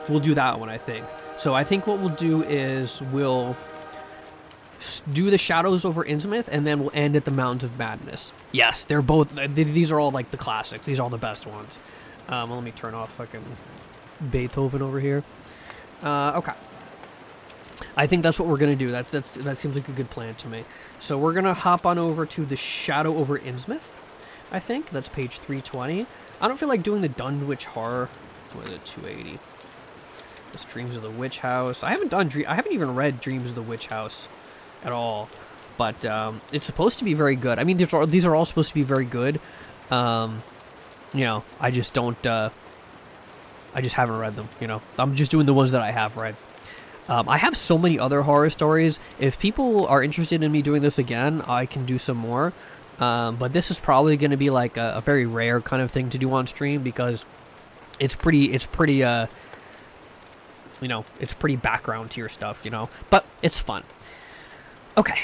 Speaker 2: We'll do that one, I think. So I think what we'll do is we'll do the Shadows over Innsmouth, and then we'll end at the Mountains of Madness. Yes, they're both, these are all like the classics. These are all the best ones. Let me turn off fucking Beethoven over here. Okay. I think that's what we're going to do. That seems like a good plan to me. So we're going to hop on over to the Shadow over Innsmouth, I think. That's page 320. I don't feel like doing the Dunwich Horror. What is it, 280? This Dreams of the Witch House. I haven't even read Dreams of the Witch House at all, but it's supposed to be very good. I mean, these are all supposed to be very good. You know, I just don't. I just haven't read them. You know, I'm just doing the ones that I have read. I have so many other horror stories. If people are interested in me doing this again, I can do some more. But this is probably going to be like a very rare kind of thing to do on stream because it's pretty, you know, it's pretty background tier stuff, you know, but it's fun. Okay.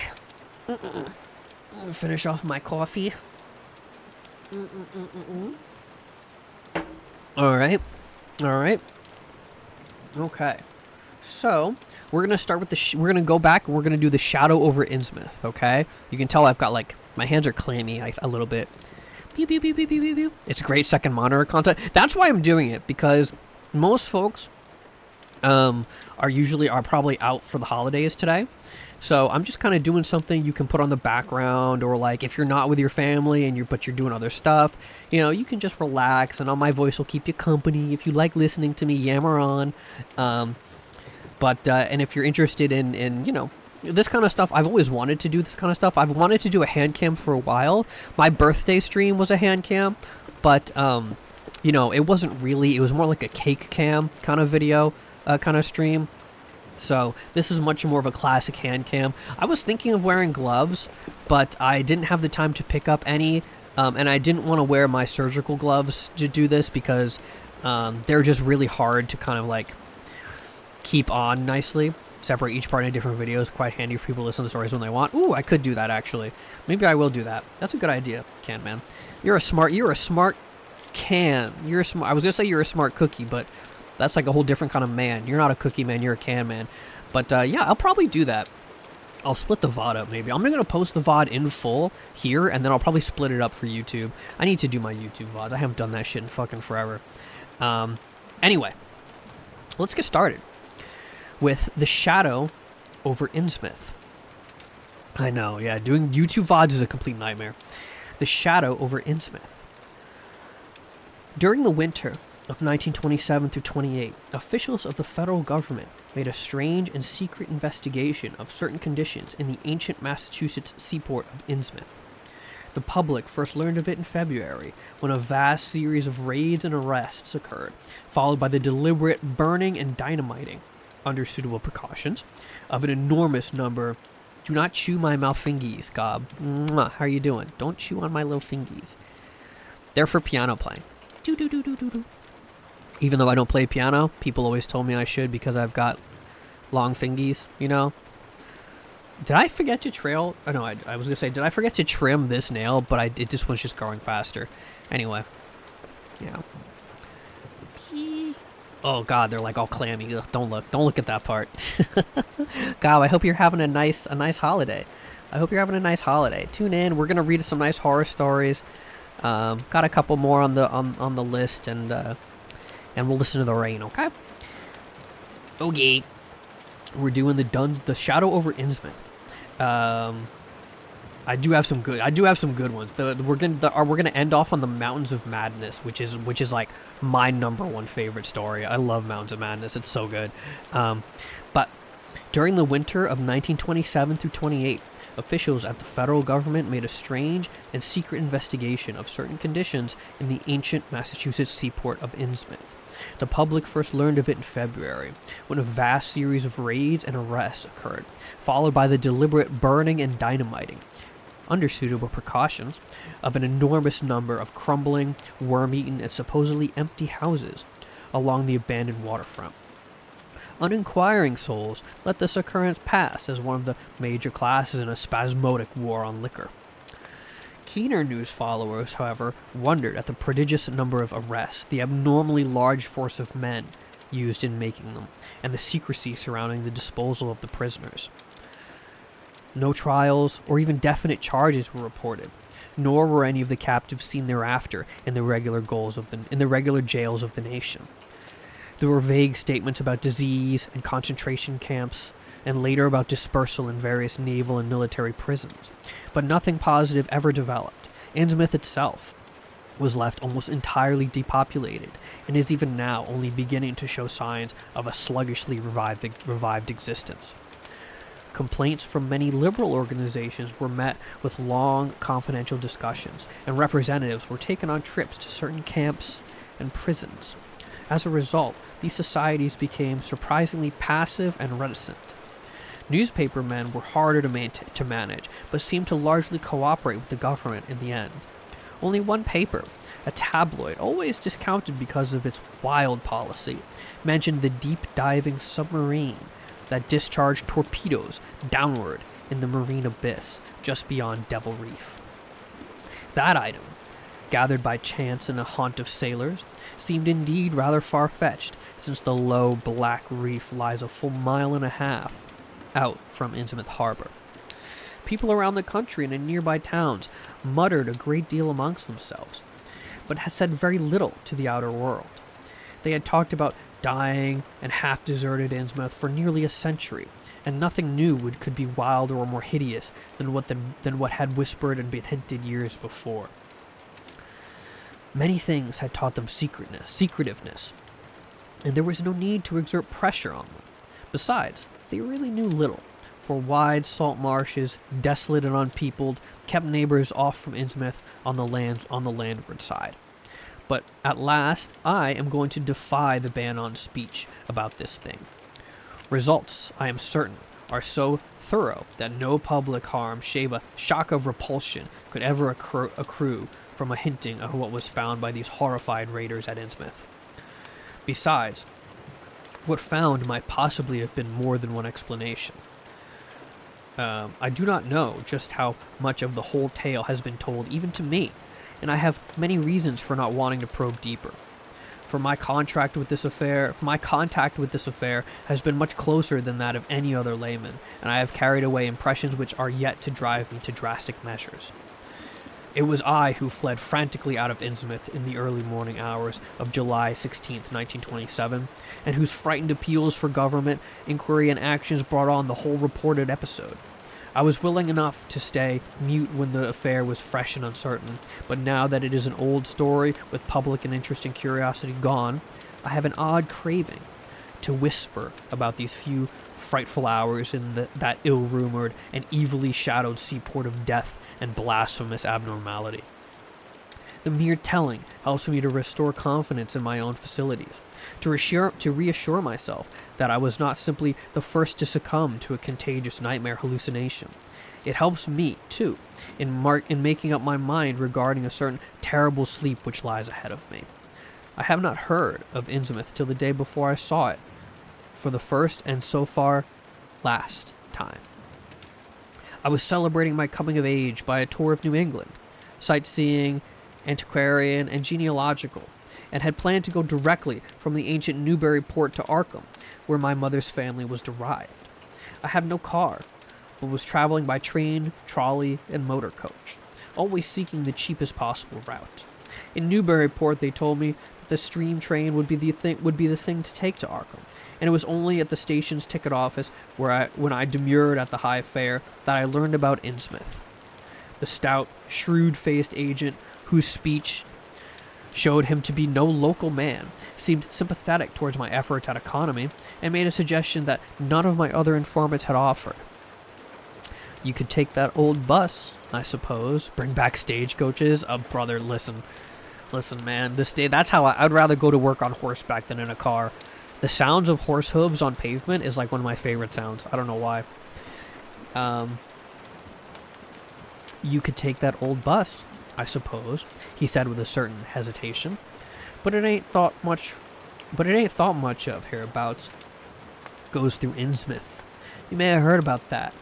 Speaker 2: Finish off my coffee. All right. Okay. So we're gonna start with we're gonna go back and we're gonna do the Shadow over Innsmouth. Okay. You can tell I've got like my hands are clammy a little bit. Pew, pew, pew, pew, pew, pew, pew. It's great second monitor content. That's why I'm doing it, because most folks are probably out for the holidays today. So I'm just kind of doing something you can put on the background, or like if you're not with your family and but you're doing other stuff, you know, you can just relax and my voice will keep you company. If you like listening to me yammer on, and if you're interested in, you know, this kind of stuff, I've always wanted to do this kind of stuff. I've wanted to do a hand cam for a while. My birthday stream was a hand cam, but, you know, it wasn't really, it was more like a cake cam kind of video, kind of stream. So this is much more of a classic hand cam. I was thinking of wearing gloves, but I didn't have the time to pick up any, and I didn't want to wear my surgical gloves to do this because they're just really hard to kind of like keep on nicely. Separate each part into different videos. Quite handy for people to listen to stories when they want. Ooh, I could do that actually. Maybe I will do that. That's a good idea, Can Man. You're a smart can. I was gonna say you're a smart cookie, but that's like a whole different kind of man. You're not a cookie man, you're a can man. But yeah, I'll probably do that. I'll split the VOD up maybe. I'm gonna post the VOD in full here, and then I'll probably split it up for YouTube. I need to do my YouTube VODs. I haven't done that shit in fucking forever. Anyway, let's get started with the Shadow over Innsmouth. I know, yeah, doing YouTube VODs is a complete nightmare. The Shadow over Innsmouth. During the winter of 1927 through 28, officials of the federal government made a strange and secret investigation of certain conditions in the ancient Massachusetts seaport of Innsmouth. The public first learned of it in February, when a vast series of raids and arrests occurred, followed by the deliberate burning and dynamiting, under suitable precautions, of an enormous number. Do not chew my mouth fingies, Gob. Mwah, how are you doing? Don't chew on my little fingies. They're for piano playing. Do do do do do do. Even though I don't play piano, people always told me I should because I've got long fingies, you know? Did I forget to trail? Oh no, I was gonna say, did I forget to trim this nail? But this one's just growing faster. Anyway, yeah. Oh God, they're like all clammy. Ugh, don't look at that part. God, I hope you're having a nice holiday. I hope you're having a nice holiday. Tune in. We're gonna read some nice horror stories. Got a couple more on the list, and we'll listen to the rain. Okay. Okay. We're doing the Shadow over Innsmouth. I do have some good ones. We're gonna end off on the Mountains of Madness, which is like my #1 favorite story. I love Mountains of Madness. It's so good. But during the winter of 1927 through 28, officials at the federal government made a strange and secret investigation of certain conditions in the ancient Massachusetts seaport of Innsmouth. The public first learned of it in February, when a vast series of raids and arrests occurred, followed by the deliberate burning and dynamiting, under suitable precautions, of an enormous number of crumbling, worm-eaten, and supposedly empty houses along the abandoned waterfront. Uninquiring souls let this occurrence pass as one of the major classes in a spasmodic war on liquor. Keener news followers, however, wondered at the prodigious number of arrests, the abnormally large force of men used in making them, and the secrecy surrounding the disposal of the prisoners. No trials or even definite charges were reported, nor were any of the captives seen thereafter in the regular jails of the nation. There were vague statements about disease and concentration camps, and later about dispersal in various naval and military prisons, but nothing positive ever developed. Innsmouth itself was left almost entirely depopulated, and is even now only beginning to show signs of a sluggishly revived existence. Complaints from many liberal organizations were met with long, confidential discussions, and representatives were taken on trips to certain camps and prisons. As a result, these societies became surprisingly passive and reticent. Newspapermen were harder to manage, but seemed to largely cooperate with the government in the end. Only one paper, a tabloid always discounted because of its wild policy, mentioned the deep-diving submarine that discharged torpedoes downward in the marine abyss just beyond Devil Reef. That item, gathered by chance in a haunt of sailors, seemed indeed rather far-fetched, since the low black reef lies a full mile and a half out from Innsmouth Harbor. People around the country and in nearby towns muttered a great deal amongst themselves, but had said very little to the outer world. They had talked about dying and half-deserted Innsmouth for nearly a century, and nothing new could be wilder or more hideous than what had whispered and been hinted years before. Many things had taught them secretiveness, and there was no need to exert pressure on them. Besides, they really knew little, for wide salt marshes, desolate and unpeopled, kept neighbors off from Innsmouth on the landward side. But at last, I am going to defy the ban on speech about this thing. Results, I am certain, are so thorough that no public harm, save a shock of repulsion, could ever accrue from a hinting of what was found by these horrified raiders at Innsmouth. Besides, what found might possibly have been more than one explanation. I do not know just how much of the whole tale has been told even to me, and I have many reasons for not wanting to probe deeper. For my contact with this affair has been much closer than that of any other layman, and I have carried away impressions which are yet to drive me to drastic measures. It was I who fled frantically out of Innsmouth in the early morning hours of July 16, 1927, and whose frightened appeals for government inquiry and actions brought on the whole reported episode. I was willing enough to stay mute when the affair was fresh and uncertain, but now that it is an old story with public and interest and curiosity gone, I have an odd craving to whisper about these few frightful hours in that ill-rumored and evilly shadowed seaport of death and blasphemous abnormality. The mere telling helps me to restore confidence in my own facilities, to reassure myself that I was not simply the first to succumb to a contagious nightmare hallucination. It helps me, too, in making up my mind regarding a certain terrible sleep which lies ahead of me. I have not heard of Innsmouth till the day before I saw it, for the first and so far last time. I was celebrating my coming of age by a tour of New England, sightseeing, antiquarian, and genealogical, and had planned to go directly from the ancient Newburyport to Arkham, where my mother's family was derived. I had no car, but was traveling by train, trolley, and motor coach, always seeking the cheapest possible route. In Newburyport, they told me that the stream train would be the thing to take to Arkham, and it was only at the station's ticket office when I demurred at the high fare that I learned about Innsmouth. The stout, shrewd-faced agent, whose speech showed him to be no local man, seemed sympathetic towards my efforts at economy, and made a suggestion that none of my other informants had offered. You could take that old bus, I suppose, bring back stagecoaches. Brother, listen, man, that's how I'd rather go to work on horseback than in a car. The sounds of horse hooves on pavement is like one of my favorite sounds. I don't know why. You could take that old bus, I suppose, he said with a certain hesitation, but it ain't thought much of hereabouts. Goes through Innsmouth. You may have heard about that,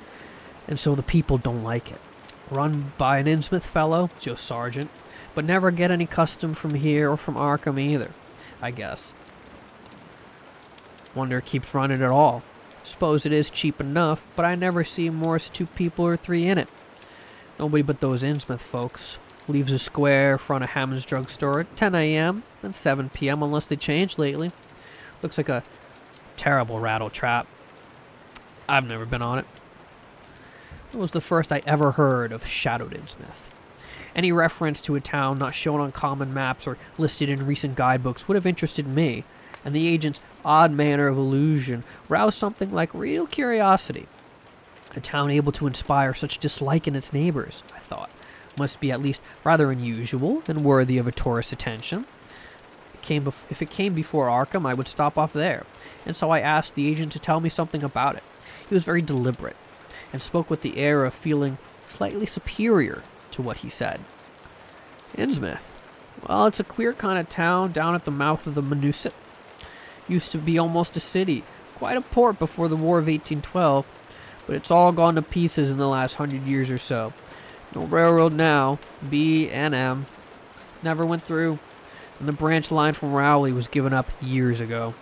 Speaker 2: and so the people don't like it. Run by an Innsmouth fellow, Joe Sargent, but never get any custom from here or from Arkham either, I guess. Wonder it keeps running at all. Suppose it is cheap enough, but I never see more as 2 people or 3 in it. Nobody but those Innsmouth folks. Leaves a square front of Hammond's drugstore at 10 a.m. and 7 p.m. unless they changed lately. Looks like a terrible rattle trap. I've never been on it. It was the first I ever heard of shadowed Innsmouth. Any reference to a town not shown on common maps or listed in recent guidebooks would have interested me, and the agent's odd manner of allusion roused something like real curiosity. A town able to inspire such dislike in its neighbors, I thought, must be at least rather unusual and worthy of a tourist's attention. If it came before Arkham, I would stop off there, and so I asked the agent to tell me something about it. He was very deliberate, and spoke with the air of feeling slightly superior to what he said. Innsmouth. Well, it's a queer kind of town down at the mouth of the Manusett. Used to be almost a city, quite a port before the War of 1812, but it's all gone to pieces in the last 100 years or so. No railroad now, B&M, never went through, and the branch line from Rowley was given up years ago.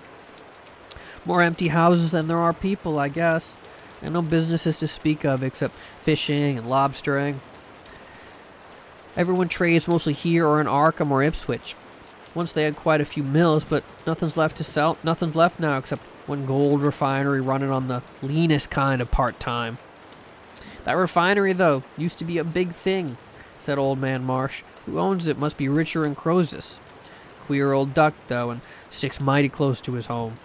Speaker 2: More empty houses than there are people, I guess, and no businesses to speak of except fishing and lobstering. Everyone trades mostly here or in Arkham or Ipswich. Once they had quite a few mills, but nothing's left to sell. Nothing's left now except one gold refinery running on the leanest kind of part-time. That refinery, though, used to be a big thing, said Old Man Marsh. Who owns it must be richer than Croesus. Queer old duck, though, and sticks mighty close to his home.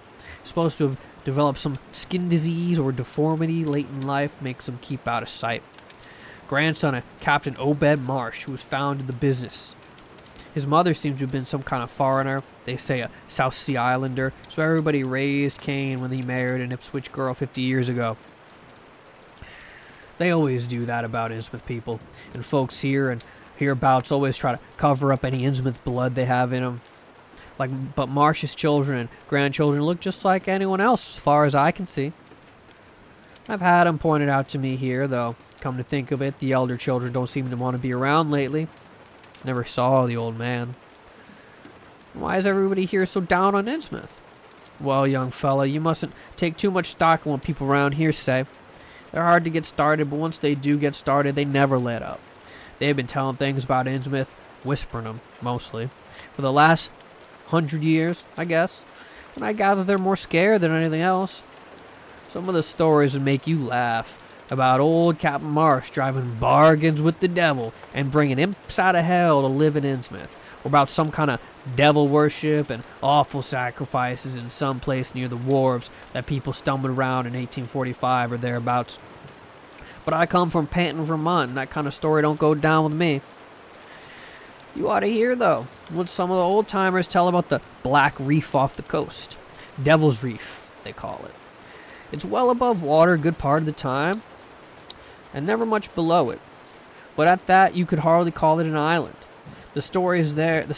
Speaker 2: Supposed to have developed some skin disease or deformity late in life, makes him keep out of sight. Grandson of Captain Obed Marsh, who was found in the business. His mother seems to have been some kind of foreigner, they say a South Sea Islander, so everybody raised Cain when he married an Ipswich girl 50 years ago. They always do that about Innsmouth people, and folks here and hereabouts always try to cover up any Innsmouth blood they have in them. But Marsh's children and grandchildren look just like anyone else, as far as I can see. I've had 'em pointed out to me here, though, come to think of it, the elder children don't seem to want to be around lately. Never saw the old man. Why is everybody here so down on Innsmouth? Well, young fella, you mustn't take too much stock in what people around here say. They're hard to get started, but once they do get started, they never let up. They've been telling things about Innsmouth, whispering them, mostly, for the last 100 years, I guess, and I gather they're more scared than anything else. Some of the stories would make you laugh, about old Captain Marsh driving bargains with the devil and bringing imps out of hell to live in Innsmouth, or about some kind of devil worship and awful sacrifices in some place near the wharves that people stumbled around in 1845 or thereabouts. But I come from Panton, Vermont, and that kind of story don't go down with me. You ought to hear, though, what some of the old-timers tell about the Black Reef off the coast. Devil's Reef, they call it. It's well above water a good part of the time, and never much below it. But at that, you could hardly call it an island. The story is that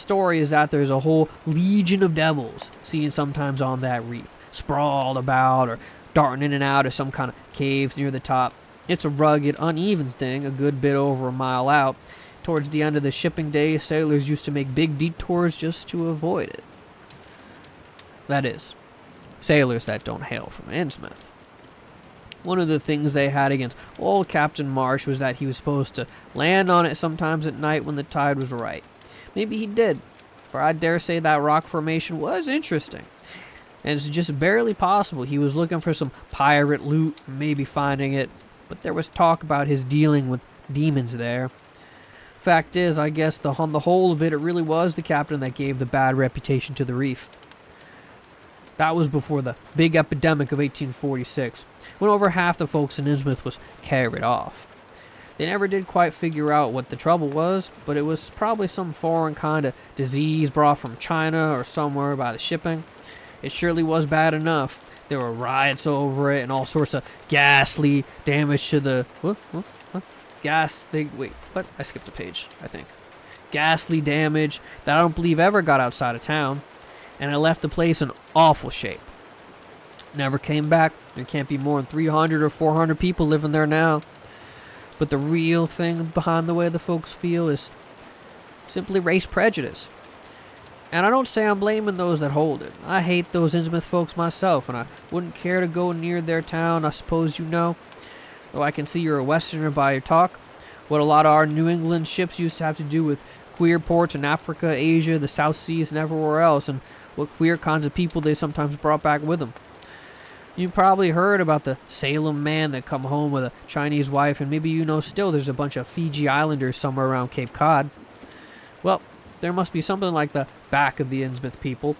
Speaker 2: there's a whole legion of devils seen sometimes on that reef, sprawled about or darting in and out of some kind of caves near the top. It's a rugged, uneven thing, a good bit over a mile out. Towards the end of the shipping day, sailors used to make big detours just to avoid it. That is, sailors that don't hail from Innsmouth. One of the things they had against old Captain Marsh was that he was supposed to land on it sometimes at night when the tide was right. Maybe he did, for I dare say that rock formation was interesting. And it's just barely possible he was looking for some pirate loot, maybe finding it, but there was talk about his dealing with demons there. Fact is, I guess on the whole of it, it really was the captain that gave the bad reputation to the reef. That was before the big epidemic of 1846, when over half the folks in Innsmouth was carried off. They never did quite figure out what the trouble was, but it was probably some foreign kind of disease brought from China or somewhere by the shipping. It surely was bad enough. There were riots over it and all sorts of ghastly damage to the... I skipped a page, I think. Ghastly damage that I don't believe ever got outside of town. And I left the place in awful shape. Never came back. There can't be more than 300 or 400 people living there now. But the real thing behind the way the folks feel is simply race prejudice. And I don't say I'm blaming those that hold it. I hate those Innsmouth folks myself, and I wouldn't care to go near their town, I suppose you know. Though I can see you're a Westerner by your talk. What a lot of our New England ships used to have to do with queer ports in Africa, Asia, the South Seas, and everywhere else, and what queer kinds of people they sometimes brought back with them. You probably heard about the Salem man that come home with a Chinese wife, and maybe you know still there's a bunch of Fiji Islanders somewhere around Cape Cod. Well, there must be something like the back of the Innsmouth people.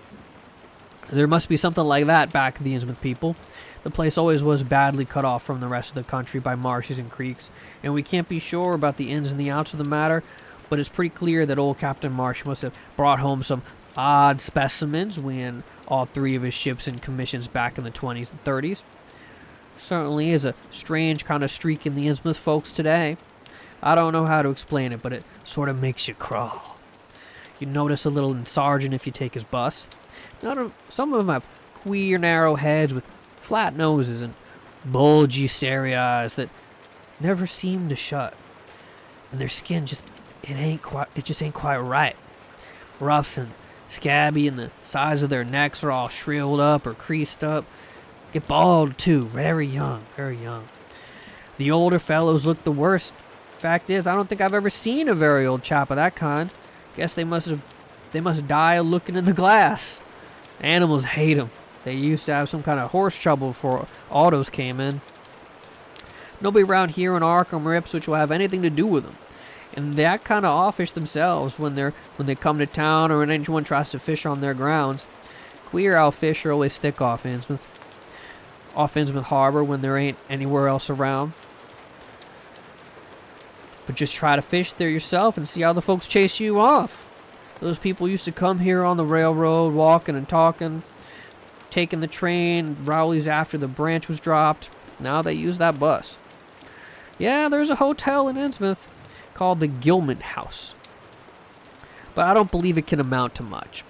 Speaker 2: There must be something like that back of the Innsmouth people. The place always was badly cut off from the rest of the country by marshes and creeks, and we can't be sure about the ins and the outs of the matter, but it's pretty clear that old Captain Marsh must have brought home some odd specimens when all 3 of his ships in commissions back in the 20s and 30s. Certainly is a strange kind of streak in the Innsmouth folks today. I don't know how to explain it, but it sort of makes you crawl. You notice a little in Sergeant if you take his bus. Some of them have queer narrow heads with flat noses and bulgy starry eyes that never seem to shut. And their skin it just ain't quite right. Rough and scabby, and the sides of their necks are all shriveled up or creased up. Get bald too, very young, very young. The older fellows look the worst. Fact is, I don't think I've ever seen a very old chap of that kind. Guess they must die looking in the glass. Animals hate them. They used to have some kind of horse trouble before autos came in. Nobody around here in Arkham or Ipswich will have anything to do with them. And they act kind of offish themselves when they come to town or when anyone tries to fish on their grounds. Queer how fish are always stick off Innsmouth Harbor when there ain't anywhere else around. But just try to fish there yourself and see how the folks chase you off. Those people used to come here on the railroad, walking and talking, taking the train, Rowley's after the branch was dropped. Now they use that bus. Yeah, there's a hotel in Innsmouth called the Gilman House, but I don't believe it can amount to much.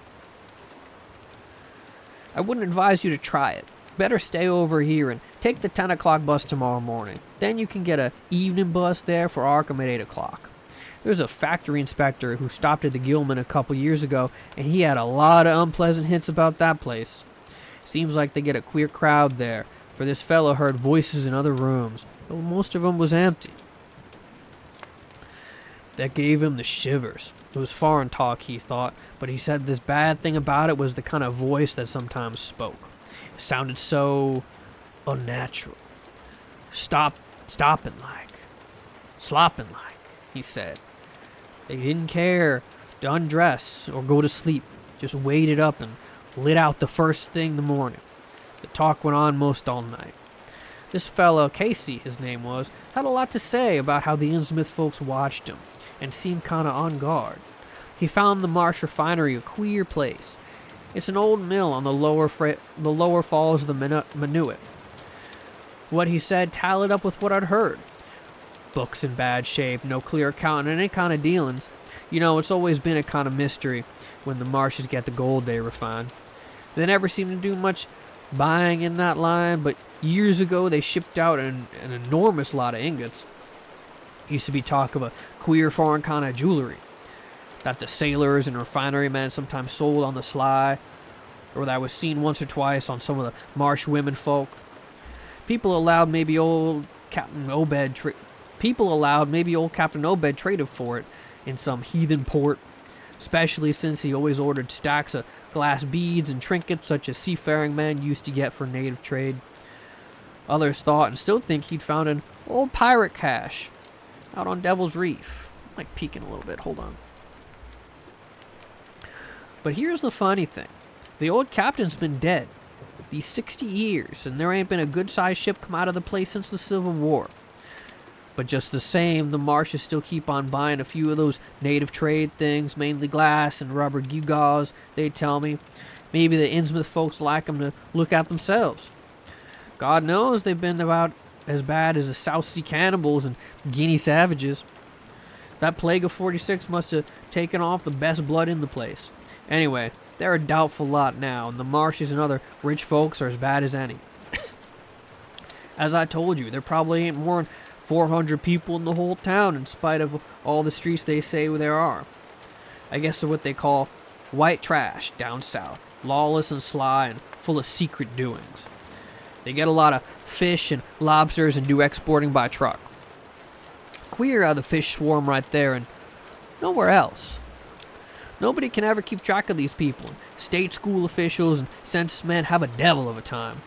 Speaker 2: I wouldn't advise you to try it. Better stay over here and take the 10 o'clock bus tomorrow morning. Then you can get an evening bus there for Arkham at 8 o'clock. There's a factory inspector who stopped at the Gilman a couple years ago, and he had a lot of unpleasant hints about that place. Seems like they get a queer crowd there, for this fellow heard voices in other rooms, though most of them was empty. That gave him the shivers. It was foreign talk, he thought, but he said this bad thing about it was the kind of voice that sometimes spoke. It sounded so unnatural. Stopping like, slopping like, he said. They didn't care to undress or go to sleep, just waited up and lit out the first thing in the morning. The talk went on most all night. This fellow, Casey, his name was, had a lot to say about how the Innsmouth folks watched him and seemed kind of on guard. He found the Marsh refinery a queer place. It's an old mill on the lower falls of the Minuet. What he said tallied up with what I'd heard. Books in bad shape, no clear accounting, and any kind of dealings. You know, it's always been a kind of mystery when the Marshes get the gold they refine. They never seem to do much buying in that line, but years ago they shipped out an enormous lot of ingots. Used to be talk of a queer foreign kind of jewelry that the sailors and refinery men sometimes sold on the sly, or that was seen once or twice on some of the Marsh women folk. People allowed maybe old Captain Obed traded for it in some heathen port, especially since he always ordered stacks of glass beads and trinkets such as seafaring men used to get for native trade. Others thought and still think he'd found an old pirate cache out on Devil's Reef. I'm like peeking a little bit, hold on. But here's the funny thing. The old captain's been dead these 60 years, and there ain't been a good-sized ship come out of the place since the Civil War. But just the same, the Marshes still keep on buying a few of those native trade things, mainly glass and rubber gewgaws, they tell me. Maybe the Innsmouth folks like 'em to look at themselves. God knows they've been about as bad as the South Sea cannibals and Guinea savages. That plague of 46 must have taken off the best blood in the place. Anyway, they're a doubtful lot now, and the Marshes and other rich folks are as bad as any. As I told you, there probably ain't more than 400 people in the whole town, in spite of all the streets they say there are. I guess they're what they call white trash down south, lawless and sly and full of secret doings. They get a lot of fish and lobsters and do exporting by truck. Queer how the fish swarm right there and nowhere else. Nobody can ever keep track of these people. State school officials and census men have a devil of a time.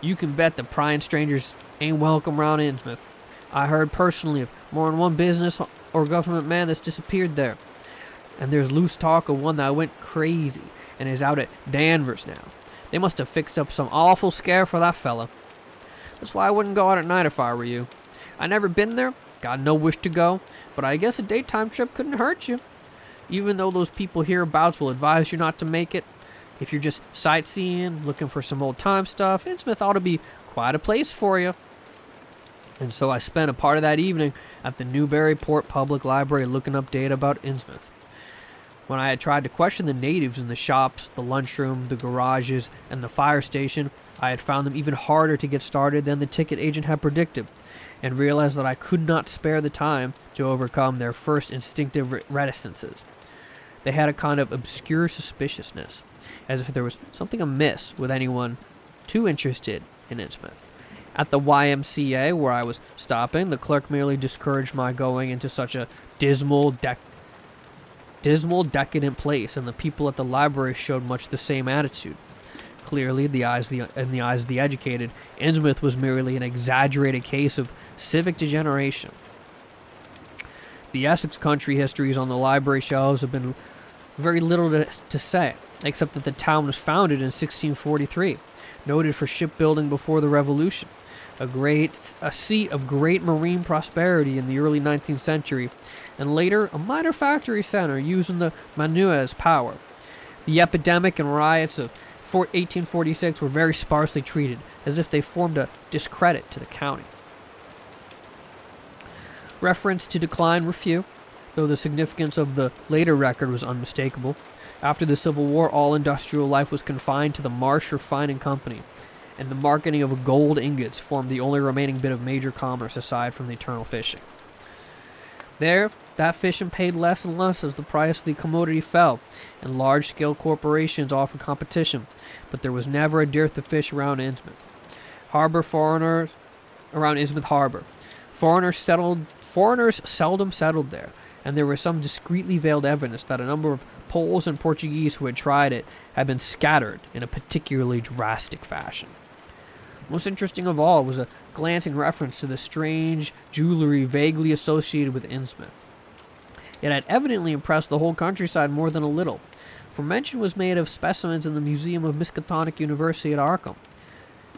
Speaker 2: You can bet the prying strangers ain't welcome around Innsmouth. I heard personally of more than one business or government man that's disappeared there. And there's loose talk of one that went crazy and is out at Danvers now. They must have fixed up some awful scare for that fella. That's why I wouldn't go out at night if I were you. I never been there, got no wish to go, but I guess a daytime trip couldn't hurt you. Even though those people hereabouts will advise you not to make it, if you're just sightseeing, looking for some old-time stuff, Innsmouth ought to be quite a place for you. And so I spent a part of that evening at the Newburyport Public Library looking up data about Innsmouth. When I had tried to question the natives in the shops, the lunchroom, the garages, and the fire station, I had found them even harder to get started than the ticket agent had predicted, and realized that I could not spare the time to overcome their first instinctive reticences. They had a kind of obscure suspiciousness, as if there was something amiss with anyone too interested in Innsmouth. At the YMCA, where I was stopping, the clerk merely discouraged my going into such a dismal, decadent place, and the people at the library showed much the same attitude. Clearly, in the eyes of the educated, Innsmouth was merely an exaggerated case of civic degeneration. The Essex country histories on the library shelves have been very little to say, except that the town was founded in 1643, noted for shipbuilding before the Revolution, a seat of great marine prosperity in the early 19th century, and later a minor factory center using the Manua's power. The epidemic and riots of 1846 were very sparsely treated, as if they formed a discredit to the county. Reference to decline were few, though the significance of the later record was unmistakable. After the Civil War, all industrial life was confined to the Marsh Refining Company, and the marketing of gold ingots formed the only remaining bit of major commerce aside from the eternal fishing. There, that fishing paid less and less as the price of the commodity fell, and large-scale corporations offered competition, but there was never a dearth of fish around Innsmouth Harbor. Foreigners seldom settled there, and there was some discreetly veiled evidence that a number of Poles and Portuguese who had tried it had been scattered in a particularly drastic fashion. Most interesting of all was a glancing reference to the strange jewelry vaguely associated with Innsmouth. It had evidently impressed the whole countryside more than a little, for mention was made of specimens in the Museum of Miskatonic University at Arkham,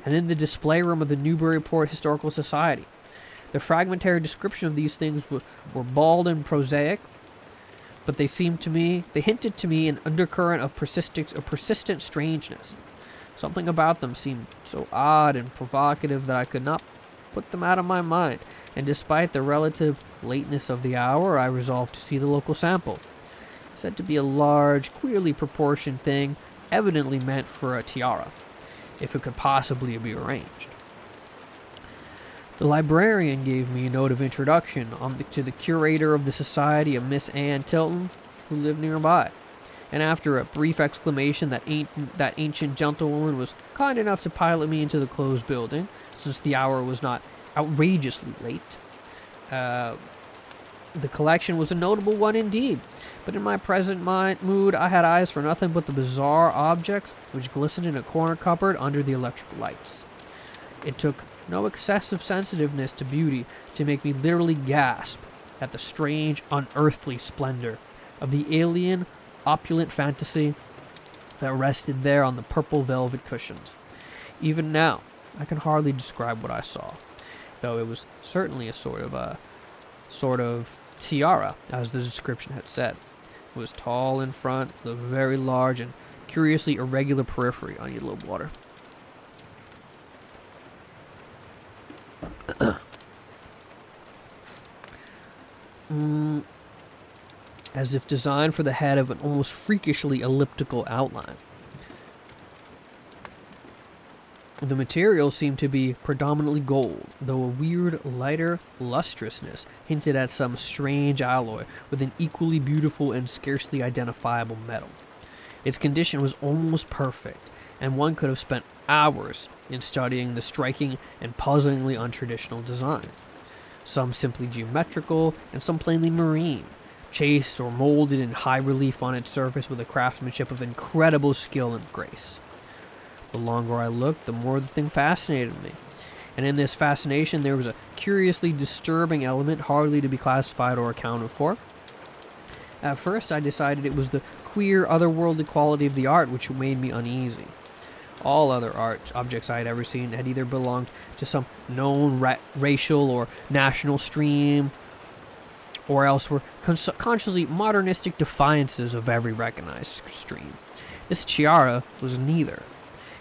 Speaker 2: and in the display room of the Newburyport Historical Society. The fragmentary description of these things were bald and prosaic, but they hinted to me an undercurrent of persistent strangeness. Something about them seemed so odd and provocative that I could not put them out of my mind, and despite the relative lateness of the hour, I resolved to see the local sample. Said to be a large, queerly proportioned thing, evidently meant for a tiara, if it could possibly be arranged. The librarian gave me a note of introduction to the curator of the society, a Miss Ann Tilton, who lived nearby. And after a brief exclamation that ancient gentlewoman was kind enough to pilot me into the closed building, since the hour was not outrageously late. The collection was a notable one indeed, but in my present mood I had eyes for nothing but the bizarre objects which glistened in a corner cupboard under the electric lights. It took no excessive sensitiveness to beauty to make me literally gasp at the strange, unearthly splendor of the alien, opulent fantasy that rested there on the purple velvet cushions. Even now, I can hardly describe what I saw, though it was certainly a sort of tiara, as the description had said. It was tall in front, with a very large and curiously irregular periphery. I need a little water. As if designed for the head of an almost freakishly elliptical outline. The material seemed to be predominantly gold, though a weird, lighter lustrousness hinted at some strange alloy with an equally beautiful and scarcely identifiable metal. Its condition was almost perfect, and one could have spent hours in studying the striking and puzzlingly untraditional design. Some simply geometrical, and some plainly marine, chased or molded in high relief on its surface with a craftsmanship of incredible skill and grace. The longer I looked, the more the thing fascinated me. And in this fascination, there was a curiously disturbing element hardly to be classified or accounted for. At first, I decided it was the queer, otherworldly quality of the art which made me uneasy. All other art objects I had ever seen had either belonged to some known racial or national stream, or else were consciously modernistic defiances of every recognized stream. This tiara was neither.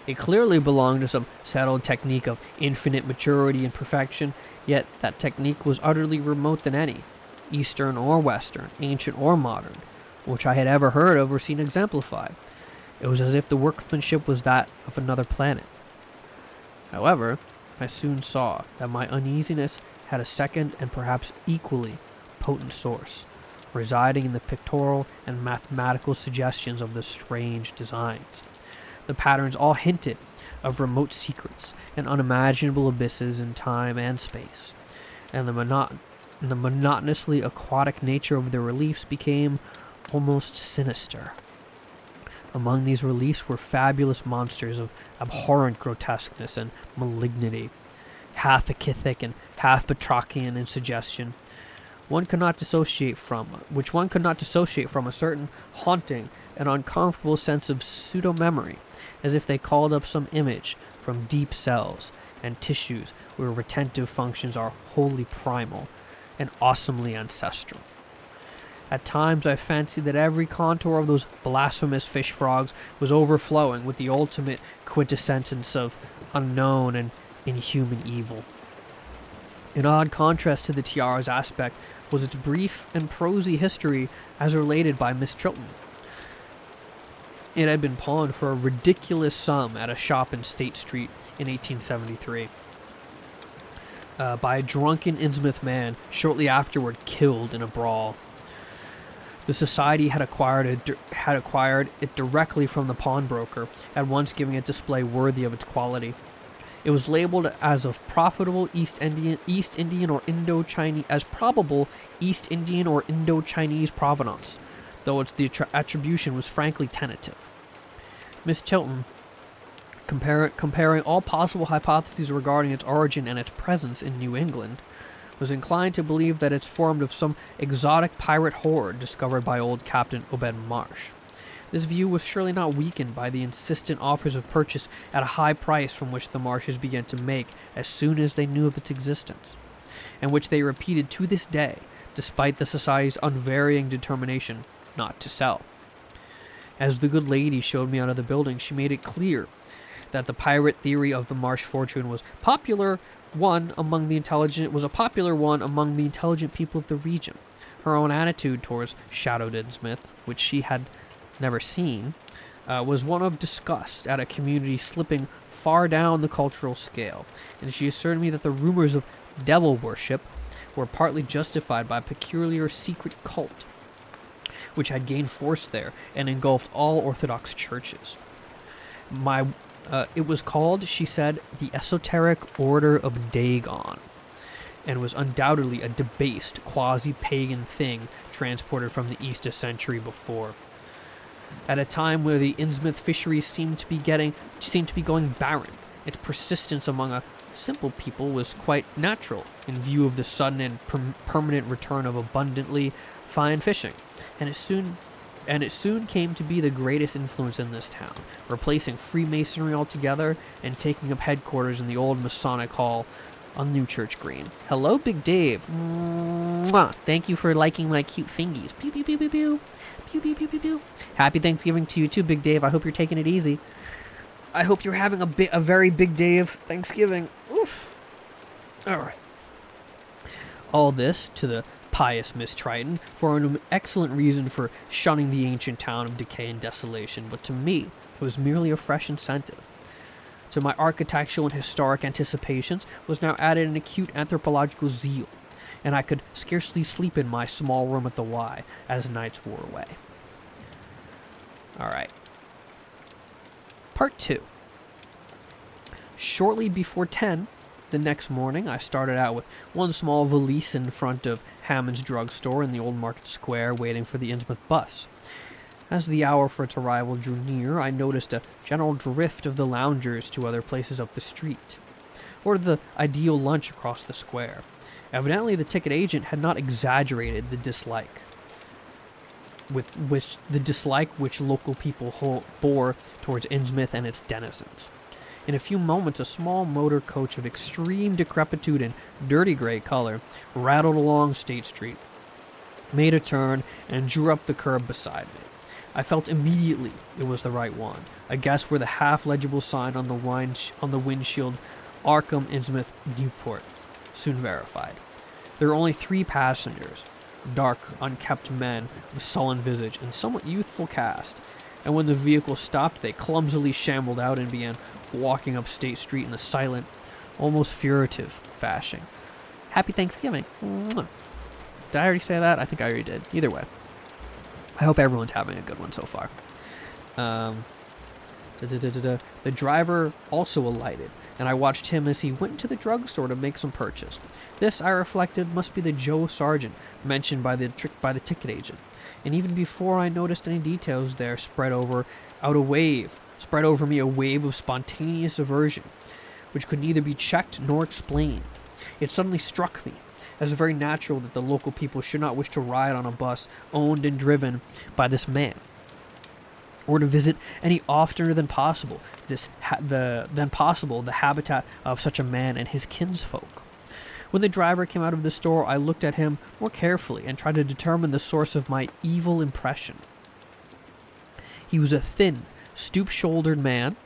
Speaker 2: It clearly belonged to some settled technique of infinite maturity and perfection, yet that technique was utterly remote than any, Eastern or Western, ancient or modern, which I had ever heard of or seen exemplified. It was as if the workmanship was that of another planet. However, I soon saw that my uneasiness had a second and perhaps equally potent source, residing in the pictorial and mathematical suggestions of the strange designs. The patterns all hinted of remote secrets and unimaginable abysses in time and space, and the monotonously aquatic nature of the reliefs became almost sinister. Among these reliefs were fabulous monsters of abhorrent grotesqueness and malignity, half Achithic and half Batrachian in suggestion, which one could not dissociate from a certain haunting and uncomfortable sense of pseudo-memory, as if they called up some image from deep cells and tissues where retentive functions are wholly primal and awesomely ancestral. At times I fancied that every contour of those blasphemous fish frogs was overflowing with the ultimate quintessence of unknown and inhuman evil. In odd contrast to the tiara's aspect was its brief and prosy history as related by Miss Chilton. It had been pawned for a ridiculous sum at a shop in State Street in 1873. By a drunken Innsmouth man, shortly afterward killed in a brawl. The society had acquired it directly from the pawnbroker, at once giving it display worthy of its quality. It was labeled as of probable East Indian or Indo-Chinese provenance, though the attribution was frankly tentative. Miss Chilton, comparing all possible hypotheses regarding its origin and its presence in New England, was inclined to believe that it's formed of some exotic pirate horde discovered by old Captain Obed Marsh. This view was surely not weakened by the insistent offers of purchase at a high price from which the Marshes began to make as soon as they knew of its existence, and which they repeated to this day, despite the society's unvarying determination not to sell. As the good lady showed me out of the building, she made it clear that the pirate theory of the Marsh fortune was a popular one among the intelligent people of the region. Her own attitude towards Shadowed Innsmouth, which she had never seen, was one of disgust at a community slipping far down the cultural scale, and she assured me that the rumors of devil worship were partly justified by a peculiar secret cult which had gained force there and engulfed all Orthodox churches. It was called, she said, the Esoteric Order of Dagon, and was undoubtedly a debased, quasi-pagan thing transported from the East a century before. At a time where the Innsmouth fisheries seemed to be going barren, its persistence among a simple people was quite natural in view of the sudden and permanent return of abundantly fine fishing, and it soon came to be the greatest influence in this town, replacing Freemasonry altogether and taking up headquarters in the old Masonic Hall on New Church Green. Hello, Big Dave. Mwah. Thank you for liking my cute fingies. Pew, pew, pew, pew, pew. Pew, pew, pew, pew, pew. Happy Thanksgiving to you too, Big Dave. I hope you're taking it easy. I hope you're having a very big day of Thanksgiving. Oof. All right. All this to the pious Miss Triton for an excellent reason for shunning the ancient town of decay and desolation, but to me it was merely a fresh incentive. To my architectural and historic anticipations was now added an acute anthropological zeal, and I could scarcely sleep in my small room at the Y as nights wore away. Alright. Part 2. Shortly before 10 the next morning, I started out with one small valise in front of Hammond's drugstore in the old market square, waiting for the Innsmouth bus. As the hour for its arrival drew near, I noticed a general drift of the loungers to other places up the street, or the ideal lunch across the square. Evidently, the ticket agent had not exaggerated the dislike which local people bore towards Innsmouth and its denizens. In a few moments, a small motor coach of extreme decrepitude and dirty gray color rattled along State Street, made a turn, and drew up the curb beside me. I felt immediately it was the right one. I guessed where the half-legible sign on the windshield, Arkham, Innsmouth, Newport, soon verified. There were only 3 passengers, dark, unkempt men with sullen visage and somewhat youthful cast, and when the vehicle stopped, they clumsily shambled out and began walking up State Street in a silent, almost furtive fashion. Happy Thanksgiving. Mwah. Did I already say that? I think I already did. Either way, I hope everyone's having a good one so far. The driver also alighted, and I watched him as he went to the drugstore to make some purchase. This, I reflected, must be the Joe Sargent mentioned by the ticket agent. And even before I noticed any details there, spread over me a wave of spontaneous aversion, which could neither be checked nor explained. It suddenly struck me as very natural that the local people should not wish to ride on a bus owned and driven by this man, or to visit any oftener than possible the habitat of such a man and his kinsfolk. When the driver came out of the store, I looked at him more carefully and tried to determine the source of my evil impression. He was a thin, stoop-shouldered man,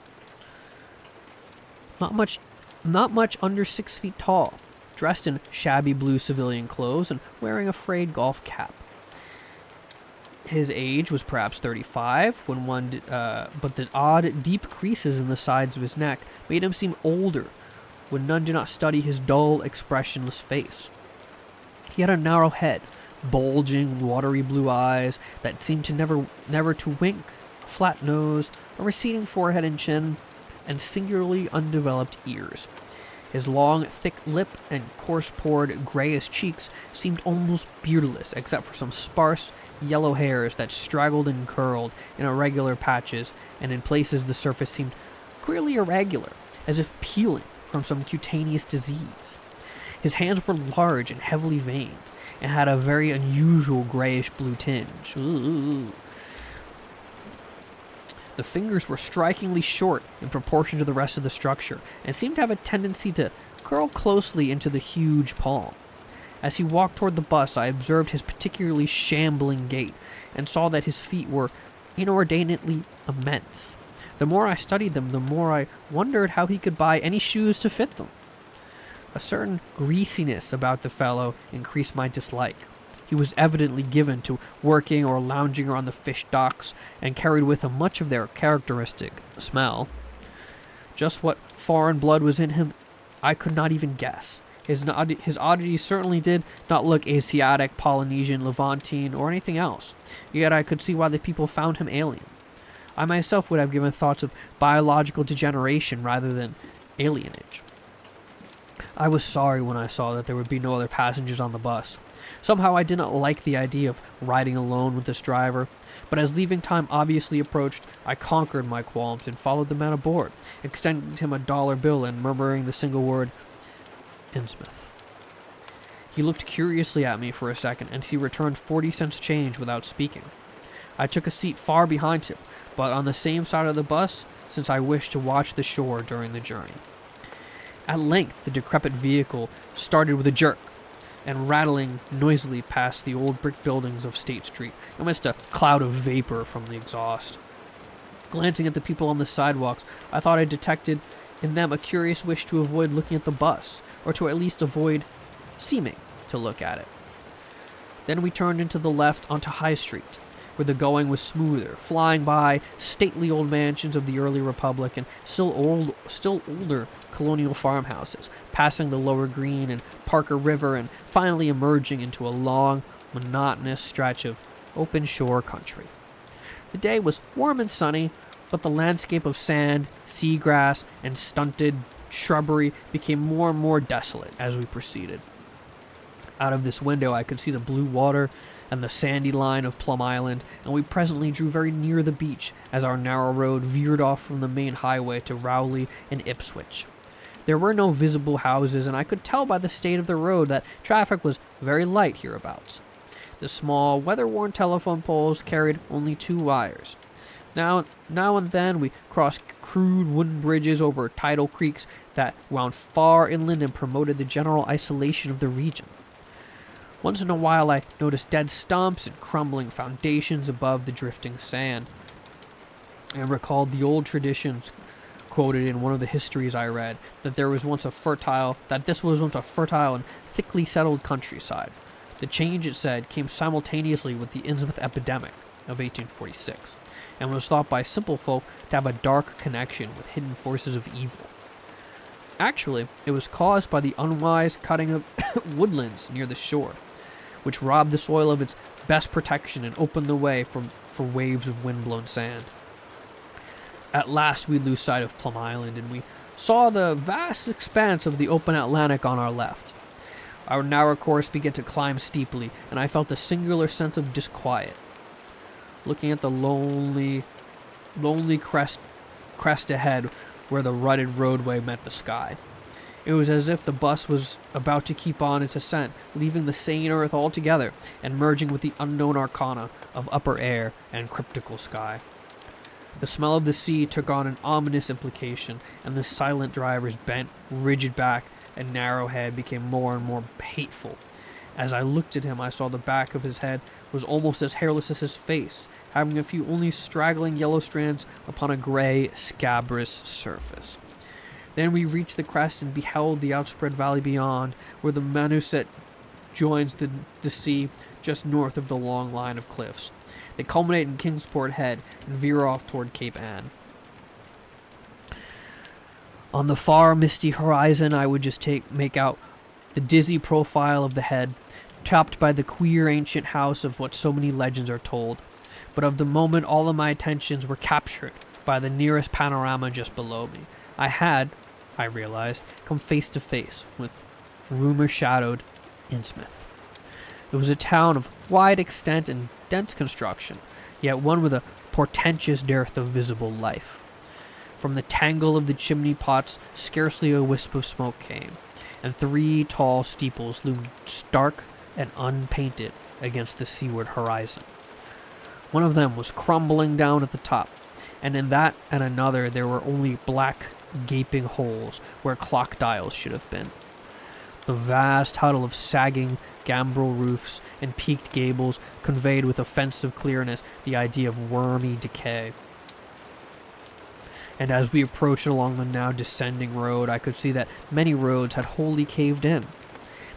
Speaker 2: not much under 6 feet tall, dressed in shabby blue civilian clothes and wearing a frayed golf cap. His age was perhaps 35, but the odd, deep creases in the sides of his neck made him seem older when none did not study his dull, expressionless face. He had a narrow head, bulging, watery blue eyes that seemed to never to wink, a flat nose, a receding forehead and chin, and singularly undeveloped ears. His long, thick lip and coarse-pored, grayish cheeks seemed almost beardless, except for some sparse, yellow hairs that straggled and curled in irregular patches, and in places the surface seemed queerly irregular, as if peeling from some cutaneous disease. His hands were large and heavily veined, and had a very unusual grayish-blue tinge. Ooh. The fingers were strikingly short in proportion to the rest of the structure, and seemed to have a tendency to curl closely into the huge palm. As he walked toward the bus, I observed his particularly shambling gait, and saw that his feet were inordinately immense. The more I studied them, the more I wondered how he could buy any shoes to fit them. A certain greasiness about the fellow increased my dislike. He was evidently given to working or lounging around the fish docks, and carried with him much of their characteristic smell. Just what foreign blood was in him, I could not even guess. His oddities certainly did not look Asiatic, Polynesian, Levantine, or anything else, yet I could see why the people found him alien. I myself would have given thoughts of biological degeneration rather than alienage. I was sorry when I saw that there would be no other passengers on the bus. Somehow I did not like the idea of riding alone with this driver, but as leaving time obviously approached, I conquered my qualms and followed the man aboard, extending him a dollar bill and murmuring the single word, Innsmouth. He looked curiously at me for a second, and he returned 40 cents change without speaking. I took a seat far behind him, but on the same side of the bus, since I wished to watch the shore during the journey. At length, the decrepit vehicle started with a jerk, and rattling noisily past the old brick buildings of State Street, amidst a cloud of vapor from the exhaust. Glancing at the people on the sidewalks, I thought I detected in them a curious wish to avoid looking at the bus, or to at least avoid seeming to look at it. Then we turned into the left onto High Street, where the going was smoother, flying by stately old mansions of the early Republic and still older colonial farmhouses, passing the Lower Green and Parker River, and finally emerging into a long, monotonous stretch of open shore country. The day was warm and sunny, but the landscape of sand, seagrass, and stunted shrubbery became more and more desolate as we proceeded. Out of this window I could see the blue water and the sandy line of Plum Island, and we presently drew very near the beach as our narrow road veered off from the main highway to Rowley and Ipswich. There were no visible houses, and I could tell by the state of the road that traffic was very light hereabouts. The small, weather-worn telephone poles carried only 2 wires. Now and then we crossed crude wooden bridges over tidal creeks that wound far inland and promoted the general isolation of the region. Once in a while I noticed dead stumps and crumbling foundations above the drifting sand, and recalled the old traditions quoted in one of the histories I read, that this was once a fertile and thickly settled countryside. The change, it said, came simultaneously with the Innsmouth epidemic of 1846, and was thought by simple folk to have a dark connection with hidden forces of evil. Actually, it was caused by the unwise cutting of woodlands near the shore, which robbed the soil of its best protection and opened the way for waves of wind-blown sand. At last we lose sight of Plum Island, and we saw the vast expanse of the open Atlantic on our left. Our narrow course began to climb steeply, and I felt a singular sense of disquiet. Looking at the lonely crest ahead where the rutted roadway met the sky. It was as if the bus was about to keep on its ascent, leaving the sane earth altogether and merging with the unknown arcana of upper air and cryptical sky. The smell of the sea took on an ominous implication, and the silent driver's bent, rigid back and narrow head became more and more hateful. As I looked at him, I saw the back of his head was almost as hairless as his face, having a few only straggling yellow strands upon a gray, scabrous surface. Then we reached the crest and beheld the outspread valley beyond, where the Manusset joins the sea just north of the long line of cliffs. They culminate in Kingsport Head and veer off toward Cape Ann. On the far misty horizon, I would just make out the dizzy profile of the head, topped by the queer ancient house of what so many legends are told. But of the moment, all of my attentions were captured by the nearest panorama just below me. I realized, come face to face with rumor-shadowed Innsmouth. It was a town of wide extent and dense construction, yet one with a portentous dearth of visible life. From the tangle of the chimney pots, scarcely a wisp of smoke came, and 3 tall steeples loomed stark and unpainted against the seaward horizon. One of them was crumbling down at the top, and in that and another there were only black, gaping holes where clock dials should have been. The vast huddle of sagging gambrel roofs and peaked gables conveyed with offensive clearness the idea of wormy decay. And as we approached along the now descending road, I could see that many roads had wholly caved in.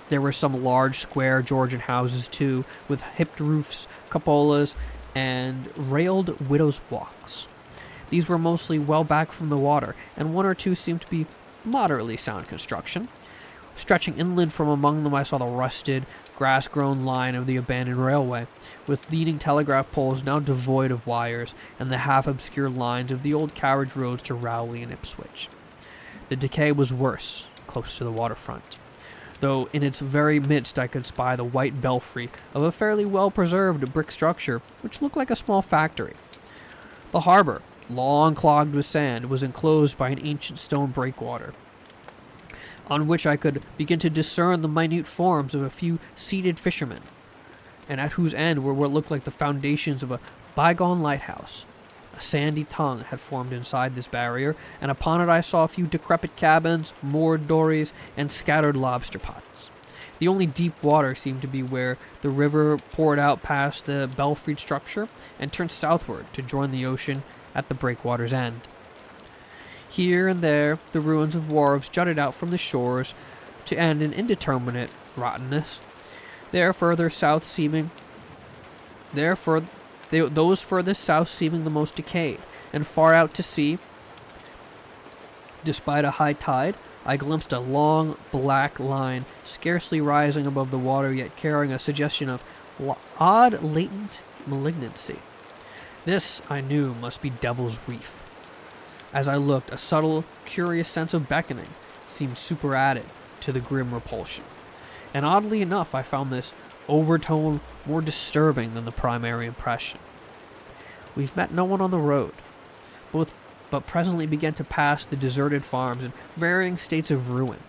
Speaker 2: There were some large square Georgian houses too, with hipped roofs, cupolas, and railed widows' walks. These were mostly well back from the water, and 1 or 2 seemed to be moderately sound construction. Stretching inland from among them, I saw the rusted, grass-grown line of the abandoned railway, with leading telegraph poles now devoid of wires, and the half-obscure lines of the old carriage roads to Rowley and Ipswich. The decay was worse, close to the waterfront, though in its very midst I could spy the white belfry of a fairly well-preserved brick structure, which looked like a small factory. The harbor, long clogged with sand, was enclosed by an ancient stone breakwater, on which I could begin to discern the minute forms of a few seated fishermen, and at whose end were what looked like the foundations of a bygone lighthouse. A sandy tongue had formed inside this barrier, and upon it I saw a few decrepit cabins, moored dories, and scattered lobster pots. The only deep water seemed to be where the river poured out past the belfried structure and turned southward to join the ocean at the breakwater's end. Here and there, the ruins of wharves jutted out from the shores to end in indeterminate rottenness. Those furthest south seeming the most decayed, and far out to sea, despite a high tide, I glimpsed a long black line scarcely rising above the water, yet carrying a suggestion of odd latent malignancy. This, I knew, must be Devil's Reef. As I looked, a subtle, curious sense of beckoning seemed superadded to the grim repulsion. And oddly enough, I found this overtone more disturbing than the primary impression. We've met no one on the road, but presently began to pass the deserted farms in varying states of ruin.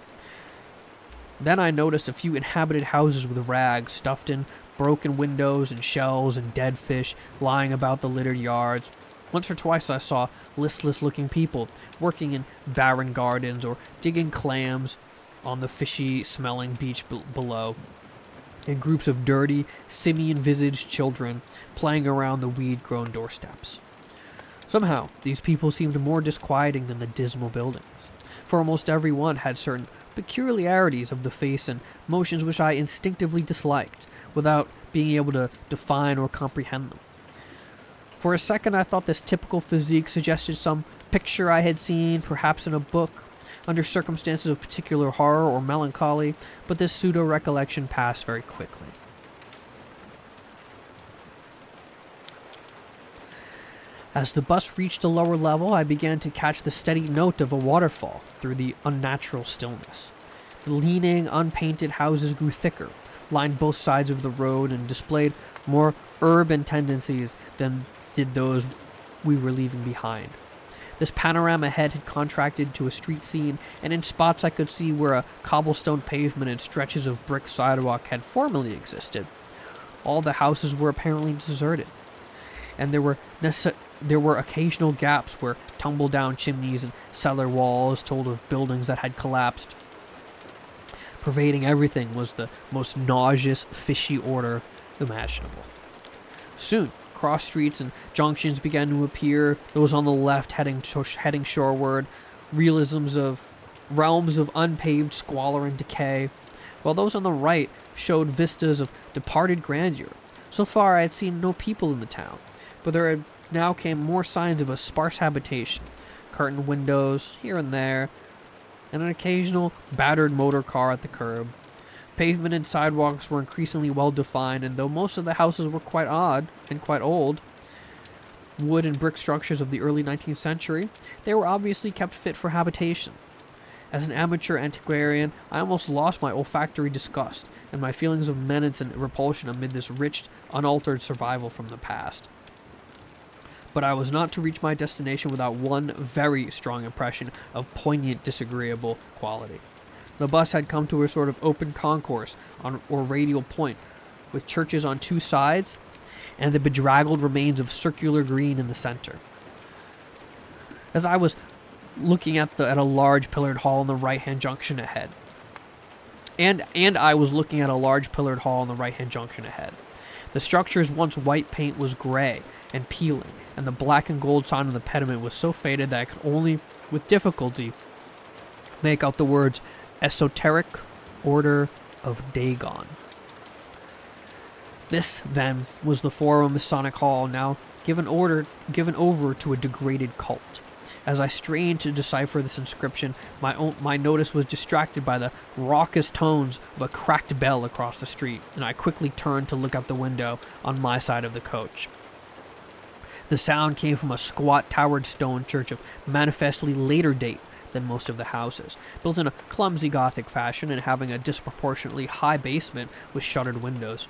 Speaker 2: Then I noticed a few inhabited houses with rags stuffed in, broken windows and shells and dead fish lying about the littered yards. Once or twice I saw listless-looking people working in barren gardens or digging clams on the fishy-smelling beach below, and groups of dirty, simian-visaged children playing around the weed-grown doorsteps. Somehow, these people seemed more disquieting than the dismal buildings, for almost every one had certain peculiarities of the face and motions which I instinctively disliked, without being able to define or comprehend them. For a second I thought this typical physique suggested some picture I had seen, perhaps in a book, under circumstances of particular horror or melancholy, but this pseudo-recollection passed very quickly. As the bus reached a lower level, I began to catch the steady note of a waterfall through the unnatural stillness. The leaning, unpainted houses grew thicker, lined both sides of the road, and displayed more urban tendencies than did those we were leaving behind. This panorama ahead had contracted to a street scene, and in spots I could see where a cobblestone pavement and stretches of brick sidewalk had formerly existed. All the houses were apparently deserted, and there were occasional gaps where tumble-down chimneys and cellar walls told of buildings that had collapsed. Pervading everything was the most nauseous, fishy odor imaginable. Soon, cross streets and junctions began to appear, those on the left heading shoreward, realms of unpaved squalor and decay, while those on the right showed vistas of departed grandeur. So far I had seen no people in the town, but there now came more signs of a sparse habitation, curtained windows here and there, and an occasional battered motor car at the curb. Pavement and sidewalks were increasingly well defined, and though most of the houses were quite odd and quite old, wood and brick structures of the early 19th century, they were obviously kept fit for habitation. As an amateur antiquarian, I almost lost my olfactory disgust and my feelings of menace and repulsion amid this rich, unaltered survival from the past. But I was not to reach my destination without one very strong impression of poignant, disagreeable quality. The bus had come to a sort of open concourse or radial point, with churches on two sides and the bedraggled remains of circular green in the center. As I was looking at a large pillared hall in the right-hand junction ahead, I was looking at a large pillared hall in the right-hand junction ahead. The structure's once white paint was gray and peeling, and the black and gold sign on the pediment was so faded that I could only, with difficulty, make out the words Esoteric Order of Dagon. This, then, was the Forum Masonic Hall, now given over to a degraded cult. As I strained to decipher this inscription, my notice was distracted by the raucous tones of a cracked bell across the street, and I quickly turned to look out the window on my side of the coach. The sound came from a squat, towered stone church of manifestly later date than most of the houses, built in a clumsy Gothic fashion and having a disproportionately high basement with shuttered windows.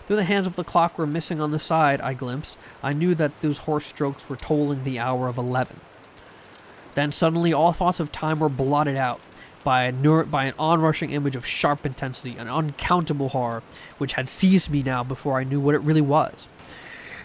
Speaker 2: Though the hands of the clock were missing on the side I glimpsed, I knew that those hoarse strokes were tolling the hour of 11. Then suddenly all thoughts of time were blotted out by an onrushing image of sharp intensity and uncountable horror, which had seized me now before I knew what it really was.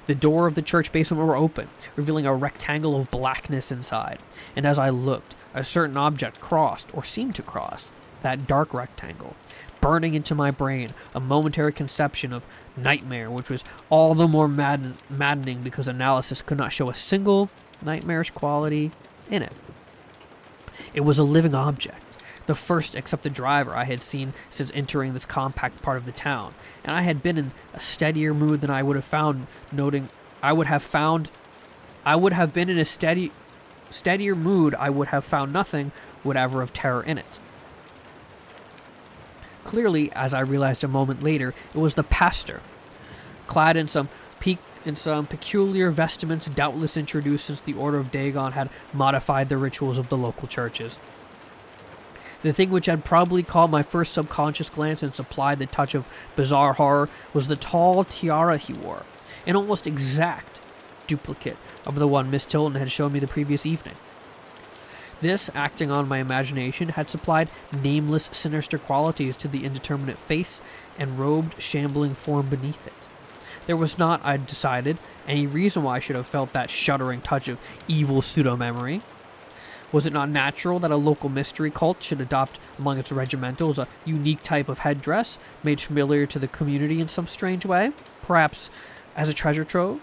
Speaker 2: The door of the church basement were open, revealing a rectangle of blackness inside, and as I looked, a certain object crossed, or seemed to cross, that dark rectangle, burning into my brain a momentary conception of nightmare, which was all the more maddening because analysis could not show a single nightmarish quality in it. It was a living object, the first except the driver I had seen since entering this compact part of the town, and I had been in a steadier mood than I would have found, steadier mood, I would have found nothing whatever of terror in it. Clearly, as I realized a moment later, it was the pastor, clad in some peculiar vestments doubtless introduced since the Order of Dagon had modified the rituals of the local churches. The thing which had probably caught my first subconscious glance and supplied the touch of bizarre horror was the tall tiara he wore, an almost exact duplicate of the one Miss Tilton had shown me the previous evening. This, acting on my imagination, had supplied nameless, sinister qualities to the indeterminate face and robed, shambling form beneath it. There was not, I decided, any reason why I should have felt that shuddering touch of evil pseudo-memory. Was it not natural that a local mystery cult should adopt among its regimentals a unique type of headdress made familiar to the community in some strange way, perhaps as a treasure trove?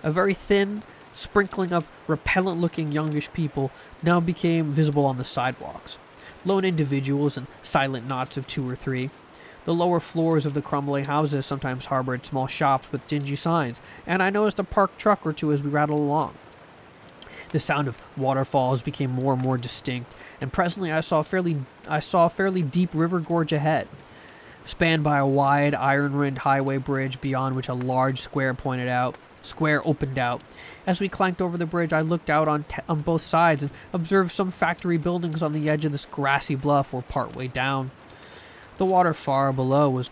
Speaker 2: A very thin sprinkling of repellent-looking youngish people now became visible on the sidewalks, lone individuals and silent knots of 2 or 3. The lower floors of the crumbling houses sometimes harbored small shops with dingy signs, and I noticed a parked truck or two as we rattled along. The sound of waterfalls became more and more distinct, and presently I saw a fairly deep river gorge ahead, spanned by a wide iron-rimmed highway bridge beyond which a large square opened out. As we clanked over the bridge, I looked out on both sides and observed some factory buildings on the edge of this grassy bluff or part way down. The water far below was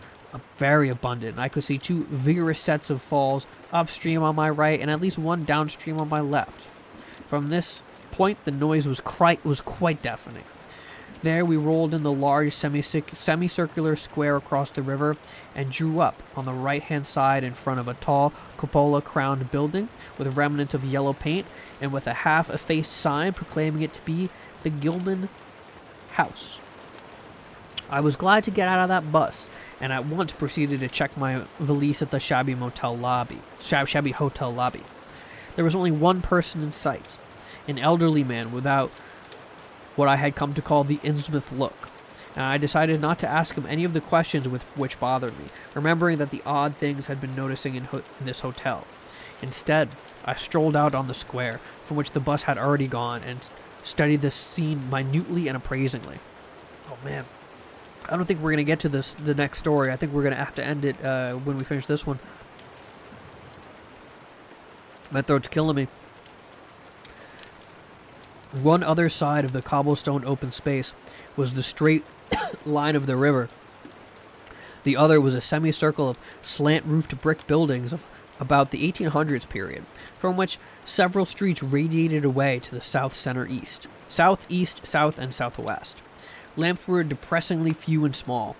Speaker 2: very abundant, and I could see 2 vigorous sets of falls upstream on my right and at least one downstream on my left. From this point, the noise was quite deafening. There we rolled in the large semicircular square across the river and drew up on the right-hand side in front of a tall cupola-crowned building with remnants of yellow paint and with a half-effaced sign proclaiming it to be the Gilman House. I was glad to get out of that bus and at once proceeded to check my valise at the shabby hotel lobby. There was only one person in sight, an elderly man without what I had come to call the Innsmouth look, and I decided not to ask him any of the questions which bothered me, remembering that the odd things I'd been noticing in this hotel. Instead, I strolled out on the square, from which the bus had already gone, and studied the scene minutely and appraisingly. Oh man, I don't think we're going to get to the next story. I think we're going to have to end it when we finish this one. My throat's killing me. One other side of the cobblestone open space was the straight line of the river. The other was a semicircle of slant-roofed brick buildings of about the 1800s period, from which several streets radiated away to the south, center, east, southeast, south, and southwest. Lamps were depressingly few and small,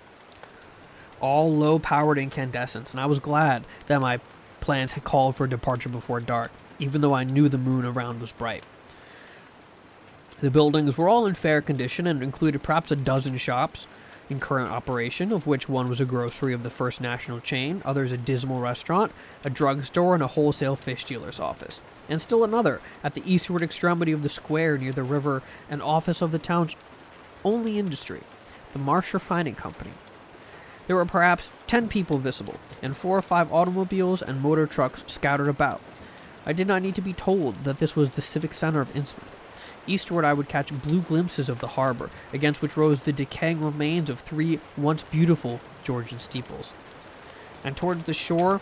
Speaker 2: all low-powered incandescents, and I was glad that my plans had called for departure before dark, even though I knew the moon around was bright. The buildings were all in fair condition and included perhaps a dozen shops in current operation, of which one was a grocery of the First National chain, others a dismal restaurant, a drugstore, and a wholesale fish dealer's office, and still another, at the eastward extremity of the square near the river, an office of the town's only industry, the Marsh Refining Company. There were perhaps 10 people visible, and 4 or 5 automobiles and motor trucks scattered about. I did not need to be told that this was the civic center of Innsmouth. Eastward I would catch blue glimpses of the harbor, against which rose the decaying remains of 3 once beautiful Georgian steeples. And towards the shore,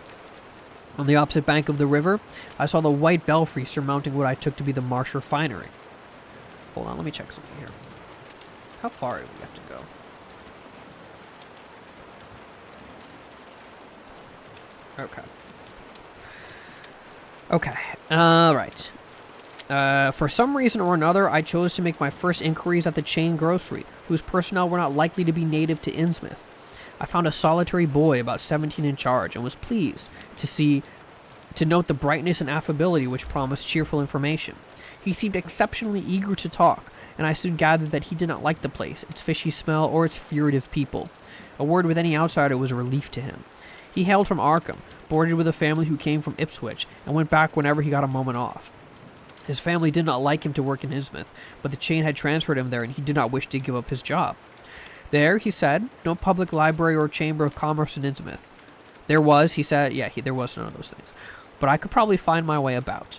Speaker 2: on the opposite bank of the river, I saw the white belfry surmounting what I took to be the Marsh Refinery. Hold on, let me check something here. How far do we have to go? Okay. Alright. For some reason or another, I chose to make my first inquiries at the chain grocery, whose personnel were not likely to be native to Innsmouth. I found a solitary boy about 17 in charge, and was pleased to note the brightness and affability which promised cheerful information. He seemed exceptionally eager to talk, and I soon gathered that he did not like the place, its fishy smell, or its furtive people. A word with any outsider was a relief to him. He hailed from Arkham, boarded with a family who came from Ipswich, and went back whenever he got a moment off. His family did not like him to work in Innsmouth, but the chain had transferred him there, and he did not wish to give up his job. There, he said, no public library or chamber of commerce in Innsmouth. There was, he said, there was none of those things, but I could probably find my way about.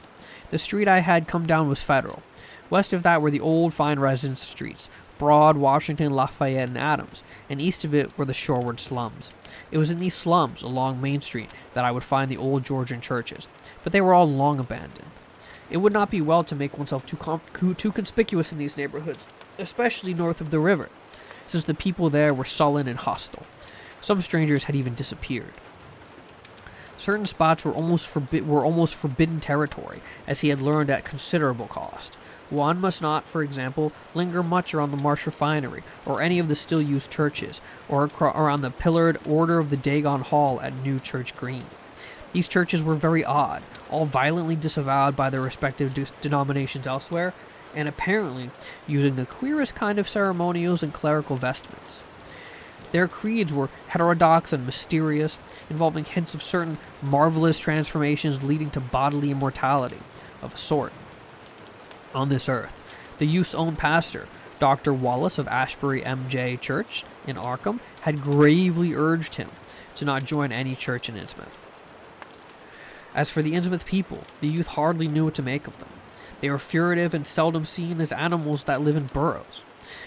Speaker 2: The street I had come down was Federal. West of that were the old fine residence streets, Broad, Washington, Lafayette, and Adams, and east of it were the shoreward slums. It was in these slums, along Main Street, that I would find the old Georgian churches, but they were all long abandoned. It would not be well to make oneself too conspicuous in these neighborhoods, especially north of the river, since the people there were sullen and hostile. Some strangers had even disappeared. Certain spots were almost forbidden territory, as he had learned at considerable cost. One must not, for example, linger much around the Marsh Refinery, or any of the still-used churches, or around the pillared Order of the Dagon Hall at New Church Green. These churches were very odd, all violently disavowed by their respective denominations elsewhere, and apparently using the queerest kind of ceremonials and clerical vestments. Their creeds were heterodox and mysterious, involving hints of certain marvelous transformations leading to bodily immortality, of a sort. On this earth, the youth's own pastor, Dr. Wallace of Ashbury M.J. Church in Arkham, had gravely urged him to not join any church in Innsmouth. As for the Innsmouth people, the youth hardly knew what to make of them. They were furtive and seldom seen as animals that live in burrows,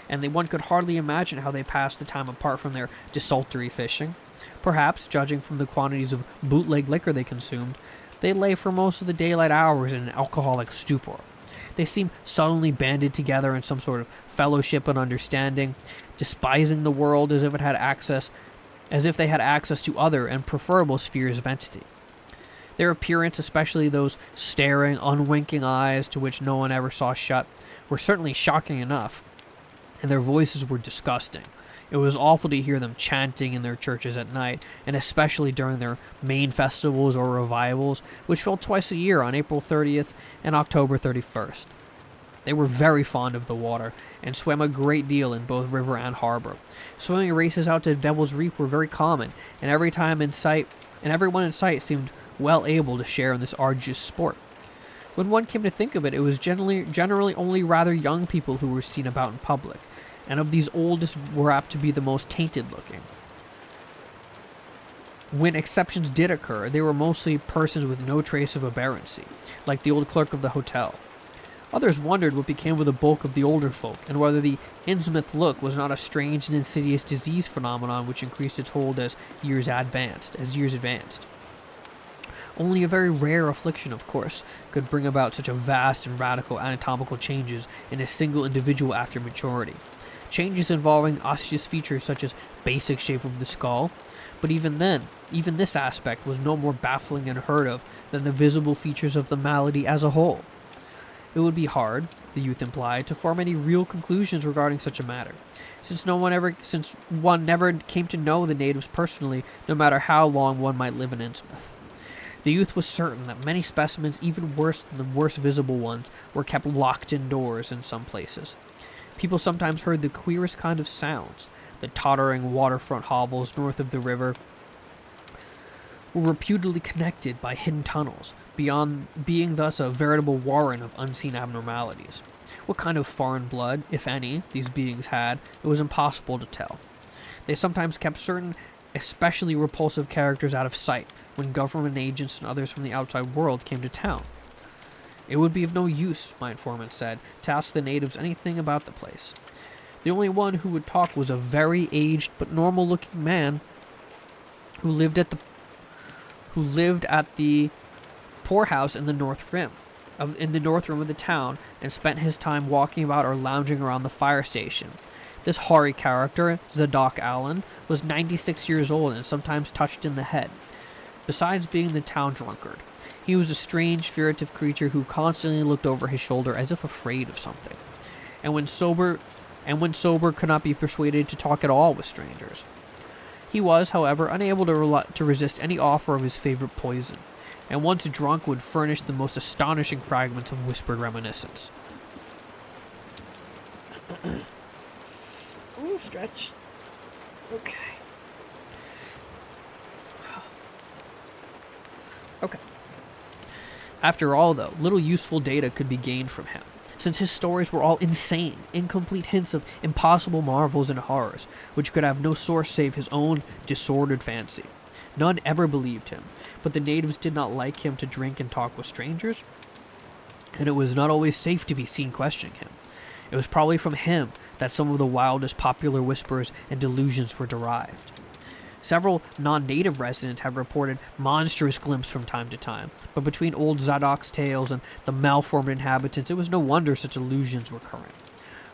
Speaker 2: and one could hardly imagine how they passed the time apart from their desultory fishing. Perhaps, judging from the quantities of bootleg liquor they consumed, they lay for most of the daylight hours in an alcoholic stupor. They seemed suddenly banded together in some sort of fellowship and understanding, despising the world as if they had access to other and preferable spheres of entity. Their appearance, especially those staring, unwinking eyes to which no one ever saw shut, were certainly shocking enough, and their voices were disgusting. It was awful to hear them chanting in their churches at night, and especially during their main festivals or revivals, which fell twice a year on April 30th and October 31st. They were very fond of the water, and swam a great deal in both river and harbor. Swimming races out to Devil's Reef were very common, and everyone in sight seemed well able to share in this arduous sport. When one came to think of it, it was generally only rather young people who were seen about in public, and of these oldest were apt to be the most tainted looking. When exceptions did occur, they were mostly persons with no trace of aberrancy, like the old clerk of the hotel. Others wondered what became of the bulk of the older folk, and whether the Innsmouth look was not a strange and insidious disease phenomenon which increased its hold as years advanced. Only a very rare affliction, of course, could bring about such a vast and radical anatomical changes in a single individual after maturity. Changes involving osseous features such as basic shape of the skull, but even this aspect was no more baffling and heard of than the visible features of the malady as a whole. It would be hard, the youth implied, to form any real conclusions regarding such a matter, since one never came to know the natives personally, no matter how long one might live in Innsmouth. The youth was certain that many specimens, even worse than the worst visible ones, were kept locked indoors in some places. People sometimes heard the queerest kind of sounds. The tottering waterfront hovels north of the river were reputedly connected by hidden tunnels, beyond being thus a veritable warren of unseen abnormalities. What kind of foreign blood, if any, these beings had, it was impossible to tell. They sometimes kept certain especially repulsive characters out of sight when government agents and others from the outside world came to town. It would be of no use, my informant said, to ask the natives anything about the place. The only one who would talk was a very aged but normal-looking man who lived at the poorhouse in the north rim of the town and spent his time walking about or lounging around the fire station. This hoary character, Zadok Allen, was 96 years old and sometimes touched in the head. Besides being the town drunkard, he was a strange, furtive creature who constantly looked over his shoulder as if afraid of something, and when sober could not be persuaded to talk at all with strangers. He was, however, unable to resist any offer of his favorite poison, and once drunk would furnish the most astonishing fragments of whispered reminiscence.
Speaker 1: Ooh, stretch. Okay. Okay.
Speaker 2: After all, though, little useful data could be gained from him, since his stories were all insane, incomplete hints of impossible marvels and horrors, which could have no source save his own disordered fancy. None ever believed him, but the natives did not like him to drink and talk with strangers, and it was not always safe to be seen questioning him. It was probably from him that some of the wildest popular whispers and delusions were derived. Several non-native residents have reported monstrous glimpses from time to time, but between old Zadok's tales and the malformed inhabitants, it was no wonder such illusions were current.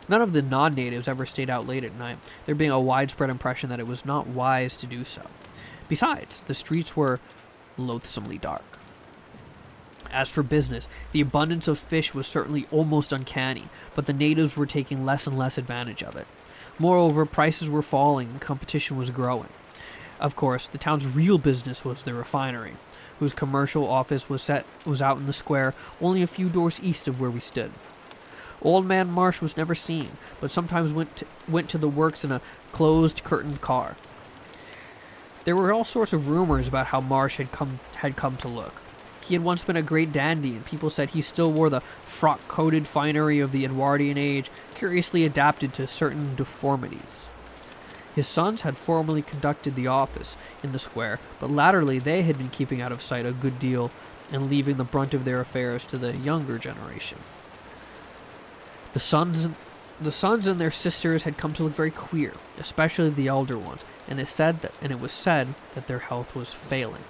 Speaker 2: None of the non-natives ever stayed out late at night, there being a widespread impression that it was not wise to do so. Besides, the streets were loathsomely dark. As for business, the abundance of fish was certainly almost uncanny, but the natives were taking less and less advantage of it. Moreover, prices were falling and competition was growing. Of course, the town's real business was the refinery, whose commercial office was out in the square only a few doors east of where we stood. Old Man Marsh was never seen, but sometimes went to the works in a closed, curtained car. There were all sorts of rumors about how Marsh had come to look. He had once been a great dandy, and people said he still wore the frock-coated finery of the Edwardian age, curiously adapted to certain deformities. His sons had formerly conducted the office in the square, but latterly they had been keeping out of sight a good deal and leaving the brunt of their affairs to the younger generation. The sons and their sisters had come to look very queer, especially the elder ones, and it was said that their health was failing.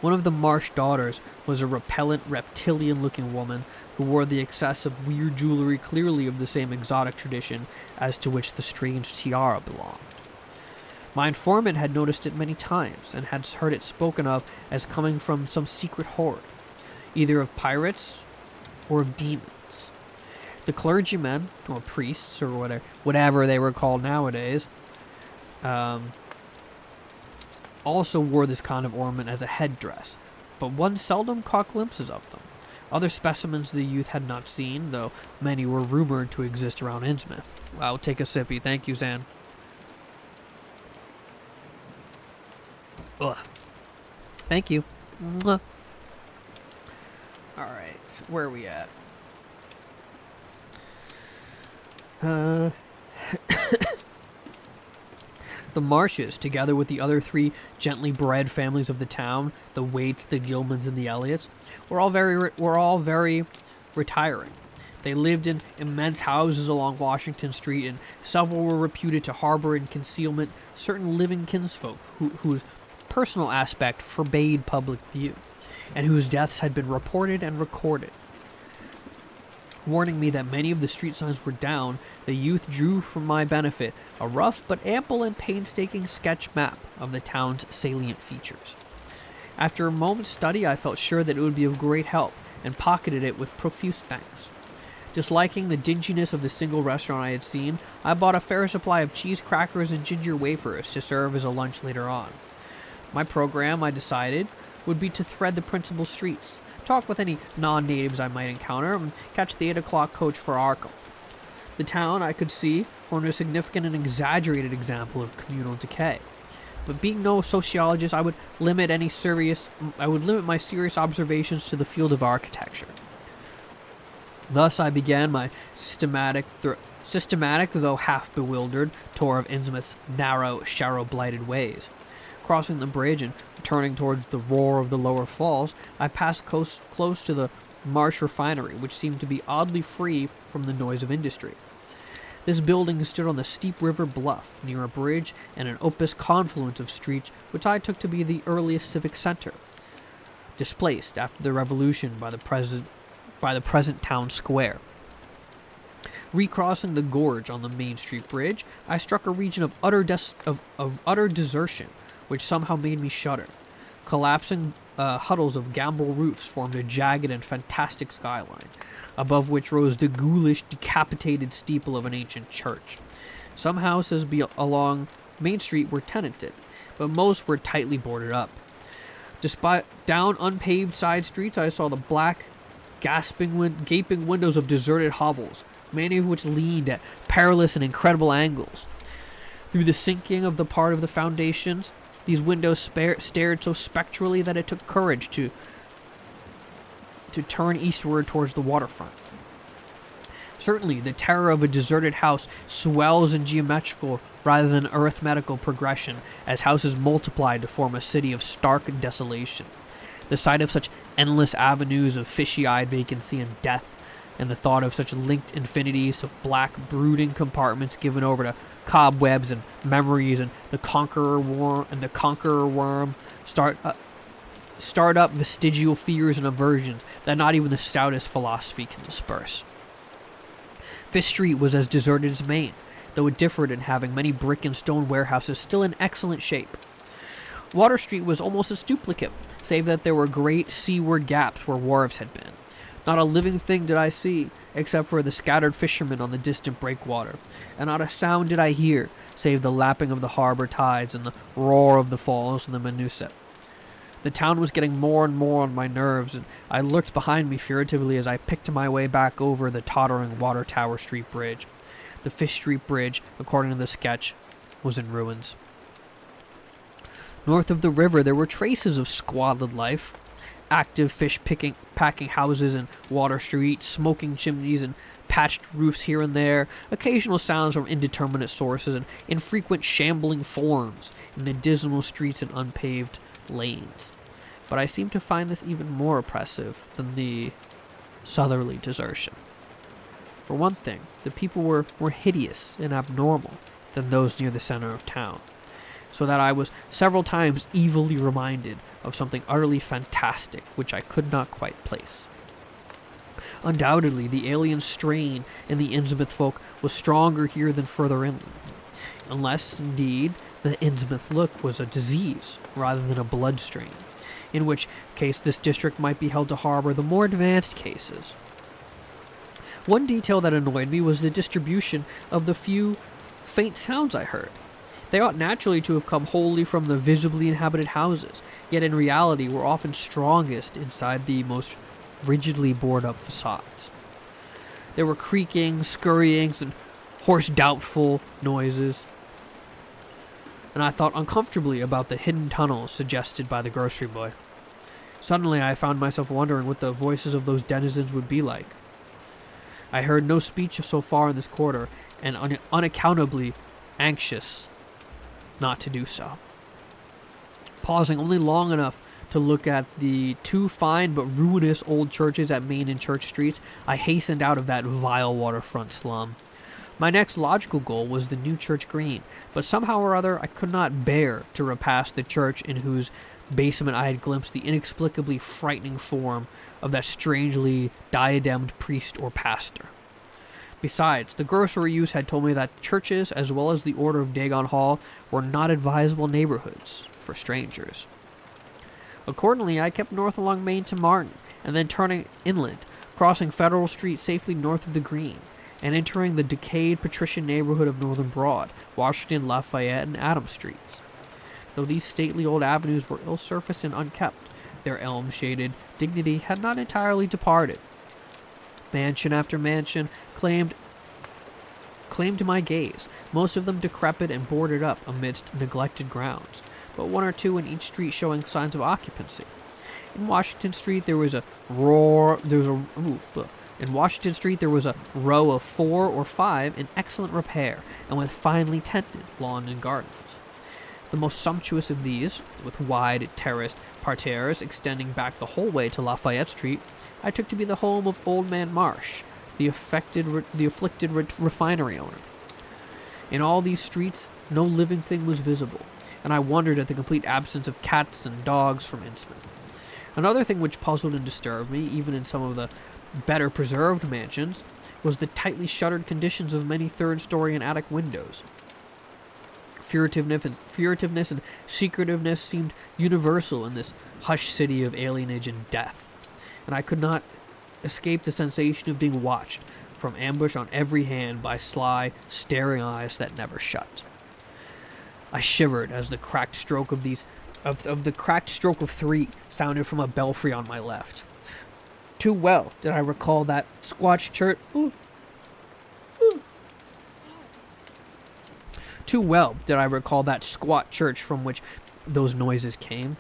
Speaker 2: One of the Marsh daughters was a repellent, reptilian-looking woman who wore the excess of weird jewelry clearly of the same exotic tradition as to which the strange tiara belonged. My informant had noticed it many times, and had heard it spoken of as coming from some secret horde, either of pirates or of demons. The clergymen, or priests, or whatever they were called nowadays, also wore this kind of ornament as a headdress, but one seldom caught glimpses of them. Other specimens the youth had not seen, though many were rumored to exist around Innsmouth. Wow, take a sippy. Thank you, Zan. Ugh. Thank you. Mwah. Alright, where are we at? The Marshes, together with the other three gently bred families of the town, the Waits, the Gilmans, and the Elliots, were all very retiring. They lived in immense houses along Washington Street, and several were reputed to harbor in concealment certain living kinsfolk whose personal aspect forbade public view, and whose deaths had been reported and recorded. Warning me that many of the street signs were down, the youth drew for my benefit a rough but ample and painstaking sketch map of the town's salient features. After a moment's study, I felt sure that it would be of great help, and pocketed it with profuse thanks. Disliking the dinginess of the single restaurant I had seen, I bought a fair supply of cheese crackers and ginger wafers to serve as a lunch later on. My program, I decided, would be to thread the principal streets, talk with any non-natives I might encounter, and catch the 8 o'clock coach for Arkham. The town, I could see, formed a significant and exaggerated example of communal decay. But being no sociologist, I would limit my serious observations to the field of architecture. Thus I began my systematic though half bewildered tour of Innsmouth's narrow, shadow-blighted ways. Crossing the bridge and returning towards the roar of the lower falls, I passed close to the Marsh refinery, which seemed to be oddly free from the noise of industry. This building stood on the steep river bluff, near a bridge and an opus confluence of streets which I took to be the earliest civic center, displaced after the revolution by the present town square. Recrossing the gorge on the Main Street Bridge, I struck a region of utter desertion, which somehow made me shudder. Collapsing huddles of gambrel roofs formed a jagged and fantastic skyline, above which rose the ghoulish, decapitated steeple of an ancient church. Some houses along Main Street were tenanted, but most were tightly boarded up. Despite down unpaved side streets, I saw the black, gaping windows of deserted hovels, many of which leaned at perilous and incredible angles. Through the sinking of the part of the foundations, these windows stared so spectrally that it took courage to turn eastward towards the waterfront. Certainly, the terror of a deserted house swells in geometrical rather than arithmetical progression as houses multiply to form a city of stark desolation. The sight of such endless avenues of fishy-eyed vacancy and death, and the thought of such linked infinities of black, brooding compartments given over to cobwebs and memories and the conqueror worm start up vestigial fears and aversions that not even the stoutest philosophy can disperse. Fish Street was as deserted as Maine, though it differed in having many brick and stone warehouses still in excellent shape. Water Street was almost its duplicate, save that there were great seaward gaps where wharves had been. Not a living thing did I see, except for the scattered fishermen on the distant breakwater, and not a sound did I hear, save the lapping of the harbor tides and the roar of the falls and the Menuset. The town was getting more and more on my nerves, and I looked behind me furtively as I picked my way back over the tottering Water Tower Street Bridge. The Fish Street Bridge, according to the sketch, was in ruins. North of the river there were traces of squalid life. Active packing houses in Water Street, smoking chimneys and patched roofs here and there, occasional sounds from indeterminate sources, and infrequent shambling forms in the dismal streets and unpaved lanes. But I seem to find this even more oppressive than the southerly desertion. For one thing, the people were more hideous and abnormal than those near the center of town, so that I was several times evilly reminded of something utterly fantastic which I could not quite place. Undoubtedly, the alien strain in the Innsmouth folk was stronger here than further inland, unless, indeed, the Innsmouth look was a disease rather than a blood strain, in which case this district might be held to harbor the more advanced cases. One detail that annoyed me was the distribution of the few faint sounds I heard. They ought naturally to have come wholly from the visibly inhabited houses, yet in reality were often strongest inside the most rigidly boarded-up facades. There were creaking, scurryings, and hoarse, doubtful noises, and I thought uncomfortably about the hidden tunnels suggested by the grocery boy. Suddenly I found myself wondering what the voices of those denizens would be like. I heard no speech so far in this quarter, and unaccountably anxious not to do so. Pausing only long enough to look at the two fine but ruinous old churches at Main and Church Streets, I hastened out of that vile waterfront slum. My next logical goal was the New Church Green, but somehow or other I could not bear to repass the church in whose basement I had glimpsed the inexplicably frightening form of that strangely diademed priest or pastor. Besides, the grocery youth had told me that churches, as well as the Order of Dagon Hall, were not advisable neighborhoods for strangers. Accordingly, I kept north along Main to Martin, and then turning inland, crossing Federal Street safely north of the Green, and entering the decayed patrician neighborhood of Northern Broad, Washington, Lafayette, and Adams Streets. Though these stately old avenues were ill-surfaced and unkept, their elm-shaded dignity had not entirely departed. Mansion after mansion claimed my gaze, most of them decrepit and boarded up amidst neglected grounds, but one or two in each street showing signs of occupancy. In Washington Street there was a row of 4 or 5 in excellent repair and with finely tended lawn and gardens. The most sumptuous of these, with wide terraced parterres extending back the whole way to Lafayette Street, I took to be the home of Old Man Marsh, the afflicted refinery owner. In all these streets, no living thing was visible, and I wondered at the complete absence of cats and dogs from Innsmouth. Another thing which puzzled and disturbed me, even in some of the better preserved mansions, was the tightly shuttered conditions of many third-story and attic windows. Furtiveness and secretiveness seemed universal in this hushed city of alienage and death, and I could not escape the sensation of being watched from ambush on every hand by sly, staring eyes that never shut. I shivered as the cracked stroke of three sounded from a belfry on my left. Too well did I recall that squat church. Too well did I recall that squat church from which those noises came.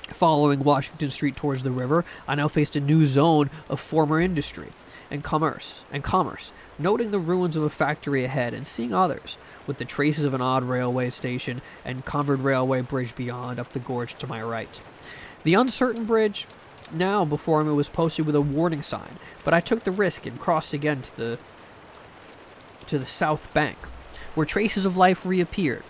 Speaker 2: Following Washington Street towards the river, I now faced a new zone of former industry and commerce, noting the ruins of a factory ahead and seeing others, with the traces of an odd railway station and covered railway bridge beyond up the gorge to my right. The uncertain bridge now before me was posted with a warning sign, but I took the risk and crossed again to the south bank, where traces of life reappeared.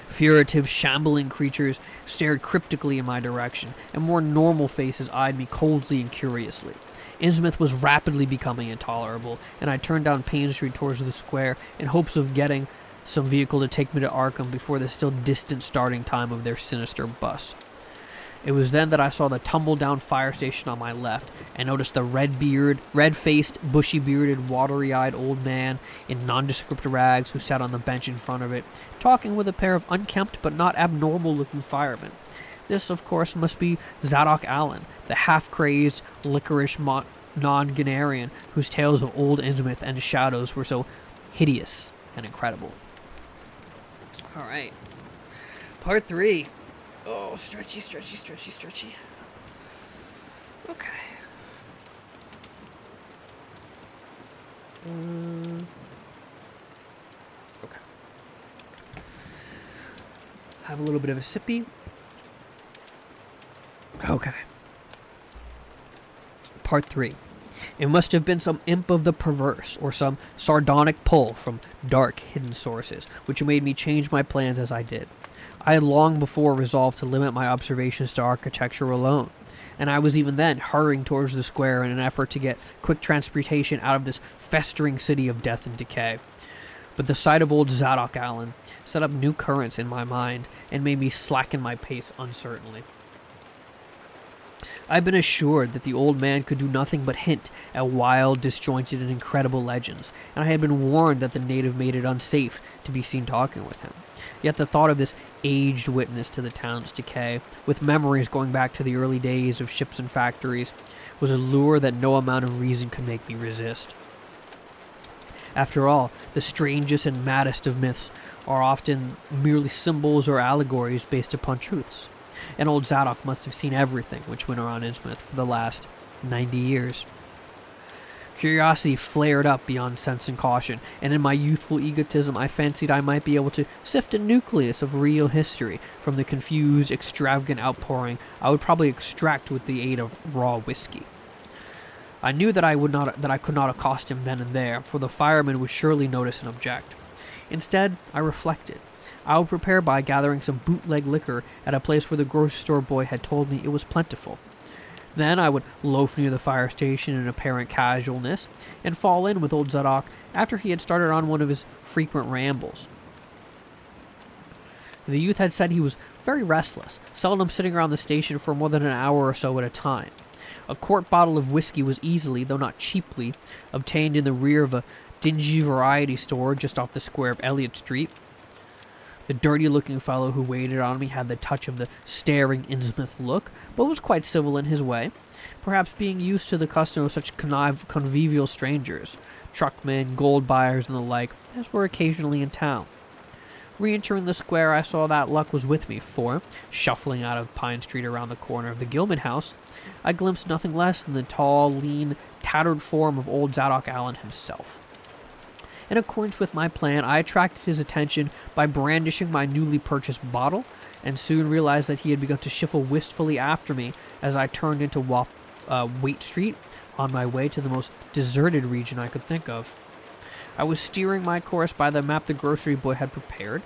Speaker 2: Furtive, shambling creatures stared cryptically in my direction, and more normal faces eyed me coldly and curiously. Innsmouth was rapidly becoming intolerable, and I turned down Payne Street towards the square in hopes of getting some vehicle to take me to Arkham before the still distant starting time of their sinister bus. It was then that I saw the tumble-down fire station on my left and noticed the red-faced, bushy-bearded, watery-eyed old man in nondescript rags who sat on the bench in front of it, talking with a pair of unkempt but not abnormal-looking firemen. This, of course, must be Zadok Allen, the half-crazed, licorice nonagenarian whose tales of old Innsmouth and shadows were so hideous and incredible. All right. Part 3. Oh, stretchy. Okay. Okay. Have a little bit of a sippy. Okay. Part 3. It must have been some imp of the perverse, or some sardonic pull from dark, hidden sources, which made me change my plans as I did. I had long before resolved to limit my observations to architecture alone, and I was even then hurrying towards the square in an effort to get quick transportation out of this festering city of death and decay. But the sight of old Zadok Allen set up new currents in my mind and made me slacken my pace uncertainly. I had been assured that the old man could do nothing but hint at wild, disjointed, and incredible legends, and I had been warned that the native made it unsafe to be seen talking with him. Yet the thought of this aged witness to the town's decay, with memories going back to the early days of ships and factories, was a lure that no amount of reason could make me resist. After all, the strangest and maddest of myths are often merely symbols or allegories based upon truths, and old Zadok must have seen everything which went around Innsmouth for the last 90 years. Curiosity flared up beyond sense and caution, and in my youthful egotism I fancied I might be able to sift a nucleus of real history from the confused, extravagant outpouring I would probably extract with the aid of raw whiskey. I knew that I could not accost him then and there, for the fireman would surely notice and object. Instead, I reflected. I would prepare by gathering some bootleg liquor at a place where the grocery store boy had told me it was plentiful. Then I would loaf near the fire station in apparent casualness, and fall in with old Zadok after he had started on one of his frequent rambles. The youth had said he was very restless, seldom sitting around the station for more than an hour or so at a time. A quart bottle of whiskey was easily, though not cheaply, obtained in the rear of a dingy variety store just off the square of Elliott Street. The dirty-looking fellow who waited on me had the touch of the staring Innsmouth look, but was quite civil in his way, perhaps being used to the custom of such convivial strangers, truckmen, gold buyers, and the like, as were occasionally in town. Re-entering the square, I saw that luck was with me, for, shuffling out of Pine Street around the corner of the Gilman house, I glimpsed nothing less than the tall, lean, tattered form of old Zadok Allen himself. In accordance with my plan, I attracted his attention by brandishing my newly purchased bottle, and soon realized that he had begun to shuffle wistfully after me as I turned into Waite Street on my way to the most deserted region I could think of. I was steering my course by the map the grocery boy had prepared,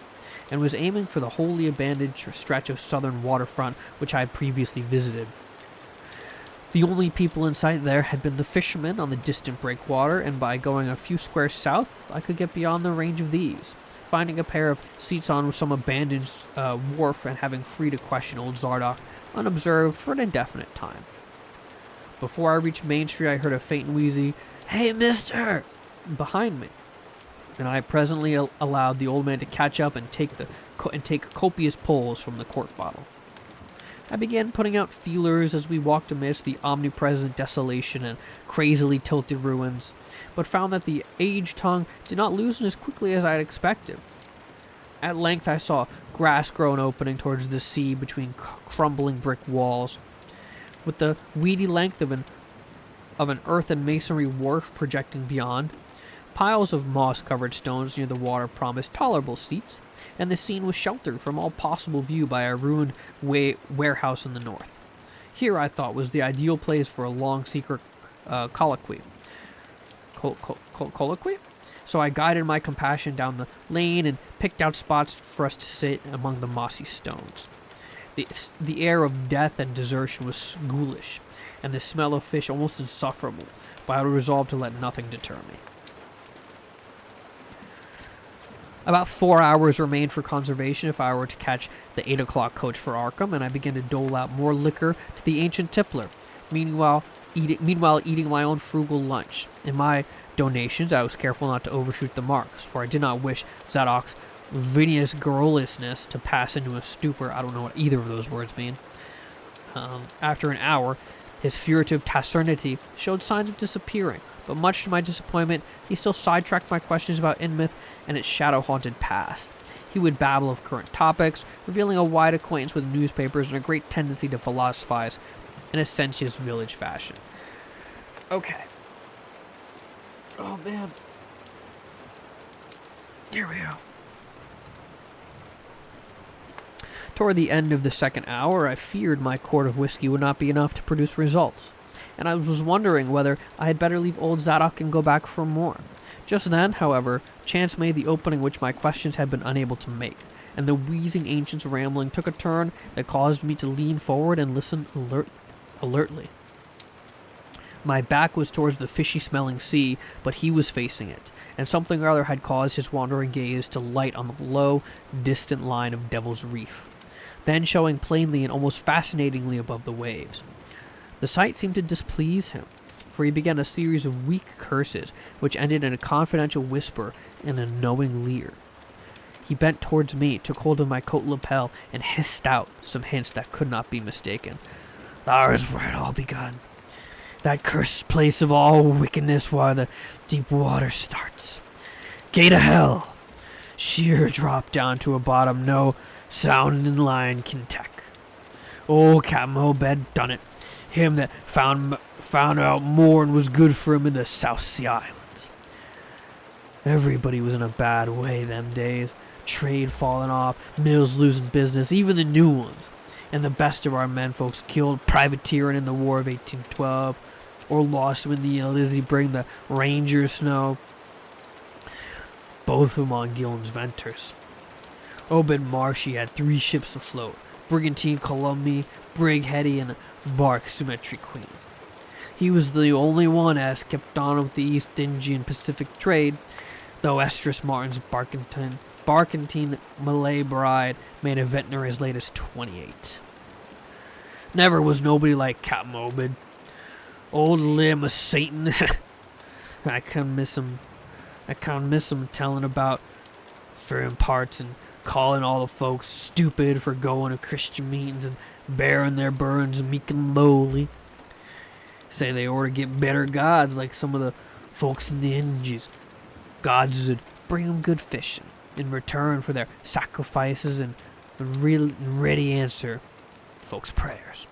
Speaker 2: and was aiming for the wholly abandoned stretch of southern waterfront which I had previously visited. The only people in sight there had been the fishermen on the distant breakwater, and by going a few squares south, I could get beyond the range of these, finding a pair of seats on some abandoned wharf and having free to question old Zadok unobserved for an indefinite time. Before I reached Main Street, I heard a faint and wheezy, "Hey, mister!" behind me, and I presently allowed the old man to catch up and take copious pulls from the quart bottle. I began putting out feelers as we walked amidst the omnipresent desolation and crazily tilted ruins, but found that the aged tongue did not loosen as quickly as I had expected. At length I saw grass-grown opening towards the sea between crumbling brick walls, with the weedy length of an earth and masonry wharf projecting beyond. Piles of moss-covered stones near the water promised tolerable seats, and the scene was sheltered from all possible view by a ruined warehouse in the north. Here, I thought, was the ideal place for a long secret colloquy. Colloquy? So I guided my companion down the lane and picked out spots for us to sit among the mossy stones. The air of death and desertion was ghoulish, and the smell of fish almost insufferable, but I resolved to let nothing deter me. About 4 hours remained for conservation if I were to catch the 8 o'clock coach for Arkham, and I began to dole out more liquor to the ancient tippler, meanwhile eating my own frugal lunch. In my donations, I was careful not to overshoot the marks, for I did not wish Zadok's vinous garrulousness to pass into a stupor. I don't know what either of those words mean. After an hour, his furtive taciturnity showed signs of disappearing, but much to my disappointment, he still sidetracked my questions about Inmouth and its shadow-haunted past. He would babble of current topics, revealing a wide acquaintance with newspapers and a great tendency to philosophize in a sensuous village fashion. Okay. Oh, man. Here we go. Toward the end of the second hour, I feared my quart of whiskey would not be enough to produce results, and I was wondering whether I had better leave old Zadok and go back for more. Just then, however, chance made the opening which my questions had been unable to make, and the wheezing ancient's rambling took a turn that caused me to lean forward and listen alertly. My back was towards the fishy-smelling sea, but he was facing it, and something or other had caused his wandering gaze to light on the low, distant line of Devil's Reef, then showing plainly and almost fascinatingly above the waves. The sight seemed to displease him, for he began a series of weak curses, which ended in a confidential whisper and a knowing leer. He bent towards me, took hold of my coat lapel, and hissed out some hints that could not be mistaken. "There's where it all begun. That cursed place of all wickedness where the deep water starts. Gate of hell. Sheer drop down to a bottom no sounding line can take. Old Captain Obed done it. Him that found out more and was good for him in the South Sea Islands. Everybody was in a bad way them days. Trade falling off, mills losing business, even the new ones. And the best of our men folks killed, privateering in the War of 1812, or lost when the Lizzie bring the Rangers snow. Both of them on Gillen's Venters. Obed Marshy had 3 ships afloat, Brigantine Columbia, Brig Hetty, and bark Symmetry Queen. He was the only one as kept on with the East Indian Pacific trade, though Estrus Martin's barkentine Malay bride made a ventnor as late as 28. Never was nobody like Captain Obed. Old limb of Satan. I can't miss him telling about foreign parts and calling all the folks stupid for going to Christian meetings and bearing their burdens meek and lowly. Say they ought to get better gods like some of the folks in the Indies. Gods would bring them good fishing in return for their sacrifices and ready answer folks' prayers.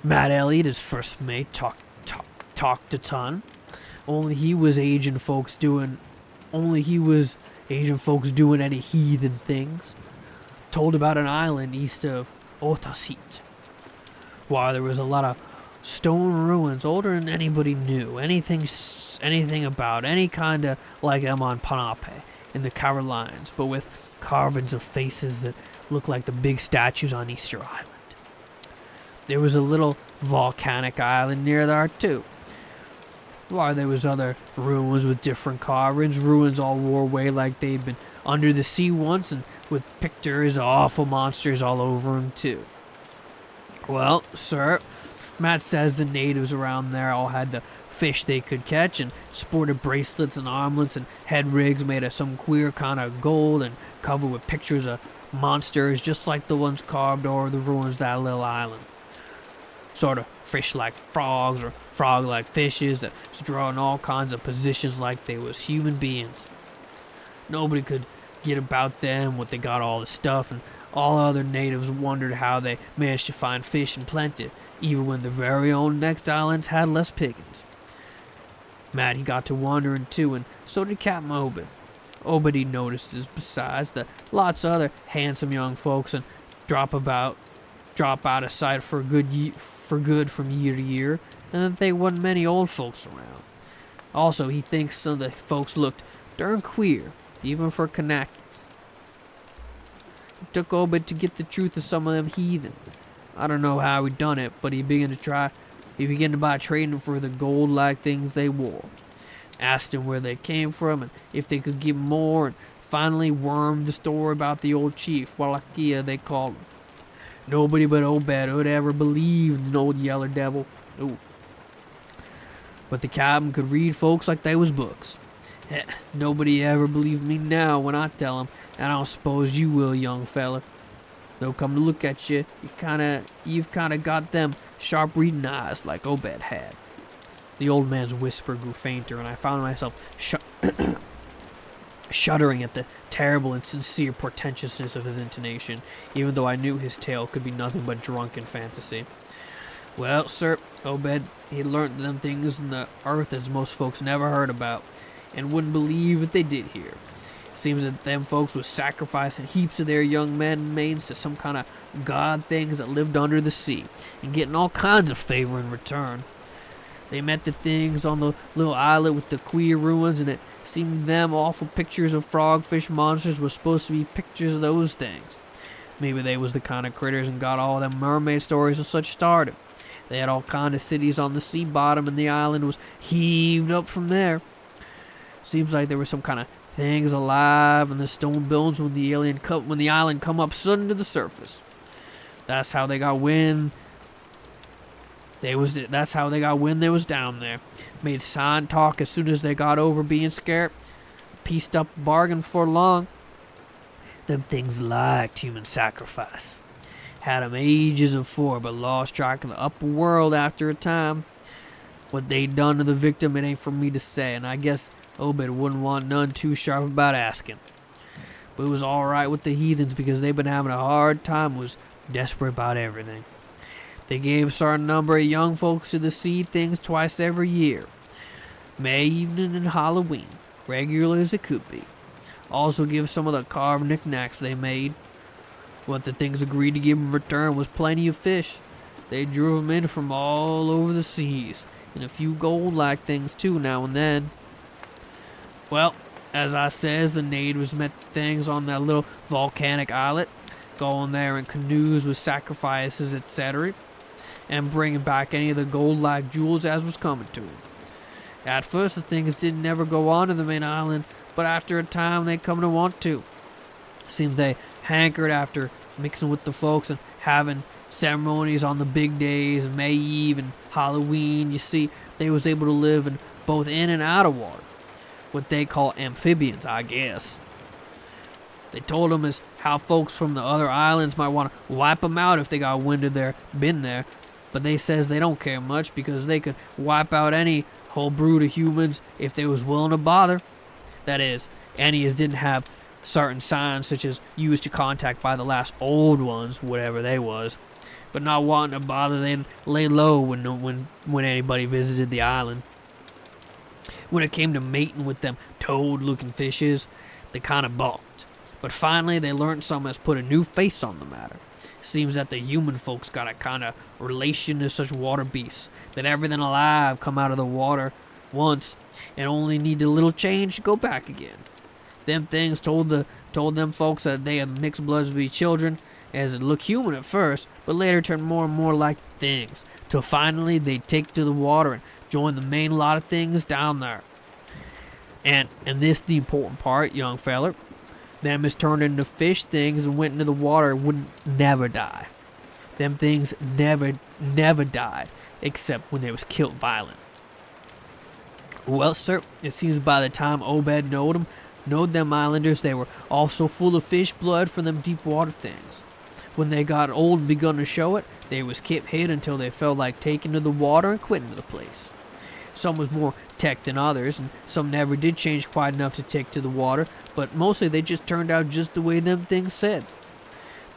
Speaker 2: Matt Elliott, his first mate, talked a ton. Only he was aging folks doing any heathen things. Told about an island east of Othasit, where there was a lot of stone ruins older than anybody knew anything about, any kind of like them on Panape in the Carolines, but with carvings of faces that looked like the big statues on Easter Island. There was a little volcanic island near there too, while there was other ruins with different carvings, ruins all wore away like they'd been under the sea once, and with pictures of awful monsters all over them too. Well, sir, Matt says the natives around there all had the fish they could catch and sported bracelets and armlets and head rigs made of some queer kind of gold and covered with pictures of monsters just like the ones carved over the ruins of that little island. Sort of fish-like frogs or frog-like fishes that was drawing all kinds of positions like they was human beings. Nobody could get about them, what they got all the stuff, and all other natives wondered how they managed to find fish in plenty, even when their very own next islands had less pickings. Matt, he got to wondering too, and so did Captain Obed. Obed, he notices, besides, that lots of other handsome young folks and drop out of sight for good from year to year, and that they wasn't many old folks around. Also, he thinks some of the folks looked darn queer, even for Kanakis. It took Obed to get the truth of some of them heathen. I don't know how he done it, but he began to buy trading for the gold-like things they wore. Asked him where they came from and if they could give more, and finally wormed the story about the old chief, Wallachia they called him. Nobody but Obed would ever believe in the old yeller devil. Ooh. But the captain could read folks like they was books. Nobody ever believed me now when I tell 'em, and I don't suppose you will, young fella. Though come to look at you, you've kinda got them sharp reading eyes like Obed had. The old man's whisper grew fainter, and I found myself shuddering at the terrible and sincere portentousness of his intonation, even though I knew his tale could be nothing but drunken fantasy. Well, sir, Obed, he learnt them things in the earth as most folks never heard about, and wouldn't believe if they did hear. Seems that them folks was sacrificing heaps of their young men and maidens to some kind of god things that lived under the sea, and getting all kinds of favor in return. They met the things on the little islet with the queer ruins, and it seemed them awful pictures of frogfish monsters was supposed to be pictures of those things. Maybe they was the kind of critters and got all them mermaid stories and such started. They had all kind of cities on the sea bottom, and the island was heaved up from there. Seems like there was some kind of things alive in the stone buildings when the island come up sudden to the surface. That's how they got wind. That's how they got wind they was down there. Made sign talk as soon as they got over being scared. Pieced up a bargain for long. Them things liked human sacrifice. Had 'em ages afore, but lost track of the upper world after a time. What they done to the victim, it ain't for me to say, and I guess Obed wouldn't want none too sharp about asking. But it was alright with the heathens because they'd been having a hard time, was desperate about everything. They gave a certain number of young folks to the sea things twice every year. May evening and Halloween, regular as it could be. Also give some of the carved knickknacks they made. What the things agreed to give in return was plenty of fish. They drew 'em in from all over the seas, and a few gold-like things too now and then. Well, as I says, the natives met the things on that little volcanic islet, going there in canoes with sacrifices, etc., and bringing back any of the gold-like jewels as was coming to them. At first, the things didn't ever go on to the main island, but after a time, they come to want to. Seems they hankered after mixing with the folks and having ceremonies on the big days, May Eve and Halloween. You see, they was able to live in both in and out of water. What they call amphibians, I guess. They told them as how folks from the other islands might want to wipe them out if they got wind of their been there, but they says they don't care much because they could wipe out any whole brood of humans if they was willing to bother. That is, any as didn't have certain signs such as used to contact by the last old ones, whatever they was, but not wanting to bother, they'd lay low when anybody visited the island. When it came to mating with them toad-looking fishes, they kind of balked. But finally, they learned something that's put a new face on the matter. Seems that the human folks got a kind of relation to such water beasts, that everything alive come out of the water once and only need a little change to go back again. Them things told them folks that they had mixed bloods to be children, as it looked human at first, but later turned more and more like things, till finally they'd take to the water and join the main lot of things down there. And this the important part, young feller. Them is turned into fish things and went into the water and wouldn't never die. Them things never died, except when they was killed violent. Well, sir, it seems by the time Obed knowed them islanders, they were all so full of fish blood for them deep water things. When they got old and begun to show it, they was kept hid until they felt like taking to the water and quitting the place. Some was more tech than others, and some never did change quite enough to take to the water, but mostly they just turned out just the way them things said.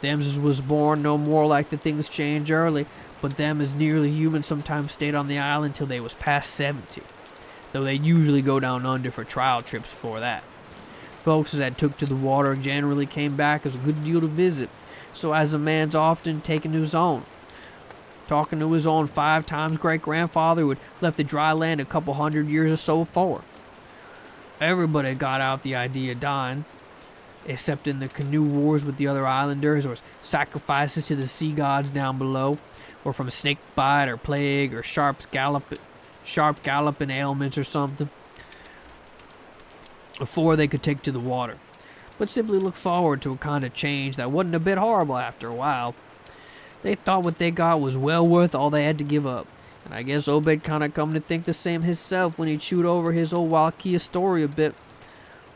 Speaker 2: Them as was born no more like the things change early, but them as nearly human sometimes stayed on the island till they was past 70, though they usually go down under for trial trips before that. Folks that took to the water generally came back as a good deal to visit, so as a man's often taken to his own. Talking to his own 5 times great-grandfather who had left the dry land a couple 100 years or so before. Everybody got out the idea of dying. except in the canoe wars with the other islanders, or sacrifices to the sea gods down below, or from snake bite or plague or sharp galloping ailments or something, before they could take to the water, but simply looked forward to a kind of change that wasn't a bit horrible after a while. They thought what they got was well worth all they had to give up, and I guess Obed kind of come to think the same himself when he chewed over his old Wallachia story a bit.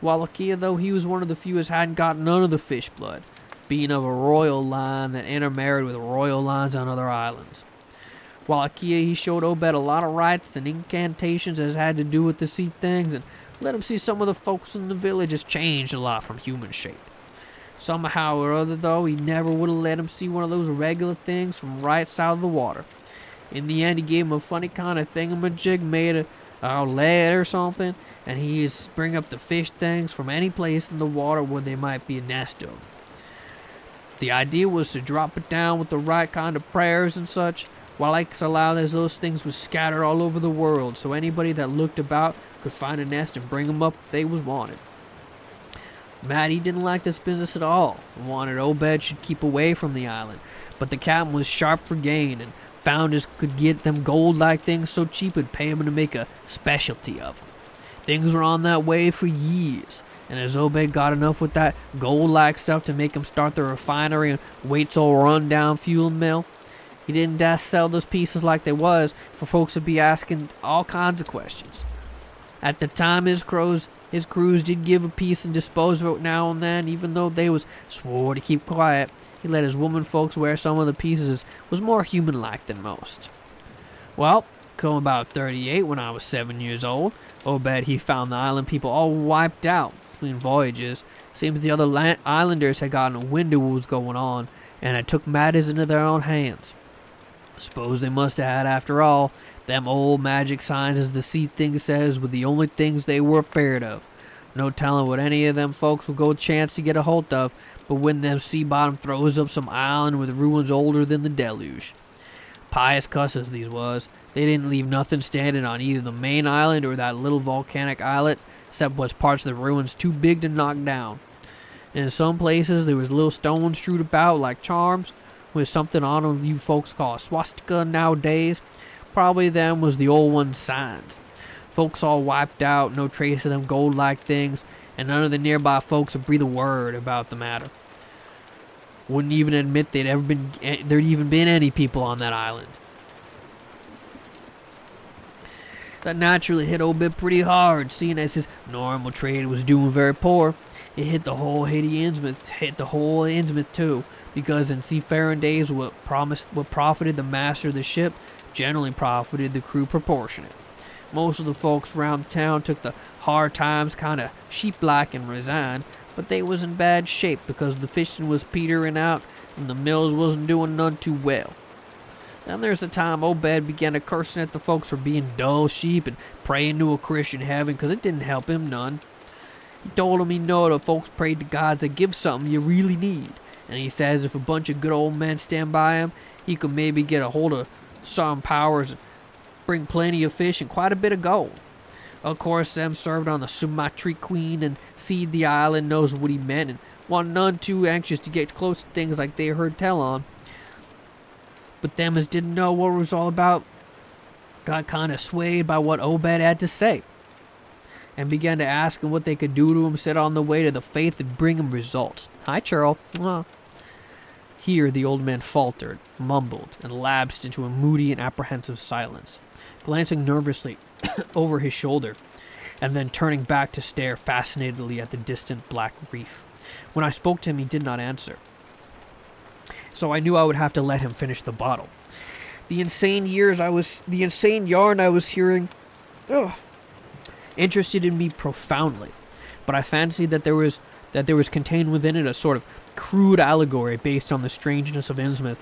Speaker 2: Wallachia, though, he was one of the few as hadn't got none of the fish blood, being of a royal line that intermarried with royal lines on other islands. Wallachia, he showed Obed a lot of rites and incantations as had to do with the sea things, and let him see some of the folks in the village has changed a lot from human shape. Somehow or other, though, he never would have let him see one of those regular things from right side of the water. In the end, he gave him a funny kind of thingamajig made of lead or something, and he'd bring up the fish things from any place in the water where they might be a nest of. The idea was to drop it down with the right kind of prayers and such, while Ike's allowed as those things was scattered all over the world, so anybody that looked about could find a nest and bring them up if they was wanted. Matt, he didn't like this business at all, and wanted Obed should keep away from the island, but the captain was sharp for gain, and found as could get them gold-like things so cheap it'd pay him to make a specialty of them. Things were on that way for years, and as Obed got enough with that gold-like stuff to make him start the refinery and Waite's old run-down fuel mill, he didn't dare sell those pieces like they was, for folks would be asking all kinds of questions. At the time, his crews did give a piece and dispose of it now and then, even though they was swore to keep quiet. He let his woman folks wear some of the pieces was more human-like than most. Well, come about 38, when I was 7 years old, Obed he found the island people all wiped out between voyages. Seems the other islanders had gotten a wind of what was going on, and had took matters into their own hands. Suppose they must have had after all. Them old magic signs, as the sea thing says, were the only things they were afraid of. No telling what any of them folks will go a chance to get a hold of, but when them sea bottom throws up some island with ruins older than the deluge. Pious cusses these was. They didn't leave nothing standing on either the main island or that little volcanic islet, except was parts of the ruins too big to knock down. And in some places there was little stones strewed about like charms, with something on them you folks call a swastika nowadays. Probably them was the old one's signs. Folks all wiped out, no trace of them gold-like things, and none of the nearby folks would breathe a word about the matter. Wouldn't even admit there'd even been any people on that island. That naturally hit Obed pretty hard, seeing as his normal trade was doing very poor. It hit the whole Innsmouth too, because in seafaring days what profited the master of the ship generally profited the crew proportionate. Most of the folks round town took the hard times kind of sheep-like and resigned, but they was in bad shape because the fishing was petering out and the mills wasn't doing none too well. Then there's the time Obed began to cursing at the folks for being dull sheep and praying to a Christian heaven, because it didn't help him none. He told him he knowed the folks prayed to gods that give something you really need, and he says if a bunch of good old men stand by him, he could maybe get a hold of some powers and bring plenty of fish and quite a bit of gold. Of course, them served on the Sumatra Queen and seed the island knows what he meant, and wasn't none too anxious to get close to things like they heard tell on. But them as didn't know what it was all about got kind of swayed by what Obed had to say, and began to ask him what they could do to him, set on the way to the faith that bring him results. Hi, Charles. Here the old man faltered, mumbled, and lapsed into a moody and apprehensive silence, glancing nervously over his shoulder, and then turning back to stare fascinatedly at the distant black reef. When I spoke to him, he did not answer, so I knew I would have to let him finish the bottle. The insane yarn I was hearing, interested in me profoundly, but I fancied that there was contained within it a sort of crude allegory based on the strangeness of Innsmouth,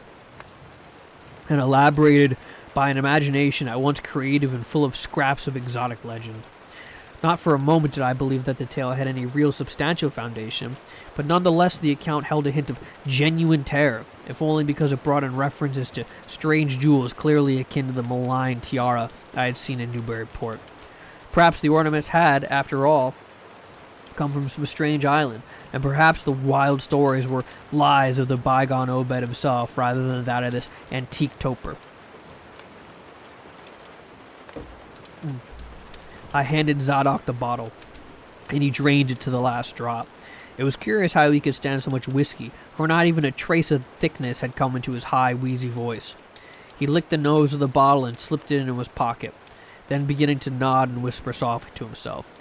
Speaker 2: and elaborated by an imagination at once creative and full of scraps of exotic legend. Not for a moment did I believe that the tale had any real substantial foundation, but nonetheless the account held a hint of genuine terror, if only because it brought in references to strange jewels clearly akin to the malign tiara I had seen in Newburyport. Perhaps the ornaments had, after all, come from some strange island, and perhaps the wild stories were lies of the bygone Obed himself rather than that of this antique toper. I handed Zadok the bottle, and he drained it to the last drop. It was curious how he could stand so much whiskey, for not even a trace of thickness had come into his high, wheezy voice. He licked the nose of the bottle and slipped it into his pocket, then beginning to nod and whisper softly to himself.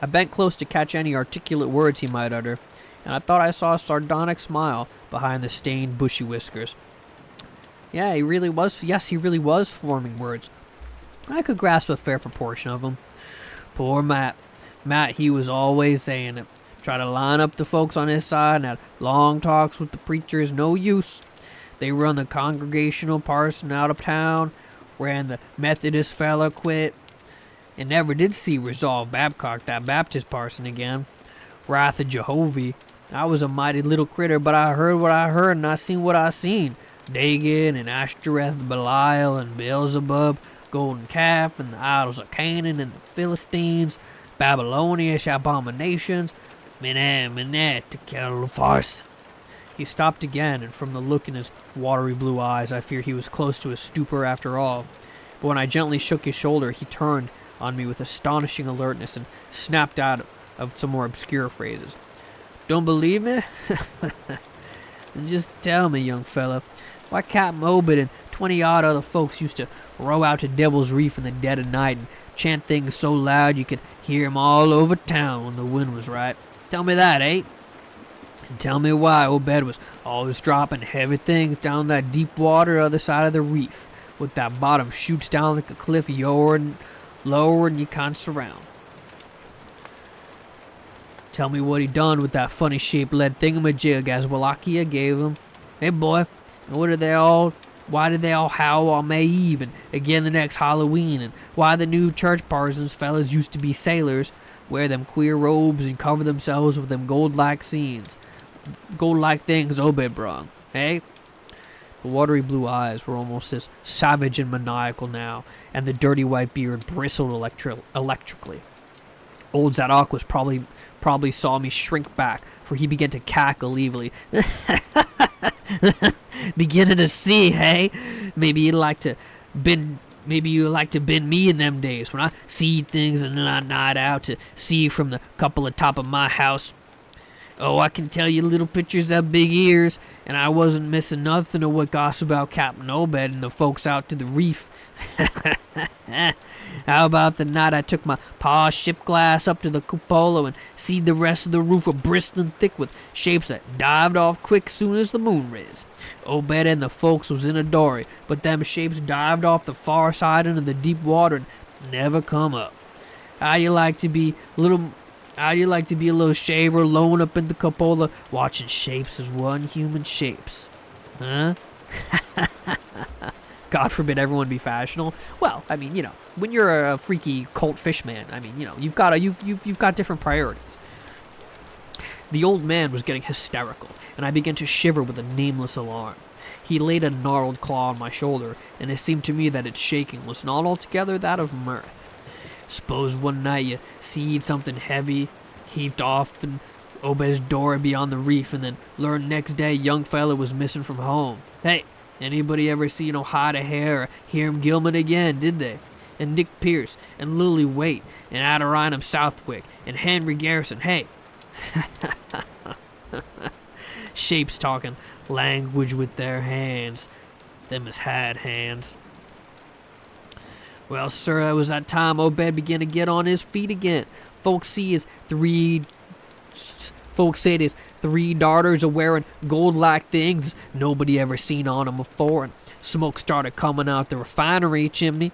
Speaker 2: I bent close to catch any articulate words he might utter, and I thought I saw a sardonic smile behind the stained, bushy whiskers. Yes, he really was forming words. I could grasp a fair proportion of them. Poor Matt. Matt, he was always saying it. Try to line up the folks on his side and have long talks with the preacher is no use. They run the Congregational parson out of town, wherein the Methodist fella quit, and never did see Resolve Babcock, that Baptist parson, again. Wrath of Jehovah. I was a mighty little critter, but I heard what I heard and I seen what I seen. Dagon and Ashtoreth, Belial and Beelzebub, Golden Calf and the idols of Canaan and the Philistines, Babylonish abominations, Minette, Tekel farce. He stopped again, and from the look in his watery blue eyes, I feared he was close to a stupor after all. But when I gently shook his shoulder, he turned on me with astonishing alertness and snapped out of some more obscure phrases. Don't believe me? Then just tell me, young fella, why Captain Obed and 20-odd other folks used to row out to Devil's Reef in the dead of night and chant things so loud you could hear 'em all over town when the wind was right. Tell me that, eh? And tell me why Obed was always dropping heavy things down that deep water other side of the reef, with that bottom shoots down like a cliff lower and you can't surround. Tell me what he done with that funny-shaped lead thingamajig as Wallachia gave him. Hey, boy, and why did they all howl on May Eve and again the next Halloween, and why the new church parsons fellas used to be sailors, wear them queer robes and cover themselves with them gold-like things Obed brung, eh? The watery blue eyes were almost as savage and maniacal now, and the dirty white beard bristled electrically. Old Zadok was probably saw me shrink back, for he began to cackle evilly. Beginning to see, hey? Maybe you like to bend me in them days when I see things and then I nod out to see from the couple of top of my house. Oh, I can tell you little pictures of big ears, and I wasn't missing nothing of what gossip about Captain Obed and the folks out to the reef. How about the night I took my pa's ship glass up to the cupola and seed the rest of the roof a bristling thick with shapes that dived off quick soon as the moon riz. Obed and the folks was in a dory, but them shapes dived off the far side into the deep water and never come up. How'd you like to be a little shaver alone up in the cupola watching shapes as one human shapes? Huh? God forbid everyone be fashionable. Well, I mean, when you're a freaky cult fishman, I mean, you've got different priorities. The old man was getting hysterical, and I began to shiver with a nameless alarm. He laid a gnarled claw on my shoulder, and it seemed to me that its shaking was not altogether that of mirth. Suppose one night you seed something heavy, heaved off in Obed's dory beyond the reef, and then learned next day young fella was missing from home. Hey, anybody ever see no hide a hair or Hiram Gilman again, did they? And Nick Pierce, and Lily Waite, and Adoniram Southwick, and Henry Garrison, hey. Shapes talking language with their hands. Them as had hands. Well, sir, it was that time Obed began to get on his feet again. Folks say his three daughters are wearing gold-like things nobody ever seen on 'em before, and smoke started coming out the refinery chimney.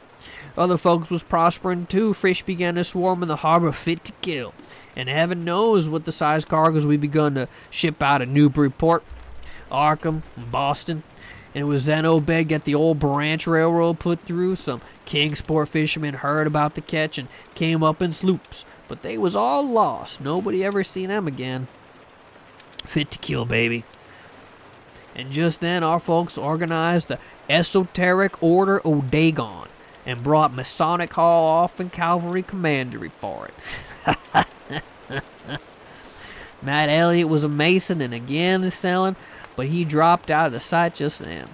Speaker 2: Other folks was prospering too. Fish began to swarm in the harbor fit to kill, and heaven knows what the size cargoes we begun to ship out of Newburyport, Arkham, and Boston. And it was then Obed got the old branch railroad put through. Some Kingsport fishermen heard about the catch and came up in sloops, but they was all lost. Nobody ever seen them again. Fit to kill, baby. And just then our folks organized the Esoteric Order o' Dagon and brought Masonic Hall off in Cavalry Commandery for it. Matt Elliott was a mason and again the selling, but he dropped out of the sight just then.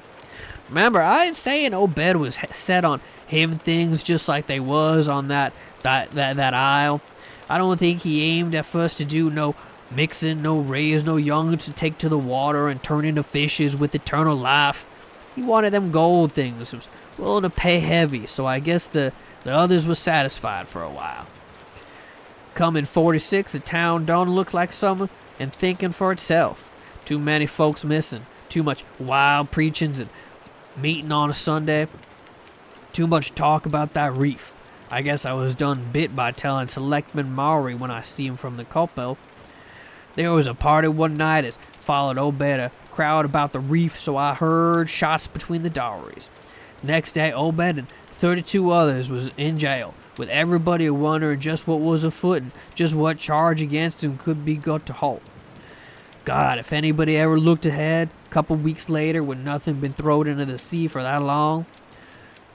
Speaker 2: Remember, I ain't saying Obed was set on him things just like they was on that aisle. I don't think he aimed at first to do no mixing, no raise, no young'uns to take to the water and turn into fishes with eternal life. He wanted them gold things, was willing to pay heavy, so I guess the others was satisfied for a while. Come in 46, the town don't look like summer and thinking for itself. Too many folks missing, too much wild preachings and meeting on a Sunday. Too much talk about that reef. I guess I was done bit by telling Selectman Maury when I see him from the Copel. There was a party one night as followed Obed a crowd about the reef, so I heard shots between the dories. Next day, Obed and 32 others was in jail, with everybody wondering just what was afoot and just what charge against him could be got to halt. God, if anybody ever looked ahead, a couple weeks later when nothing been thrown into the sea for that long.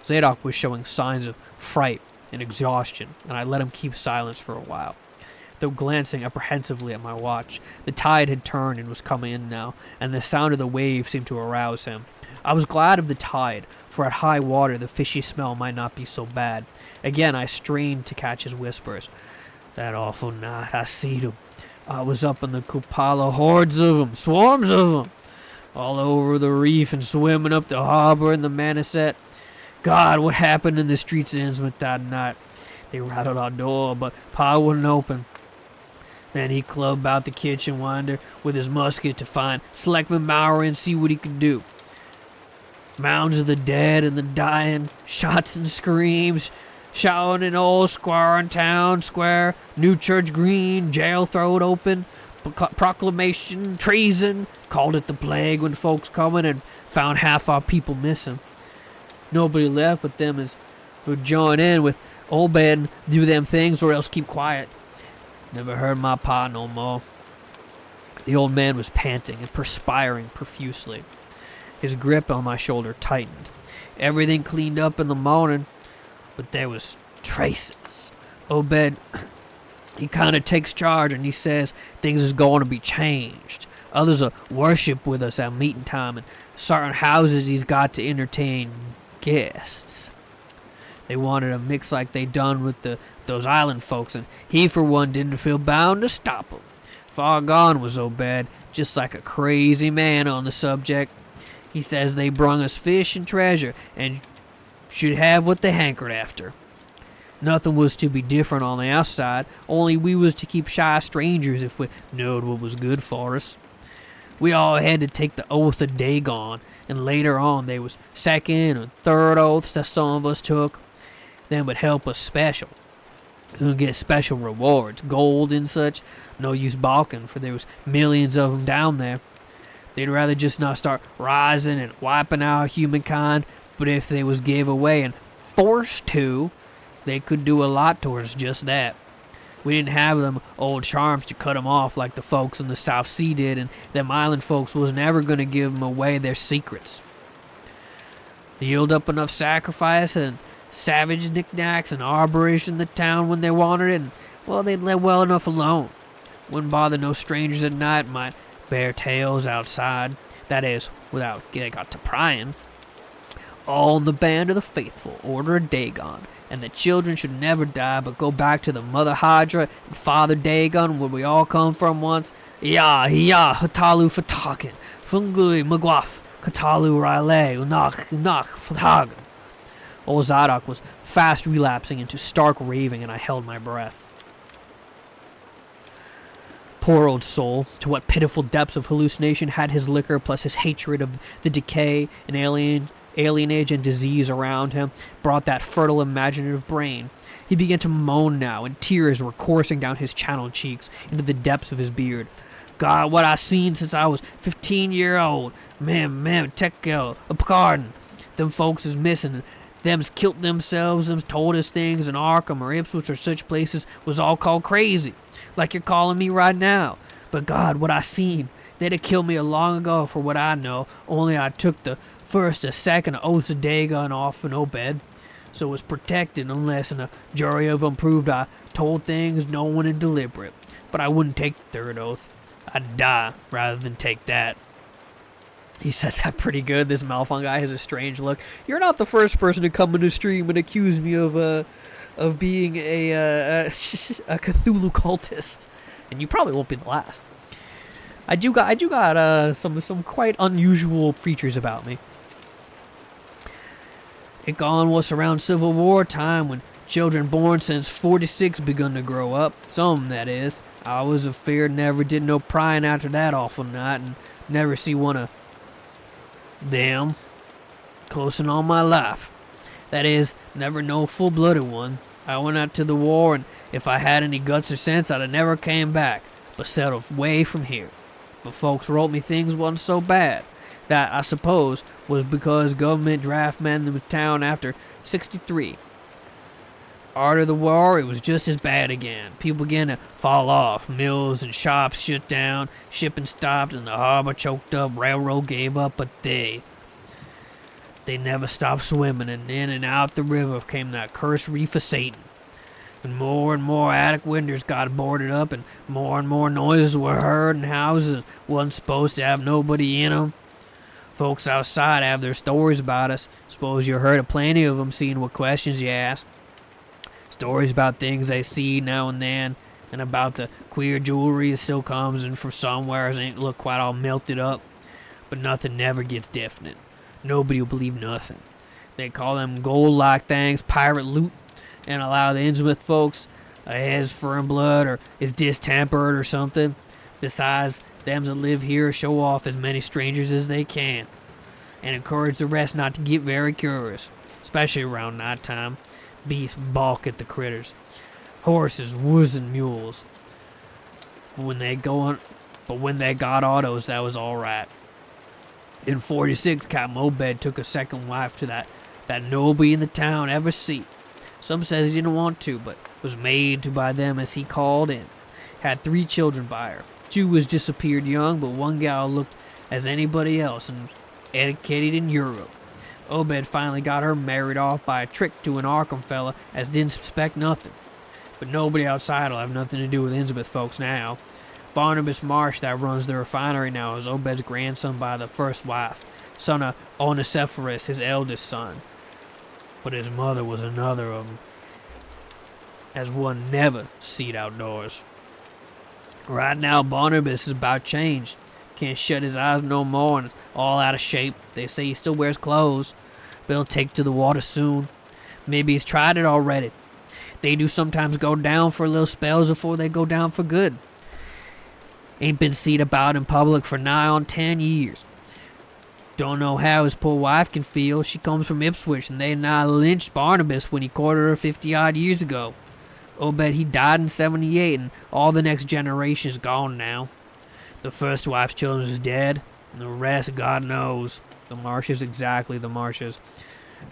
Speaker 2: Zadok was showing signs of fright and exhaustion, and I let him keep silence for a while. Though glancing apprehensively at my watch, the tide had turned and was coming in now, and the sound of the waves seemed to arouse him. I was glad of the tide, for at high water the fishy smell might not be so bad. Again I strained to catch his whispers. That awful night I seed 'em. I was up in the cupola, hordes of 'em, swarms of 'em, all over the reef and swimming up the harbor and the Manasset. God, what happened in the streets of Innsmouth that night? They rattled our door, but Pa wouldn't open. Then he clubbed out the kitchen winder with his musket to find Selectman Maury and see what he could do. Mounds of the dead and the dying, shots and screams, shouting in old square in town square, New Church Green, jail throwed open, proclamation, treason, called it the plague when folks coming and found half our people missing. Nobody left but them as would join in with Obed and do them things or else keep quiet. Never heard my pa no more. The old man was panting and perspiring profusely. His grip on my shoulder tightened. Everything cleaned up in the morning, but there was traces. Obed, he kind of takes charge and he says things is going to be changed. Others are worship with us at meeting time, and certain houses he's got to entertain guests. They wanted to mix like they done with those island folks, and he for one didn't feel bound to stop 'em. Far gone was Obed, just like a crazy man on the subject. He says they brung us fish and treasure, and should have what they hankered after. Nothing was to be different on the outside, only we was to keep shy strangers if we knowed what was good for us. We all had to take the oath of Dagon, and later on they was second and third oaths that some of us took. Them would help us special. We'd get special rewards, gold and such. No use balking, for there was millions of 'em down there. They'd rather just not start rising and wiping out humankind, but if they was gave away and forced to, they could do a lot towards just that. We didn't have them old charms to cut 'em off like the folks in the South Sea did, and them island folks was never going to give 'em away their secrets. They yield up enough sacrifice and savage knickknacks and arboration in the town when they wanted it, and, well, they'd let well enough alone. Wouldn't bother no strangers at night, might bare tails outside. That is, without they got to prying. All in the band of the faithful, order of Dagon, and the children should never die but go back to the Mother Hydra and Father Dagon where we all come from once. Ya, Hatalu Fatakin, Fungui Magwaf, Katalu Rile, Unach Fatagan. Old Zadok was fast relapsing into stark raving, and I held my breath. Poor old soul, to what pitiful depths of hallucination had his liquor plus his hatred of the decay and alienage and disease around him brought that fertile imaginative brain. He began to moan now, and tears were coursing down his channeled cheeks into the depths of his beard. God, what I seen since I was 15-year-old. Man, tekel, a pardon. Them folks is missing. Them's kilt themselves, them's told us things in Arkham or Ipswich or such places was all called crazy, like you're calling me right now. But God, what I seen, they'd have killed me long ago for what I know, only I took the first or second oaths of Dagon off in Obed, so it was protected unless in a jury of 'em proved I told things knowing and deliberate. but I wouldn't take the third oath. I'd die rather than take that. He said that pretty good. This Malfon guy has a strange look. You're not the first person to come into stream and accuse me of being a Cthulhu cultist, and you probably won't be the last. I do got some quite unusual features about me. It gone was around Civil War time when children born since 46 begun to grow up. Some, that is. I was afeard never did no prying after that awful night, and never see one of them close in all my life. That is, never no full-blooded one. I went out to the war, and if I had any guts or sense, I'd have never came back, but settled way from here. But folks wrote me things wasn't so bad. That, I suppose, was because government draft men in the town after 63. After the war, it was just as bad again. People began to fall off. Mills and shops shut down, shipping stopped, and the harbor choked up. Railroad gave up, but they never stopped swimming, and in and out the river came that cursed reef of Satan. And more attic windows got boarded up, and more noises were heard in houses wasn't supposed to have nobody in 'em. Folks outside have their stories about us. Suppose you heard of plenty of 'em, seeing what questions you ask. Stories about things they see now and then, and about the queer jewelry that still comes in from somewhere as ain't look quite all melted up. But nothing never gets definite. Nobody will believe nothing. They call them gold-like things pirate loot, and allow the Innsmouth folks has foreign blood or is distempered or something. Besides, them that live here show off as many strangers as they can, and encourage the rest not to get very curious, especially around night time. Beasts balk at the critters. Horses, woods, and mules. But when they got autos, that was all right. In 46, Captain Obed took a second wife to that nobody in the town ever see. Some says he didn't want to, but was made to by them as he called in. Had 3 children by her. 2 was disappeared young, but one gal looked as anybody else and educated in Europe. Obed finally got her married off by a trick to an Arkham fella as didn't suspect nothing. But nobody outside will have nothing to do with Innsmouth folks now. Barnabas Marsh, that runs the refinery now, is Obed's grandson by the first wife, son of Onesiphorus, his eldest son. But his mother was another of 'em, as one never seed outdoors. Right now, Barnabas is about changed. Can't shut his eyes no more, and is all out of shape. They say he still wears clothes, but he'll take to the water soon. Maybe he's tried it already. They do sometimes go down for little spells before they go down for good. Ain't been seen about in public for nigh on 10 years. Don't know how his poor wife can feel. She comes from Ipswich, and they nigh lynched Barnabas when he courted her 50-odd years ago. Obed, he died in 78, and all the next generation is gone now. The first wife's children is dead, and the rest, God knows. The Marshes, exactly the Marshes.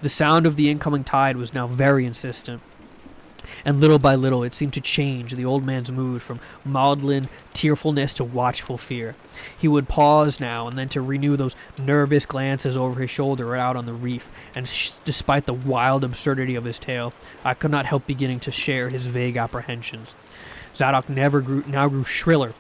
Speaker 2: The sound of the incoming tide was now very insistent, and little by little it seemed to change the old man's mood from maudlin tearfulness to watchful fear. He would pause now and then to renew those nervous glances over his shoulder out on the reef, and despite the wild absurdity of his tale, I could not help beginning to share his vague apprehensions. Zadok now grew shriller,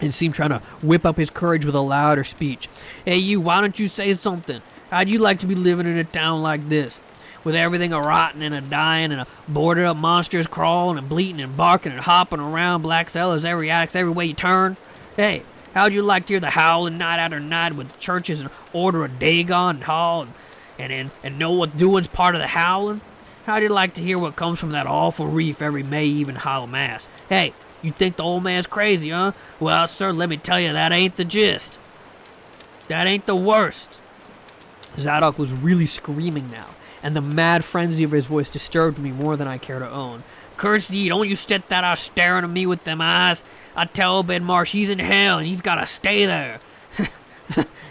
Speaker 2: and seemed trying to whip up his courage with a louder speech. Hey you, why don't you say something? How'd you like to be living in a town like this, with everything a-rotting and a-dying and a boarded-up monsters crawling and bleating and barking and hopping around, black cellars, every attic, every way you turn? Hey, how'd you like to hear the howling night after night with churches and order of Dagon and Hall and know what doing's part of the howling? How'd you like to hear what comes from that awful reef every May Eve and Hollow Mass? Hey, you think the old man's crazy, huh? Well, sir, let me tell you, that ain't the gist. That ain't the worst. Zadok was really screaming now, and the mad frenzy of his voice disturbed me more than I care to own. Curse ye, don't you sit that out staring at me with them eyes. I tell Obed Marsh he's in hell, and he's gotta stay there.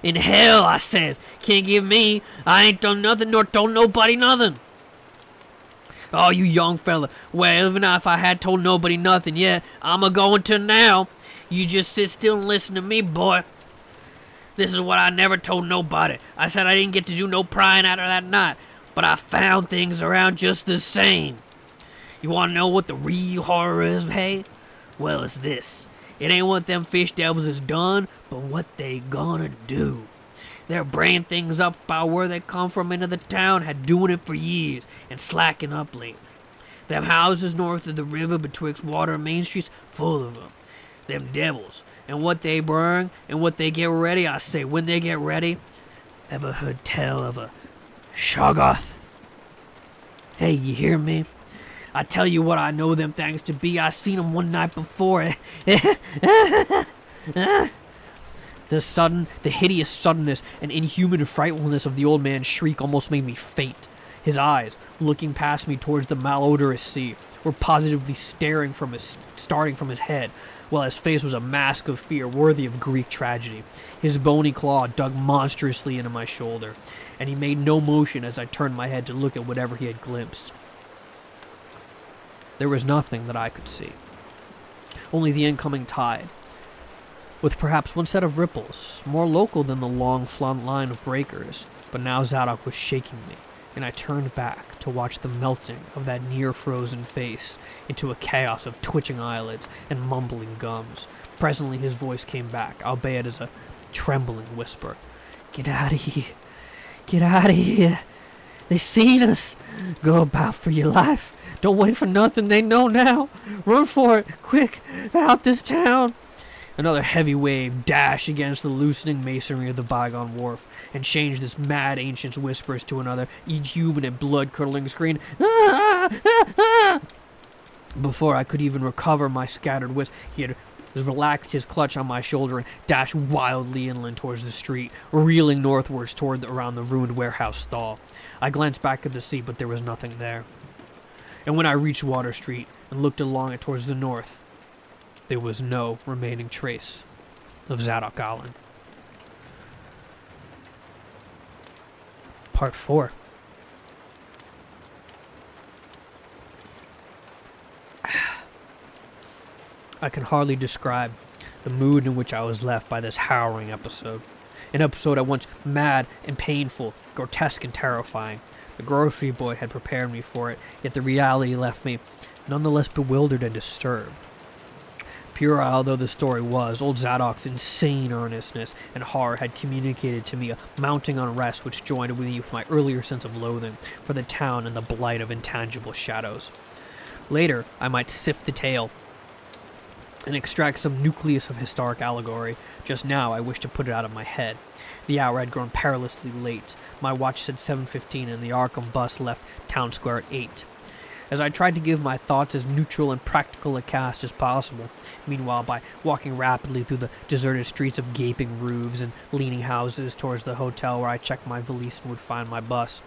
Speaker 2: In hell, I says. Can't give me. I ain't done nothing nor told nobody nothing. Oh, you young fella. Well, even if I had told nobody nothing yet, I'm a-going to now. You just sit still and listen to me, boy. This is what I never told nobody. I said I didn't get to do no prying after that night, but I found things around just the same. You want to know what the real horror is, hey? Well, it's this. It ain't what them fish devils has done, but what they gonna do. They're bringing things up about where they come from into the town, had doing it for years, and slacking up lately. Them houses north of the river betwixt Water and Main Street's full of them. Them devils. And what they bring, and what they get ready, I say, when they get ready. Ever heard tell of a Shoggoth? Hey, you hear me? I tell you what I know them things to be. I seen them one night before. The hideous suddenness and inhuman frightfulness of the old man's shriek almost made me faint. His eyes, looking past me towards the malodorous sea, were positively starting from his head, while his face was a mask of fear worthy of Greek tragedy. His bony claw dug monstrously into my shoulder, and he made no motion as I turned my head to look at whatever he had glimpsed. There was nothing that I could see. Only the incoming tide, with perhaps one set of ripples, more local than the long flung line of breakers. But now Zadok was shaking me, and I turned back to watch the melting of that near-frozen face into a chaos of twitching eyelids and mumbling gums. Presently his voice came back, albeit as a trembling whisper. "Get out of here! Get out of here! They seen us! Go about for your life! Don't wait for nothing, they know now! Run for it! Quick! Out this town!" Another heavy wave dashed against the loosening masonry of the bygone wharf, and changed this mad ancient's whispers to another inhuman and blood-curdling scream. "Ah! Ah! Ah!" Before I could even recover my scattered wits, he had relaxed his clutch on my shoulder and dashed wildly inland towards the street, reeling northwards around the ruined warehouse stall. I glanced back at the sea, but there was nothing there. And when I reached Water Street and looked along it towards the north, there was no remaining trace of Zadok Allen. Part 4. I can hardly describe the mood in which I was left by this harrowing episode. An episode at once mad and painful, grotesque and terrifying. The grocery boy had prepared me for it, yet the reality left me nonetheless bewildered and disturbed. Puerile though the story was, old Zadok's insane earnestness and horror had communicated to me a mounting unrest which joined with me with my earlier sense of loathing for the town and the blight of intangible shadows. Later, I might sift the tale and extract some nucleus of historic allegory. Just now, I wish to put it out of my head. The hour had grown perilously late. My watch said 7:15, and the Arkham bus left Town Square at 8. As I tried to give my thoughts as neutral and practical a cast as possible, meanwhile by walking rapidly through the deserted streets of gaping roofs and leaning houses towards the hotel where I checked my valise and would find my bus.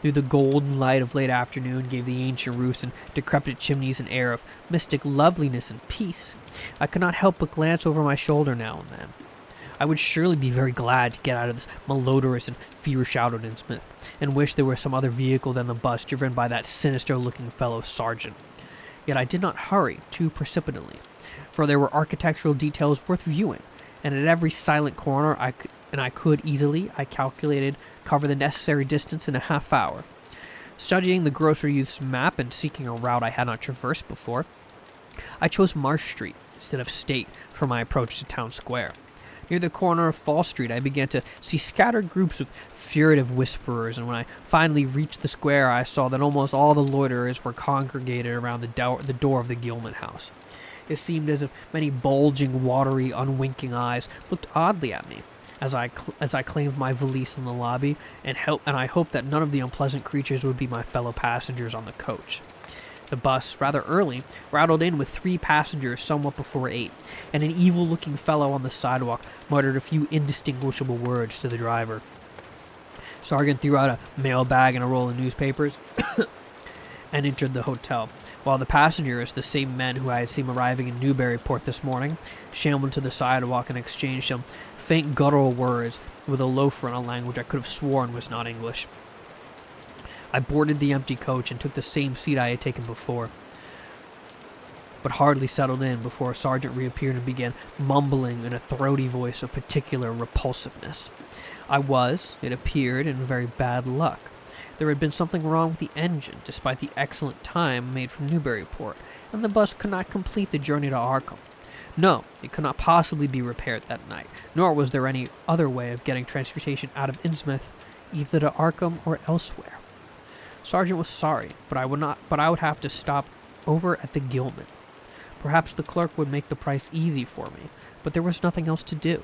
Speaker 2: Through the golden light of late afternoon gave the ancient roofs and decrepit chimneys an air of mystic loveliness and peace. I could not help but glance over my shoulder now and then. I would surely be very glad to get out of this malodorous and fear-shrouded Innsmouth, and wish there were some other vehicle than the bus driven by that sinister-looking fellow sergeant. Yet I did not hurry too precipitately, for there were architectural details worth viewing, and at every silent corner I could easily, I calculated, cover the necessary distance in a half hour. Studying the grocer youth's map and seeking a route I had not traversed before, I chose Marsh Street instead of State for my approach to Town Square. Near the corner of Fall Street, I began to see scattered groups of furtive whisperers, and when I finally reached the square, I saw that almost all the loiterers were congregated around the door of the Gilman house. It seemed as if many bulging, watery, unwinking eyes looked oddly at me as I claimed my valise in the lobby, and I hoped that none of the unpleasant creatures would be my fellow passengers on the coach. The bus, rather early, rattled in with 3 passengers somewhat before 8, and an evil-looking fellow on the sidewalk muttered a few indistinguishable words to the driver. Sergeant threw out a mail bag and a roll of newspapers and entered the hotel, while the passengers, the same men who I had seen arriving in Newburyport this morning, shambled to the sidewalk and exchanged some faint guttural words with a loafer in a language I could have sworn was not English. I boarded the empty coach and took the same seat I had taken before, but hardly settled in before a sergeant reappeared and began mumbling in a throaty voice of particular repulsiveness. I was, it appeared, in very bad luck. There had been something wrong with the engine, despite the excellent time made from Newburyport, and the bus could not complete the journey to Arkham. No, it could not possibly be repaired that night, nor was there any other way of getting transportation out of Innsmouth, either to Arkham or elsewhere. Sergeant was sorry, but I would have to stop over at the Gilman. Perhaps the clerk would make the price easy for me, but there was nothing else to do.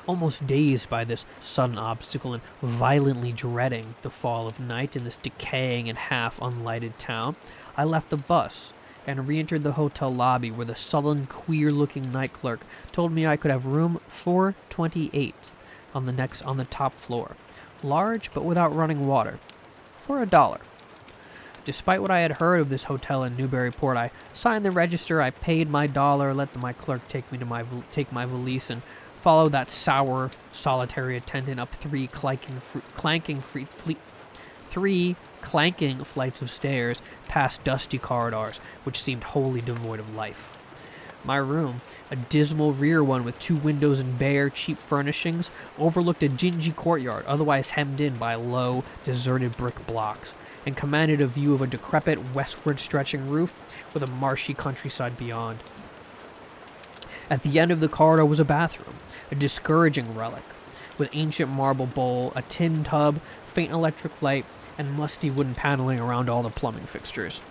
Speaker 2: Almost dazed by this sudden obstacle and violently dreading the fall of night in this decaying and half-unlighted town, I left the bus and re-entered the hotel lobby where the sullen, queer-looking night clerk told me I could have room 428 on the top floor, large but without running water, for $1. Despite what I had heard of this hotel in Newburyport, I signed the register, I paid my $1, let my clerk take my valise, and followed that sour, solitary attendant up three clanking flights of stairs past dusty corridors, which seemed wholly devoid of life. My room, a dismal rear one with 2 windows and bare, cheap furnishings, overlooked a dingy courtyard, otherwise hemmed in by low, deserted brick blocks, and commanded a view of a decrepit, westward-stretching roof with a marshy countryside beyond. At the end of the corridor was a bathroom, a discouraging relic, with ancient marble bowl, a tin tub, faint electric light, and musty wooden paneling around all the plumbing fixtures.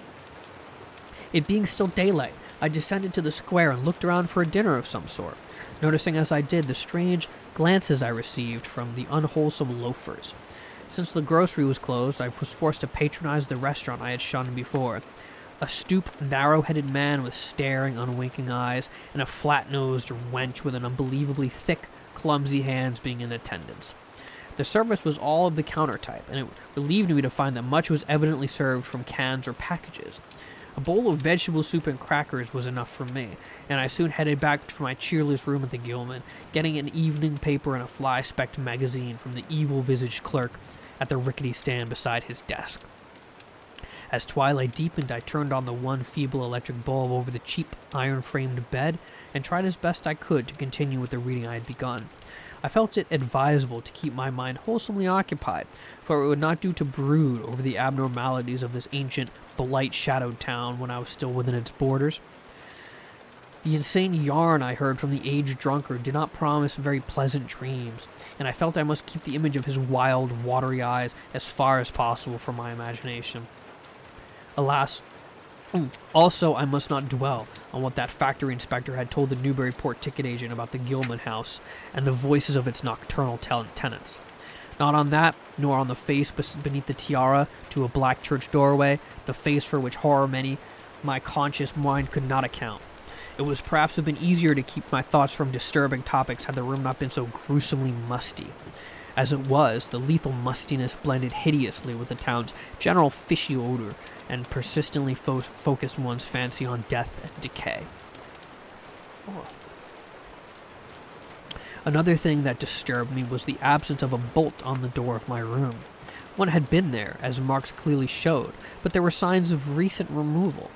Speaker 2: It being still daylight, I descended to the square and looked around for a dinner of some sort, noticing as I did the strange glances I received from the unwholesome loafers. Since the grocery was closed, I was forced to patronize the restaurant I had shunned before. A stooped, narrow-headed man with staring, unwinking eyes, and a flat-nosed wench with an unbelievably thick, clumsy hands being in attendance. The service was all of the counter type, and it relieved me to find that much was evidently served from cans or packages. A bowl of vegetable soup and crackers was enough for me, and I soon headed back to my cheerless room at the Gilman, getting an evening paper and a fly-specked magazine from the evil-visaged clerk at the rickety stand beside his desk. As twilight deepened, I turned on the one feeble electric bulb over the cheap, iron-framed bed and tried as best I could to continue with the reading I had begun. I felt it advisable to keep my mind wholesomely occupied, for it would not do to brood over the abnormalities of this ancient, blight-shadowed town when I was still within its borders. The insane yarn I heard from the aged drunkard did not promise very pleasant dreams, and I felt I must keep the image of his wild, watery eyes as far as possible from my imagination. Alas, also I must not dwell on what that factory inspector had told the Newburyport ticket agent about the Gilman house and the voices of its nocturnal tenants. Not on that, nor on the face beneath the tiara to a black church doorway, the face for which horror many my conscious mind could not account. It would perhaps have been easier to keep my thoughts from disturbing topics had the room not been so gruesomely musty. As it was, the lethal mustiness blended hideously with the town's general fishy odor and persistently focused one's fancy on death and decay. Another thing that disturbed me was the absence of a bolt on the door of my room. One had been there, as marks clearly showed, but there were signs of recent removal.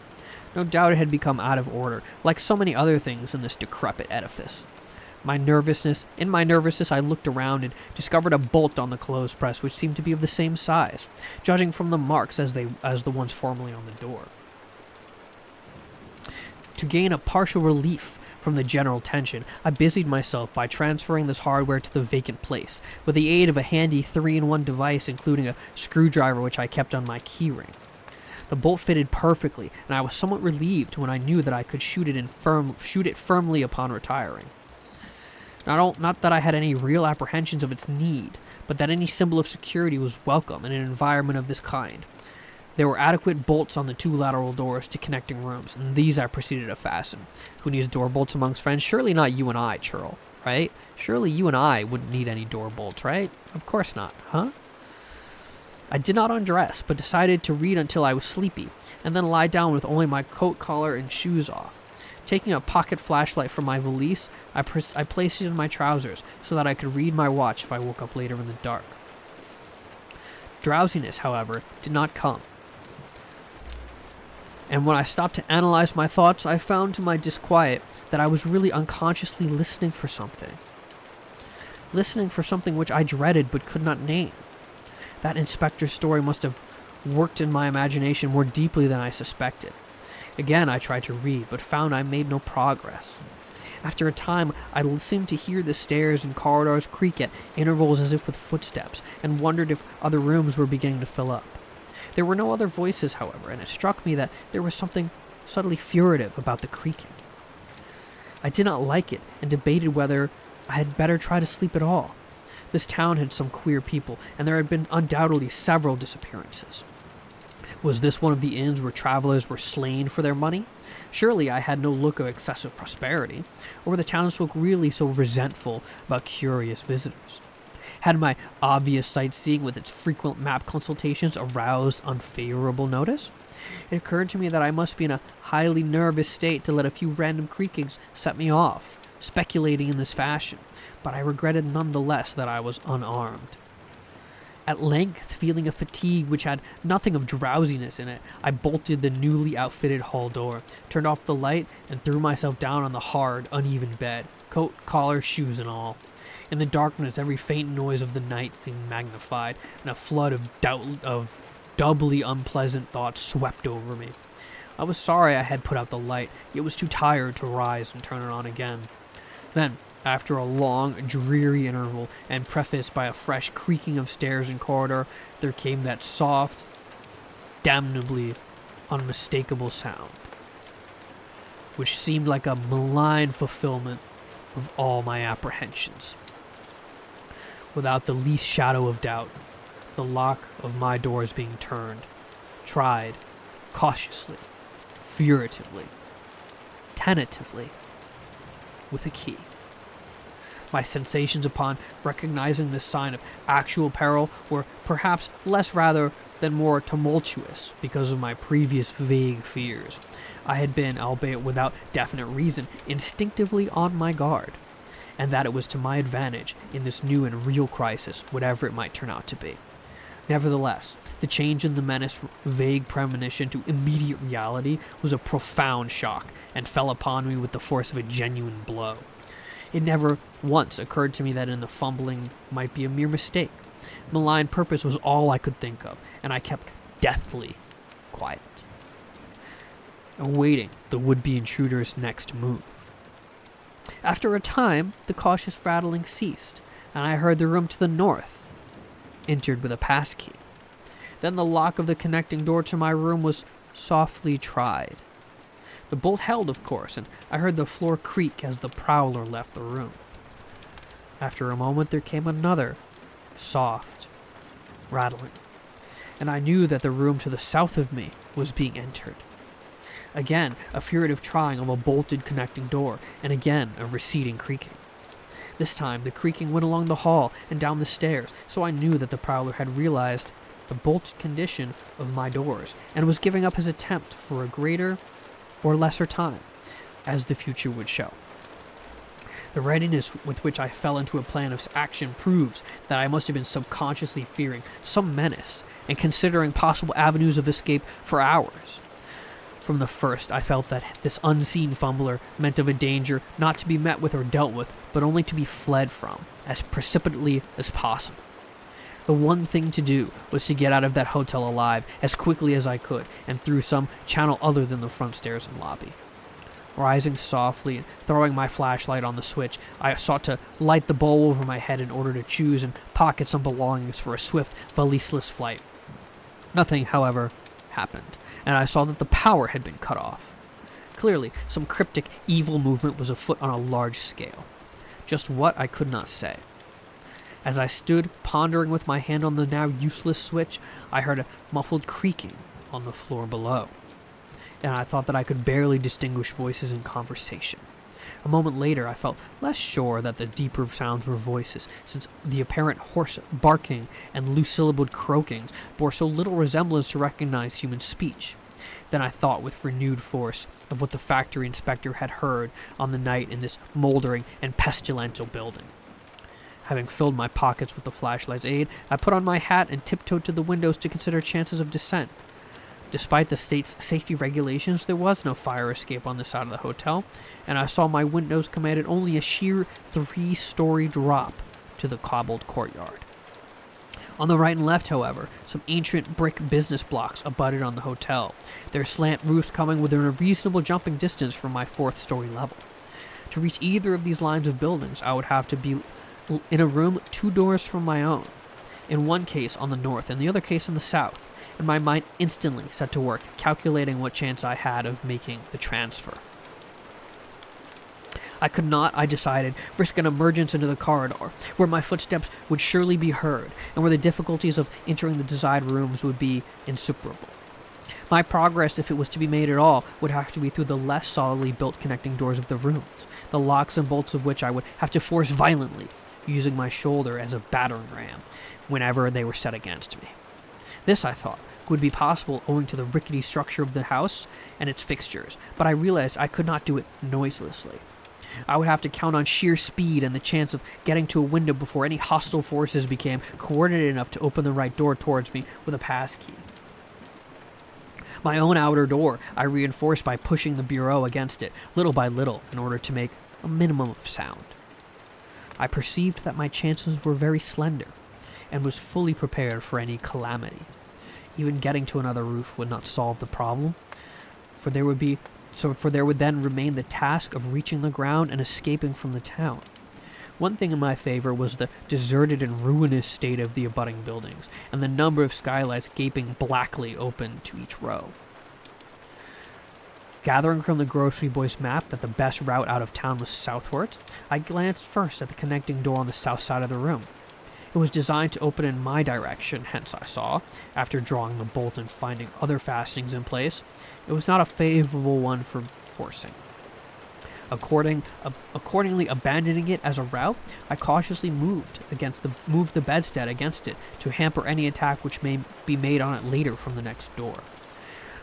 Speaker 2: No doubt it had become out of order, like so many other things in this decrepit edifice. In my nervousness, I looked around and discovered a bolt on the clothes press which seemed to be of the same size, judging from the marks as the ones formerly on the door. To gain a partial relief from the general tension, I busied myself by transferring this hardware to the vacant place, with the aid of a handy 3-in-1 device including a screwdriver which I kept on my keyring. The bolt fitted perfectly, and I was somewhat relieved when I knew that I could shoot it firmly upon retiring. Not that I had any real apprehensions of its need, but that any symbol of security was welcome in an environment of this kind. There were adequate bolts on the 2 lateral doors to connecting rooms, and these I proceeded to fasten. Who needs door bolts amongst friends? Surely not you and I, churl, right? Surely you and I wouldn't need any door bolts, right? Of course not, huh? I did not undress, but decided to read until I was sleepy, and then lie down with only my coat collar and shoes off. Taking a pocket flashlight from my valise, I placed it in my trousers so that I could read my watch if I woke up later in the dark. Drowsiness, however, did not come. And when I stopped to analyze my thoughts, I found to my disquiet that I was really unconsciously listening for something. Listening for something which I dreaded but could not name. That inspector's story must have worked in my imagination more deeply than I suspected. Again, I tried to read, but found I made no progress. After a time, I seemed to hear the stairs and corridors creak at intervals as if with footsteps, and wondered if other rooms were beginning to fill up. There were no other voices, however, and it struck me that there was something subtly furtive about the creaking. I did not like it, and debated whether I had better try to sleep at all. This town had some queer people, and there had been undoubtedly several disappearances. Was this one of the inns where travelers were slain for their money? Surely I had no look of excessive prosperity, or were the townsfolk really so resentful about curious visitors? Had my obvious sightseeing with its frequent map consultations aroused unfavorable notice? It occurred to me that I must be in a highly nervous state to let a few random creakings set me off, speculating in this fashion, but I regretted nonetheless that I was unarmed. At length, feeling a fatigue which had nothing of drowsiness in it, I bolted the newly outfitted hall door, turned off the light, and threw myself down on the hard, uneven bed, coat, collar, shoes, and all. In the darkness, every faint noise of the night seemed magnified, and a flood of doubly unpleasant thoughts swept over me. I was sorry I had put out the light, yet was too tired to rise and turn it on again. Then, after a long, dreary interval, and prefaced by a fresh creaking of stairs and corridor, there came that soft, damnably unmistakable sound, which seemed like a malign fulfillment of all my apprehensions. Without the least shadow of doubt, the lock of my doors being turned, tried, cautiously, furtively, tentatively, with a key. My sensations upon recognizing this sign of actual peril were perhaps less rather than more tumultuous because of my previous vague fears. I had been, albeit without definite reason, instinctively on my guard, and that it was to my advantage in this new and real crisis, whatever it might turn out to be. Nevertheless, the change in the menace vague premonition to immediate reality was a profound shock, and fell upon me with the force of a genuine blow. It never once occurred to me that in the fumbling might be a mere mistake. Malign purpose was all I could think of, and I kept deathly quiet, awaiting the would-be intruder's next move. After a time, the cautious rattling ceased, and I heard the room to the north entered with a passkey. Then the lock of the connecting door to my room was softly tried. The bolt held, of course, and I heard the floor creak as the prowler left the room. After a moment there came another, soft, rattling, and I knew that the room to the south of me was being entered. Again, a furtive trying of a bolted connecting door, and again a receding creaking. This time the creaking went along the hall and down the stairs, so I knew that the prowler had realized the bolted condition of my doors, and was giving up his attempt for a greater or lesser time, as the future would show. The readiness with which I fell into a plan of action proves that I must have been subconsciously fearing some menace and considering possible avenues of escape for hours. From the first, I felt that this unseen fumbler meant of a danger not to be met with or dealt with, but only to be fled from, as precipitately as possible. The one thing to do was to get out of that hotel alive as quickly as I could, and through some channel other than the front stairs and lobby. Rising softly and throwing my flashlight on the switch, I sought to light the bowl over my head in order to choose and pocket some belongings for a swift, valiseless flight. Nothing, however, happened, and I saw that the power had been cut off. Clearly, some cryptic, evil movement was afoot on a large scale. Just what, I could not say. As I stood pondering with my hand on the now useless switch, I heard a muffled creaking on the floor below, and I thought that I could barely distinguish voices in conversation. A moment later, I felt less sure that the deeper sounds were voices, since the apparent hoarse barking and loose-syllabled croakings bore so little resemblance to recognized human speech. Then I thought with renewed force of what the factory inspector had heard on the night in this moldering and pestilential building. Having filled my pockets with the flashlight's aid, I put on my hat and tiptoed to the windows to consider chances of descent. Despite the state's safety regulations, there was no fire escape on this side of the hotel, and I saw my windows commanded only a sheer 3-story drop to the cobbled courtyard. On the right and left, however, some ancient brick business blocks abutted on the hotel, their slant roofs coming within a reasonable jumping distance from my fourth-story level. To reach either of these lines of buildings, I would have to be in a room 2 doors from my own, in one case on the north and the other case on the south, and my mind instantly set to work calculating what chance I had of making the transfer. I could not, I decided, risk an emergence into the corridor, where my footsteps would surely be heard, and where the difficulties of entering the desired rooms would be insuperable. My progress, if it was to be made at all, would have to be through the less solidly built connecting doors of the rooms, the locks and bolts of which I would have to force violently, using my shoulder as a battering ram, whenever they were set against me. This, I thought, would be possible owing to the rickety structure of the house and its fixtures, but I realized I could not do it noiselessly. I would have to count on sheer speed and the chance of getting to a window before any hostile forces became coordinated enough to open the right door towards me with a passkey. My own outer door I reinforced by pushing the bureau against it, little by little, in order to make a minimum of sound. I perceived that my chances were very slender, and was fully prepared for any calamity. Even getting to another roof would not solve the problem, for there would then remain the task of reaching the ground and escaping from the town. One thing in my favor was the deserted and ruinous state of the abutting buildings, and the number of skylights gaping blackly open to each row. Gathering from the grocery boy's map that the best route out of town was southwards, I glanced first at the connecting door on the south side of the room. It was designed to open in my direction, hence I saw, after drawing the bolt and finding other fastenings in place, it was not a favorable one for forcing. Accordingly, abandoning it as a route, I cautiously moved the bedstead against it to hamper any attack which may be made on it later from the next door.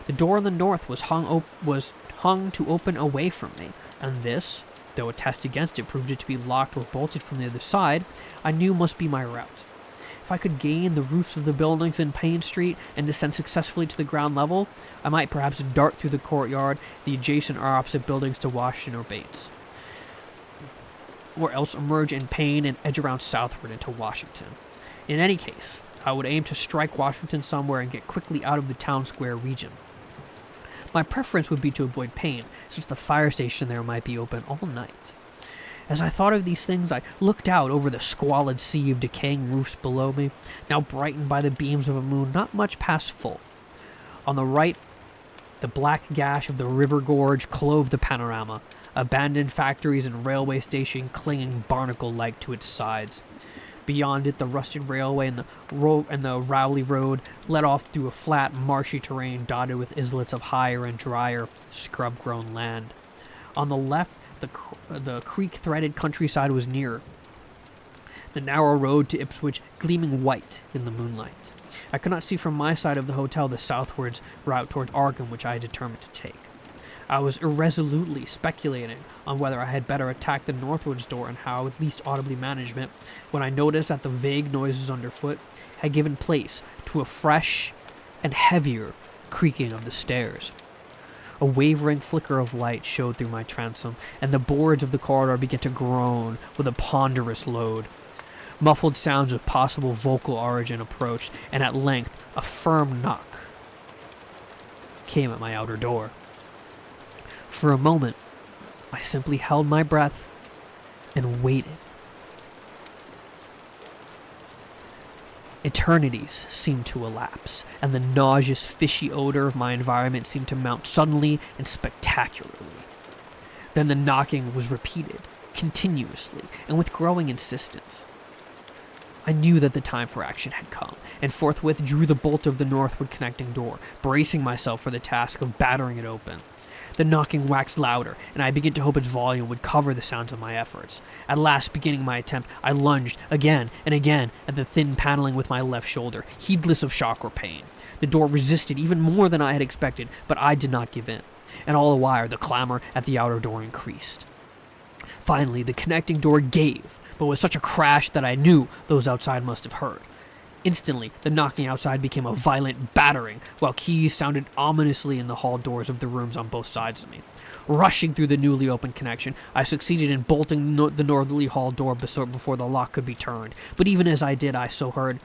Speaker 2: The door on the north was hung to open away from me, and this, though a test against it proved it to be locked or bolted from the other side, I knew must be my route. If I could gain the roofs of the buildings in Payne Street and descend successfully to the ground level, I might perhaps dart through the courtyard, the adjacent or opposite buildings to Washington or Bates, or else emerge in Payne and edge around southward into Washington. In any case, I would aim to strike Washington somewhere and get quickly out of the town square region. My preference would be to avoid Payne, since the fire station there might be open all night. As I thought of these things, I looked out over the squalid sea of decaying roofs below me, now brightened by the beams of a moon not much past full. On the right, the black gash of the river gorge clove the panorama, abandoned factories and railway station clinging barnacle-like to its sides. Beyond it, the rusted railway and the Rowley Road led off through a flat, marshy terrain dotted with islets of higher and drier, scrub-grown land. On the left, the creek-threaded countryside was nearer, the narrow road to Ipswich gleaming white in the moonlight. I could not see from my side of the hotel the southwards route towards Arkham which I had determined to take. I was irresolutely speculating on whether I had better attack the northwards door and how at least audibly manage it, when I noticed that the vague noises underfoot had given place to a fresh and heavier creaking of the stairs. A wavering flicker of light showed through my transom, and the boards of the corridor began to groan with a ponderous load. Muffled sounds of possible vocal origin approached, and at length a firm knock came at my outer door. For a moment, I simply held my breath and waited. Eternities seemed to elapse, and the nauseous, fishy odor of my environment seemed to mount suddenly and spectacularly. Then the knocking was repeated, continuously, and with growing insistence. I knew that the time for action had come, and forthwith drew the bolt of the northward connecting door, bracing myself for the task of battering it open. The knocking waxed louder, and I began to hope its volume would cover the sounds of my efforts. At last, beginning my attempt, I lunged again and again at the thin paneling with my left shoulder, heedless of shock or pain. The door resisted even more than I had expected, but I did not give in, and all the while the clamor at the outer door increased. Finally, the connecting door gave, but with such a crash that I knew those outside must have heard. Instantly, the knocking outside became a violent battering, while keys sounded ominously in the hall doors of the rooms on both sides of me. Rushing through the newly opened connection, I succeeded in bolting the northerly hall door before the lock could be turned. But even as I did, I heard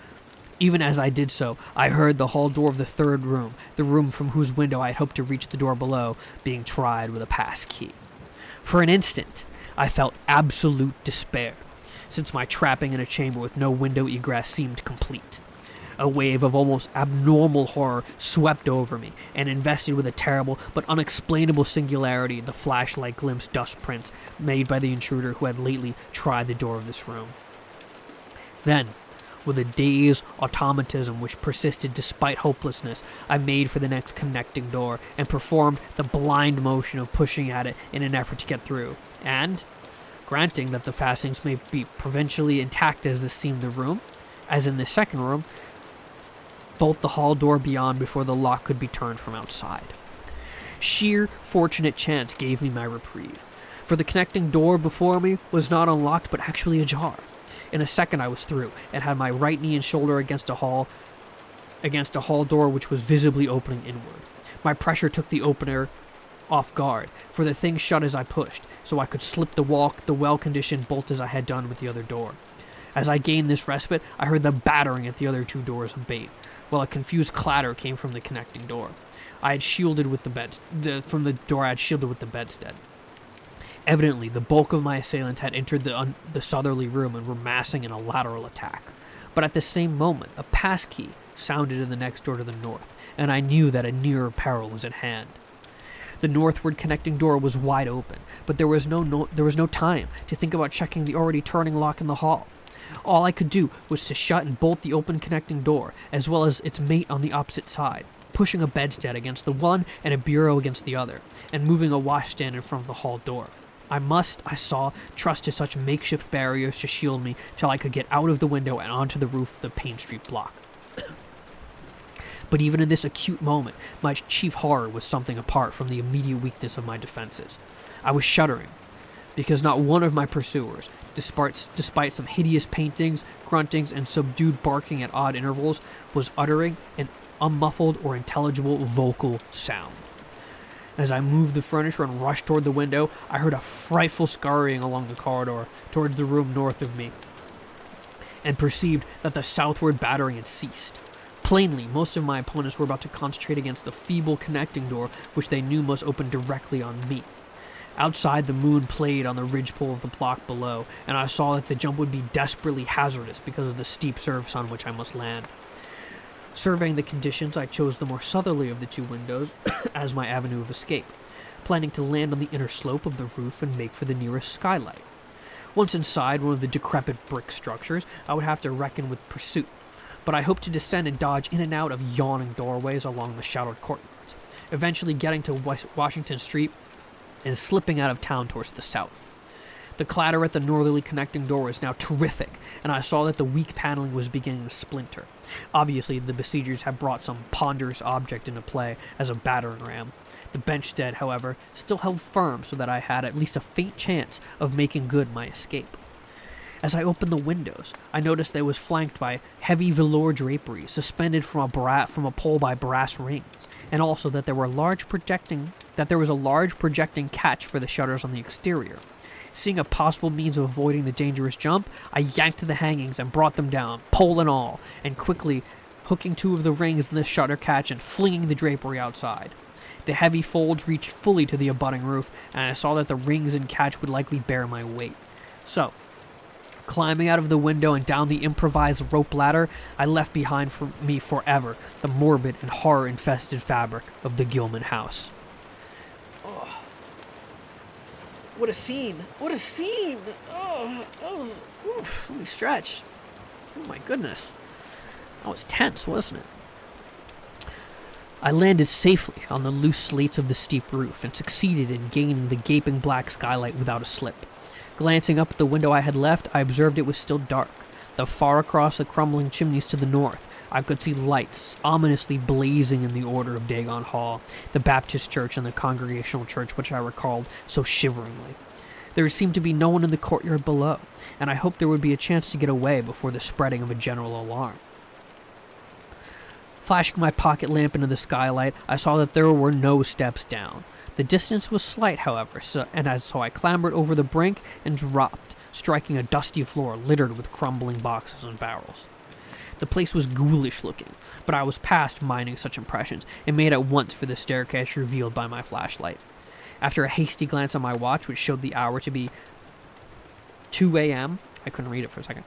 Speaker 2: Even as I did so, I heard the hall door of the third room, the room from whose window I had hoped to reach the door below, being tried with a pass key. For an instant, I felt absolute despair, since my trapping in a chamber with no window egress seemed complete. A wave of almost abnormal horror swept over me, and invested with a terrible but unexplainable singularity the flashlight glimpsed dust prints made by the intruder who had lately tried the door of this room. Then, with a dazed automatism which persisted despite hopelessness, I made for the next connecting door and performed the blind motion of pushing at it in an effort to get through. And, granting that the fastenings may be provincially intact as this seemed the room, as in the second room, bolt the hall door beyond before the lock could be turned from outside. Sheer fortunate chance gave me my reprieve, for the connecting door before me was not unlocked but actually ajar. In a second I was through, and had my right knee and shoulder against a hall door which was visibly opening inward. My pressure took the opener off guard, for the thing shut as I pushed, so I could slip the well-conditioned bolt as I had done with the other door. As I gained this respite, I heard the battering at the other two doors abate, while a confused clatter came from the connecting door. I had shielded with the bedstead. Evidently, the bulk of my assailants had entered the southerly room and were massing in a lateral attack. But at the same moment, a pass key sounded in the next door to the north, and I knew that a nearer peril was at hand. The northward connecting door was wide open, but there was no time to think about checking the already turning lock in the hall. All I could do was to shut and bolt the open connecting door, as well as its mate on the opposite side, pushing a bedstead against the one and a bureau against the other, and moving a washstand in front of the hall door. I trust to such makeshift barriers to shield me till I could get out of the window and onto the roof of the Payne Street block. But even in this acute moment, my chief horror was something apart from the immediate weakness of my defenses. I was shuddering, because not one of my pursuers, despite some hideous paintings, gruntings, and subdued barking at odd intervals, was uttering an unmuffled or intelligible vocal sound. As I moved the furniture and rushed toward the window, I heard a frightful scurrying along the corridor towards the room north of me, and perceived that the southward battering had ceased. Plainly, most of my opponents were about to concentrate against the feeble connecting door which they knew must open directly on me. Outside, the moon played on the ridgepole of the block below, and I saw that the jump would be desperately hazardous because of the steep surface on which I must land. Surveying the conditions, I chose the more southerly of the two windows as my avenue of escape, planning to land on the inner slope of the roof and make for the nearest skylight. Once inside one of the decrepit brick structures, I would have to reckon with pursuit, but I hoped to descend and dodge in and out of yawning doorways along the shadowed courtyards, eventually getting to Washington Street and slipping out of town towards the south. The clatter at the northerly connecting door was now terrific, and I saw that the weak paneling was beginning to splinter. Obviously, the besiegers had brought some ponderous object into play as a battering ram. The benchstead, however, still held firm so that I had at least a faint chance of making good my escape. As I opened the windows, I noticed that it was flanked by heavy velour drapery suspended from a pole by brass rings, and also that there was a large projecting catch for the shutters on the exterior. Seeing a possible means of avoiding the dangerous jump, I yanked the hangings and brought them down, pole and all, and quickly hooking two of the rings in the shutter catch and flinging the drapery outside. The heavy folds reached fully to the abutting roof, and I saw that the rings and catch would likely bear my weight. So, climbing out of the window and down the improvised rope ladder, I left behind me forever the morbid and horror-infested fabric of the Gilman house. Oh, what a scene! What a scene! Oh, let me stretch. Oh my goodness. That was tense, wasn't it? I landed safely on the loose slates of the steep roof and succeeded in gaining the gaping black skylight without a slip. Glancing up at the window I had left, I observed it was still dark, though far across the crumbling chimneys to the north, I could see lights ominously blazing in the Order of Dagon Hall, the Baptist church and the Congregational church which I recalled so shiveringly. There seemed to be no one in the courtyard below, and I hoped there would be a chance to get away before the spreading of a general alarm. Flashing my pocket lamp into the skylight, I saw that there were no steps down. The distance was slight, however, so I clambered over the brink and dropped, striking a dusty floor littered with crumbling boxes and barrels. The place was ghoulish looking, but I was past minding such impressions and made at once for the staircase revealed by my flashlight. After a hasty glance on my watch, which showed the hour to be 2 a.m., I couldn't read it for a second.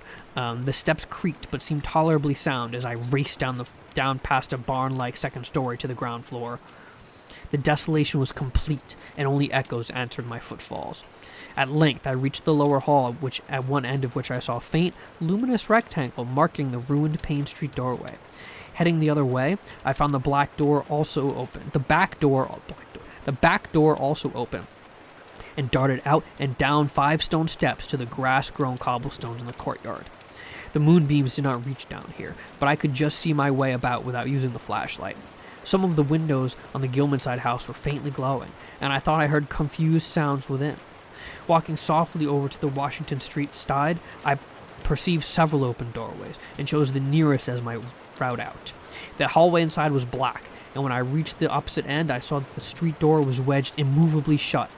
Speaker 2: The steps creaked but seemed tolerably sound as I raced down past a barn-like second story to the ground floor. The desolation was complete, and only echoes answered my footfalls. At length, I reached the lower hall, which at one end of which I saw a faint, luminous rectangle marking the ruined Payne Street doorway. Heading the other way, I found the back door also open, and darted out and down 5 stone steps to the grass-grown cobblestones in the courtyard. The moonbeams did not reach down here, but I could just see my way about without using the flashlight. Some of the windows on the Gilman side house were faintly glowing, and I thought I heard confused sounds within. Walking softly over to the Washington Street side, I perceived several open doorways, and chose the nearest as my route out. The hallway inside was black, and when I reached the opposite end, I saw that the street door was wedged immovably shut.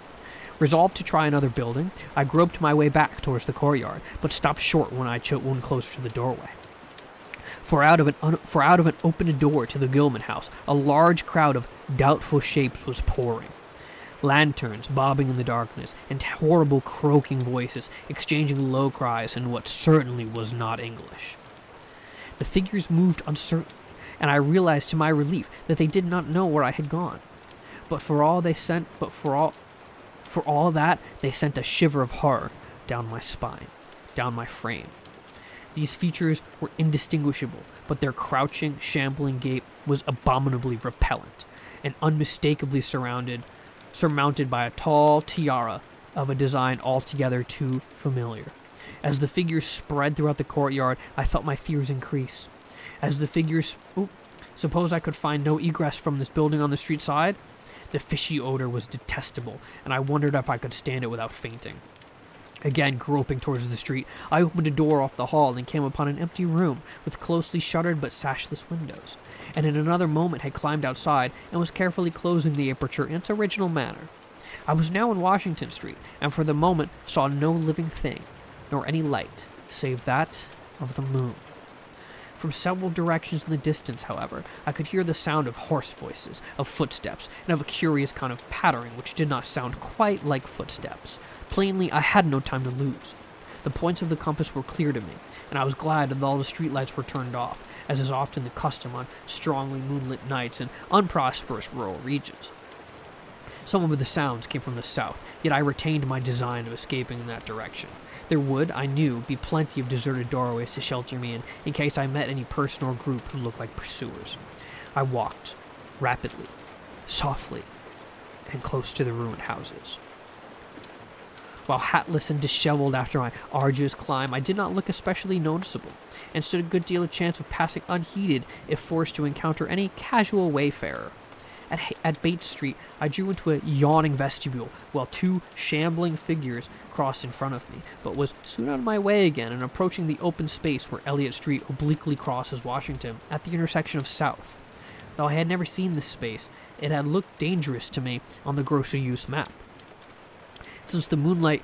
Speaker 2: Resolved to try another building, I groped my way back towards the courtyard, but stopped short when I chose one closer to the doorway. For out of an open door to the Gilman house, a large crowd of doubtful shapes was pouring. Lanterns bobbing in the darkness, and horrible croaking voices exchanging low cries in what certainly was not English. The figures moved uncertainly, and I realized to my relief that they did not know where I had gone. For all that, they sent a shiver of horror down my spine, down my frame. These features were indistinguishable, but their crouching, shambling gait was abominably repellent, and unmistakably surmounted by a tall tiara of a design altogether too familiar. As the figures spread throughout the courtyard, I felt my fears increase. Suppose I could find no egress from this building on the street side? The fishy odor was detestable, and I wondered if I could stand it without fainting. Again, groping towards the street, I opened a door off the hall and came upon an empty room with closely shuttered but sashless windows, and in another moment had climbed outside and was carefully closing the aperture in its original manner. I was now in Washington Street, and for the moment saw no living thing, nor any light, save that of the moon. From several directions in the distance, however, I could hear the sound of hoarse voices, of footsteps, and of a curious kind of pattering which did not sound quite like footsteps. Plainly, I had no time to lose. The points of the compass were clear to me, and I was glad that all the streetlights were turned off, as is often the custom on strongly moonlit nights in unprosperous rural regions. Some of the sounds came from the south, yet I retained my design of escaping in that direction. There would, I knew, be plenty of deserted doorways to shelter me in case I met any person or group who looked like pursuers. I walked, rapidly, softly, and close to the ruined houses. While hatless and disheveled after my arduous climb, I did not look especially noticeable, and stood a good deal of chance of passing unheeded if forced to encounter any casual wayfarer. At Bates Street, I drew into a yawning vestibule, while 2 shambling figures crossed in front of me, but was soon on my way again and approaching the open space where Elliott Street obliquely crosses Washington at the intersection of South. Though I had never seen this space, it had looked dangerous to me on the grocer use map. Since the moonlight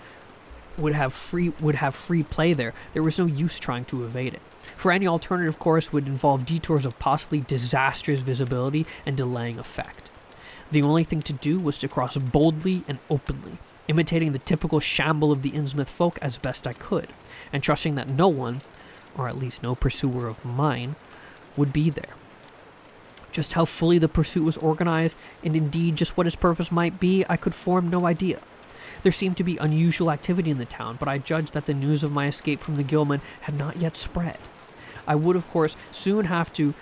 Speaker 2: would have free play there was no use trying to evade it. For any alternative course would involve detours of possibly disastrous visibility and delaying effect. The only thing to do was to cross boldly and openly, imitating the typical shamble of the Innsmouth folk as best I could, and trusting that no one, or at least no pursuer of mine, would be there. Just how fully the pursuit was organized, and indeed just what its purpose might be, I could form no idea. There seemed to be unusual activity in the town, but I judged that the news of my escape from the Gilman had not yet spread. I would, of course, soon have to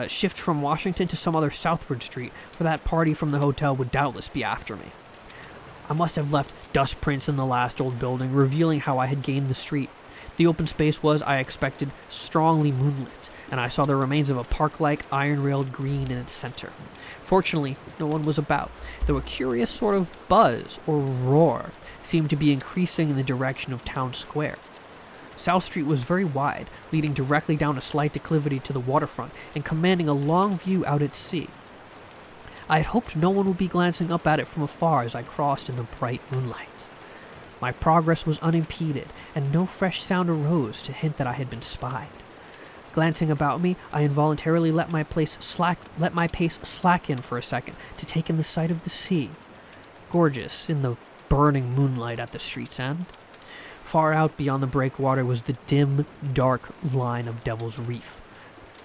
Speaker 2: shift from Washington to some other southward street, for that party from the hotel would doubtless be after me. I must have left dust prints in the last old building, revealing how I had gained the street. The open space was, I expected, strongly moonlit, and I saw the remains of a park-like iron-railed green in its center. Fortunately, no one was about, though a curious sort of buzz or roar seemed to be increasing in the direction of Town Square. South Street was very wide, leading directly down a slight declivity to the waterfront and commanding a long view out at sea. I had hoped no one would be glancing up at it from afar as I crossed in the bright moonlight. My progress was unimpeded, and no fresh sound arose to hint that I had been spied. Glancing about me, I involuntarily let my pace slacken for a second to take in the sight of the sea, gorgeous in the burning moonlight at the street's end. Far out beyond the breakwater was the dim, dark line of Devil's Reef,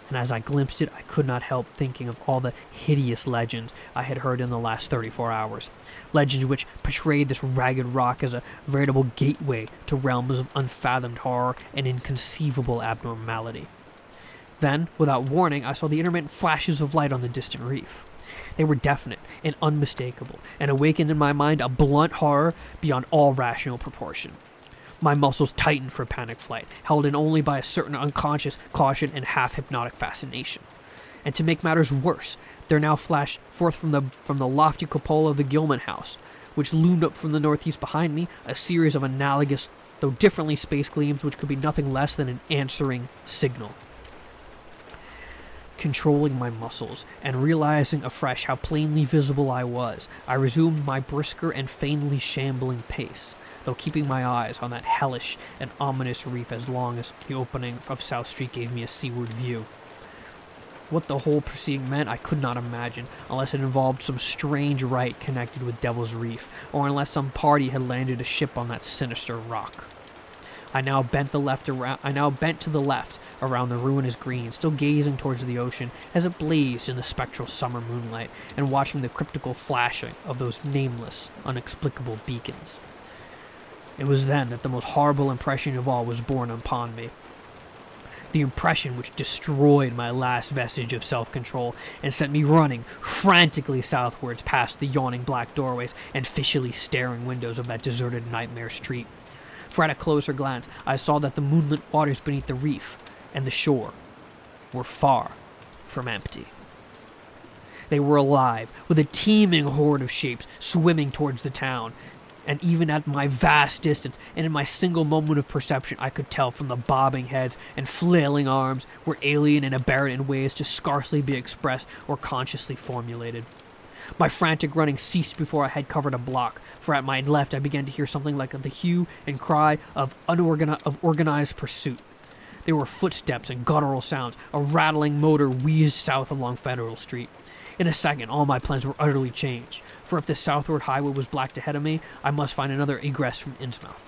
Speaker 2: and as I glimpsed it, I could not help thinking of all the hideous legends I had heard in the last 34 hours. Legends which portrayed this ragged rock as a veritable gateway to realms of unfathomed horror and inconceivable abnormality. Then, without warning, I saw the intermittent flashes of light on the distant reef. They were definite and unmistakable, and awakened in my mind a blunt horror beyond all rational proportion. My muscles tightened for panic flight, held in only by a certain unconscious caution and half-hypnotic fascination. And to make matters worse, there now flashed forth from the lofty cupola of the Gilman house, which loomed up from the northeast behind me, a series of analogous, though differently spaced gleams which could be nothing less than an answering signal. Controlling my muscles, and realizing afresh how plainly visible I was, I resumed my brisker and faintly shambling pace, though keeping my eyes on that hellish and ominous reef as long as the opening of South Street gave me a seaward view. What the whole proceeding meant I could not imagine, unless it involved some strange rite connected with Devil's Reef, or unless some party had landed a ship on that sinister rock. I now bent to the left around the ruinous green, still gazing towards the ocean as it blazed in the spectral summer moonlight, and watching the cryptical flashing of those nameless, inexplicable beacons. It was then that the most horrible impression of all was born upon me. The impression which destroyed my last vestige of self-control and sent me running frantically southwards past the yawning black doorways and fishily staring windows of that deserted nightmare street. For at a closer glance, I saw that the moonlit waters beneath the reef and the shore were far from empty. They were alive, with a teeming horde of shapes swimming towards the town, and even at my vast distance and in my single moment of perception, I could tell from the bobbing heads and flailing arms were alien and aberrant in ways to scarcely be expressed or consciously formulated. My frantic running ceased before I had covered a block, for at my left I began to hear something like the hue and cry of organized pursuit. There were footsteps and guttural sounds. A rattling motor wheezed south along Federal Street. In a second, all my plans were utterly changed, for if the southward highway was blocked ahead of me, I must find another egress from Innsmouth.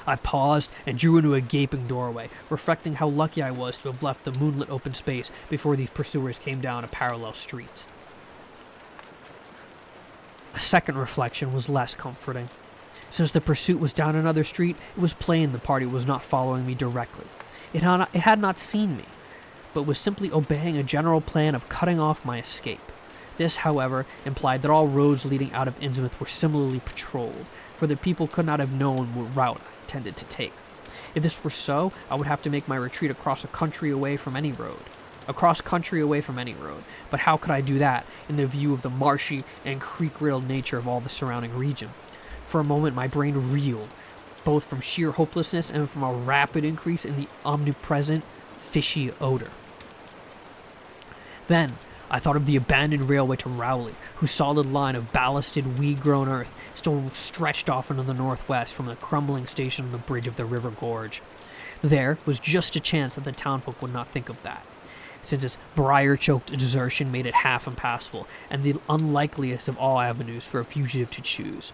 Speaker 2: I paused and drew into a gaping doorway, reflecting how lucky I was to have left the moonlit open space before these pursuers came down a parallel street. A second reflection was less comforting. Since the pursuit was down another street, it was plain the party was not following me directly. It had not seen me, but was simply obeying a general plan of cutting off my escape. This, however, implied that all roads leading out of Innsmouth were similarly patrolled, for the people could not have known what route I intended to take. If this were so, I would have to make my retreat across country away from any road. But how could I do that in the view of the marshy and creek-riddled nature of all the surrounding region? For a moment my brain reeled, both from sheer hopelessness and from a rapid increase in the omnipresent, fishy odor. Then I thought of the abandoned railway to Rowley, whose solid line of ballasted, weed-grown earth still stretched off into the northwest from the crumbling station on the bridge of the river gorge. There was just a chance that the townfolk would not think of that, since its briar-choked desertion made it half impassable, and the unlikeliest of all avenues for a fugitive to choose.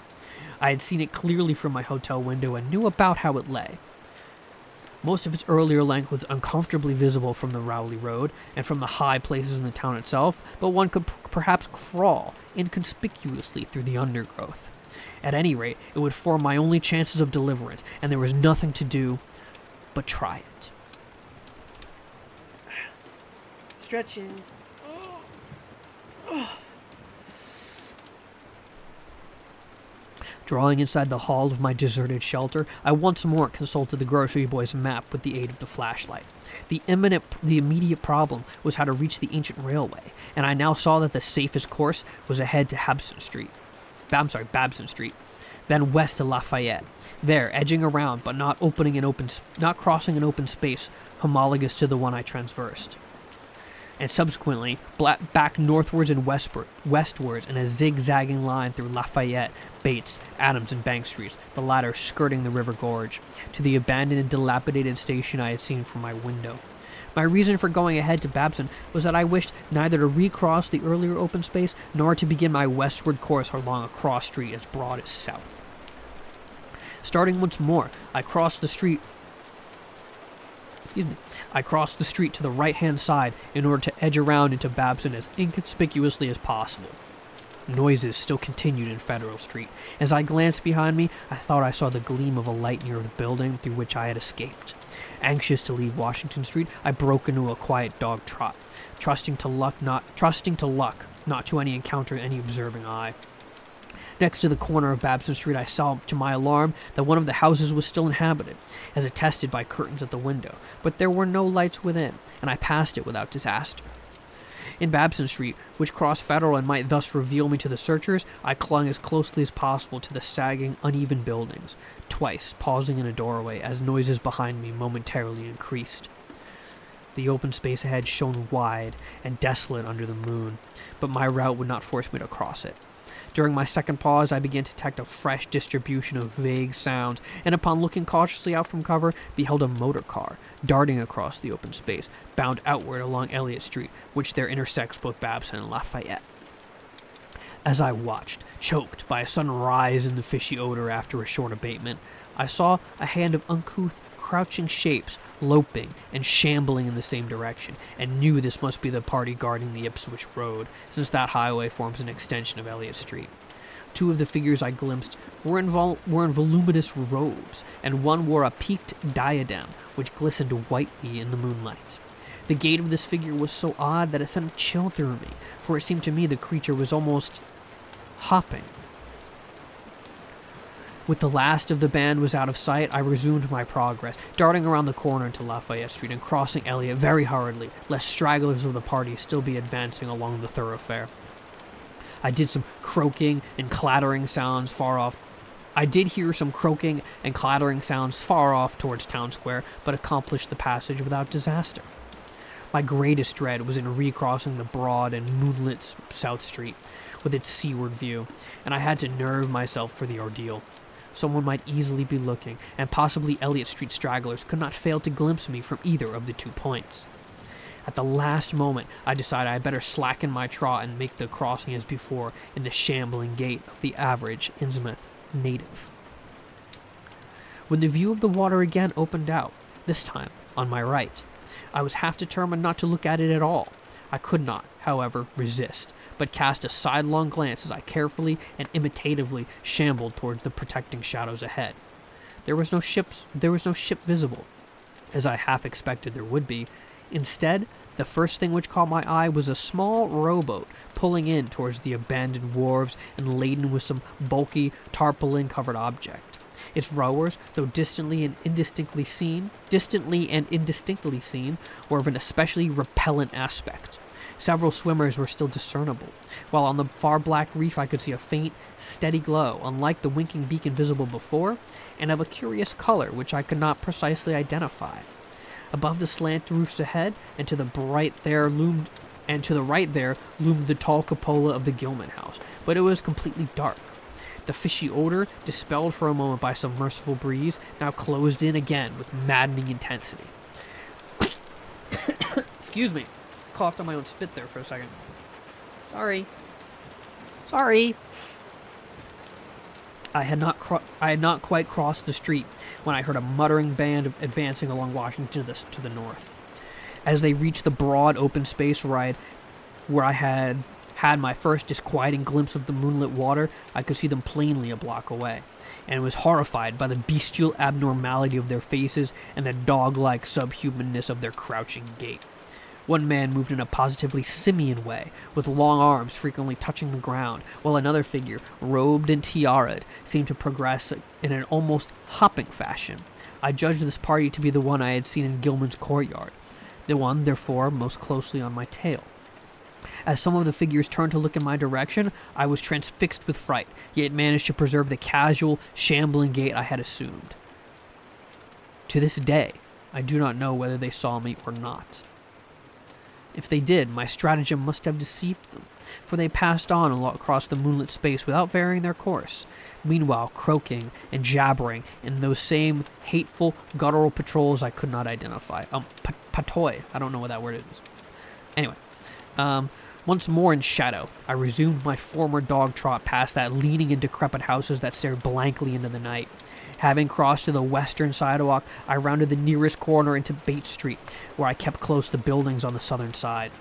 Speaker 2: I had seen it clearly from my hotel window and knew about how it lay. Most of its earlier length was uncomfortably visible from the Rowley Road and from the high places in the town itself, but one could perhaps crawl inconspicuously through the undergrowth. At any rate, it would form my only chances of deliverance, and there was nothing to do but try it.
Speaker 1: Stretching.
Speaker 2: Drawing inside the hall of my deserted shelter, I once more consulted the grocery boy's map with the aid of the flashlight. The immediate problem was how to reach the ancient railway, and I now saw that the safest course was ahead to Babson Street, then west to Lafayette. There, edging around but not crossing an open space homologous to the one I traversed, and subsequently back northwards and westwards in a zigzagging line through Lafayette, Bates, Adams, and Bank Streets, the latter skirting the river gorge, to the abandoned and dilapidated station I had seen from my window. My reason for going ahead to Babson was that I wished neither to recross the earlier open space nor to begin my westward course along a cross street as broad as south. Starting once more, I crossed the street to the right-hand side in order to edge around into Babson as inconspicuously as possible. Noises still continued in Federal Street. As I glanced behind me, I thought I saw the gleam of a light near the building through which I had escaped. Anxious to leave Washington Street, I broke into a quiet dog trot, trusting to luck not to encounter any observing eye. Next to the corner of Babson Street, I saw, to my alarm, that one of the houses was still inhabited, as attested by curtains at the window, but there were no lights within, and I passed it without disaster. In Babson Street, which crossed Federal and might thus reveal me to the searchers, I clung as closely as possible to the sagging, uneven buildings, twice pausing in a doorway as noises behind me momentarily increased. The open space ahead shone wide and desolate under the moon, but my route would not force me to cross it. During my second pause, I began to detect a fresh distribution of vague sounds, and upon looking cautiously out from cover, beheld a motor car darting across the open space, bound outward along Elliott Street, which there intersects both Babson and Lafayette. As I watched, choked by a sudden rise in the fishy odor after a short abatement, I saw a hand of uncouth, crouching shapes loping and shambling in the same direction, and knew this must be the party guarding the Ipswich Road, since that highway forms an extension of Elliott Street. Two of the figures I glimpsed were in voluminous robes, and one wore a peaked diadem which glistened whitely in the moonlight. The gait of this figure was so odd that it sent a chill through me, for it seemed to me the creature was almost hopping. With the last of the band was out of sight, I resumed my progress, darting around the corner into Lafayette Street and crossing Elliott very hurriedly, lest stragglers of the party still be advancing along the thoroughfare. I did hear some croaking and clattering sounds far off towards Town Square, but accomplished the passage without disaster. My greatest dread was in recrossing the broad and moonlit South Street, with its seaward view, and I had to nerve myself for the ordeal. Someone might easily be looking, and possibly Elliott Street stragglers could not fail to glimpse me from either of the 2 points. At the last moment, I decided I had better slacken my trot and make the crossing as before, in the shambling gait of the average Innsmouth native. When the view of the water again opened out, this time on my right, I was half determined not to look at it at all. I could not, however, resist, but cast a sidelong glance as I carefully and imitatively shambled towards the protecting shadows ahead. There was no ship visible, as I half expected there would be. Instead, the first thing which caught my eye was a small rowboat pulling in towards the abandoned wharves and laden with some bulky, tarpaulin-covered object. Its rowers, though distantly and indistinctly seen, were of an especially repellent aspect. Several swimmers were still discernible, while on the far black reef I could see a faint, steady glow, unlike the winking beacon visible before, and of a curious color which I could not precisely identify. Above the slant roofs ahead, and to the right there loomed the tall cupola of the Gilman House, but it was completely dark. The fishy odor, dispelled for a moment by some merciful breeze, now closed in again with maddening intensity. Excuse me. Coughed on my own spit there for a second. Sorry. I had not quite crossed the street when I heard a muttering band advancing along Washington to the north. As they reached the broad open space where I had my first disquieting glimpse of the moonlit water, I could see them plainly a block away, and was horrified by the bestial abnormality of their faces and the dog-like subhumanness of their crouching gait. One man moved in a positively simian way, with long arms frequently touching the ground, while another figure, robed and tiara'd, seemed to progress in an almost hopping fashion. I judged this party to be the one I had seen in Gilman's courtyard, the one, therefore, most closely on my tail. As some of the figures turned to look in my direction, I was transfixed with fright, yet managed to preserve the casual, shambling gait I had assumed. To this day, I do not know whether they saw me or not. If they did, my stratagem must have deceived them, for they passed on across the moonlit space without varying their course, meanwhile croaking and jabbering in those same hateful, guttural patrols I could not identify. Patoy. I don't know what that word is. Anyway, once more in shadow, I resumed my former dog trot past that leaning and decrepit houses that stared blankly into the night. Having crossed to the western sidewalk, I rounded the nearest corner into Bates Street, where I kept close to buildings on the southern side.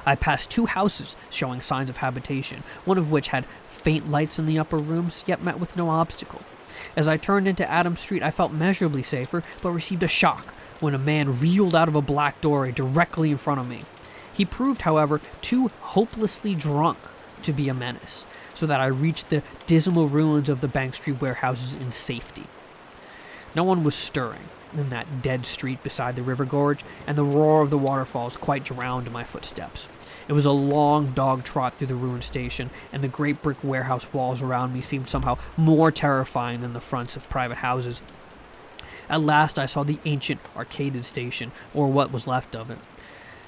Speaker 2: I passed 2 houses showing signs of habitation, one of which had faint lights in the upper rooms, yet met with no obstacle. As I turned into Adams Street, I felt measurably safer, but received a shock when a man reeled out of a black doorway directly in front of me. He proved, however, too hopelessly drunk to be a menace, so that I reached the dismal ruins of the Bank Street warehouses in safety. No one was stirring in that dead street beside the river gorge, and the roar of the waterfalls quite drowned my footsteps. It was a long dog trot through the ruined station, and the great brick warehouse walls around me seemed somehow more terrifying than the fronts of private houses. At last I saw the ancient arcaded station, or what was left of it,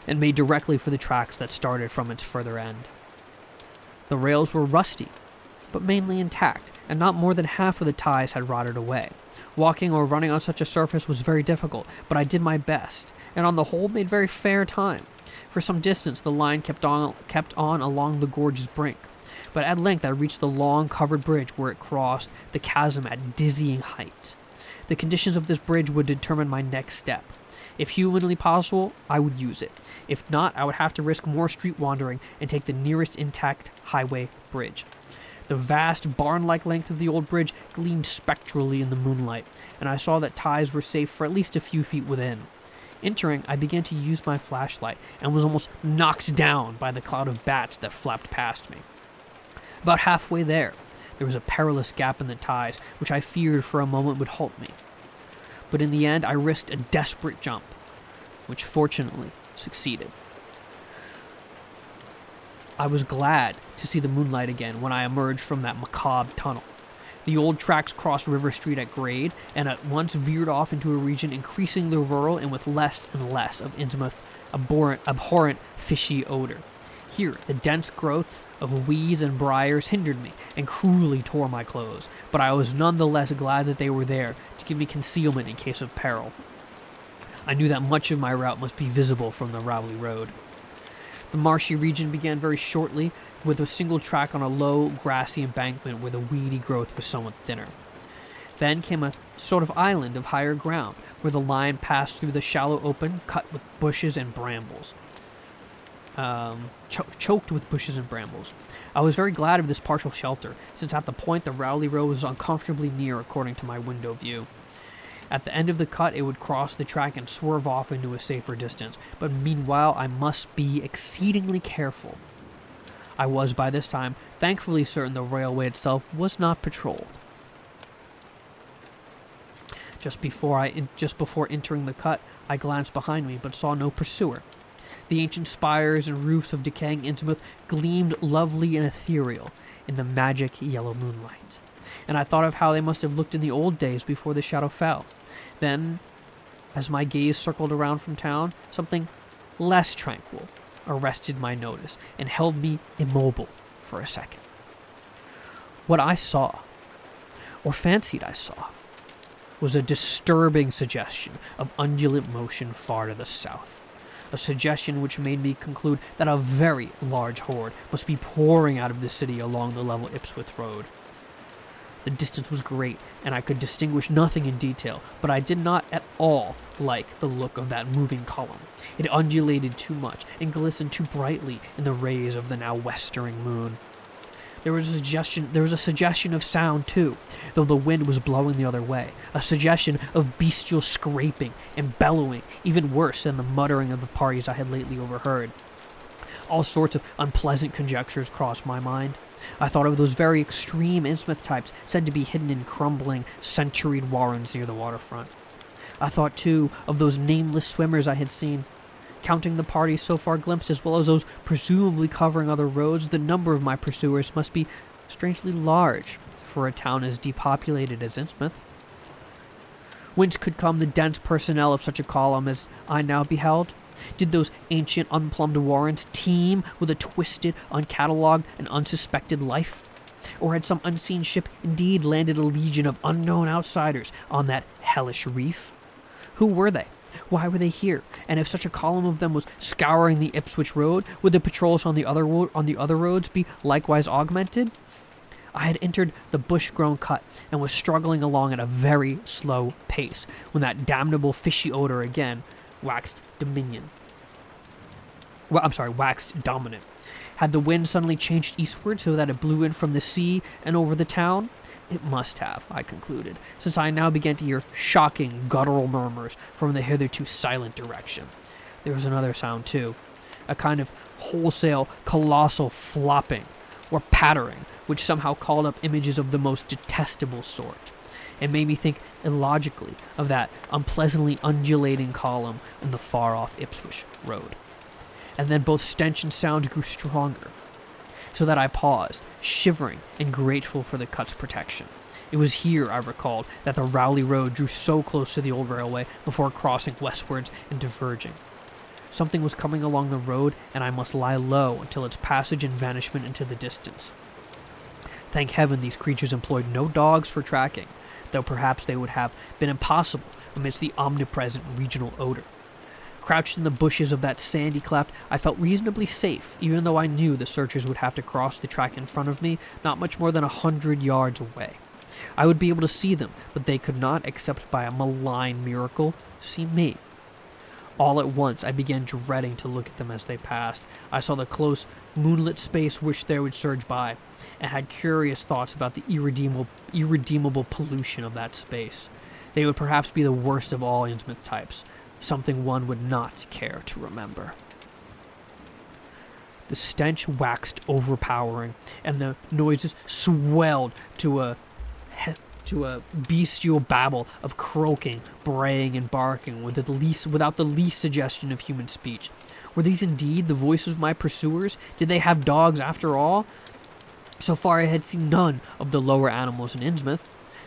Speaker 2: and made directly for the tracks that started from its further end. The rails were rusty, but mainly intact, and not more than half of the ties had rotted away. Walking or running on such a surface was very difficult, but I did my best, and on the whole made very fair time. For some distance the line kept on along the gorge's brink, but at length I reached the long covered bridge where it crossed the chasm at dizzying height. The conditions of this bridge would determine my next step. If humanly possible, I would use it. If not, I would have to risk more street wandering and take the nearest intact highway bridge. The vast barn-like length of the old bridge gleamed spectrally in the moonlight, and I saw that ties were safe for at least a few feet within. Entering, I began to use my flashlight, and was almost knocked down by the cloud of bats that flapped past me. About halfway there was a perilous gap in the ties, which I feared for a moment would halt me. But in the end, I risked a desperate jump, which fortunately succeeded. I was glad to see the moonlight again when I emerged from that macabre tunnel. The old tracks crossed River Street at grade, and at once veered off into a region increasingly rural and with less and less of Innsmouth's abhorrent fishy odor. Here, the dense growth of weeds and briars hindered me and cruelly tore my clothes, but I was none the less glad that they were there to give me concealment in case of peril. I knew that much of my route must be visible from the Rowley Road. The marshy region began very shortly, with a single track on a low, grassy embankment where the weedy growth was somewhat thinner. Then came a sort of island of higher ground, where the line passed through the shallow open cut with bushes and brambles. Choked with bushes and brambles. I was very glad of this partial shelter, since at the point the Rowley Road was uncomfortably near according to my window view. At the end of the cut it would cross the track and swerve off into a safer distance, but meanwhile I must be exceedingly careful. I was by this time thankfully certain the railway itself was not patrolled. Just before entering the cut, I glanced behind me but saw no pursuer. The ancient spires and roofs of decaying Innsmouth gleamed lovely and ethereal in the magic yellow moonlight, and I thought of how they must have looked in the old days before the shadow fell. Then, as my gaze circled around from town, something less tranquil arrested my notice and held me immobile for a second. What I saw, or fancied I saw, was a disturbing suggestion of undulant motion far to the south. A suggestion which made me conclude that a very large horde must be pouring out of the city along the level Ipswich Road. The distance was great, and I could distinguish nothing in detail, but I did not at all like the look of that moving column. It undulated too much and glistened too brightly in the rays of the now westering moon. There was a suggestion of sound, too, though the wind was blowing the other way. A suggestion of bestial scraping and bellowing, even worse than the muttering of the parties I had lately overheard. All sorts of unpleasant conjectures crossed my mind. I thought of those very extreme Innsmouth types said to be hidden in crumbling, centuried warrens near the waterfront. I thought, too, of those nameless swimmers I had seen. Counting the parties so far glimpsed, as well as those presumably covering other roads, the number of my pursuers must be strangely large for a town as depopulated as Innsmouth. Whence could come the dense personnel of such a column as I now beheld? Did those ancient unplumbed warrens teem with a twisted, uncatalogued, and unsuspected life? Or had some unseen ship indeed landed a legion of unknown outsiders on that hellish reef? Who were they? Why were they here? And if such a column of them was scouring the Ipswich Road, would the patrols on the other roads be likewise augmented? I had entered the bush-grown cut and was struggling along at a very slow pace when that damnable fishy odor again waxed dominant. Had the wind suddenly changed eastward so that it blew in from the sea and over the town? It must have, I concluded, since I now began to hear shocking, guttural murmurs from the hitherto silent direction. There was another sound, too, a kind of wholesale, colossal flopping, or pattering, which somehow called up images of the most detestable sort. It made me think illogically of that unpleasantly undulating column in the far-off Ipswich Road. And then both stench and sound grew stronger, so that I paused, shivering and grateful for the cut's protection. It was here, I recalled, that the Rowley Road drew so close to the old railway before crossing westwards and diverging. Something was coming along the road, and I must lie low until its passage and vanishment into the distance. Thank heaven these creatures employed no dogs for tracking, though perhaps they would have been impossible amidst the omnipresent regional odor. Crouched in the bushes of that sandy cleft, I felt reasonably safe, even though I knew the searchers would have to cross the track in front of me, not much more than 100 yards away. I would be able to see them, but they could not, except by a malign miracle, see me. All at once, I began dreading to look at them as they passed. I saw the close, moonlit space which they would surge by, and had curious thoughts about the irredeemable pollution of that space. They would perhaps be the worst of all Innsmouth types, something one would not care to remember. The stench waxed overpowering, and the noises swelled to a bestial babble of croaking, braying, and barking without the least suggestion of human speech. Were these indeed the voices of my pursuers? Did they have dogs after all? So far I had seen none of the lower animals in Innsmouth.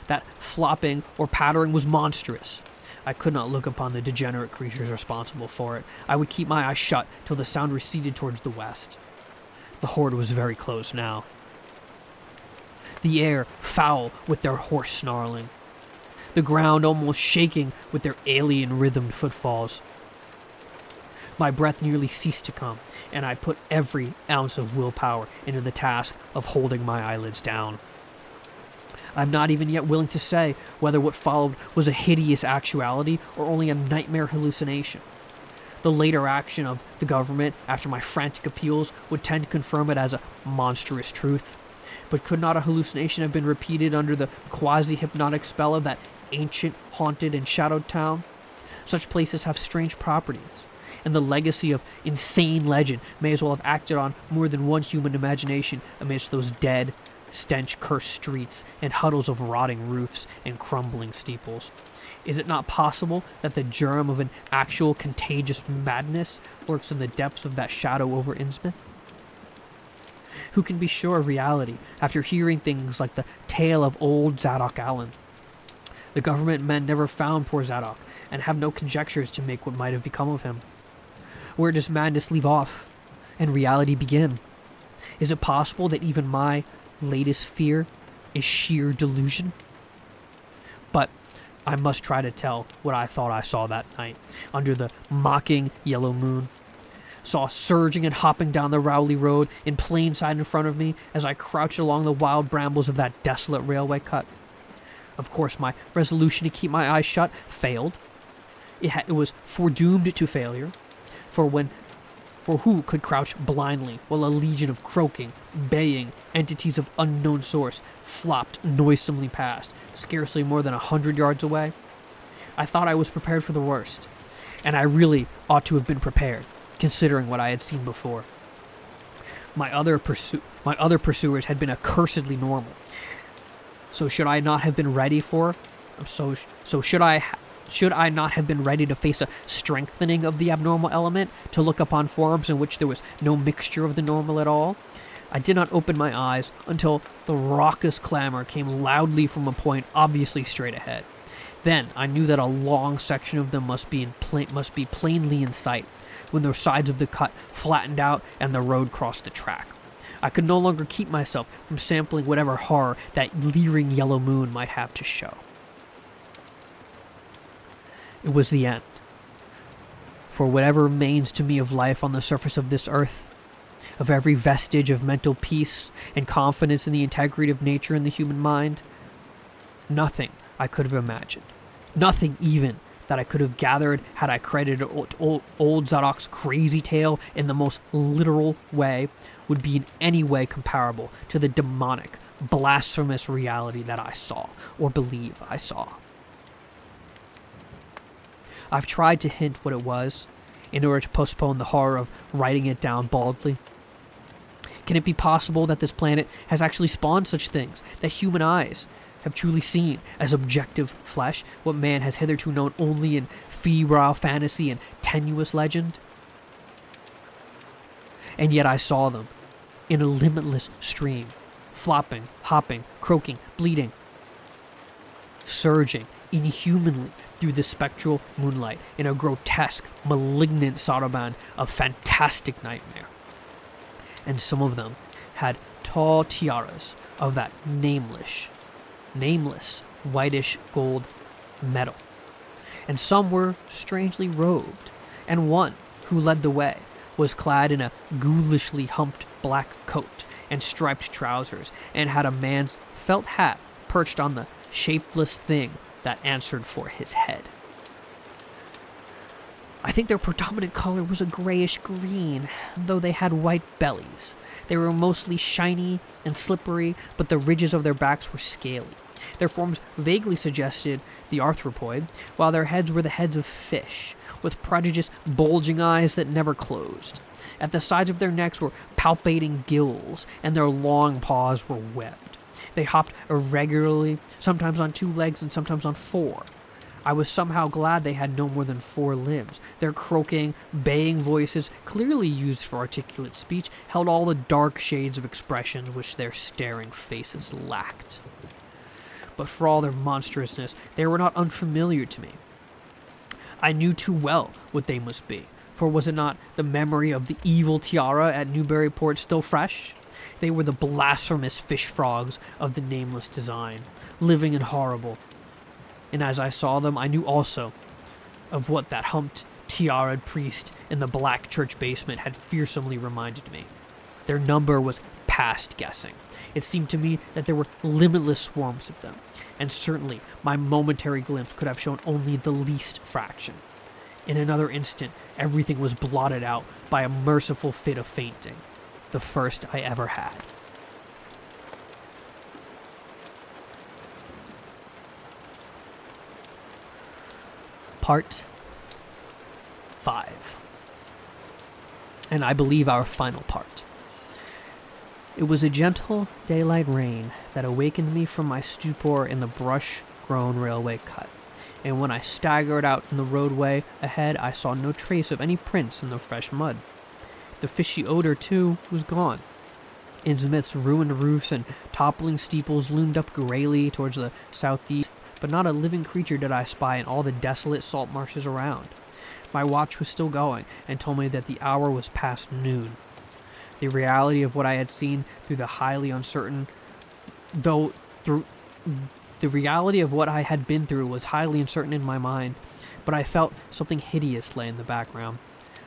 Speaker 2: That flopping or pattering was monstrous. I could not look upon the degenerate creatures responsible for it. I would keep my eyes shut till the sound receded towards the west. The horde was very close now. The air foul with their hoarse snarling. The ground almost shaking with their alien rhythmed footfalls. My breath nearly ceased to come, and I put every ounce of willpower into the task of holding my eyelids down. I'm not even yet willing to say whether what followed was a hideous actuality or only a nightmare hallucination. The later action of the government, after my frantic appeals, would tend to confirm it as a monstrous truth. But could not a hallucination have been repeated under the quasi-hypnotic spell of that ancient, haunted, and shadowed town? Such places have strange properties, and the legacy of insane legend may as well have acted on more than one human imagination amidst those dead, stench-cursed streets and huddles of rotting roofs and crumbling steeples. Is it not possible that the germ of an actual contagious madness lurks in the depths of that shadow over Innsmouth? Who can be sure of reality after hearing things like the tale of old Zadok Allen? The government men never found poor Zadok, and have no conjectures to make what might have become of him. Where does madness leave off, and reality begin? Is it possible that even my latest fear is sheer delusion? But I must try to tell what I thought I saw that night, under the mocking yellow moon. Saw surging and hopping down the Rowley Road in plain sight in front of me as I crouched along the wild brambles of that desolate railway cut. Of course, my resolution to keep my eyes shut failed. It was foredoomed to failure, for who could crouch blindly while a legion of croaking, baying entities of unknown source flopped noisomely past, scarcely more than 100 yards away? I thought I was prepared for the worst, and I really ought to have been prepared, considering what I had seen before. My other pursuers had been accursedly normal. So should I not have been ready should I not have been ready to face a strengthening of the abnormal element, to look upon forms in which there was no mixture of the normal at all? I did not open my eyes until the raucous clamor came loudly from a point obviously straight ahead. Then I knew that a long section of them must be plainly in sight, when the sides of the cut flattened out and the road crossed the track. I could no longer keep myself from sampling whatever horror that leering yellow moon might have to show. It was the end. for whatever remains to me of life on the surface of this earth, of every vestige of mental peace and confidence in the integrity of nature and the human mind. Nothing I could have imagined, nothing even that I could have gathered had I credited old Zadok's crazy tale in the most literal way, would be in any way comparable to the demonic, blasphemous reality that I saw, or believe I saw. I've tried to hint what it was, in order to postpone the horror of writing it down baldly. Can it be possible that this planet has actually spawned such things, that human eyes have truly seen as objective flesh what man has hitherto known only in febrile fantasy and tenuous legend? And yet I saw them in a limitless stream, flopping, hopping, croaking, bleeding, surging inhumanly through the spectral moonlight in a grotesque, malignant saraband of fantastic nightmare. And some of them had tall tiaras of that nameless, whitish gold metal. And some were strangely robed, and one, who led the way, was clad in a ghoulishly humped black coat and striped trousers, and had a man's felt hat perched on the shapeless thing that answered for his head. I think their predominant color was a grayish green, though they had white bellies. They were mostly shiny and slippery, but the ridges of their backs were scaly. Their forms vaguely suggested the arthropoid, while their heads were the heads of fish, with prodigious bulging eyes that never closed. At the sides of their necks were palpating gills, and their long paws were webbed. They hopped irregularly, sometimes on 2 legs and sometimes on 4. I was somehow glad they had no more than 4 limbs. Their croaking, baying voices, clearly used for articulate speech, held all the dark shades of expressions which their staring faces lacked. But for all their monstrousness, they were not unfamiliar to me. I knew too well what they must be, for was it not the memory of the evil tiara at Newburyport still fresh? They were the blasphemous fish frogs of the nameless design, living and horrible. And as I saw them, I knew also of what that humped, tiaraed priest in the black church basement had fearsomely reminded me. Their number was past guessing. It seemed to me that there were limitless swarms of them, and certainly my momentary glimpse could have shown only the least fraction. In another instant, everything was blotted out by a merciful fit of fainting, the first I ever had. Part 5. And I believe our final part. It was a gentle daylight rain that awakened me from my stupor in the brush-grown railway cut, and when I staggered out in the roadway ahead, I saw no trace of any prints in the fresh mud. The fishy odor, too, was gone. Innsmouth's ruined roofs and toppling steeples loomed up grayly towards the southeast, but not a living creature did I spy in all the desolate salt marshes around. My watch was still going, and told me that the hour was past noon. The reality of what I had seen through the highly uncertain, the reality of what I had been through was highly uncertain in my mind, but I felt something hideous lay in the background.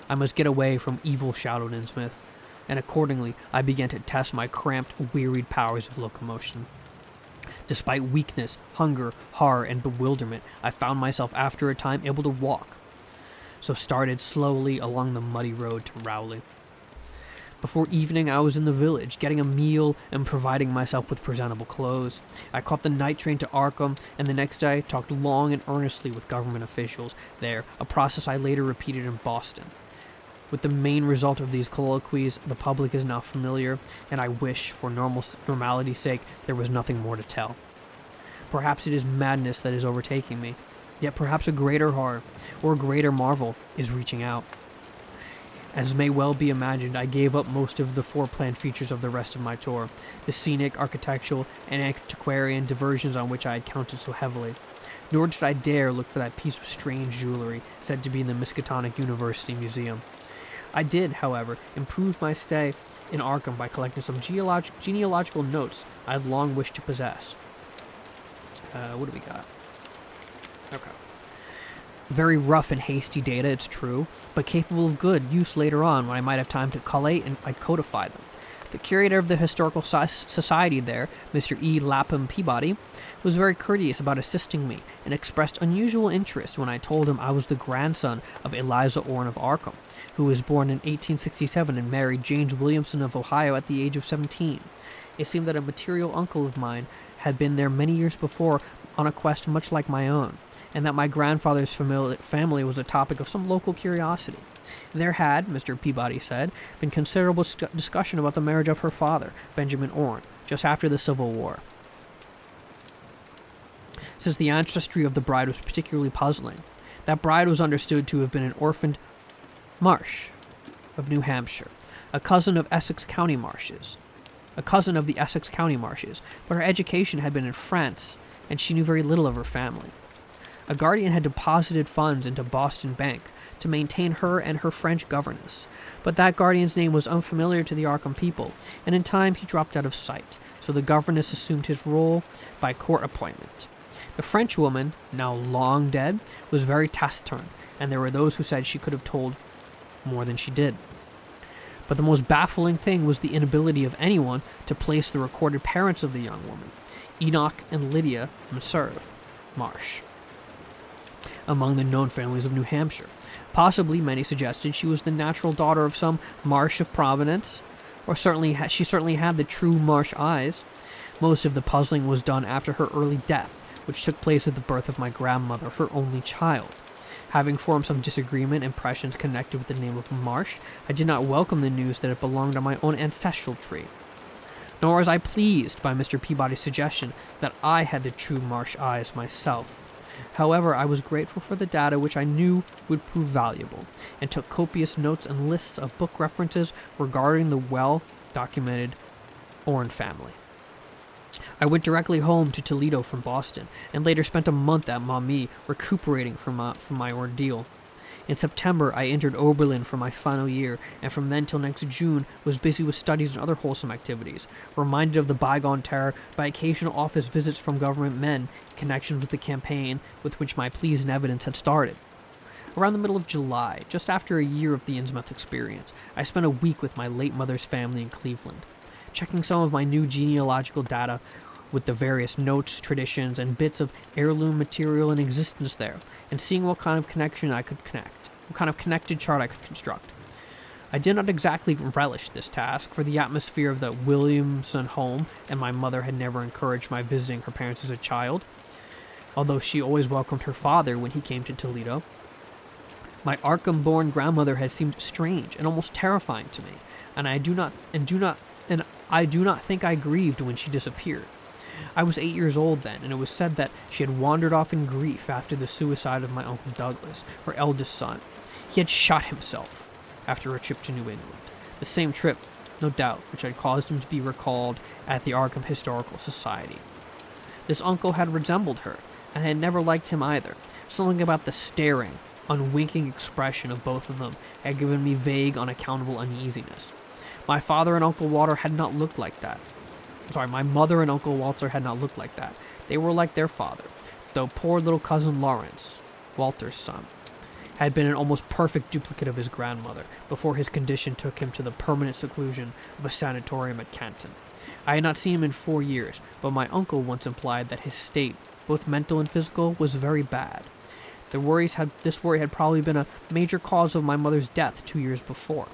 Speaker 2: I must get away from evil-shadowed Innsmouth, and accordingly I began to test my cramped, wearied powers of locomotion. Despite weakness, hunger, horror, and bewilderment, I found myself after a time able to walk, so started slowly along the muddy road to Rowley. Before evening, I was in the village, getting a meal and providing myself with presentable clothes. I caught the night train to Arkham, and the next day talked long and earnestly with government officials there, a process I later repeated in Boston. With the main result of these colloquies, the public is now familiar, and I wish, for normality's sake, there was nothing more to tell. Perhaps it is madness that is overtaking me, yet perhaps a greater horror, or a greater marvel, is reaching out. As may well be imagined, I gave up most of the foreplanned features of the rest of my tour, the scenic, architectural, and antiquarian diversions on which I had counted so heavily. Nor did I dare look for that piece of strange jewelry said to be in the Miskatonic University Museum. I did, however, improve my stay in Arkham by collecting some genealogical notes I had long wished to possess. What do we got? Okay. Very rough and hasty data, it's true, but capable of good use later on when I might have time to collate and I'd codify them. The curator of the Historical Society there, Mr. E. Lapham Peabody, was very courteous about assisting me and expressed unusual interest when I told him I was the grandson of Eliza Orne of Arkham, who was born in 1867 and married James Williamson of Ohio at the age of 17. It seemed that a material uncle of mine had been there many years before on a quest much like my own, and that my grandfather's family was a topic of some local curiosity. There had, Mr. Peabody said, been considerable discussion about the marriage of her father, Benjamin Orne, just after the Civil War. Since the ancestry of the bride was particularly puzzling, that bride was understood to have been an orphaned Marsh of New Hampshire, a cousin of the Essex County Marshes, but her education had been in France, and she knew very little of her family. A guardian had deposited funds into Boston Bank to maintain her and her French governess, but that guardian's name was unfamiliar to the Arkham people, and in time he dropped out of sight, so the governess assumed his role by court appointment. The French woman, now long dead, was very taciturn, and there were those who said she could have told more than she did. But the most baffling thing was the inability of anyone to place the recorded parents of the young woman, Enoch and Lydia Marsh, among the known families of New Hampshire. Possibly, many suggested she was the natural daughter of some Marsh of Providence, or she certainly had the true Marsh eyes. Most of the puzzling was done after her early death, which took place at the birth of my grandmother, her only child. Having formed some disagreement impressions connected with the name of Marsh, I did not welcome the news that it belonged on my own ancestral tree. Nor was I pleased by Mr. Peabody's suggestion that I had the true Marsh eyes myself. However, I was grateful for the data which I knew would prove valuable, and took copious notes and lists of book references regarding the well-documented Orne family. I went directly home to Toledo from Boston, and later spent a month at Maumee recuperating from my ordeal. In September, I entered Oberlin for my final year, and from then till next June was busy with studies and other wholesome activities, reminded of the bygone terror by occasional office visits from government men in connection with the campaign with which my pleas and evidence had started. Around the middle of July, just after a year of the Innsmouth experience, I spent a week with my late mother's family in Cleveland, checking some of my new genealogical data with the various notes, traditions, and bits of heirloom material in existence there, and seeing what kind of connection I could connect, what kind of connected chart I could construct. I did not exactly relish this task, for the atmosphere of the Williamson home and my mother had never encouraged my visiting her parents as a child, although she always welcomed her father when he came to Toledo. My Arkham-born grandmother had seemed strange and almost terrifying to me, and I do not think I grieved when she disappeared. I was 8 years old then, and it was said that she had wandered off in grief after the suicide of my Uncle Douglas, her eldest son. He had shot himself after a trip to New England. The same trip, no doubt, which had caused him to be recalled at the Arkham Historical Society. This uncle had resembled her, and had never liked him either. Something about the staring, unwinking expression of both of them had given me vague, unaccountable uneasiness. My father and Uncle Walter had not looked like that. My mother and Uncle Walter had not looked like that. They were like their father, though poor little cousin Lawrence, Walter's son, had been an almost perfect duplicate of his grandmother before his condition took him to the permanent seclusion of a sanatorium at Canton. I had not seen him in 4 years, but my uncle once implied that his state, both mental and physical, was very bad. This worry had probably been a major cause of my mother's death 2 years before.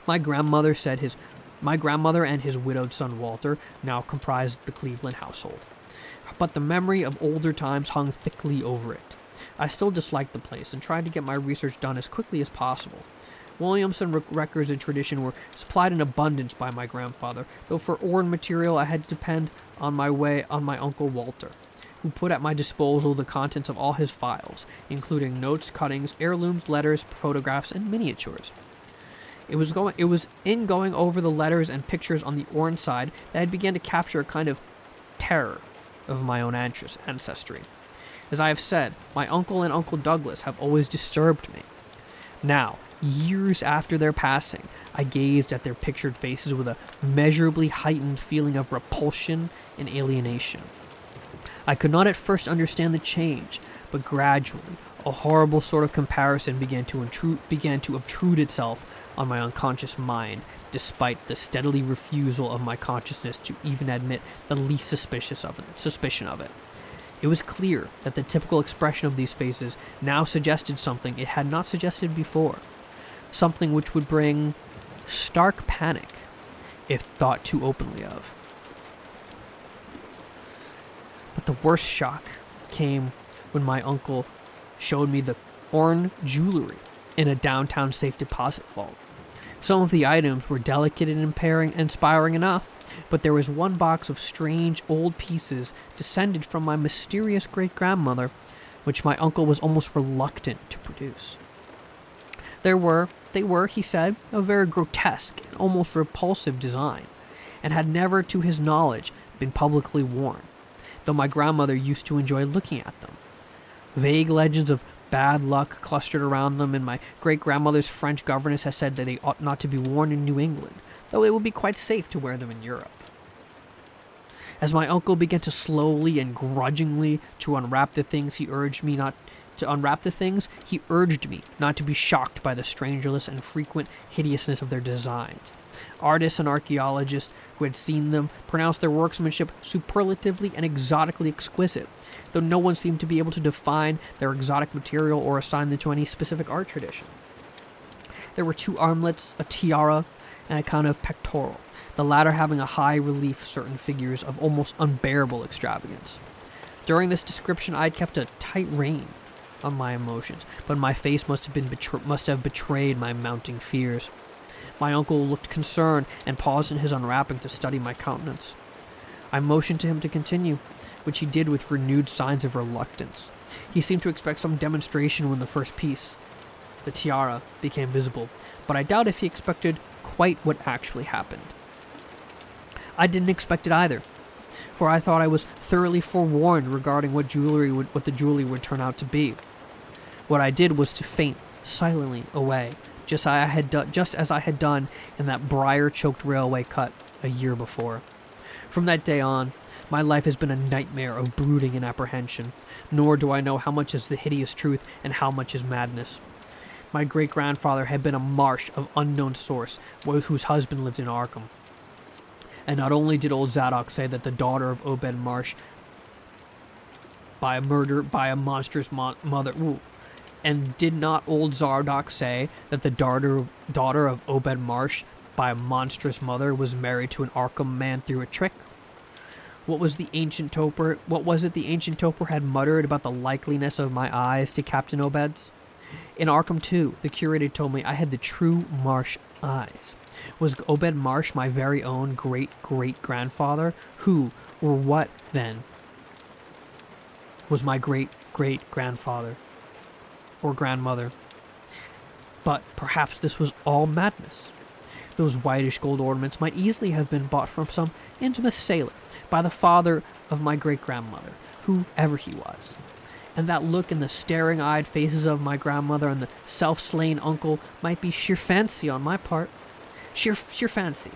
Speaker 2: My grandmother and his widowed son Walter now comprised the Cleveland household, but the memory of older times hung thickly over it. I still disliked the place and tried to get my research done as quickly as possible. Williamson records and tradition were supplied in abundance by my grandfather, though for Orne material I had to depend on my Uncle Walter, who put at my disposal the contents of all his files, including notes, cuttings, heirlooms, letters, photographs, and miniatures. It was in going over the letters and pictures on the Orne side that I began to capture a kind of terror of my own ancestry. As I have said, my uncle and Uncle Douglas have always disturbed me. Now, years after their passing, I gazed at their pictured faces with a measurably heightened feeling of repulsion and alienation. I could not at first understand the change, but gradually, A horrible sort of comparison began to obtrude itself on my unconscious mind, despite the steadily refusal of my consciousness to even admit the least suspicion of it. It was clear that the typical expression of these faces now suggested something it had not suggested before, something which would bring stark panic if thought too openly of. But the worst shock came when my uncle showed me the Orne jewelry in a downtown safe deposit vault. Some of the items were delicate and inspiring enough, but there was one box of strange old pieces descended from my mysterious great-grandmother, which my uncle was almost reluctant to produce. They were, he said, a very grotesque and almost repulsive design, and had never, to his knowledge, been publicly worn, though my grandmother used to enjoy looking at them. Vague legends of bad luck clustered around them, and my great-grandmother's French governess has said that they ought not to be worn in New England, though it would be quite safe to wear them in Europe. As my uncle began to slowly and grudgingly to unwrap the things, he urged me not to be shocked by the strangeness and frequent hideousness of their designs. Artists and archaeologists who had seen them pronounced their workmanship superlatively and exotically exquisite, though no one seemed to be able to define their exotic material or assign them to any specific art tradition. There were 2 armlets, a tiara, and a kind of pectoral, the latter having a high relief certain figures of almost unbearable extravagance. During this description, I had kept a tight rein on my emotions, but my face must have betrayed my mounting fears. My uncle looked concerned and paused in his unwrapping to study my countenance. I motioned to him to continue, which he did with renewed signs of reluctance. He seemed to expect some demonstration when the first piece, the tiara, became visible, but I doubt if he expected quite what actually happened. I didn't expect it either, for I thought I was thoroughly forewarned regarding what the jewelry would turn out to be. What I did was to faint silently away, just as I had done in that briar-choked railway cut a year before. From that day on, my life has been a nightmare of brooding and apprehension, nor do I know how much is the hideous truth and how much is madness. My great-grandfather had been a Marsh of unknown source, whose husband lived in Arkham. And not only did old Zadok say that the daughter of Obed Marsh by a monstrous mother... And did not old Zardock say that the daughter of Obed Marsh by a monstrous mother was married to an Arkham man through a trick? What was it the ancient toper had muttered about the likeliness of my eyes to Captain Obed's? In Arkham, too, the curator told me I had the true Marsh eyes. Was Obed Marsh my very own great-great-grandfather? Who, or what, then, was my great-great-grandfather? Or grandmother? But perhaps this was all madness. Those whitish gold ornaments might easily have been bought from some infamous sailor by the father of my great-grandmother, whoever he was. And that look in the staring-eyed faces of my grandmother and the self-slain uncle might be sheer fancy on my part. Sheer fancy,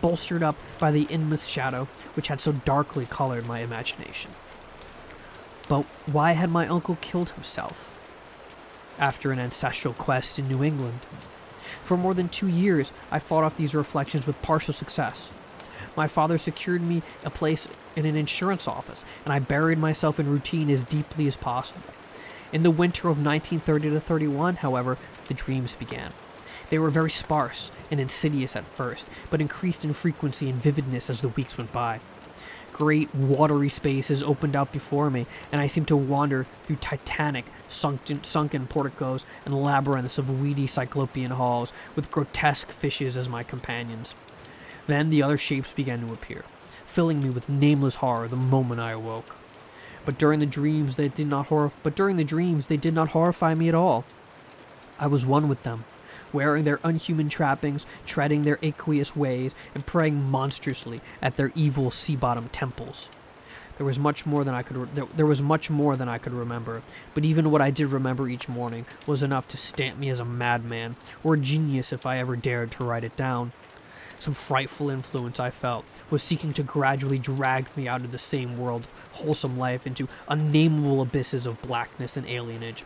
Speaker 2: bolstered up by the endless shadow which had so darkly colored my imagination. But why had my uncle killed himself after an ancestral quest in New England? For more than 2 years, I fought off these reflections with partial success. My father secured me a place in an insurance office, and I buried myself in routine as deeply as possible. In the winter of 1930-31, however, the dreams began. They were very sparse and insidious at first, but increased in frequency and vividness as the weeks went by. Great watery spaces opened out before me, and I seemed to wander through titanic, sunken porticos and labyrinths of weedy cyclopean halls, with grotesque fishes as my companions. Then the other shapes began to appear, filling me with nameless horror the moment I awoke. But during the dreams they did not horrify me at all. I was one with them, wearing their unhuman trappings, treading their aqueous ways, and praying monstrously at their evil sea-bottom temples. There was much more than I could remember, but even what I did remember each morning was enough to stamp me as a madman, or a genius if I ever dared to write it down. Some frightful influence, I felt, was seeking to gradually drag me out of the same world of wholesome life into unnameable abysses of blackness and alienage,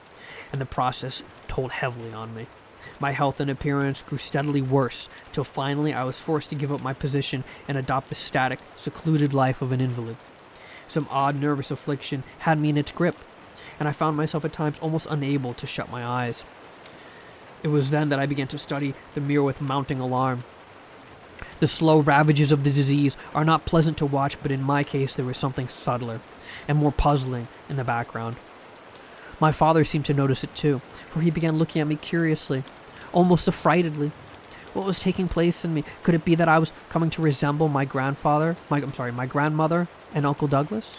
Speaker 2: and the process told heavily on me. My health and appearance grew steadily worse, till finally I was forced to give up my position and adopt the static, secluded life of an invalid. Some odd nervous affliction had me in its grip, and I found myself at times almost unable to shut my eyes. It was then that I began to study the mirror with mounting alarm. The slow ravages of the disease are not pleasant to watch, but in my case there was something subtler and more puzzling in the background. My father seemed to notice it too, for he began looking at me curiously, almost affrightedly. What was taking place in me? Could it be that I was coming to resemble my grandmother and Uncle Douglas?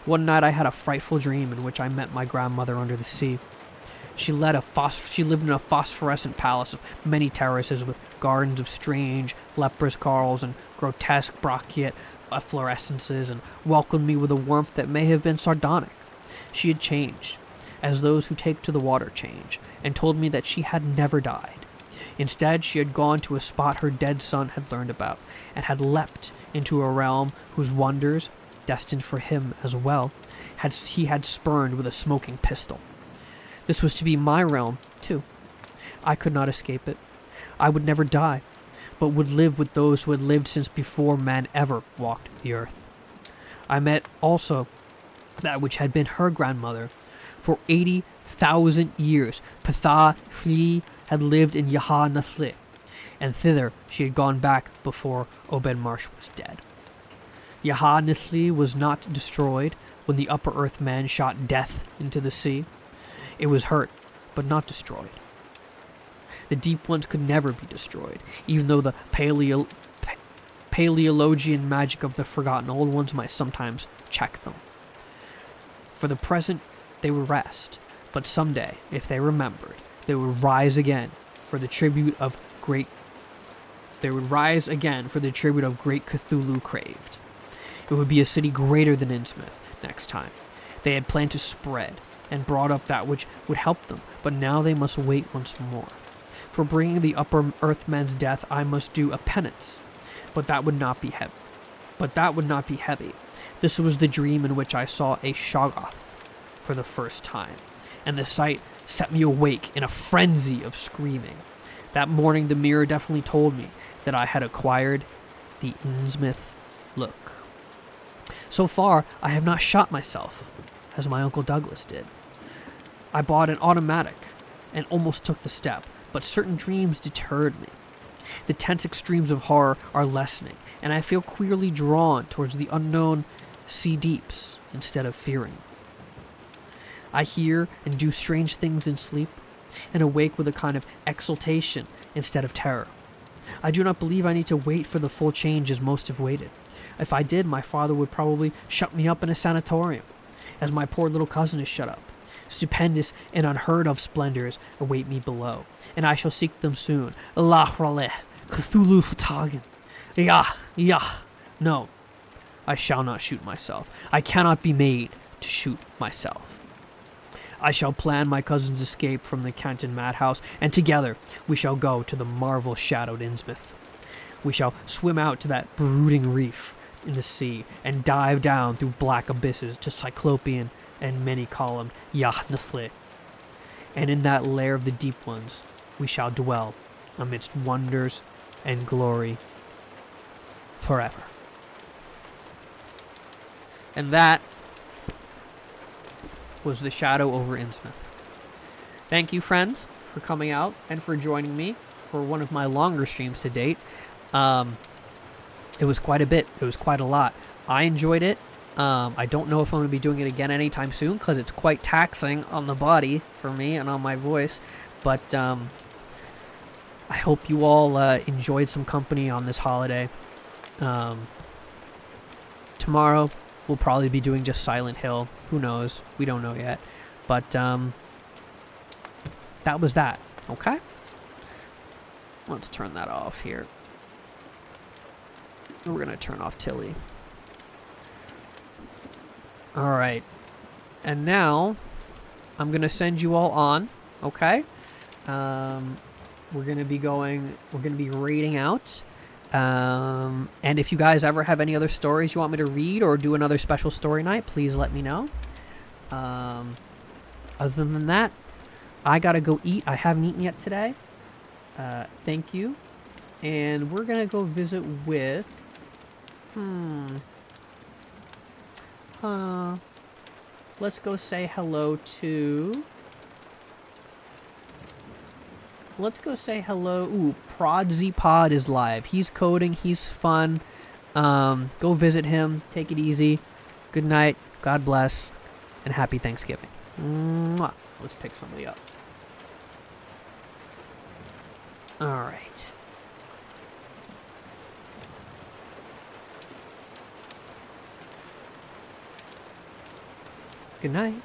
Speaker 2: One night I had a frightful dream in which I met my grandmother under the sea. She lived in a phosphorescent palace of many terraces with gardens of strange leprous corals and grotesque brachiate efflorescences, and welcomed me with a warmth that may have been sardonic. She had changed, as those who take to the water change, and told me that she had never died. Instead, she had gone to a spot her dead son had learned about, and had leapt into a realm whose wonders, destined for him as well, he had spurned with a smoking pistol. This was to be my realm, too. I could not escape it. I would never die, but would live with those who had lived since before man ever walked the earth. I met also that which had been her grandmother. For 80,000 years, Patha Fli had lived in Yaha Nathle, and thither she had gone back before Obed Marsh was dead. Yaha Nathle was not destroyed when the upper earth man shot death into the sea. It was hurt, but not destroyed. The deep ones could never be destroyed, even though the Paleologian magic of the forgotten old ones might sometimes check them. For the present, they would rest, but someday, if they remembered, they would rise again for the tribute of great Cthulhu craved. It would be a city greater than Innsmouth next time. They had planned to spread and brought up that which would help them, but now they must wait once more. For bringing the upper earthman's death, I must do a penance, but that would not be heavy. This was the dream in which I saw a Shoggoth for the first time, and the sight set me awake in a frenzy of screaming. That morning the mirror definitely told me that I had acquired the Innsmouth look. So far, I have not shot myself, as my Uncle Douglas did. I bought an automatic and almost took the step, but certain dreams deterred me. The tense extremes of horror are lessening, and I feel queerly drawn towards the unknown sea deeps instead of fearing. I hear and do strange things in sleep, and awake with a kind of exultation instead of terror. I do not believe I need to wait for the full change as most have waited. If I did, my father would probably shut me up in a sanatorium, as my poor little cousin is shut up. Stupendous and unheard of splendors await me below, and I shall seek them soon. Lahrale, Cthulhu Fatagan. Yah. No, I shall not shoot myself. I cannot be made to shoot myself. I shall plan my cousin's escape from the Canton madhouse, and together we shall go to the marvel-shadowed Innsmouth. We shall swim out to that brooding reef in the sea, and dive down through black abysses to Cyclopean and many-columned Yahnathle. And in that lair of the deep ones we shall dwell amidst wonders and glory forever. And that was The Shadow over Innsmouth. Thank you, friends, for coming out and for joining me for one of my longer streams to date. It was quite a bit. It was quite a lot. I enjoyed it. I don't know if I'm going to be doing it again anytime soon because it's quite taxing on the body for me and on my voice. But I hope you all enjoyed some company on this holiday. Tomorrow we'll probably be doing just Silent Hill. Who knows? We don't know yet. But that was that. Okay? Let's turn that off here. We're going to turn off Tilly. Alright. And now, I'm going to send you all on. Okay? We're going to be raiding out. And if you guys ever have any other stories you want me to read or do another special story night, please let me know. Other than that, I gotta go eat. I haven't eaten yet today. Thank you. And we're gonna go visit with... let's go say hello to... Let's go say hello. Ooh, ProdZPod is live. He's coding. He's fun. Go visit him. Take it easy. Good night. God bless. And happy Thanksgiving. Mwah. Let's pick somebody up. All right. Good night.